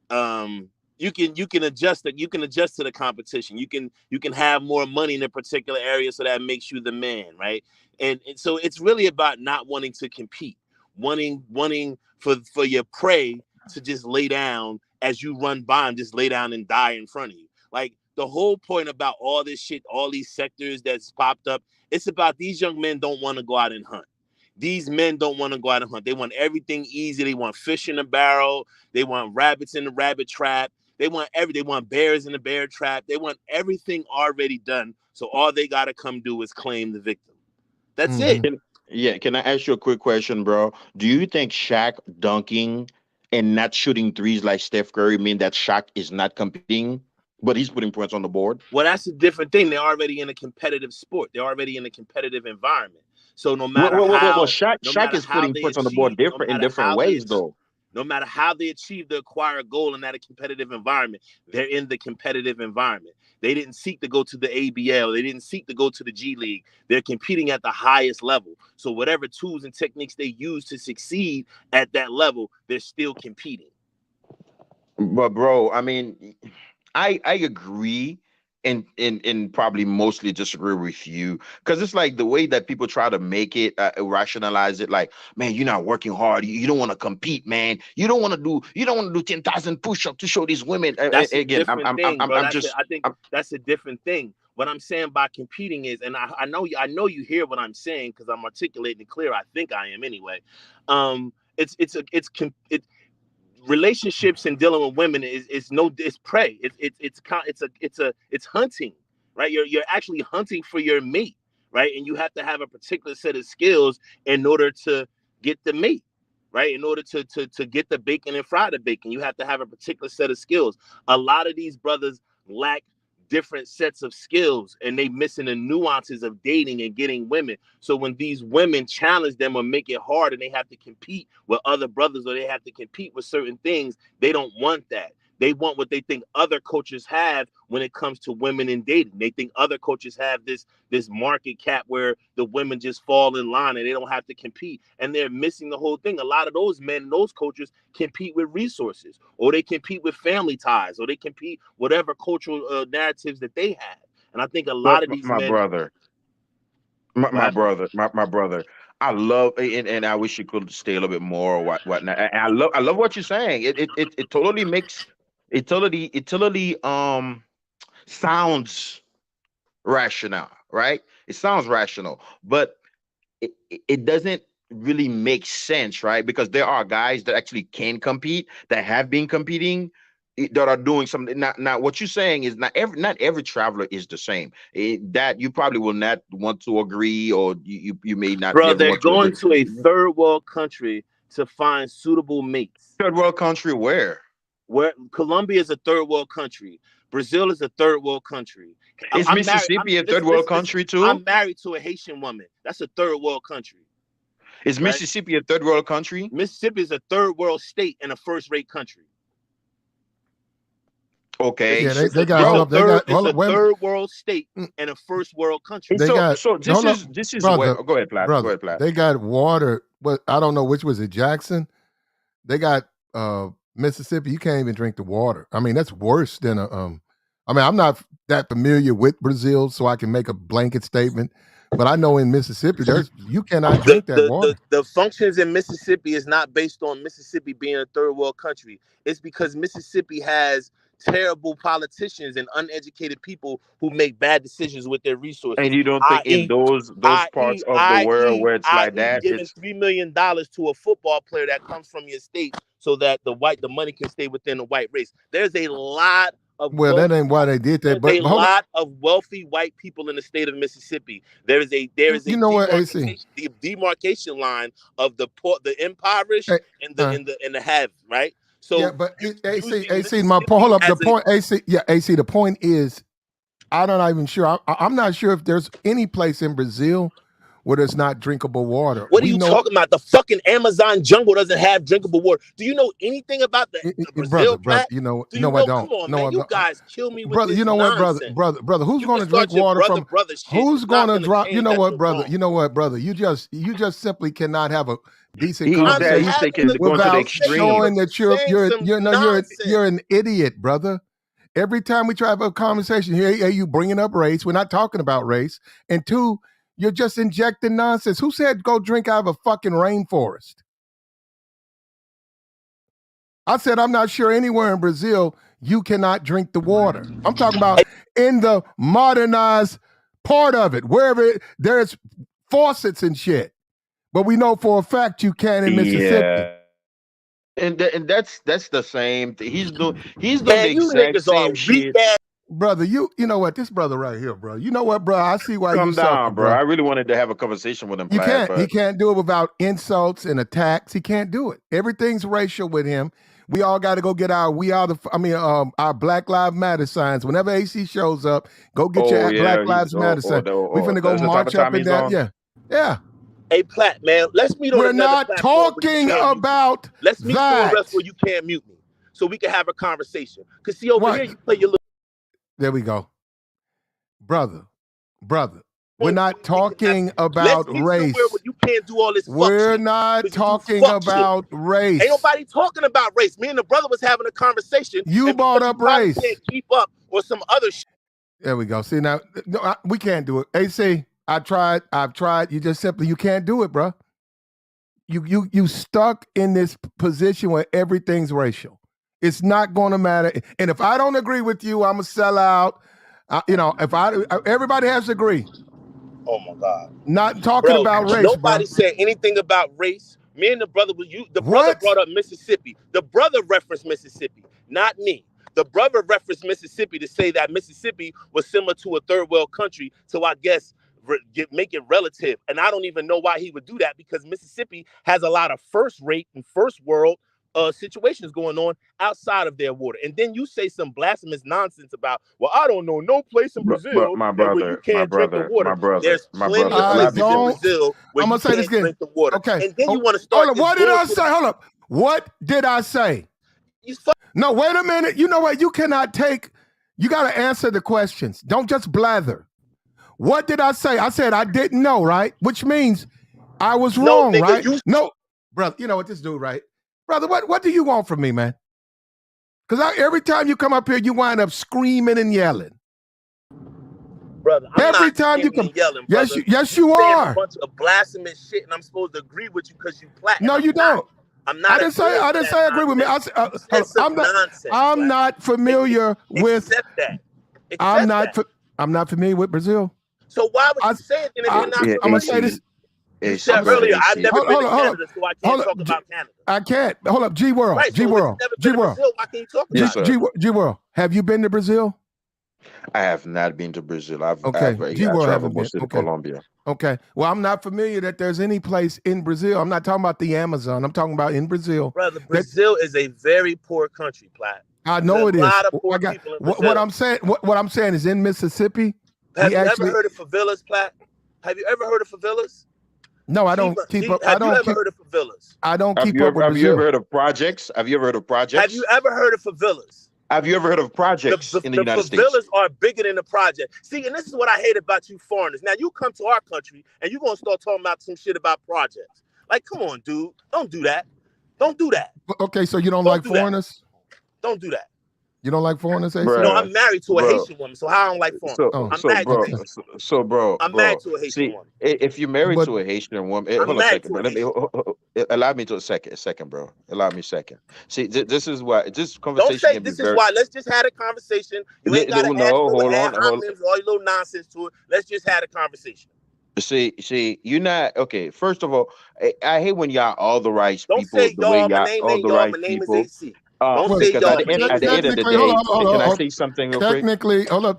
you can adjust to the competition. You can have more money in a particular area, so that makes you the man, right? And so it's really about not wanting to compete, wanting for your prey to just lay down as you run by and just lay down and die in front of you. Like the whole point about all this shit, all these sectors that's popped up, it's about these young men don't want to go out and hunt. These men don't want to go out and hunt. They want everything easy. They want fish in a barrel. They want rabbits in the rabbit trap. They want bears in the bear trap. They want everything already done. So all they got to come do is claim the victim. That's it. Can I ask you a quick question, bro? Do you think Shaq dunking and not shooting threes like Steph Curry mean that Shaq is not competing, but he's putting points on the board? Well, that's a different thing. They're already in a competitive sport. They're already in a competitive environment. So no matter how Shaq is putting points on the board in different ways, though. No matter how they achieve the acquired goal in that competitive environment, they're in the competitive environment. They didn't seek to go to the ABL. They didn't seek to go to the G League. They're competing at the highest level. So whatever tools and techniques they use to succeed at that level, they're still competing. But bro, I mean, I agree and probably mostly disagree with you, because it's like the way that people try to make it rationalize it, like, man, you're not working hard, you don't want to compete, man, you don't want to do 10,000 push-ups to show these women. That's Again, I think that's a different thing. What I'm saying by competing is, and I know you hear what I'm saying because I'm articulating it clear. I think I am anyway. Relationships and dealing with women is prey. It's hunting, right? You're actually hunting for your mate, right? And you have to have a particular set of skills in order to get the mate, right? In order to get the bacon and fry the bacon, you have to have a particular set of skills. A lot of these brothers lack different sets of skills, and they missing the nuances of dating and getting women. So when these women challenge them or make it hard and they have to compete with other brothers or they have to compete with certain things, they don't want that. They want what they think other coaches have when it comes to women and dating. They think other coaches have this market cap where the women just fall in line and they don't have to compete. And they're missing the whole thing. A lot of those men and those coaches compete with resources, or they compete with family ties, or they compete whatever cultural narratives that they have. And I think a lot of these my men... brother, I love, and I wish you could stay a little bit more or whatnot. And I love what you're saying. It totally makes... It totally sounds rational, right? It sounds rational, but it doesn't really make sense, right? Because there are guys that actually can compete, that have been competing, that are doing something. Now what you're saying is not every traveler is the same. That you probably will not want to agree, or you may not. Bro, they're going to a third world country to find suitable mates. Third world country where? Where Colombia is a third world country. Brazil is a third world country. Is Mississippi a third world country too? I'm married to a Haitian woman. That's a third world country. Is Mississippi a third world country? Mississippi is a third world state and a first rate country. Okay. Yeah, they got a third world state and a first world country. This is brother, go ahead, Platt. Brother, Go ahead, Platt. They got water, but I don't know which was it, Jackson. They got Mississippi. You can't even drink the water. I mean, that's worse than a I mean, I'm not that familiar with Brazil, so I can make a blanket statement. But I know in Mississippi, you cannot drink that water. The functions in Mississippi is not based on Mississippi being a third world country. It's because Mississippi has terrible politicians and uneducated people who make bad decisions with their resources. And you don't think in those parts of the world where it's like that, giving $3 million to a football player that comes from your state so that the money can stay within the white race. There's a lot of that ain't why they did that. But a lot of wealthy white people in the state of Mississippi. There is a demarcation line of the poor, the impoverished, and the have, right? So yeah, but AC, my hold up. The point, AC. The point is, I'm not even sure. I'm not sure if there's any place in Brazil where there's not drinkable water. What are you talking about? The fucking Amazon jungle doesn't have drinkable water. Do you know anything about the Brazil? Brother, I don't. Come on, man. You guys kill me with brother. This you know nonsense. what, brother? Who's going to drink water from? Who's going to drop? You know what, brother? You know what, brother? You just simply cannot have a decent conversation without showing that you're an idiot, brother. Every time we try to have a conversation, here you bringing up race. We're not talking about race. And two, You're just injecting nonsense. Who said go drink out of a fucking rainforest? I said I'm not sure anywhere in Brazil you cannot drink the water. I'm talking about in the modernized part of it, wherever there's faucets and shit. But we know for a fact you can in Mississippi. Yeah. And that's the same thing. He's doing Man, the you exact niggas are same shit. weak-ass. Brother, you know what? This brother right here, bro. You know what, bro? I see why Calm you down, suffer, bro. I really wanted to have a conversation with him. You Plaid, can't. but He can't do it without insults and attacks. He can't do it. Everything's racial with him. We all got to go get our our Black Lives Matter signs. Whenever AC shows up, go get your Black Lives Matter sign. We finna go that's the type march of time up and he's down. on? Yeah, yeah. Hey, Platt, man, let's meet on We're another not platform where you talking can't mute me. about Let's meet that. somewhere else where you can't mute me, so we can have a conversation. Cause see, over here you play your little. There we go, brother. We're not talking about Let's meet race. somewhere where you can't do all this. We're not talking about race. Ain't nobody talking about race. Me and the brother was having a conversation. You brought up race. Can't keep up or some other shit. There we go. See now, no, we can't do it. AC, I've tried. You just simply you can't do it, bro. You stuck in this position where everything's racial. It's not going to matter. And if I don't agree with you, I'm gonna sell out. Everybody has to agree. Oh my God. Not talking about race. Nobody said anything about race. Me and the brother brother brought up Mississippi. The brother referenced Mississippi, not me. The brother referenced Mississippi to say that Mississippi was similar to a third world country. So I guess make it relative. And I don't even know why he would do that, because Mississippi has a lot of first rate and first world situations going on outside of their water. And then you say some blasphemous nonsense about, well, I don't know no place in Brazil where you can't drink the water. There's plenty of places in Brazil where you can't drink the water. Okay. And then you want to start. Hold up. What did I say? Hold up. What did I say? No, wait a minute. You know what? You cannot take. You got to answer the questions. Don't just blather. What did I say? I said I didn't know, right? Which means I was wrong, nigga, right? No, brother. You know what this dude, right? Brother, what do you want from me, man? Because every time you come up here, you wind up screaming and yelling. Brother, every time you come yelling, yes, brother. yes, you saying are. A bunch of blasphemous shit, and I'm supposed to agree with you because you black. No, you don't. I'm not. I didn't say agree with me. I'm not familiar with. I'm not familiar with Brazil. So why would you say it then if you're not familiar? I'm gonna say this. You said earlier, I've never been to Canada, so I can't talk about Canada. I can't. Hold up, G World. Right, G World. G World. Why can't you talk about it? G World. Have you been to Brazil? I have not been to Brazil. I've traveled mostly to Colombia. Okay. Well, I'm not familiar that there's any place in Brazil. I'm not talking about the Amazon. I'm talking about in Brazil. Brother, Brazil is a very poor country, Platt. I know it is. A lot of poor people in Brazil. What I'm saying is in Mississippi. Have you ever heard of favelas, Platt? Have you ever heard of favelas? No, I don't keep up. Have you ever heard of favelas? I don't keep up with Brazil. Have you ever heard of projects? Have you ever heard of projects? Have you ever heard of favelas? Have you ever heard of projects in the United States? The favelas are bigger than the project. See, and this is what I hate about you foreigners. Now, you come to our country and you're going to start talking about some shit about projects. Like, come on, dude. Don't do that. Don't do that. Okay, so you don't like foreigners? Don't do that. You don't like foreigners? No, I'm married to a Haitian woman, so I don't like foreigners. I'm married to a Haitian woman. I'm married to a Haitian woman. If you're married to a Haitian woman, hold on a second, bro. Allow me to a second, bro. Allow me a second. See, this is why this conversation. Don't say this is why. Let's just have a conversation. You ain't got to add all your little nonsense to it. Let's just have a conversation. See, you're not okay. First of all, I hate when y'all all the right people. Don't say y'all. My name ain't y'all. My name is AC. Don't say y'all. At the end of the day, can I say something real quick?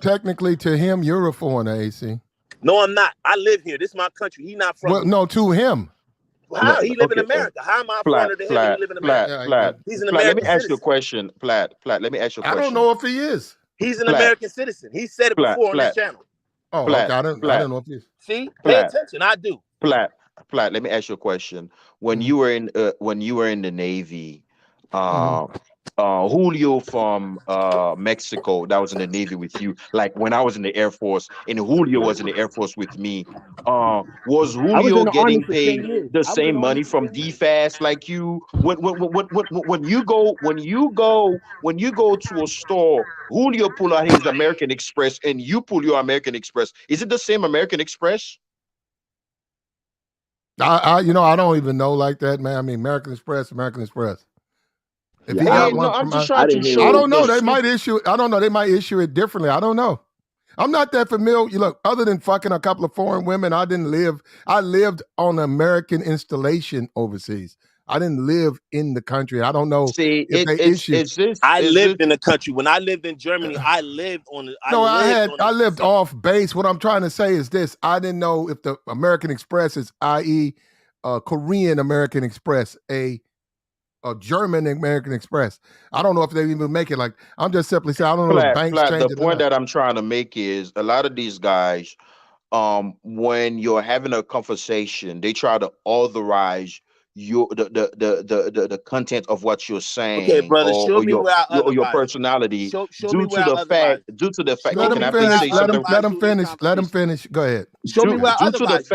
Technically, to him, you're a foreigner, AC. No, I'm not. I live here. This is my country. He's not from. Well, no, to him. How? He live in America. How am I a foreigner to him? He live in America. He's an American Let me ask citizen. you a question, Platt. Let me ask you a question. I don't know if he is. He's an American citizen. He said it before on this channel. Oh, okay. I don't know if he is. See, pay attention. I do. Platt. Let me ask you a question. When you were in the Navy, Julio from Mexico, that was in the Navy with you. Like when I was in the Air Force, and Julio was in the Air Force with me. Was Julio getting paid the same money from DFAS like you? When you go to a store, Julio pull out his American Express, and you pull your American Express. Is it the same American Express? I don't even know like that, man. I mean, American Express. If he got one I'm from just I trying to show. I don't know. They might issue. I don't know. They might issue it differently. I don't know. I'm not that familiar. Look, other than fucking a couple of foreign women, I lived on an American installation overseas. I didn't live in the country. I don't know See, if they issue. I lived in the country. When I lived in Germany, I lived on the. I lived off base. What I'm trying to say is this: I didn't know if the American Express is, i.e., Korean American Express, a German American Express. I don't know if they even make it. Like, I'm just simply saying, I don't know if banks change The it. point that I'm trying to make is a lot of these guys, when you're having a conversation, they try to authorize the content of what you're saying. Okay, brother, show me your, where I your otherwise. personality Show due me to where the I otherwise. fact. Let him finish. Let him finish. Go ahead. Show me where otherwise.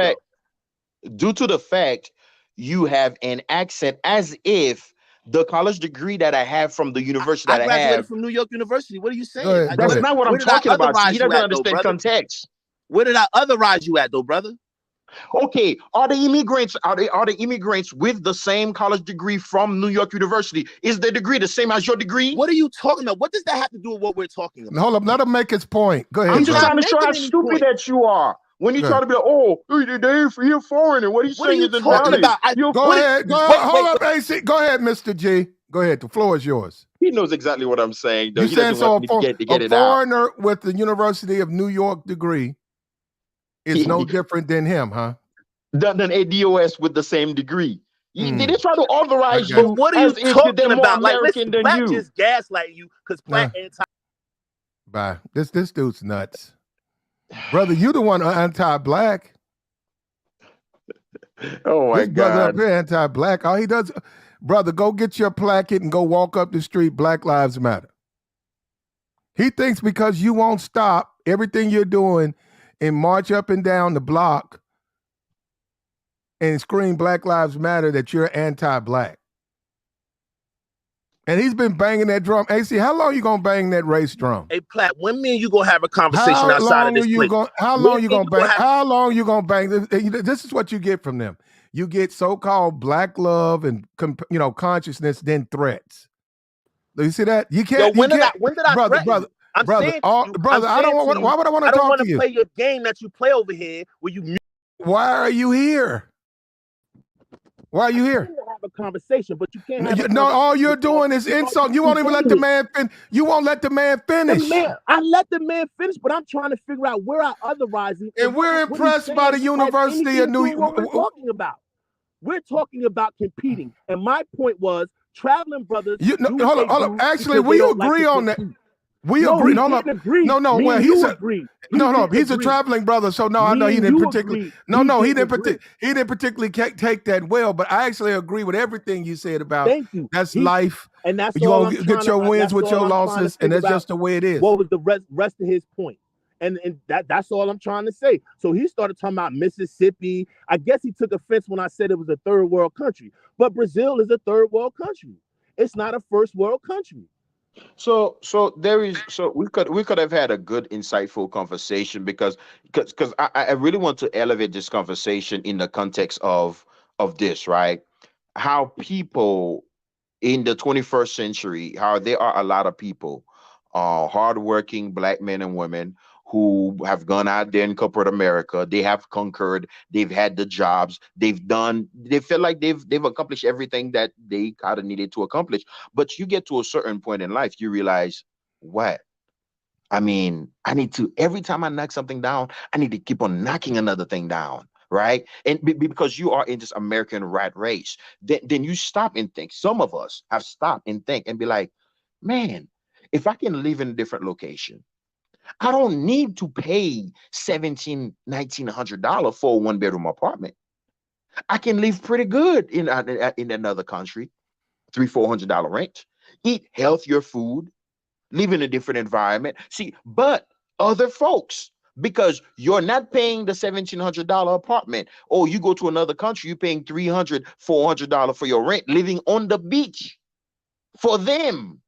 Due to the fact you have an accent as if the college degree that I have from the university that I graduated have from New York University. What are you saying? Go ahead. That's not what I'm talking about. See, he doesn't understand context. Where did I otherize you at, though, brother? Okay, are the immigrants with the same college degree from New York University? Is the degree the same as your degree? What are you talking about? What does that have to do with what we're talking about? Hold up, let him make his point. Go ahead. I'm just trying to show how stupid that you are. When you try to be like, oh, you're foreign, and what he's saying isn't valid. Go ahead. Hold up, AC. Go ahead, Mr. G. Go ahead. The floor is yours. He knows exactly what I'm saying, though. You He saying doesn't so? want me to get A it out. foreigner with the University of New York degree is no different than him, huh? Than a DOS with the same degree. They try to authorize But you what are you as if talking they're more about? Like, American listen, than Platt you. just gaslight you because Platt anti. Bye. This dude's nuts, brother. You the one anti-black. Oh my this brother God. up here anti-black. All he does, brother, go get your placket and go walk up the street. Black Lives Matter. He thinks because you won't stop everything you're doing and march up and down the block and scream Black Lives Matter that you're anti-black. And he's been banging that drum. AC, how long you gonna bang that race drum? Hey, Platt, when me and you gonna have a conversation outside of this place? How long you gonna bang? This is what you get from them. You get so-called black love and consciousness, then threats. You see that? You can't. When did I brother, threaten you? I'm saying to you, brother. I don't want. Why would I want to talk to you? I don't want to play your game that you play over here, where you. Why are you here? Why are you here? Have a conversation, but you can't have. No, all you're doing is insult. You won't even let the man finish. You won't let the man finish. I let the man finish, but I'm trying to figure out where I otherwise. And we're impressed by the University of New York. What we're talking about. We're talking about competing, and my point was traveling brothers. Hold up. Actually, we agree on that. We agree. Hold up. No. Well, he's he's a traveling brother. So no, I know he didn't particularly. No, he didn't particularly take that well. But I actually agree with everything you said about. Thank you. That's life, and that's you gonna get your wins with your losses, and that's just the way it is. What was the rest of his point? And that's all I'm trying to say. So he started talking about Mississippi. I guess he took offense when I said it was a third world country. But Brazil is a third world country. It's not a first world country. So we could have had a good insightful conversation because I really want to elevate this conversation in the context of this, right? How people in the 21st century, how there are a lot of people, hardworking black men and women who have gone out there in corporate America. They have conquered, they've had the jobs, they feel like they've accomplished everything that they kind of needed to accomplish. But you get to a certain point in life, you realize, what? I mean, every time I knock something down, I need to keep on knocking another thing down. Right. And because you are in this American rat race, then you stop and think. Some of us have stopped and think and be like, man, if I can live in a different location, I don't need to pay $1,700, $1,900 for a one-bedroom apartment. I can live pretty good in another country, $300-400 rent, eat healthier food, live in a different environment. See, but other folks, because you're not paying the $1,700 apartment, or you go to another country, you're paying $300-400 for your rent, living on the beach. For them,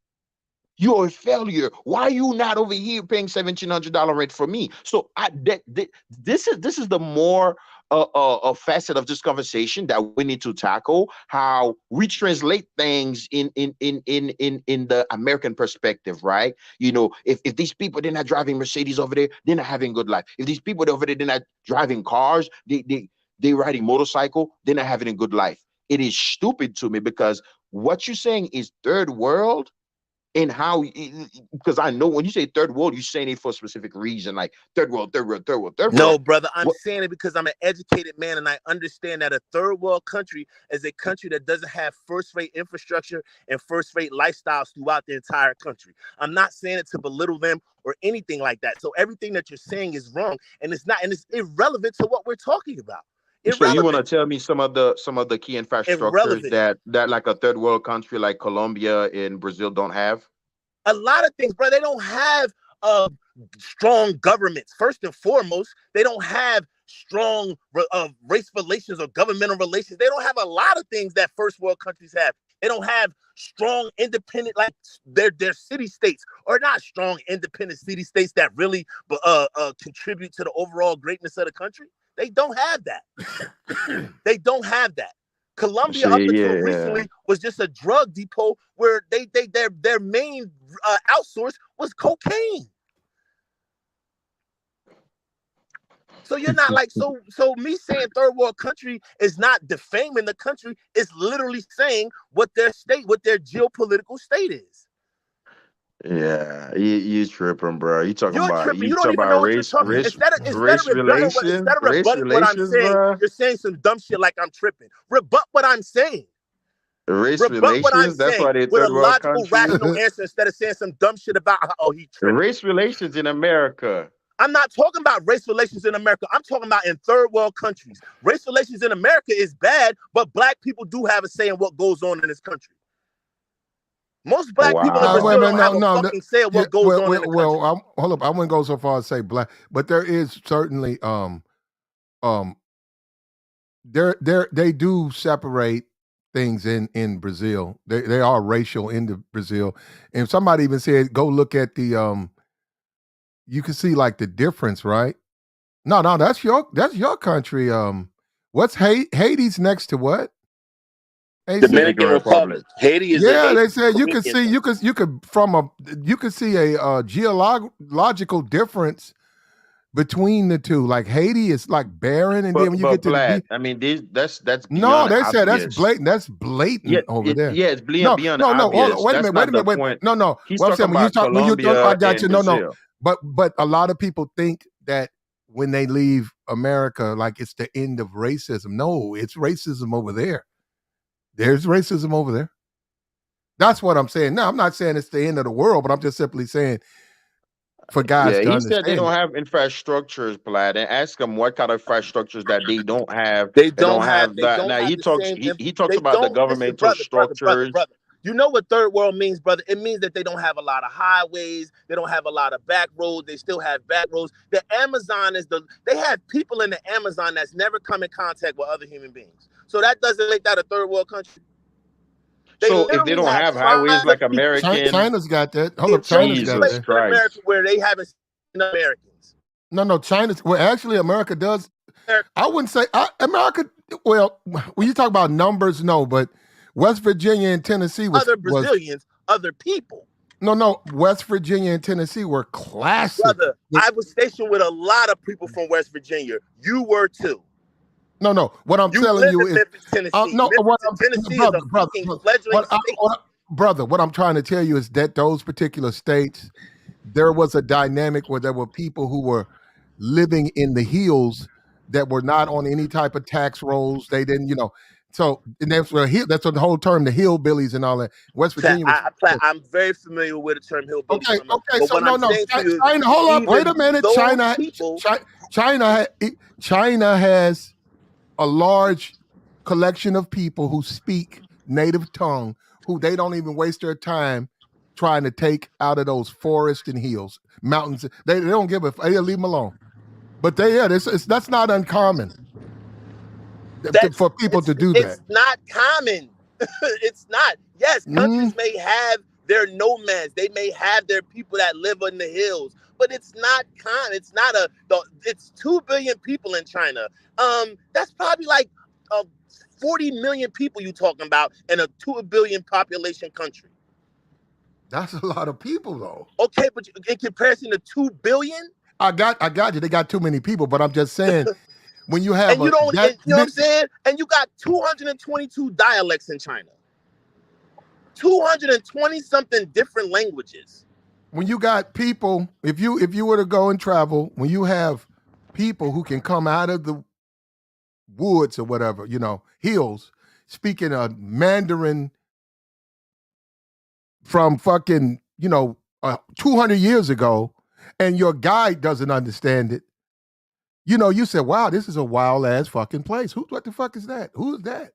you're a failure. Why are you not over here paying $1,700 rent for me? So this is the more a facet of this conversation that we need to tackle, how we translate things in the American perspective, right? You know, if these people, they're not driving Mercedes over there, they're not having good life. If these people over there, they're not driving cars, they riding motorcycle, they're not having a good life. It is stupid to me, because what you're saying is third world. And how, because I know when you say third world, you're saying it for a specific reason, like third world, third world, third world, third world. No, brother, I'm saying it because I'm an educated man, and I understand that a third world country is a country that doesn't have first-rate infrastructure and first-rate lifestyles throughout the entire country. I'm not saying it to belittle them or anything like that. So everything that you're saying is wrong, and it's irrelevant to what we're talking about. So you want to tell me some of the key infrastructures that like a third world country like Colombia and Brazil don't have? A lot of things, bro. They don't have strong governments. First and foremost, they don't have strong race relations or governmental relations. They don't have a lot of things that first world countries have. They don't have strong, independent, like their city states, or not strong, independent city states that really contribute to the overall greatness of the country. They don't have that. They don't have that. Colombia up until recently was just a drug depot where their main outsource was cocaine. So you're not like, so me saying third world country is not defaming the country. It's literally saying what their geopolitical state is. Yeah, you tripping, bro. You talking about tripping. you You don't talking even about know what race, you're talking. race, Instead of rebutting what I'm saying, bro. you're saying some dumb shit like I'm tripping. Rebut what I'm saying. Race Rebut relations. what I'm That's saying why they with a third world logical, country. rational answer instead of saying some dumb shit about he tripping. Race relations in America. I'm not talking about race relations in America. I'm talking about in third world countries. Race relations in America is bad, but black people do have a say in what goes on in this country. Most black people in Brazil don't have a fucking say in what goes on in the country. Hold up. I wouldn't go so far as say black, but there is certainly they do separate things in Brazil. They are racial in Brazil, and somebody even said go look at the you can see like the difference, right? No, that's your country. What's Haiti's next to what? Dominican Republic. Haiti is they said you could see you could see a geological difference between the two. Like Haiti is like barren, and then when you get to the I mean, that's no, beyond they said that's obvious. blatant. That's blatant over there. Yeah, it's beyond obvious. Wait a minute. No. He's talking about Colombia I got you. and Brazil. But a lot of people think that when they leave America, like it's the end of racism. No, it's racism over there. There's racism over there. That's what I'm saying. No, I'm not saying it's the end of the world, but I'm just simply saying for guys to understand. He said they don't have infrastructures, Platt, and ask them what kind of infrastructures that they don't have. They don't have that. Now he talks about the governmental structures. Brother. You know what third world means, brother? It means that they don't have a lot of highways. They don't have a lot of back roads. They still have back roads. The Amazon they have people in the Amazon that's never come in contact with other human beings. So that doesn't make that a third world country. So if they don't have highways like American, China's got that. Hold up, China's got that. America where they haven't seen Americans. No, China's. Well, actually, America does. I wouldn't say America. Well, when you talk about numbers, no, but West Virginia and Tennessee other Brazilians, other people. No, West Virginia and Tennessee were classic. Brother, I was stationed with a lot of people from West Virginia. You were too. No. What I'm telling you is, brother. What I'm trying to tell you is that those particular states, there was a dynamic where there were people who were living in the hills that were not on any type of tax rolls. They didn't, So and that's the whole term, the hillbillies and all that. West Virginia. I'm very familiar with the term hillbilly. Okay. So China. Hold up. Wait a minute. China has a large collection of people who speak native tongue, who they don't even waste their time trying to take out of those forests and hills, mountains. They don't give a. They leave them alone. But that's not uncommon. For people to do that. It's not common. It's not. Yes, countries may have They're nomads. They may have their people that live in the hills, but it's not it's not it's 2 billion people in China. That's probably like 40 million people you talking about in a 2 billion population country. That's a lot of people, though. Okay, but in comparison to 2 billion, I got you. They got too many people, but I'm just saying, when you have and you don't, you know what I'm saying? And you got 222 dialects in China. 220 something different languages. When you got people, if you were to go and travel, when you have people who can come out of the woods or whatever, hills, speaking a Mandarin from fucking, 200 years ago, and your guide doesn't understand it, you said, wow, this is a wild ass fucking place. What the fuck is that? Who is that?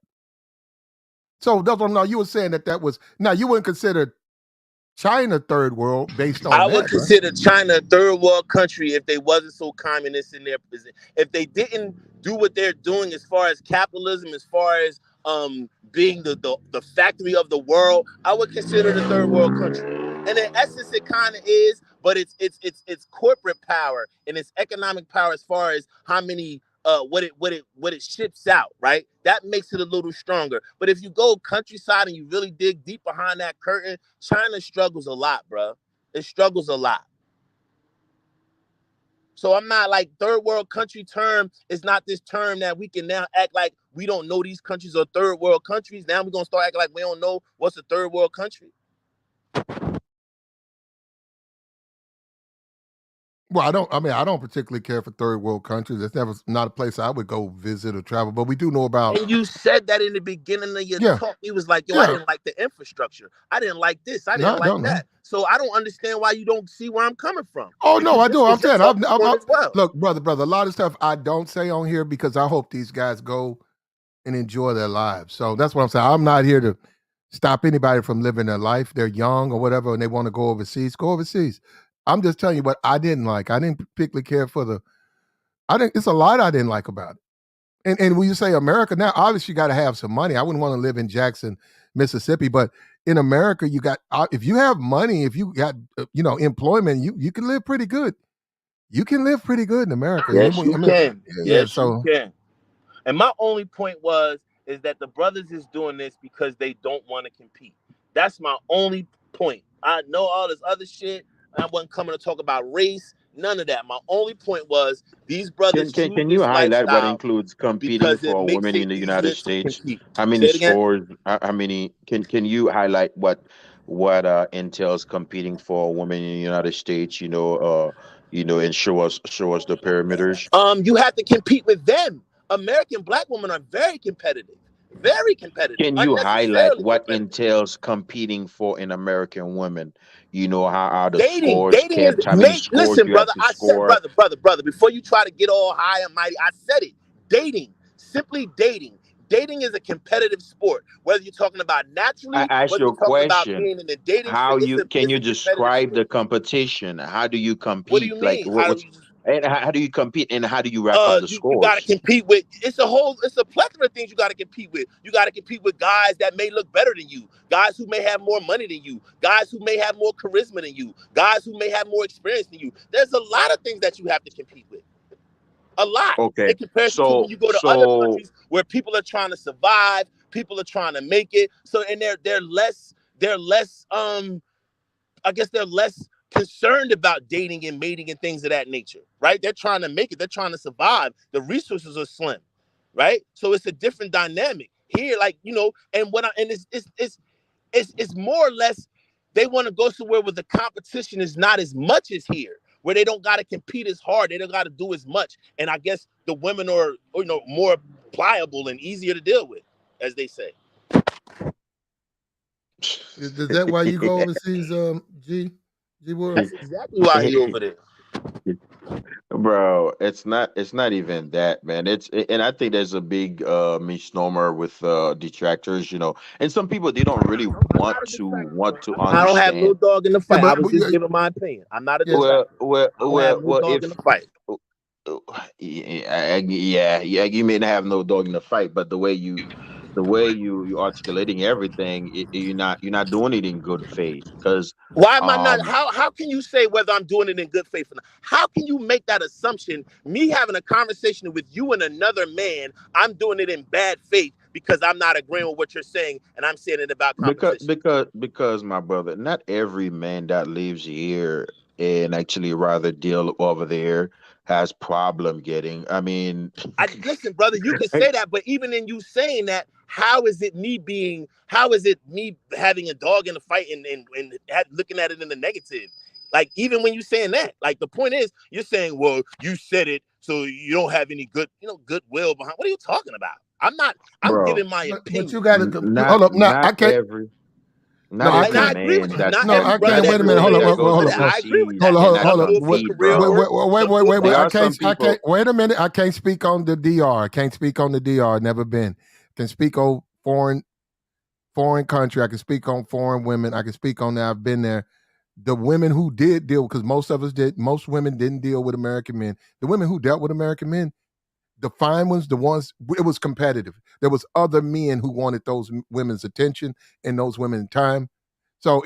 So that's what you were saying that was, now you wouldn't consider China third world based on that. I would consider China a third world country if they wasn't so communist in their position. If they didn't do what they're doing as far as capitalism, as far as being the factory of the world, I would consider it a third world country. And in essence, it kind of is, but it's corporate power and it's economic power as far as how many what it ships out, right? That makes it a little stronger. But if you go countryside and you really dig deep behind that curtain, China struggles a lot, bro. It struggles a lot. So I'm not like third world country term is not this term that we can now act like we don't know these countries are third world countries. Now we're gonna start acting like we don't know what's a third world country. Well, I don't particularly care for third world countries. It's not a place I would go visit or travel, but we do know about. And you said that in the beginning of your talk. He was like, yo, I didn't like the infrastructure. I didn't like this. I didn't like that. So I don't understand why you don't see where I'm coming from. Oh, no, I do. I'm saying, look, brother, a lot of stuff I don't say on here because I hope these guys go and enjoy their lives. So that's what I'm saying. I'm not here to stop anybody from living their life. They're young or whatever, and they want to go overseas. Go overseas. I'm just telling you what I didn't like. I didn't particularly care for it's a lot I didn't like about it. And when you say America, now obviously you got to have some money. I wouldn't want to live in Jackson, Mississippi, but in America, you got, if you have money, if you got, employment, you can live pretty good. You can live pretty good in America. Yes, you can. Yes, you can. And my only point is that the brothers is doing this because they don't want to compete. That's my only point. I know all this other shit. I wasn't coming to talk about race, none of that. My only point was these brothers. Can you highlight what includes competing for women in the United States? How many scores? How many? Can you highlight what entails competing for women in the United States? And show us the parameters. You have to compete with them. American black women are very competitive. Very competitive. Can you highlight what entails competing for an American women? How are the scores kept? How many scores listen, you brother, have to I score? said, brother, before you try to get all high and mighty, I said it. Dating, simply dating. Dating is a competitive sport. Whether you're talking about naturally, I asked whether you you're a talking about question. being in the dating. Can you describe the competition? How do you compete? What do you mean? How do you compete and how do you rack up the scores? You got to compete with, it's a plethora of things you got to compete with. You got to compete with guys that may look better than you, guys who may have more money than you, guys who may have more charisma than you, guys who may have more experience than you. There's a lot of things that you have to compete with. A lot. Okay. In comparison to when you go to other countries where people are trying to survive, people are trying to make it. So, and they're less, I guess they're less concerned about dating and mating and things of that nature, right? They're trying to make it. They're trying to survive. The resources are slim, right? So it's a different dynamic here. Like, it's more or less they want to go somewhere where the competition is not as much as here, where they don't got to compete as hard. They don't got to do as much. And I guess the women are, more pliable and easier to deal with, as they say. Is that why you go overseas, G World? That's exactly why he over there. Bro, it's not even that, man. And I think there's a big misnomer with detractors, and some people, they don't really want to understand. I don't have no dog in the fight. I was just giving my opinion. I'm not a detractor. Dog in the fight. Yeah, you may not have no dog in the fight, but the way you the way you articulating everything, you're not doing it in good faith. Because why am I not? How can you say whether I'm doing it in good faith or not? How can you make that assumption? Me having a conversation with you and another man, I'm doing it in bad faith because I'm not agreeing with what you're saying, and I'm saying it about composition. Because my brother, not every man that lives here and actually rather deal over there has problem getting. I mean, Listen, brother, you can say that, but even in you saying that, how is it me having a dog in the fight and looking at it in the negative? Like, even when you're saying that, like, the point is, you're saying, well, you said it, so you don't have any goodwill behind. What are you talking about? I'm giving my opinion. But you got to hold up. No, I can't. Not every I agree with you. Not No, every I brother can't. Wait a minute. Hold on. I agree with that. Hold on. Wait. There I are some can't. people. Wait a minute. I can't speak on the DR. I can't speak on the DR. Never been. Can speak on foreign country. I can speak on foreign women. I can speak on that. I've been there. The women who did deal, because most of us did. Most women didn't deal with American men. The women who dealt with American men, the fine ones, the ones, it was competitive. There was other men who wanted those women's attention and those women's time. So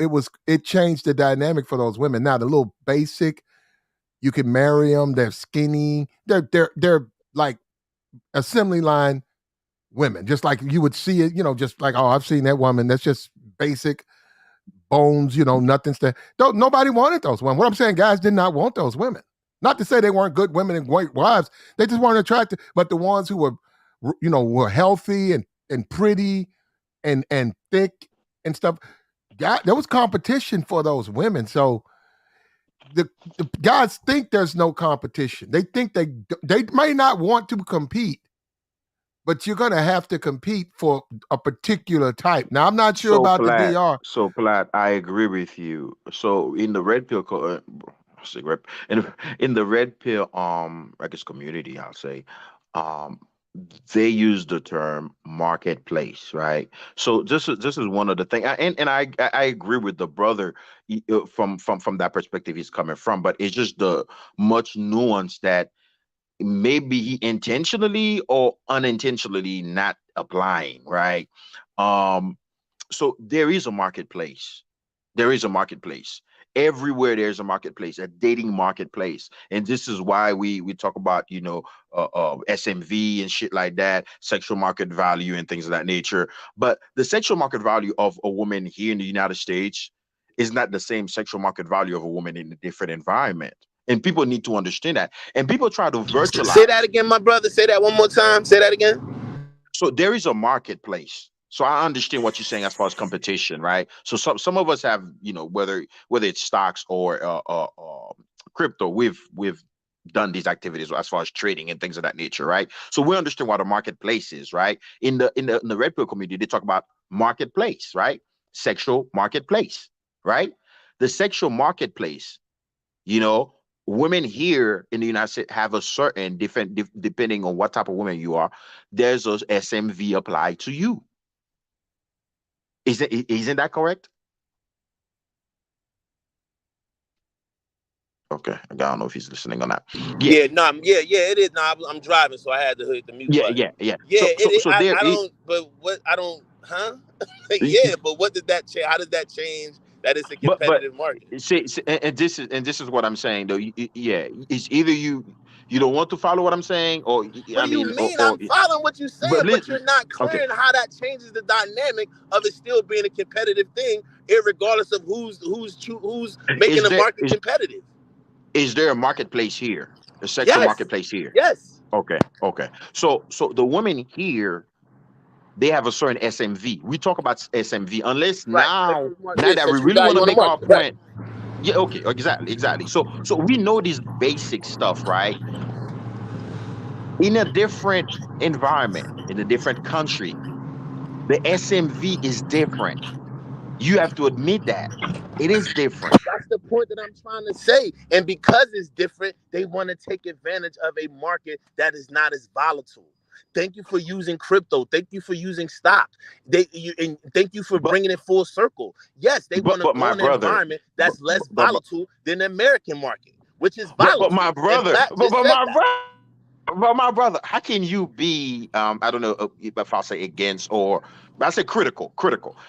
it changed the dynamic for those women. Now the little basic, you can marry them. They're skinny. They're like assembly line women, just like you would see it. Just like, oh, I've seen that woman. That's just basic bones. Nothing's there. Nobody wanted those women. What I'm saying, guys did not want those women. Not to say they weren't good women and great wives. They just weren't attractive. But the ones who were healthy and pretty and thick and stuff. God, there was competition for those women. So the guys think there's no competition. They think they may not want to compete, but you're going to have to compete for a particular type. Now, I'm not sure about the DR. So, Platt, I agree with you. So, in the red pill, in the red pill, I guess community, I'll say, they use the term marketplace, right? So this is one of the things, and I agree with the brother from that perspective he's coming from, but it's just the much nuance that maybe he intentionally or unintentionally not applying, right? So there is a marketplace. There is a marketplace. Everywhere there's a marketplace, a dating marketplace. And this is why we talk about, SMV and shit like that, sexual market value and things of that nature. But the sexual market value of a woman here in the United States is not the same sexual market value of a woman in a different environment. And people need to understand that. And people try to virtualize. Say that again, my brother. Say that one more time. Say that again. So there is a marketplace. So I understand what you're saying as far as competition, right? So some of us have, whether it's stocks or crypto, we've done these activities as far as trading and things of that nature, right? So we understand what a marketplace is, right? In the red pill community, they talk about marketplace, right? Sexual marketplace, right? The sexual marketplace, women here in the United States have a certain different, depending on what type of woman you are, there's a SMV applied to you. Isn't that correct? Okay, I don't know if he's listening or not. Yeah, it is. No, I'm driving, so I had to hit the mute button. Yeah. Yeah, but what did that change? How did that change? That is a competitive market. See, and this is what I'm saying though. It's either you don't want to follow what I'm saying, or what do you mean? I'm following what you're saying, but you're not clearing how that changes the dynamic of it still being a competitive thing, regardless of who's making the market competitive. Is there a marketplace here? A sexual marketplace here? Yes. Okay. So the women here, they have a certain SMV. We talk about SMV unless now that we really want to make our point. Right. Yeah, okay, exactly. So we know this basic stuff, right? In a different environment, in a different country, the SMV is different. You have to admit that. It is different. That's the point that I'm trying to say. And because it's different, they want to take advantage of a market that is not as volatile. Thank you for using crypto. Thank you for using stock. And thank you for bringing it full circle. Yes, they want to go in an environment that's less volatile than the American market, which is volatile. But my brother, Well, my brother, how can you be I don't know if I'll say against or but I say critical.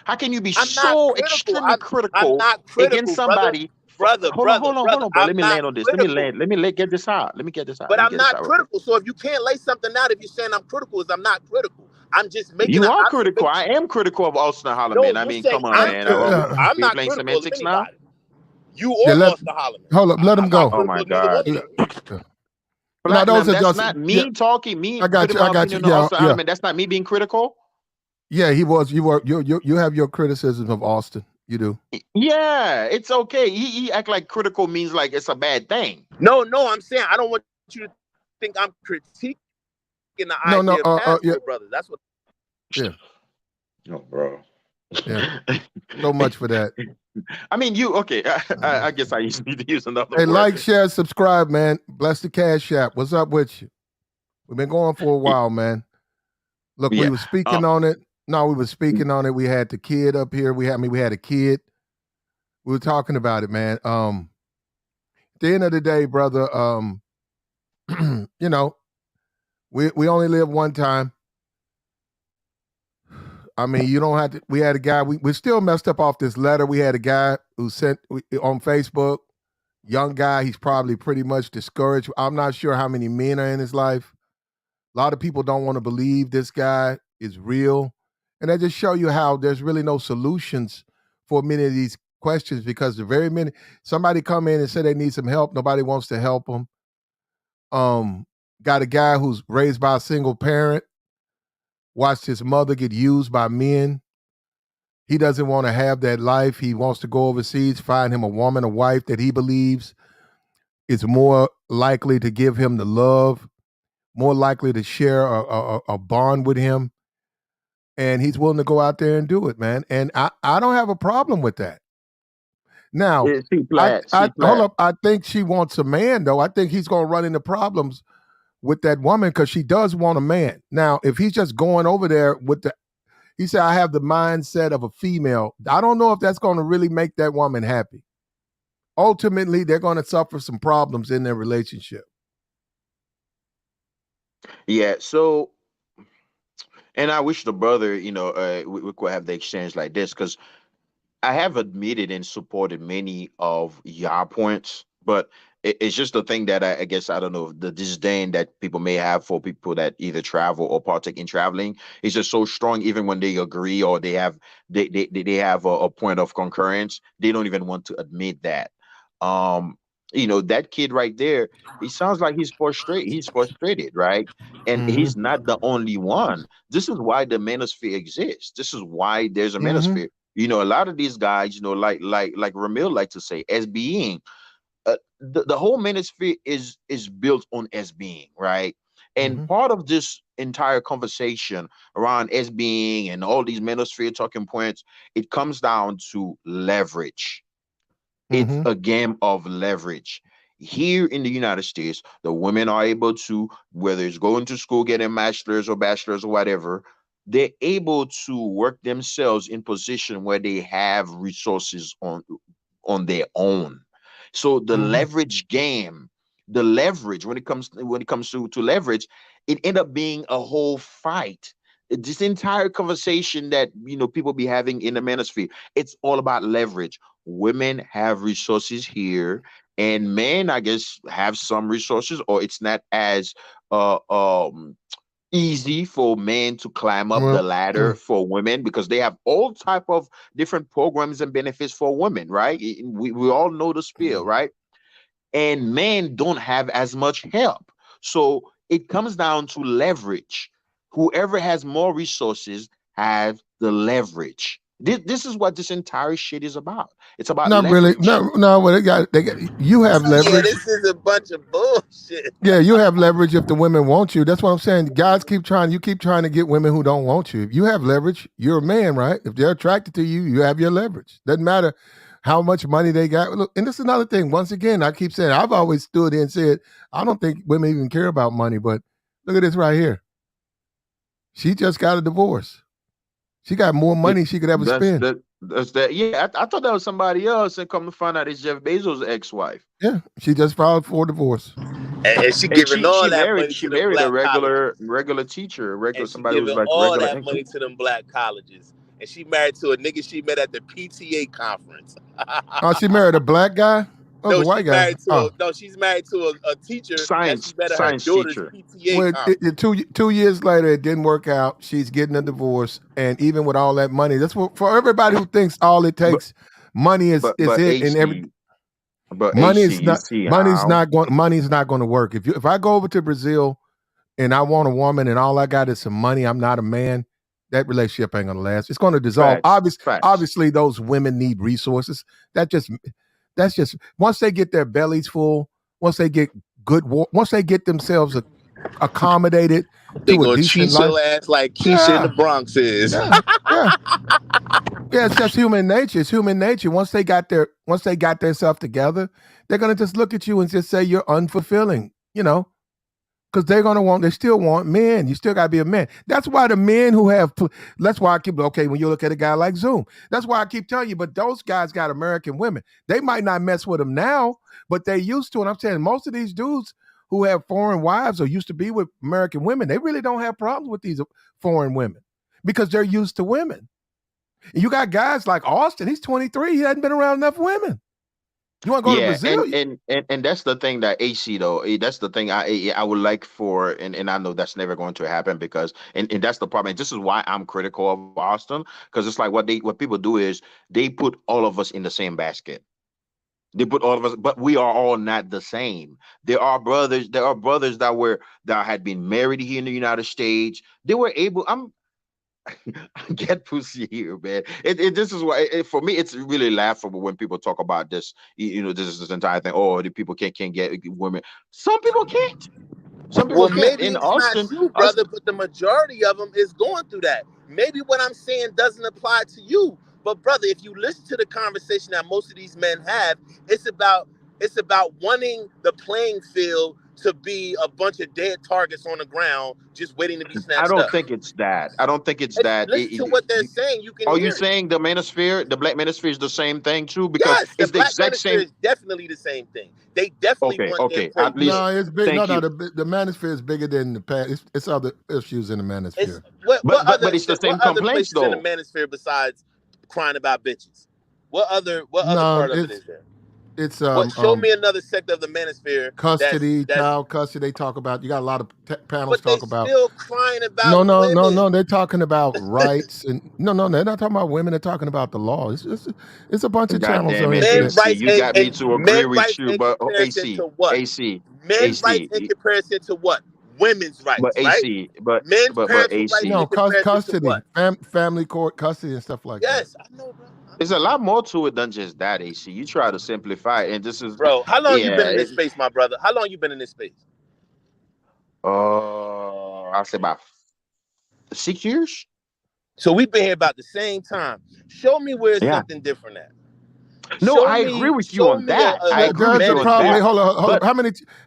How can you be I'm not so critical. extremely I'm critical not against critical, brother. somebody Brother, hold on, brother, brother. bro. Let I'm me not land on this. critical. Get this out. Let me get this out. But Let me I'm get this not out real quick. critical. So if you can't lay something out, if you're saying I'm critical, is I'm not critical. I'm just making You an are critical. I observation. am critical of Austin No, Holloman. I you're mean, saying come on, I'm man. critical. I'm We not playing critical of semantics now? anybody. You Yeah, or Austin Holloman. let him I'm not go. Oh my critical of neither one God. of you. No, those Platinum, are that's just not yeah. me talking, me I got putting you. my I got you. opinion on Yeah, Austin yeah, Holloman. That's not me being critical. yeah. He was. You were. You have your criticisms of Austin. You do. Yeah, it's okay. He act like critical means like it's a bad thing. No, I'm saying I don't want you to think I'm critiquing the No, idea no. of Yeah, pathway brothers. That's what. yeah, Oh, bro. yeah. So much for that. I mean, you okay? I guess I need to use another Hey, word. like, share, subscribe, man. Bless the Cash App. What's up with you? We've been going for a while, man. Look, we Yeah. were speaking on it. No, we were speaking on it. We had the kid up here. We had a kid. We were talking about it, man. At the end of the day, brother, you know, we only live one time. I mean, you don't have to. We had a guy. We still messed up off this letter. We had a guy who sent on Facebook, young guy. He's probably pretty much discouraged. I'm not sure how many men are in his life. A lot of people don't want to believe this guy is real. And I just show you how there's really no solutions for many of these questions because the very many somebody come in and say they need some help, nobody wants to help them. Got a guy who's raised by a single parent, watched his mother get used by men. He doesn't want to have that life. He wants to go overseas, find him a woman, a wife that he believes is more likely to give him the love, more likely to share a bond with him. And he's willing to go out there and do it, man. And I don't have a problem with that. Now, hold up. I think she wants a man, though. I think he's going to run into problems with that woman because she does want a man. Now, if he's just going over there with he said, I have the mindset of a female. I don't know if that's going to really make that woman happy. Ultimately, they're going to suffer some problems in their relationship. Yeah. So, and I wish the brother, we could have the exchange like this because I have admitted and supported many of your points, but it's just the thing that I guess I don't know the disdain that people may have for people that either travel or partake in traveling is just so strong. Even when they agree or they have a point of concurrence, they don't even want to admit that. Um, that kid right there, he sounds like he's frustrated. He's frustrated, right? And he's not the only one. This is why the manosphere exists. This is why there's a manosphere. A lot of these guys, like Ramil like to say, as being, the whole manosphere is built on as being, right? And part of this entire conversation around as being and all these manosphere talking points, it comes down to leverage. It's a game of leverage. Here in the United States, the women are able to, whether it's going to school, getting master's or bachelor's or whatever, they're able to work themselves in position where they have resources on their own. So the leverage game, the leverage when it comes to leverage, it end up being a whole fight. This entire conversation that people be having in the manosphere, it's all about leverage. Women have resources here, and men, I guess, have some resources, or it's not as easy for men to climb up the ladder for women because they have all type of different programs and benefits for women, right? We all know the spiel, right? And men don't have as much help. So it comes down to leverage. Whoever has more resources have the leverage. This is what this entire shit is about. It's about Not leverage. really. No. Well, you have Yeah, leverage. this is a bunch of bullshit. Yeah, you have leverage if the women want you. That's what I'm saying. Guys keep trying. You keep trying to get women who don't want you. If you have leverage, you're a man, right? If they're attracted to you, you have your leverage. Doesn't matter how much money they got. Look, and this is another thing. Once again, I keep saying I've always stood in and said I don't think women even care about money. But look at this right here. She just got a divorce. She got more money she could ever spend. That's that. Yeah, I thought that was somebody else, and come to find out it's Jeff Bezos' ex-wife. Yeah, she just filed for divorce. And she And giving all that money she to them married a black colleges. regular teacher, And she somebody who's giving like all regular that income. money to them black colleges. And she married to a nigga she met at the PTA conference. Oh, she married a black guy? Oh, the No, white she's guy. married to Oh. she's married to a teacher that she met at her Science daughter's teacher. PTA Well, conference. 2 years later, it didn't work out. She's getting a divorce, and even with all that money, that's for everybody who thinks all it takes, money is But it, and AC, but money AC, is you not see how money's not going to work. If I go over to Brazil and I want a woman and all I got is some money, I'm not a man. That relationship ain't going to last. It's going to dissolve. facts. Obviously, those women need resources. That's just once they get their bellies full, once they get once they get themselves accommodated They to a gonna decent treat life. your ass like Keisha in the Yeah, Bronx is. yeah, yeah. Yeah, it's just human nature. It's human nature. Once they got themselves together, they're gonna just look at you and just say you're unfulfilling. Because they still want men. You still gotta be a man. That's why the men who have, that's why I keep, okay, when you look at a guy like Zoom, that's why I keep telling you, but those guys got American women. They might not mess with them now, but they used to. And I'm saying most of these dudes who have foreign wives or used to be with American women, they really don't have problems with these foreign women because they're used to women. And you got guys like Austin, he's 23, he hadn't been around enough women. You want to go to Brazil? And that's the thing that AC though. That's the thing I would like for, and I know that's never going to happen because and that's the problem. And this is why I'm critical of Austin, because it's like what people do is they put all of us in the same basket. They put all of us, but we are all not the same. There are brothers. There are brothers that had been married here in the United States. They were able. Get pussy here, man. This is why for me it's really laughable when people talk about this. This is this entire thing. Oh, the people can't get women. Some people can't. Some Well, people can't. maybe In it's not Austin, you, brother, but the majority of them is going through that. Maybe what I'm saying doesn't apply to you, but brother, if you listen to the conversation that most of these men have, it's about wanting the playing field to be a bunch of dead targets on the ground just waiting to be I snatched don't up. think it's that. I don't think it's that. Listen to what they're saying. You can Are you hear it. saying the manosphere, the black manosphere, is the same thing too? Because Yes, the it's the black exact manosphere same. is definitely the same thing. They definitely want their Okay. prey At least, No, killed. it's big. No, thank no, you. the manosphere is bigger than the past. It's other issues in the manosphere. But it's the same what other complaints places in the though. manosphere besides crying about bitches? What other No, part of it is there? it's What show me another sector of the manosphere custody, that's child custody. They talk about. You got a lot of panels but they talk about. still crying about No. women. They're talking about rights and no. They're not talking about women. They're talking about the law. It's a bunch of God channels damn on the it, Men internet. AC, rights you got me and to agree men with rights you, in but comparison to what? Men rights in AC, comparison to what? Women's but rights, right? AC, but Men's parental rights AC. in No, comparison to custody, what? family court custody and stuff like that. Yes, I know, bro. There's a lot more to it than just that, AC. You try to simplify it, and this is, Bro, how long you been yeah. in this space, my brother? How long you been in this space? I'll say about 6 years. So we've been here about the same time. Show me where it's Yeah. something different at. No, I agree with you on that. I agree with There's a you on problem. that. Hold on. But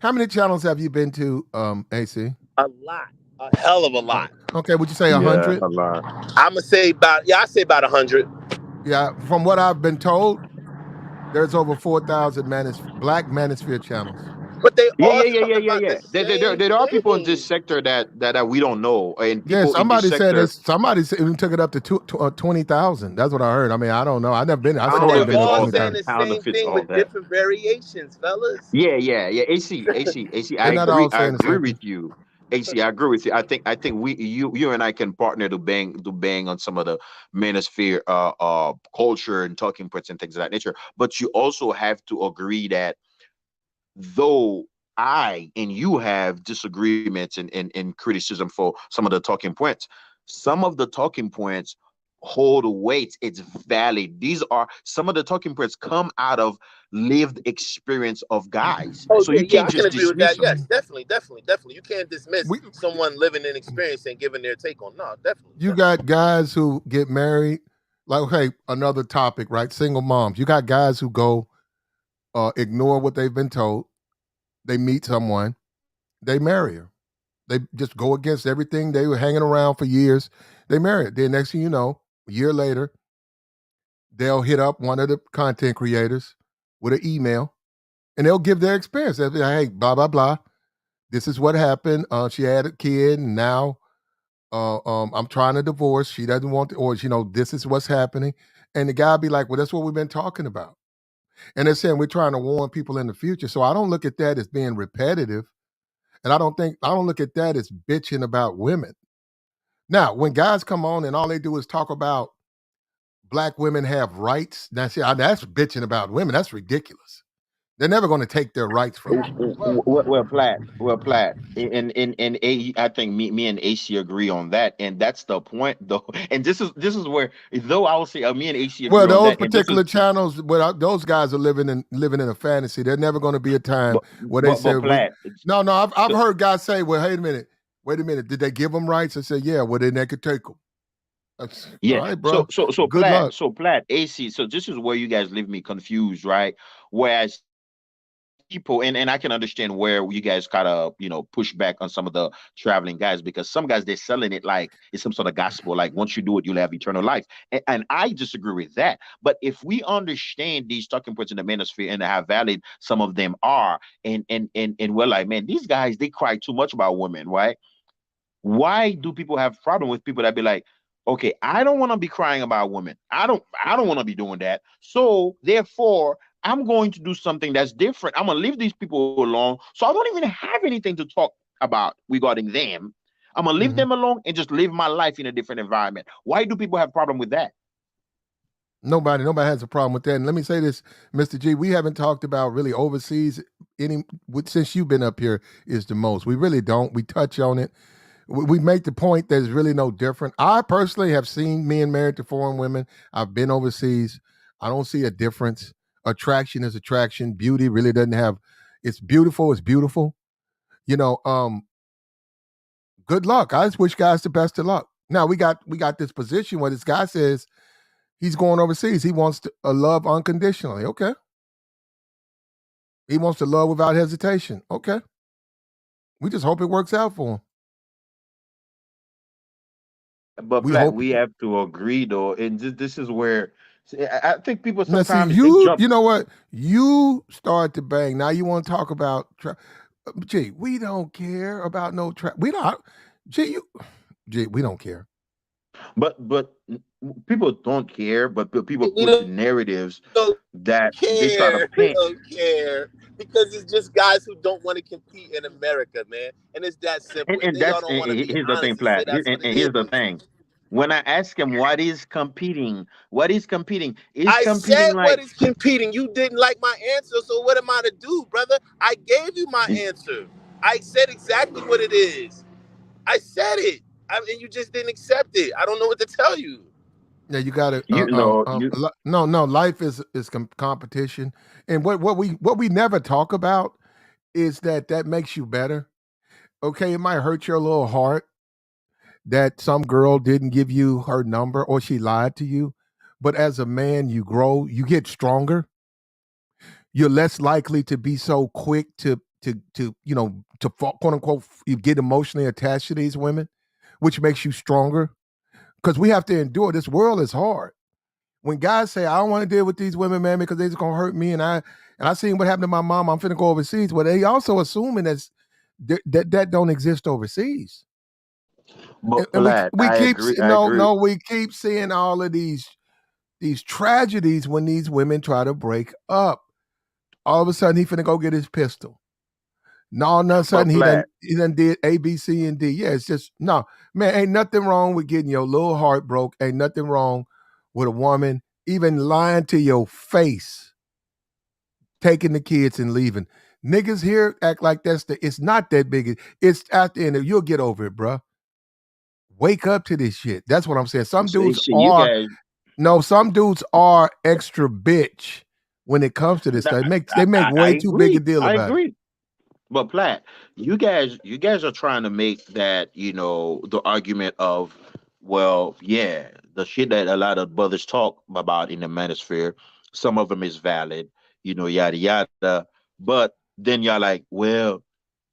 How many channels have you been to, AC? A lot, a hell of a lot. Okay, would you say yeah, 100? a lot. I'ma say I say about 100. Yeah, from what I've been told, there's over 4,000 black manosphere channels. But they Yeah, all yeah, yeah, talk yeah, yeah, about yeah. the same There are people in thing. this sector that we don't know, and Yeah, people in this sector. somebody even took it up to 20,000. That's what I heard. I mean, I don't know. I've never been. I've I don't only They're know if been it's to all all saying that. 20,000. the I don't know same if it's thing all with that. different variations, fellas. Yeah. AC. They're not all I saying the agree same with thing. you. AC, I agree with you. I think you and I can partner to bang on some of the manosphere culture and talking points and things of that nature. But you also have to agree that though I and you have disagreements and criticism for some of the talking points, some of the talking points hold weight. It's valid. These are some of the talking points come out of lived experience of guys. Oh So yeah, you yeah, can't I can just agree with dismiss that. them. Yes, definitely. You can't dismiss someone living an experience and giving their take on. No, definitely. You got guys who get married. Like, okay, another topic, right? Single moms. You got guys who go ignore what they've been told. They meet someone, they marry her. They just go against everything they were hanging around for years. They marry her. Then next thing you know, a year later, they'll hit up one of the content creators with an email, and they'll give their experience. They'll be like, hey, blah, blah, blah. This is what happened. She had a kid, and now I'm trying to divorce. She doesn't want to, or, this is what's happening. And the guy be like, well, that's what we've been talking about. And they're saying we're trying to warn people in the future. So I don't look at that as being repetitive. And I don't look at that as bitching about women. Now, when guys come on and all they do is talk about black women have rights, that's bitching about women. That's ridiculous. They're never going to take their rights from you. Well, Platt, and I think me and AC agree on that, and that's the point, though. And this is where, though I will say, me and AC agree Well, on those that. particular channels, those guys are living in a fantasy. There's never going to be a time where they say, Platt, no, I've heard guys say, well, wait a minute, did they give them rights? I said, yeah, well, then they could take them. Yeah. All right, bro. So Good luck. Platt, AC. So this is where you guys leave me confused, right? Whereas people, and I can understand where you guys kind of push back on some of the traveling guys, because some guys, they're selling it like it's some sort of gospel, like once you do it, you'll have eternal life, and I disagree with that. But if we understand these talking points in the manosphere and how valid some of them are, and we're like, man, these guys, they cry too much about women, right? Why do people have problem with people that be like, okay, I don't want to be crying about women. I don't want to be doing that. So therefore, I'm going to do something that's different. I'm gonna leave these people alone. So I don't even have anything to talk about regarding them. I'm gonna leave them alone and just live my life in a different environment. Why do people have problem with that? Nobody has a problem with that. And let me say this, Mr. G, we haven't talked about really overseas since you've been up here is the most. We really don't. We touch on it. We make the point that it's really no different. I personally have seen men married to foreign women. I've been overseas. I don't see a difference. Attraction is attraction. Beauty really doesn't have. It's beautiful. It's beautiful. Good luck. I just wish guys the best of luck. Now we got this position where this guy says he's going overseas. He wants to love unconditionally. Okay. He wants to love without hesitation. Okay. We just hope it works out for him. But we have to agree, though, and this is where I think people Now, sometimes see, you know what? You start to bang. Now you want to talk about, gee, we don't care about no we don't, gee, we don't care. But people don't care, but people push narratives that they try to paint. We don't care because it's just guys who don't want to compete in America, man, and it's that simple. And they all don't want to be here's the thing, honest Platt. and say that's what it Here's is. the thing. When I ask him what is competing, is I competing said like what is competing. You didn't like my answer, so what am I to do, brother? I gave you my answer. I said exactly what it is. I said it, and you just didn't accept it. I don't know what to tell you. Yeah, you got to. No, life is competition, and what we never talk about is that makes you better. Okay, it might hurt your little heart that some girl didn't give you her number or she lied to you, but as a man, you grow, you get stronger. You're less likely to be so quick to quote unquote you get emotionally attached to these women, which makes you stronger. Because we have to endure. This world is hard. When guys say, I don't want to deal with these women, man, because they're just gonna hurt me, and I seen what happened to my mom, I'm finna go overseas. Well, they also assuming that don't exist overseas. But we keep agree. We keep seeing all of these tragedies when these women try to break up. All of a sudden, he finna go get his pistol. No, all of a sudden he done did A, B, C, and D. Yeah, it's just no, man. Ain't nothing wrong with getting your little heart broke. Ain't nothing wrong with a woman even lying to your face, taking the kids and leaving. Niggas here act like it's not that big. It's at the end of, you'll get over it, bruh. Wake up to this shit. That's what I'm saying. Some dudes are extra bitch when it comes to this stuff. They make way too big a deal about it. I agree. But Platt, you guys are trying to make that, the argument of, well, yeah, the shit that a lot of brothers talk about in the manosphere, some of them is valid, yada yada. But then y'all like, well,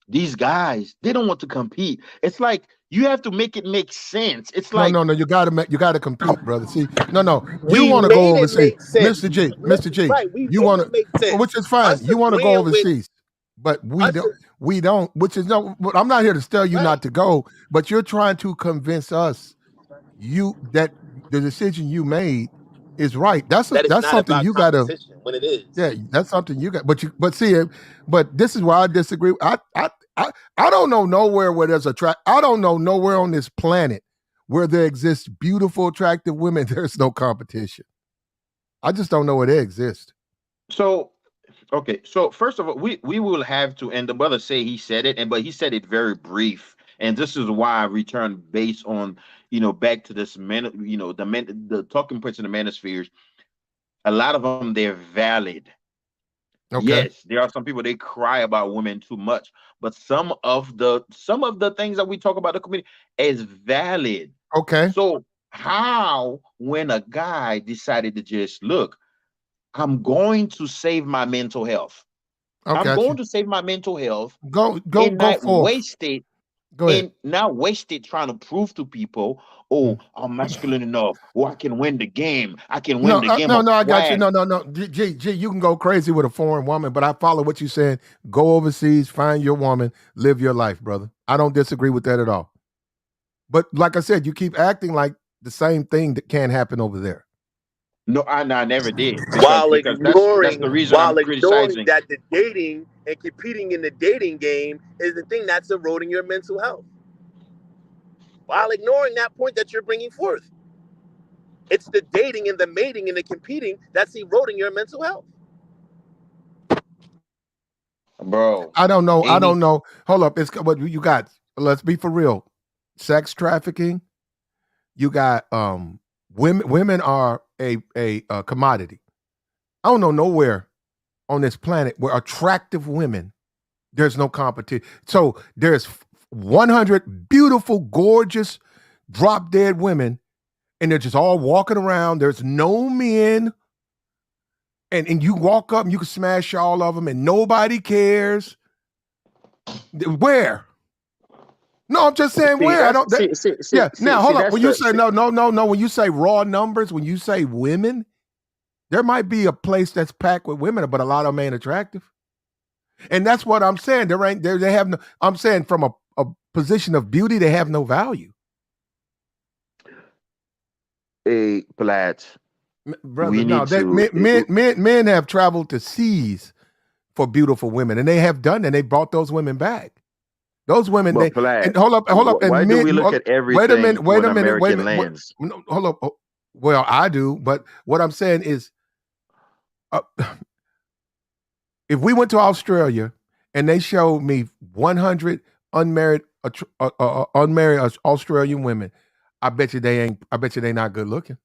these guys, they don't want to compete. It's like you have to make it make sense. It's No, like no, no. You gotta compete, brother. See, no. You We want to go made it overseas, make sense. Mr. G. Right, we You made want it make to, sense. which is fine. Us You want to go agreeing with overseas, but we us. don't. We don't. Which is no. I'm not here to tell you Right. not to go, but you're trying to convince us that the decision you made is right. That it's That's not something about you gotta. competition when it is. Yeah, that's something you got. But see, but this is where I disagree. I don't know nowhere where there's I don't know nowhere on this planet where there exists beautiful, attractive women. There's no competition. I just don't know where they exist. so. Okay, so first of all, we will have to, and the brother say he said it, but he said it very brief, and this is why I return based on back to this man, the talking points in the manospheres. A lot of them they're valid. Okay. Yes, there are some people they cry about women too much, but some of the things that we talk about the community is valid. Okay. So how when a guy decided to just look, I'm going to save my mental health. I'm Got going you. to save my mental health Go and not forth. waste it Go ahead. and not waste it trying to prove to people, oh, I'm masculine enough, or I can win the game. I can win the game of No. I got you. swag. No. G, you can go crazy with a foreign woman, but I follow what you're saying. Go overseas, find your woman, live your life, brother. I don't disagree with that at all. But like I said, you keep acting like the same thing that can't happen over there. No, I never did while because that's ignoring the reason I'm criticizing. that the dating and competing in the dating game is the thing that's eroding your mental health. While ignoring that point that you're bringing forth, it's the dating and the mating and the competing that's eroding your mental health. Bro, I don't know. Amy, Hold up. It's what you got. Let's be for real. Sex trafficking. You got women. Women are a commodity. I don't know nowhere on this planet where attractive women. There's no competition. So there's 100 beautiful, gorgeous, drop dead women, and they're just all walking around. There's no men. And you walk up and you can smash all of them and nobody cares. Where? No, I'm just saying where. I don't. Now hold up. When you say no. When you say raw numbers, when you say women, there might be a place that's packed with women, but a lot of them ain't attractive. And that's what I'm saying. They have no. I'm saying from a position of beauty, they have no value. a Platt, Brother, we no, need to. men have traveled to seas for beautiful women, and they have done, and they brought those women back. Those women, But Platt, and hold up, and why do men, we look at wait a everything minute, through an American lens? no, hold up. Well, I do, but what I'm saying is, if we went to Australia and they showed me 100 unmarried Australian women, I bet you they ain't. I bet you they not good looking.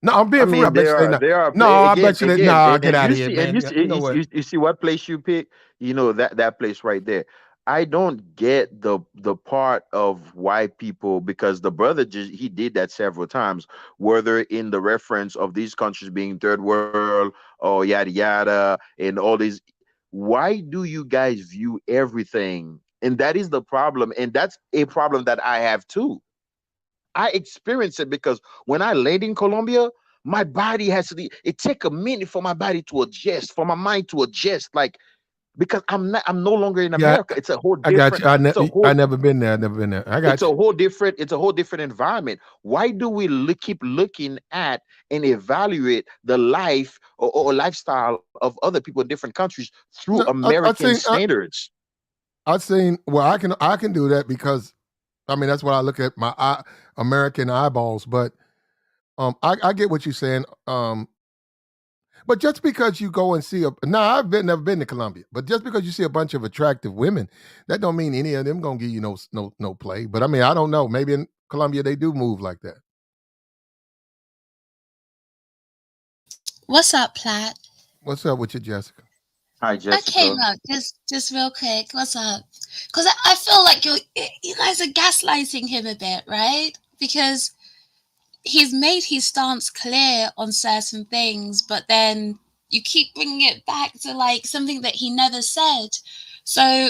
No, I'm being I for real. I mean, bet you they not. they are No, play I again, bet you they. Nah, get out you of here, see, man. You know what? you see what place you pick. That place right there. I don't get the part of why people, because the brother he did that several times, whether in the reference of these countries being third world or yada yada and all these. Why do you guys view everything? And that is the problem, and that's a problem that I have too. I experience it because when I land in Colombia, my body has to. It take a minute for my body to adjust, for my mind to adjust. Like because I'm no longer in Yeah, America. It's a whole I got different. you. It's a I whole. never been there. I never been there. I got you. It's a whole different environment. Why do we keep looking at and evaluate the life or lifestyle of other people in different countries through No, American standards? I've seen. Well, I can do that because, I mean, that's what I look at my American eyeballs. But I get what you're saying. But just because you go and see never been to Colombia, but just because you see a bunch of attractive women, that don't mean any of them gonna give you no play. But I mean, I don't know. Maybe in Colombia they do move like that. What's up, Platt? What's up with you, Jessica? Hi, Jessica. Okay, look, just real quick. What's up? Because I feel like you guys are gaslighting him a bit, right? Because he's made his stance clear on certain things, but then You keep bringing it back to like something that he never said. So,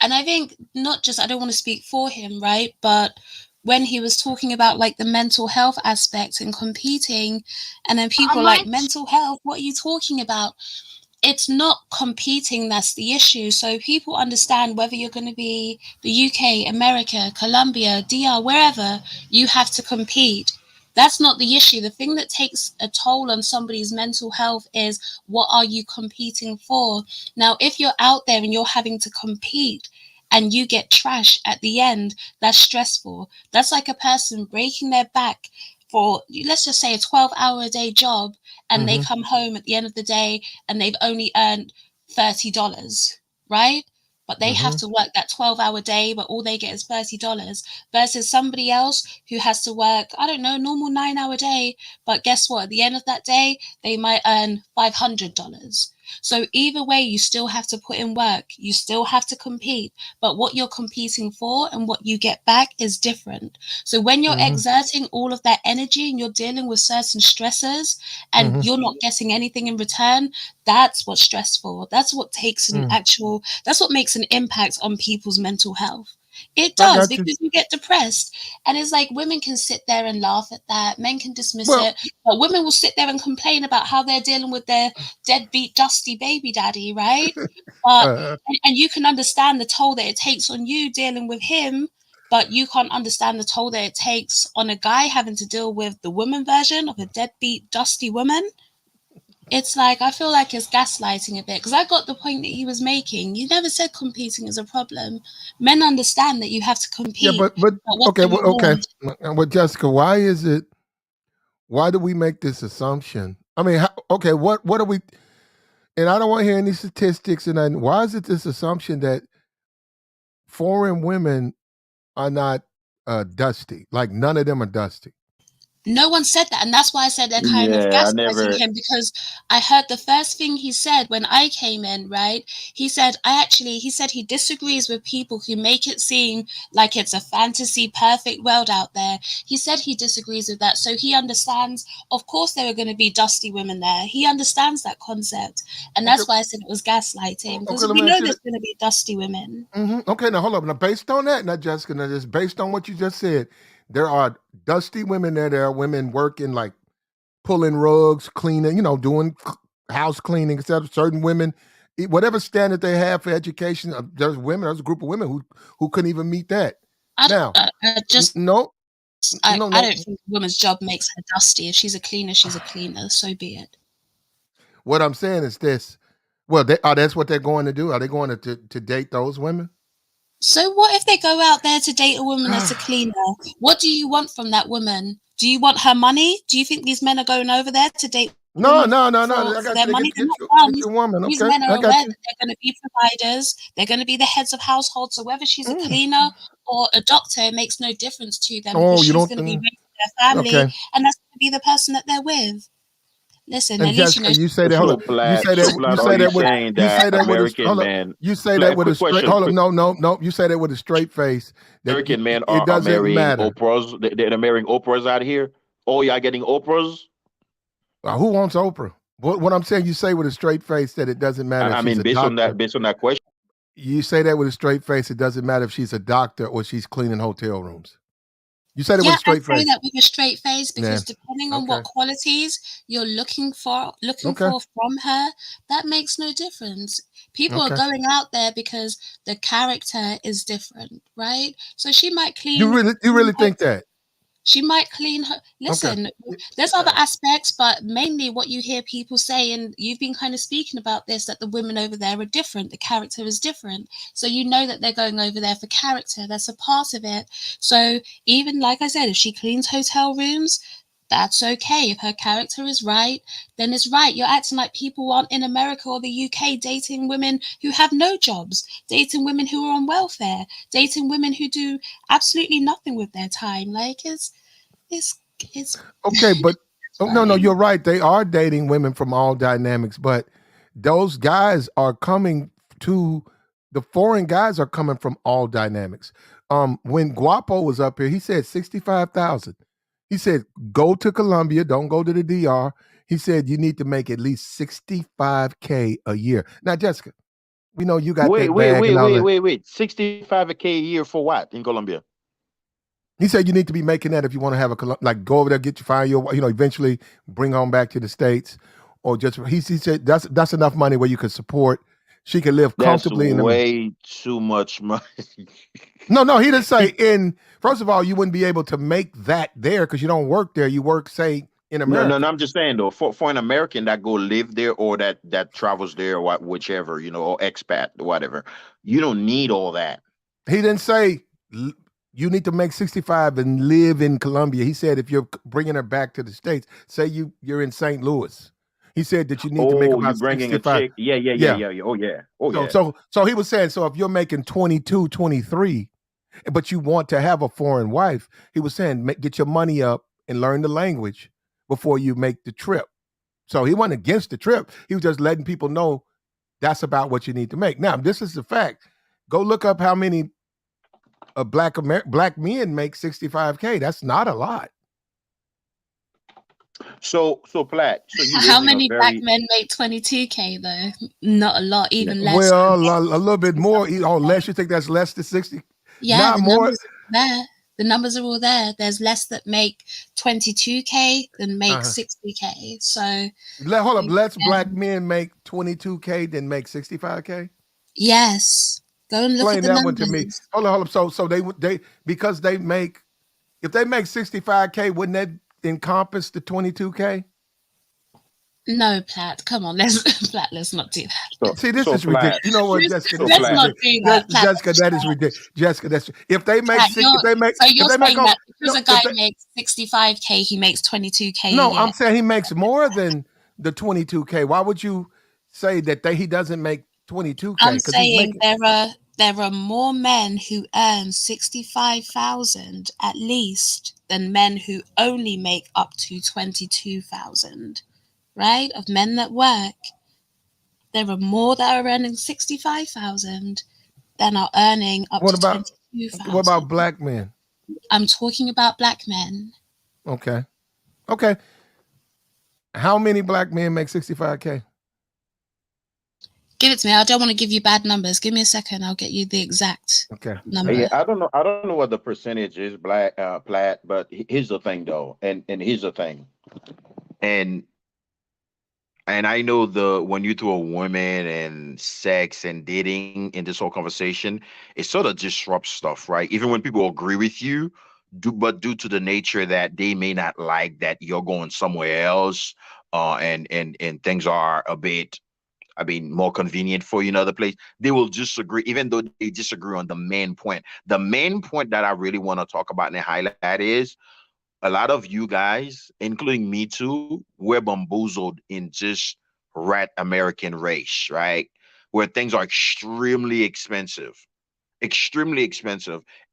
and I think not just, I don't want to speak for him, right? But when he was talking about like the mental health aspect and competing, and then people are like, mental health, what are you talking about? It's not competing that's the issue. So people understand whether you're going to be the UK, America, Colombia, DR, wherever, you have to compete. That's not the issue. The thing that takes a toll on somebody's mental health is what are you competing for? Now, if you're out there and you're having to compete and you get trash at the end, that's stressful. That's like a person breaking their back for, let's just say, a 12-hour-a-day job, and they come home at the end of the day and they've only earned $30, right? But they have to work that 12-hour day, but all they get is $30, versus somebody else who has to work, I don't know, normal 9-hour day, but guess what? At the end of that day, they might earn $500. So either way, you still have to put in work. You still have to compete. But what you're competing for and what you get back is different. So when you're exerting all of that energy and you're dealing with certain stressors and you're not getting anything in return, that's what's stressful. That's what takes an actual, that's what makes an impact on people's mental health. It does, because you get depressed. And it's like women can sit there and laugh at that. Men can dismiss it. But women will sit there and complain about how they're dealing with their deadbeat, dusty baby daddy, right? And you can understand the toll that it takes on you dealing with him, but you can't understand the toll that it takes on a guy having to deal with the woman version of a deadbeat, dusty woman. It's like, I feel like it's gaslighting a bit, because I got the point that he was making. You never said competing is a problem. Men understand that you have to compete. Yeah, but okay, well, Jessica, why do we make this assumption? I mean, what are we? And I don't want to hear any statistics. And then why is it this assumption that foreign women are not dusty? Like none of them are dusty. No one said that, and that's why I said they're kind of gaslighting him, because I heard the first thing he said when I came in, right? He said he disagrees with people who make it seem like it's a fantasy perfect world out there. He said he disagrees with that. So he understands, of course there are going to be dusty women there. He understands that concept. And that's why I said it was gaslighting, because we know there's going to be dusty women. Okay, now hold up. Now based on that, now Jessica, now just based on what you just said, there are dusty women there. There are women working, like pulling rugs, cleaning, doing house cleaning, etc. Certain women, whatever standard they have for education, there's a group of women who couldn't even meet that. I don't think a woman's job makes her dusty. If she's a cleaner, she's a cleaner. So be it. What I'm saying is this. Well, that's what they're going to do. Are they going to date those women? So what if they go out there to date a woman that's a cleaner? What do you want from that woman? Do you want her money? Do you think these men are going over there to date? No. For their money? Get your woman. These Okay, men are I aware got you. that they're going to be providers. They're going to be the heads of households. So whether she's a cleaner or a doctor, it makes no difference to them. Oh, because you she's don't going to be think- raising their family, Okay. and that's going to be the person that they're with. Listen, And at least Jessica, you say that. Hold up. You say that with a straight. Hold up. No. You say that with a straight face. American men it are doesn't marrying matter. Oprahs. They're marrying Oprahs out here. Oh, y'all getting Oprahs? Who wants Oprah? What I'm saying, you say with a straight face that it doesn't matter. I if mean, she's a based on doctor. that question. You say that with a straight face. It doesn't matter if she's a doctor or she's cleaning hotel rooms. You said it with a straight I say face. that with a straight face, because Yeah. depending on what qualities you're looking for from her, that makes no difference. People are going out there because the character is different, right? So she might clean. You really think that? She might clean her. Listen, there's other aspects, but mainly what you hear people say, and you've been kind of speaking about this, that the women over there are different. The character is different. So you know that they're going over there for character. That's a part of it. So even, like I said, if she cleans hotel rooms, that's okay. If her character is right, then it's right. You're acting like people aren't in America or the UK dating women who have no jobs, dating women who are on welfare, dating women who do absolutely nothing with their time. Like it's okay, but no, you're right. They are dating women from all dynamics, but those guys are coming to the foreign guys are coming from all dynamics. When Guapo was up here, he said 65,000. He said, go to Colombia, don't go to the DR. He said you need to make at least $65K a year. Now, Jessica, we know you got Wait, that wait, bag wait, and all wait, that. wait, wait. 65K a year for what in Colombia? He said you need to be making that if you want to have like go over there, get you find your, eventually bring home back to the States, or just he said that's enough money where you could support. She could live That's comfortably in America. way too much money. No, he didn't say in. First of all, you wouldn't be able to make that there because you don't work there. You work, say, in No, America. I'm just saying though, for an American that go live there or that travels there, or whichever, or expat, whatever, you don't need all that. He didn't say you need to make 65 and live in Colombia. He said if you're bringing her back to the States, say you're in St. Louis. He said that you need to make Oh, you about bringing a 65. chick? Yeah. Yeah. Oh yeah. Oh yeah. So he was saying, so if you're making 22, 23, but you want to have a foreign wife, he was saying, get your money up and learn the language before you make the trip. So he wasn't against the trip. He was just letting people know that's about what you need to make. Now, this is the fact. Go look up how many black men make 65K. That's not a lot. So Platt. So you How raising many a black very men make 22K though? Not a lot, even less. Well, a little bit more, or less. You think that's less than 60? Yeah, Not the more. numbers are there. The numbers are all there. There's less that make 22K than make 60K. So hold up. Less black men make 22K than make 65K. Yes, go and look Explain at the that numbers. one to me. Hold up. So they because they make, if they make 65K, wouldn't that encompass the 22K? No, Platt. Come on, let's not do that. See, this is ridiculous. You know what, Jessica? Let's not do that, Platt. Jessica, that is ridiculous. Jessica, that's if they make Platt, 60, if they make, so you're if they make, saying that because no, a guy makes 65K, he makes 22K a no, year. I'm saying he makes more than the 22K. Why would you say that he doesn't make 22K? I'm saying there are more men who earn 65,000 at least than men who only make up to 22,000. Right? Of men that work, there are more that are earning 65,000 than are earning up to 22,000. What about black men? I'm talking about black men. Okay. How many black men make 65K? Give it to me. I don't want to give you bad numbers. Give me a second. I'll get you the exact number. Yeah, I don't know what the percentage is, Platt, but here's the thing though, and here's the thing, and I know when you throw a woman and sex and dating in this whole conversation, it sort of disrupts stuff, right? Even when people agree with you, but due to the nature that they may not like that you're going somewhere else, and things are a bit, more convenient for you in other place, they will disagree, even though they disagree on the main point. The main point that I really want to talk about and highlight is a lot of you guys, including me too, we're bamboozled in just rat American race, right? Where things are extremely expensive.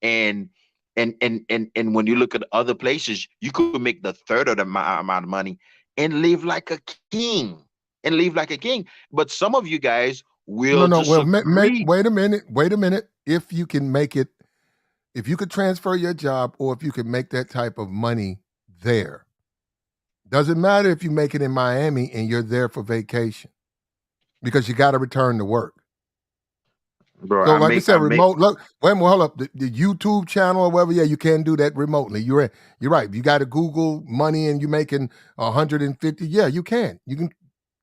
And when you look at other places, you could make the third of the amount of money and live like a king. But some of you guys will disagree. Wait a minute. If you can make it, if you could transfer your job, or if you could make that type of money there, doesn't matter if you make it in Miami and you're there for vacation, because you got to return to work. Bro, So like we said, remote. Look, hold up. The YouTube channel or whatever, yeah, you can do that remotely. You're right. You got to Google money and you're making 150. Yeah, you can. You can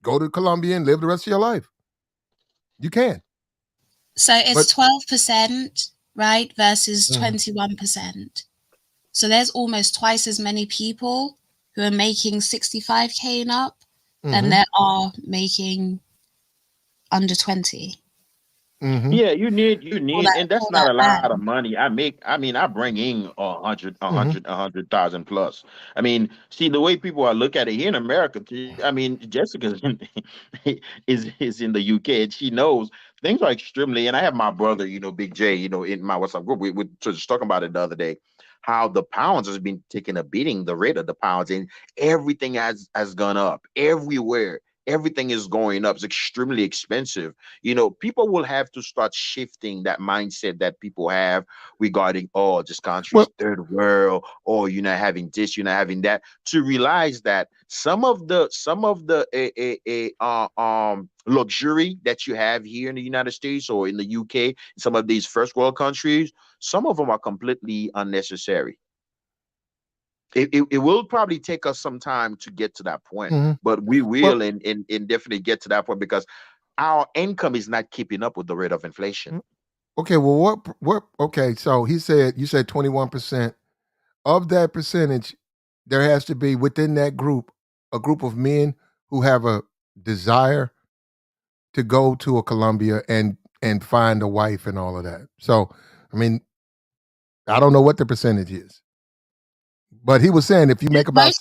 go to Colombia and live the rest of your life. You can. So it's 12%, right, versus 21%. So there's almost twice as many people who are making 65K and up than there are making under 20. Yeah, you need, and that's not a lot of money. I bring in 100,000 plus. See the way people are look at it here in America. Jessica is in the UK, and she knows things are extremely. And I have my brother, Big J, in my WhatsApp group. We were just talking about it the other day, how the pounds has been taking a beating, the rate of the pounds, and everything has gone up everywhere. everything is going up. It's extremely expensive. You know, people will have to start shifting that mindset that people have regarding, oh, this country's third world, or you're not having this, you're not having that, to realize that some of the luxury that you have here in the United States or in the UK, some of these first world countries, some of them are completely unnecessary. It will probably take us some time to get to that point, but we will and definitely get to that point, because our income is not keeping up with the rate of inflation. Okay, well, okay, so you said 21%. Of that percentage, there has to be within that group a group of men who have a desire to go to a Colombia and find a wife and all of that. So, I mean, I don't know what the percentage is, but he was saying if you make about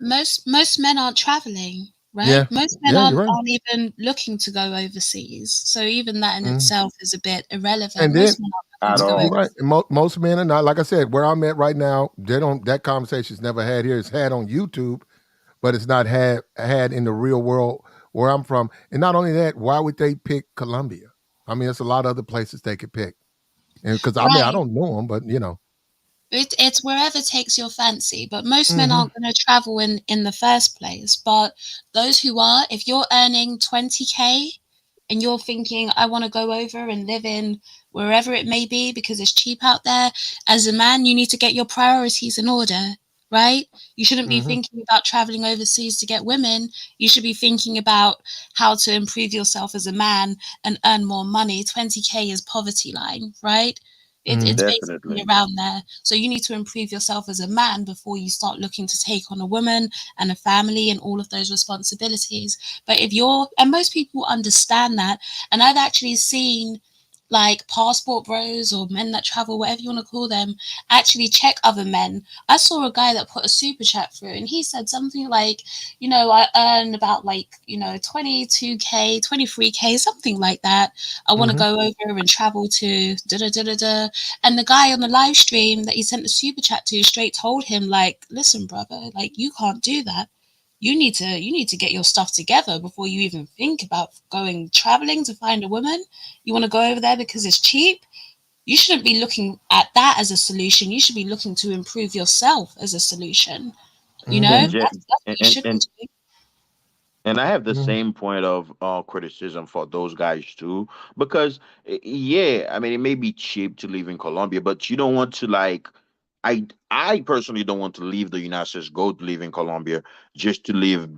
most men aren't traveling, right? Yeah. Most men Yeah, you're right. aren't even looking to go overseas. So even that in itself is a bit irrelevant. And then, most men aren't looking to go you're right. overseas. Most men are not. Like I said, where I'm at right now, they don't. That conversation's never had here. It's had on YouTube, but it's not had in the real world where I'm from. And not only that, why would they pick Colombia? I mean, there's a lot of other places they could pick. And because I mean, I Right. don't know them, but you know. It's wherever takes your fancy, but most men aren't going to travel in the first place. But those who are, if you're earning 20K and you're thinking, I want to go over and live in wherever it may be because it's cheap out there, as a man, you need to get your priorities in order, right? You shouldn't be thinking about traveling overseas to get women. You should be thinking about how to improve yourself as a man and earn more money. 20K is poverty line, right? It's basically around there. So you need to improve yourself as a man before you start looking to take on a woman and a family and all of those responsibilities. But and most people understand that. And I've actually seen like passport bros or men that travel, whatever you want to call them, actually check other men. I saw a guy that put a super chat through and he said something like, I earn about 22K, 23K, something like that. I want to go over and travel to da-da-da-da-da. And the guy on the live stream that he sent the super chat to straight told him, like, listen, brother, like, you can't do that. You need to get your stuff together before you even think about going traveling to find a woman. You want to go over there because it's cheap? You shouldn't be looking at that as a solution. You should be looking to improve yourself as a solution. That's what you should be doing. And I have the same point of criticism for those guys too, because yeah, I mean, it may be cheap to live in Colombia, but you don't want to I personally don't want to leave the United States, go to live in Colombia just to live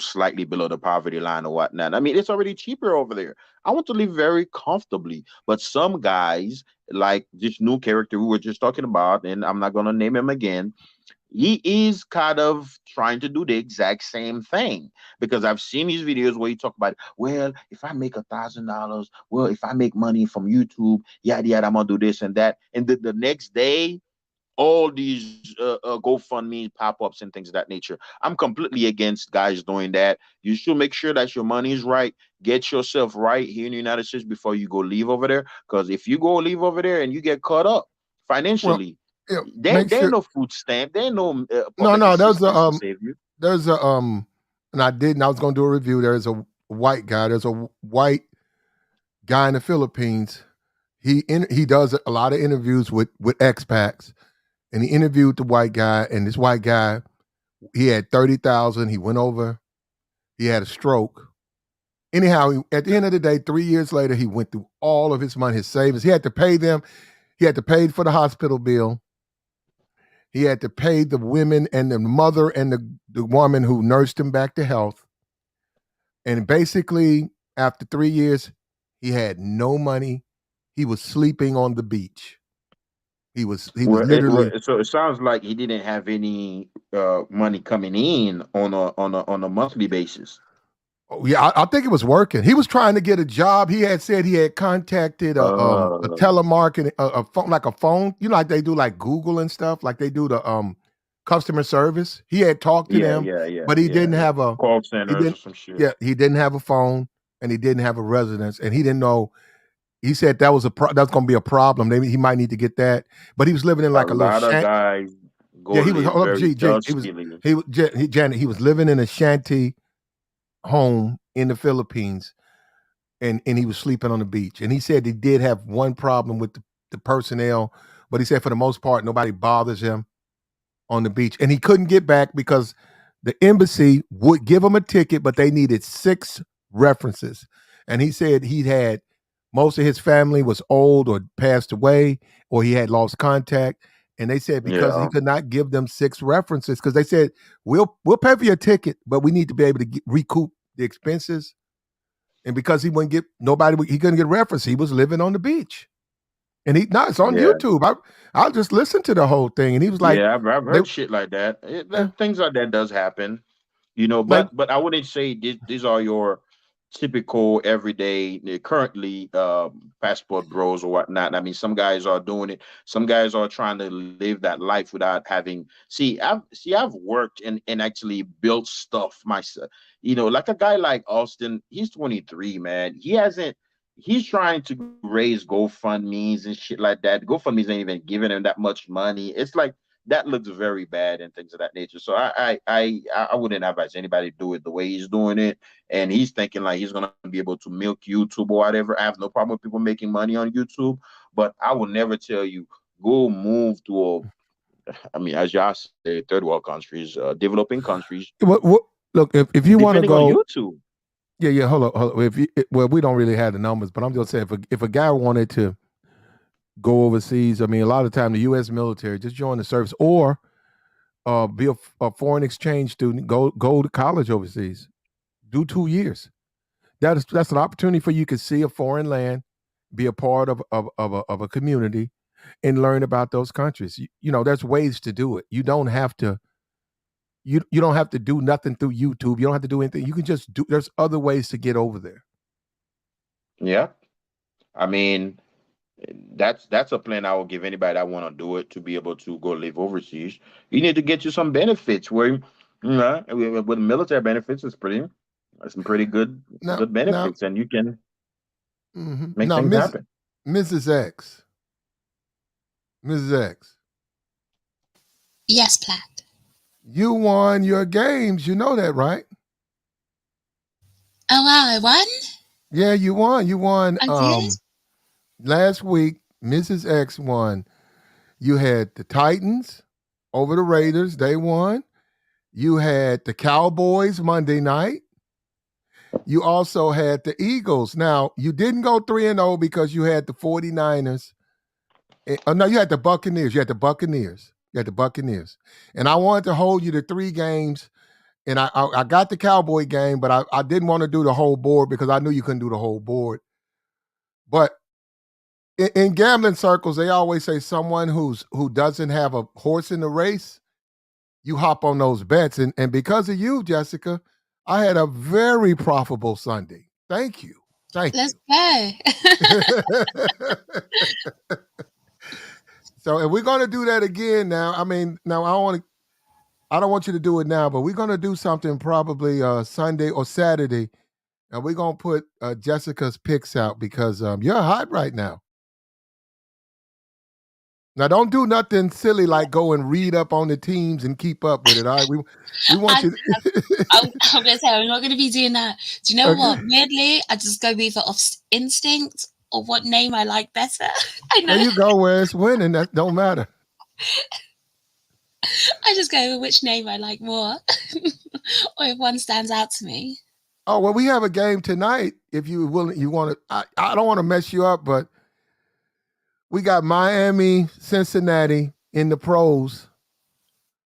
slightly below the poverty line or whatnot. I mean, it's already cheaper over there. I want to live very comfortably. But some guys, like this new character we were just talking about, and I'm not gonna name him again, he is kind of trying to do the exact same thing, because I've seen his videos where he talk about, well, if I make $1,000, well, if I make money from YouTube, yada yada, I'm gonna do this and that, and the next day all these GoFundMe pop-ups and things of that nature. I'm completely against guys doing that. You should make sure that your money is right. Get yourself right here in the United States before you go leave over there. Because if you go leave over there and you get caught up financially, there ain't no food stamp. There ain't no No, there's to save you. and I was going to do a review. There's a white guy. There's a white guy in the Philippines. He does a lot of interviews with expats. And he interviewed the white guy, and this white guy, he had 30,000. He went over, he had a stroke. Anyhow, at the end of the day, 3 years later, he went through all of his money, his savings. He had to pay them. He had to pay for the hospital bill. He had to pay the women and the mother and the woman who nursed him back to health. And basically, after 3 years, he had no money. He was sleeping on the beach. He was literally. So it sounds like he didn't have any money coming in on a monthly basis. Oh, yeah, I think it was working. He was trying to get a job. He had said he had contacted a telemarketing, a phone, like a phone. You know, like they do like Google and stuff. Like they do the customer service. He had talked to them, but he didn't have a call centers or some shit. Yeah, he didn't have a phone, and he didn't have a residence, and he didn't know. He said that was that's going to be a problem. Maybe he might need to get that. But he was living in like a little shanty. Guys go he was. Hold up, Janet. He was living in a shanty home in the Philippines, and he was sleeping on the beach. And he said he did have one problem with the personnel, but he said for the most part nobody bothers him on the beach. And he couldn't get back because the embassy would give him a ticket, but they needed 6 references. And he said he had most of his family was old or passed away, or he had lost contact. And they said because he Yeah. could not give them 6 references, because they said we'll pay for your ticket, but we need to be able to recoup the expenses. And because he wouldn't get he couldn't get reference. He was living on the beach. And it's on Yeah. YouTube. I'll just listen to the whole thing. And he was like, Yeah, I've they, heard shit like that. Things like that does happen, you know. like, But I wouldn't say these are your typical everyday currently passport bros or whatnot. I mean, some guys are doing it. Some guys are trying to live that life without having. I've worked and actually built stuff myself. You know, like a guy like Austin. He's 23, man. He hasn't. He's trying to raise GoFundMe's and shit like that. GoFundMe's ain't even giving him that much money. It's like that looks very bad and things of that nature. So I wouldn't advise anybody to do it the way he's doing it. And he's thinking like he's gonna be able to milk YouTube or whatever. I have no problem with people making money on YouTube, but I will never tell you go move to I mean, as y'all say, third world countries, developing countries. look, if you want to Depending on go, YouTube. yeah, hold on. Well, we don't really have the numbers, but I'm just saying, if a guy wanted to go overseas, I mean, a lot of time the U.S. military just join the service, or be a foreign exchange student, go to college overseas, do 2 years. That's an opportunity for you to see a foreign land, be a part of a community, and learn about those countries. You know, there's ways to do it. You don't have to. You don't have to do nothing through YouTube. You don't have to do anything. You can just do. There's other ways to get over there. Yeah, I mean, that's a plan I will give anybody that want to do it to be able to go live overseas. You need to get you some benefits where you know with military benefits it's some pretty Now, good benefits and you can make now, things happen. Mrs. X, Mrs. X, Yes, Platt. you won your games. You know that, right? Oh wow, I won? Yeah, you won. You won. I did? Last week, Mrs. X won. You had the Titans over the Raiders. They won. You had the Cowboys Monday night. You also had the Eagles. Now, you didn't go 3-0 because you had the 49ers. No, you had the Buccaneers. You had the Buccaneers. And I wanted to hold you to 3 games. And I got the Cowboy game, but I didn't want to do the whole board because I knew you couldn't do the whole board. But in gambling circles, they always say someone who doesn't have a horse in the race, you hop on those bets. And because of you, Jessica, I had a very profitable Sunday. Thank you. Let's go. So, and we're going to do that again now. I mean, now I don't want you to do it now, but we're going to do something probably Sunday or Saturday. And we're going to put Jessica's picks out because you're hot right now. Now, don't do nothing silly like go and read up on the teams and keep up with it. All right, we want you. I'm going to say I'm not going to be doing that. Do you know Okay. what? Weirdly, I just go either off instinct or what name I like better. I know. There you go. Where it's winning, that don't matter. I just go with which name I like more, or if one stands out to me. Oh well, we have a game tonight. If you willing, you want to. I don't want to mess you up, but we got Miami, Cincinnati in the pros.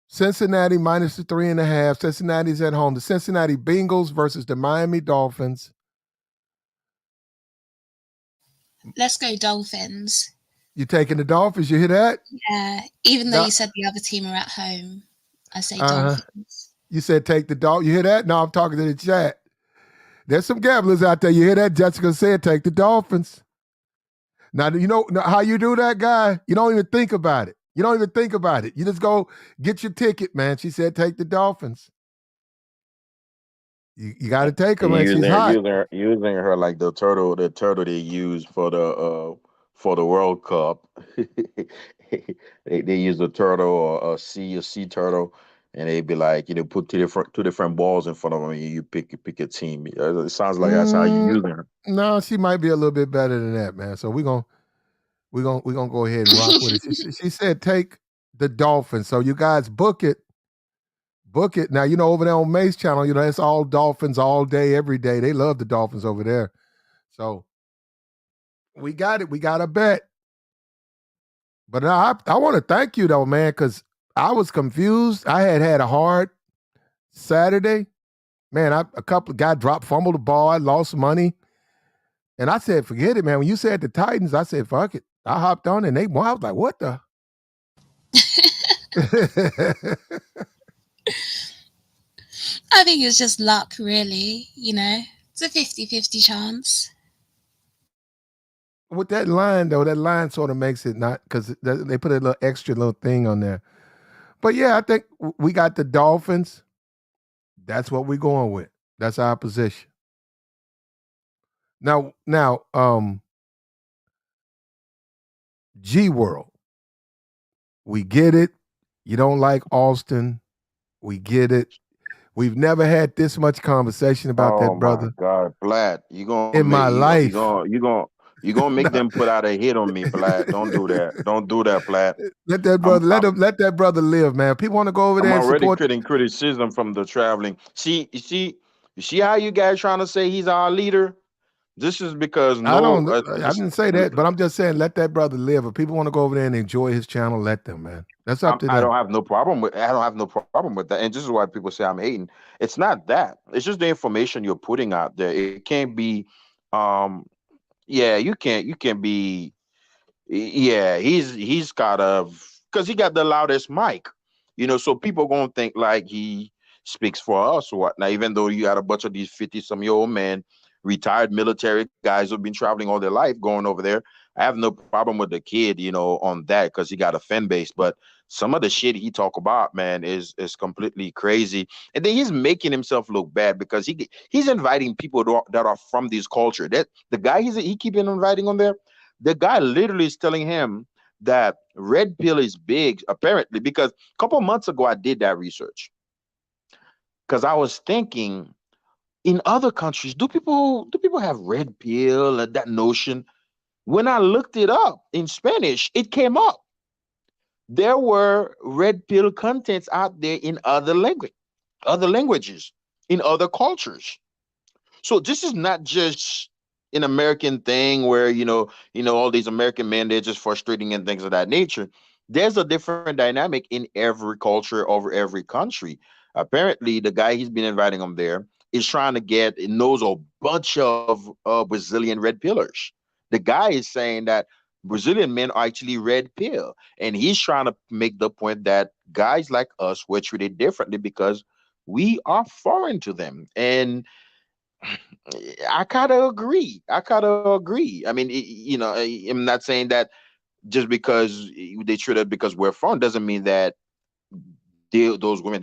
Cincinnati minus the 3.5. Cincinnati's at home. The Cincinnati Bengals versus the Miami Dolphins. Let's go Dolphins. You taking the Dolphins? You hear that? Yeah. Even though you said the other team are at home, I say Dolphins. You said take the Dolphins. You hear that? No, I'm talking to the chat. There's some gamblers out there. You hear that? Jessica said take the Dolphins. Now, you know how you do that, guy? You don't even think about it. You just go get your ticket, man. She said take the Dolphins. You got to take her, man. She's hot. Using her like the turtle they use for the World Cup. they use a turtle or a sea turtle and they'd be like, put two different balls in front of them, and you pick a team. It sounds like that's how you Mm, using her. no, she might be a little bit better than that, man. So we're gonna go ahead and rock with it. She said take the Dolphins. So you guys book it. Book it. Now, over there on Mace Channel, it's all Dolphins all day, every day. They love the Dolphins over there. So we got it. We got a bet. But I want to thank you, though, man, because I was confused. I had a hard Saturday. Man, a couple of guys fumbled the ball. I lost money. And I said, forget it, man. When you said the Titans, I said, fuck it. I hopped on and they won. I was like, what the? I think it's just luck, really. It's a 50-50 chance. With that line, though, that line sort of makes it not, because they put a little extra little thing on there. But yeah, I think we got the Dolphins. That's what we're going with. That's our position. Now, G World, we get it. You don't like Austin. We get it. We've never had this much conversation about that, brother. Oh my God, Blatt, you gonna in my life. you gonna make No. them put out a hit on me, Blatt. Don't do that. Don't do that, Blatt. Let that brother let that brother live, man. People want to go over I'm there and already support. getting criticism from the traveling. You see how you guys trying to say he's our leader? This is because I didn't say that, but I'm just saying let that brother live. If people want to go over there and enjoy his channel, let them, man. That's up to them. I don't have no problem with that. And this is why people say I'm hating. It's not that. It's just the information you're putting out there. It can't be you can't be he's got because he got the loudest mic. So people gonna think like he speaks for us or whatnot, even though you got a bunch of these 50-some-year-old men, retired military guys who've been traveling all their life going over there. I have no problem with the kid, on that because he got a fan base. But some of the shit he talk about, man, is completely crazy. And then he's making himself look bad because he's inviting people that are from this culture. That the guy he keeping inviting on there, the guy literally is telling him that red pill is big, apparently, because a couple months ago I did that research. Because I was thinking, in other countries, do people have red pill and that notion? When I looked it up in Spanish, it came up. There were red pill contents out there in other languages, in other cultures. So this is not just an American thing where all these American men, they're just frustrating and things of that nature. There's a different dynamic in every culture over every country. Apparently, the guy he's been inviting them there is trying to knows a bunch of Brazilian red pillars. The guy is saying that Brazilian men are actually red pill, and he's trying to make the point that guys like us were treated differently because we are foreign to them. And I kind of agree. I mean, I'm not saying that just because they treat us because we're foreign doesn't mean that those women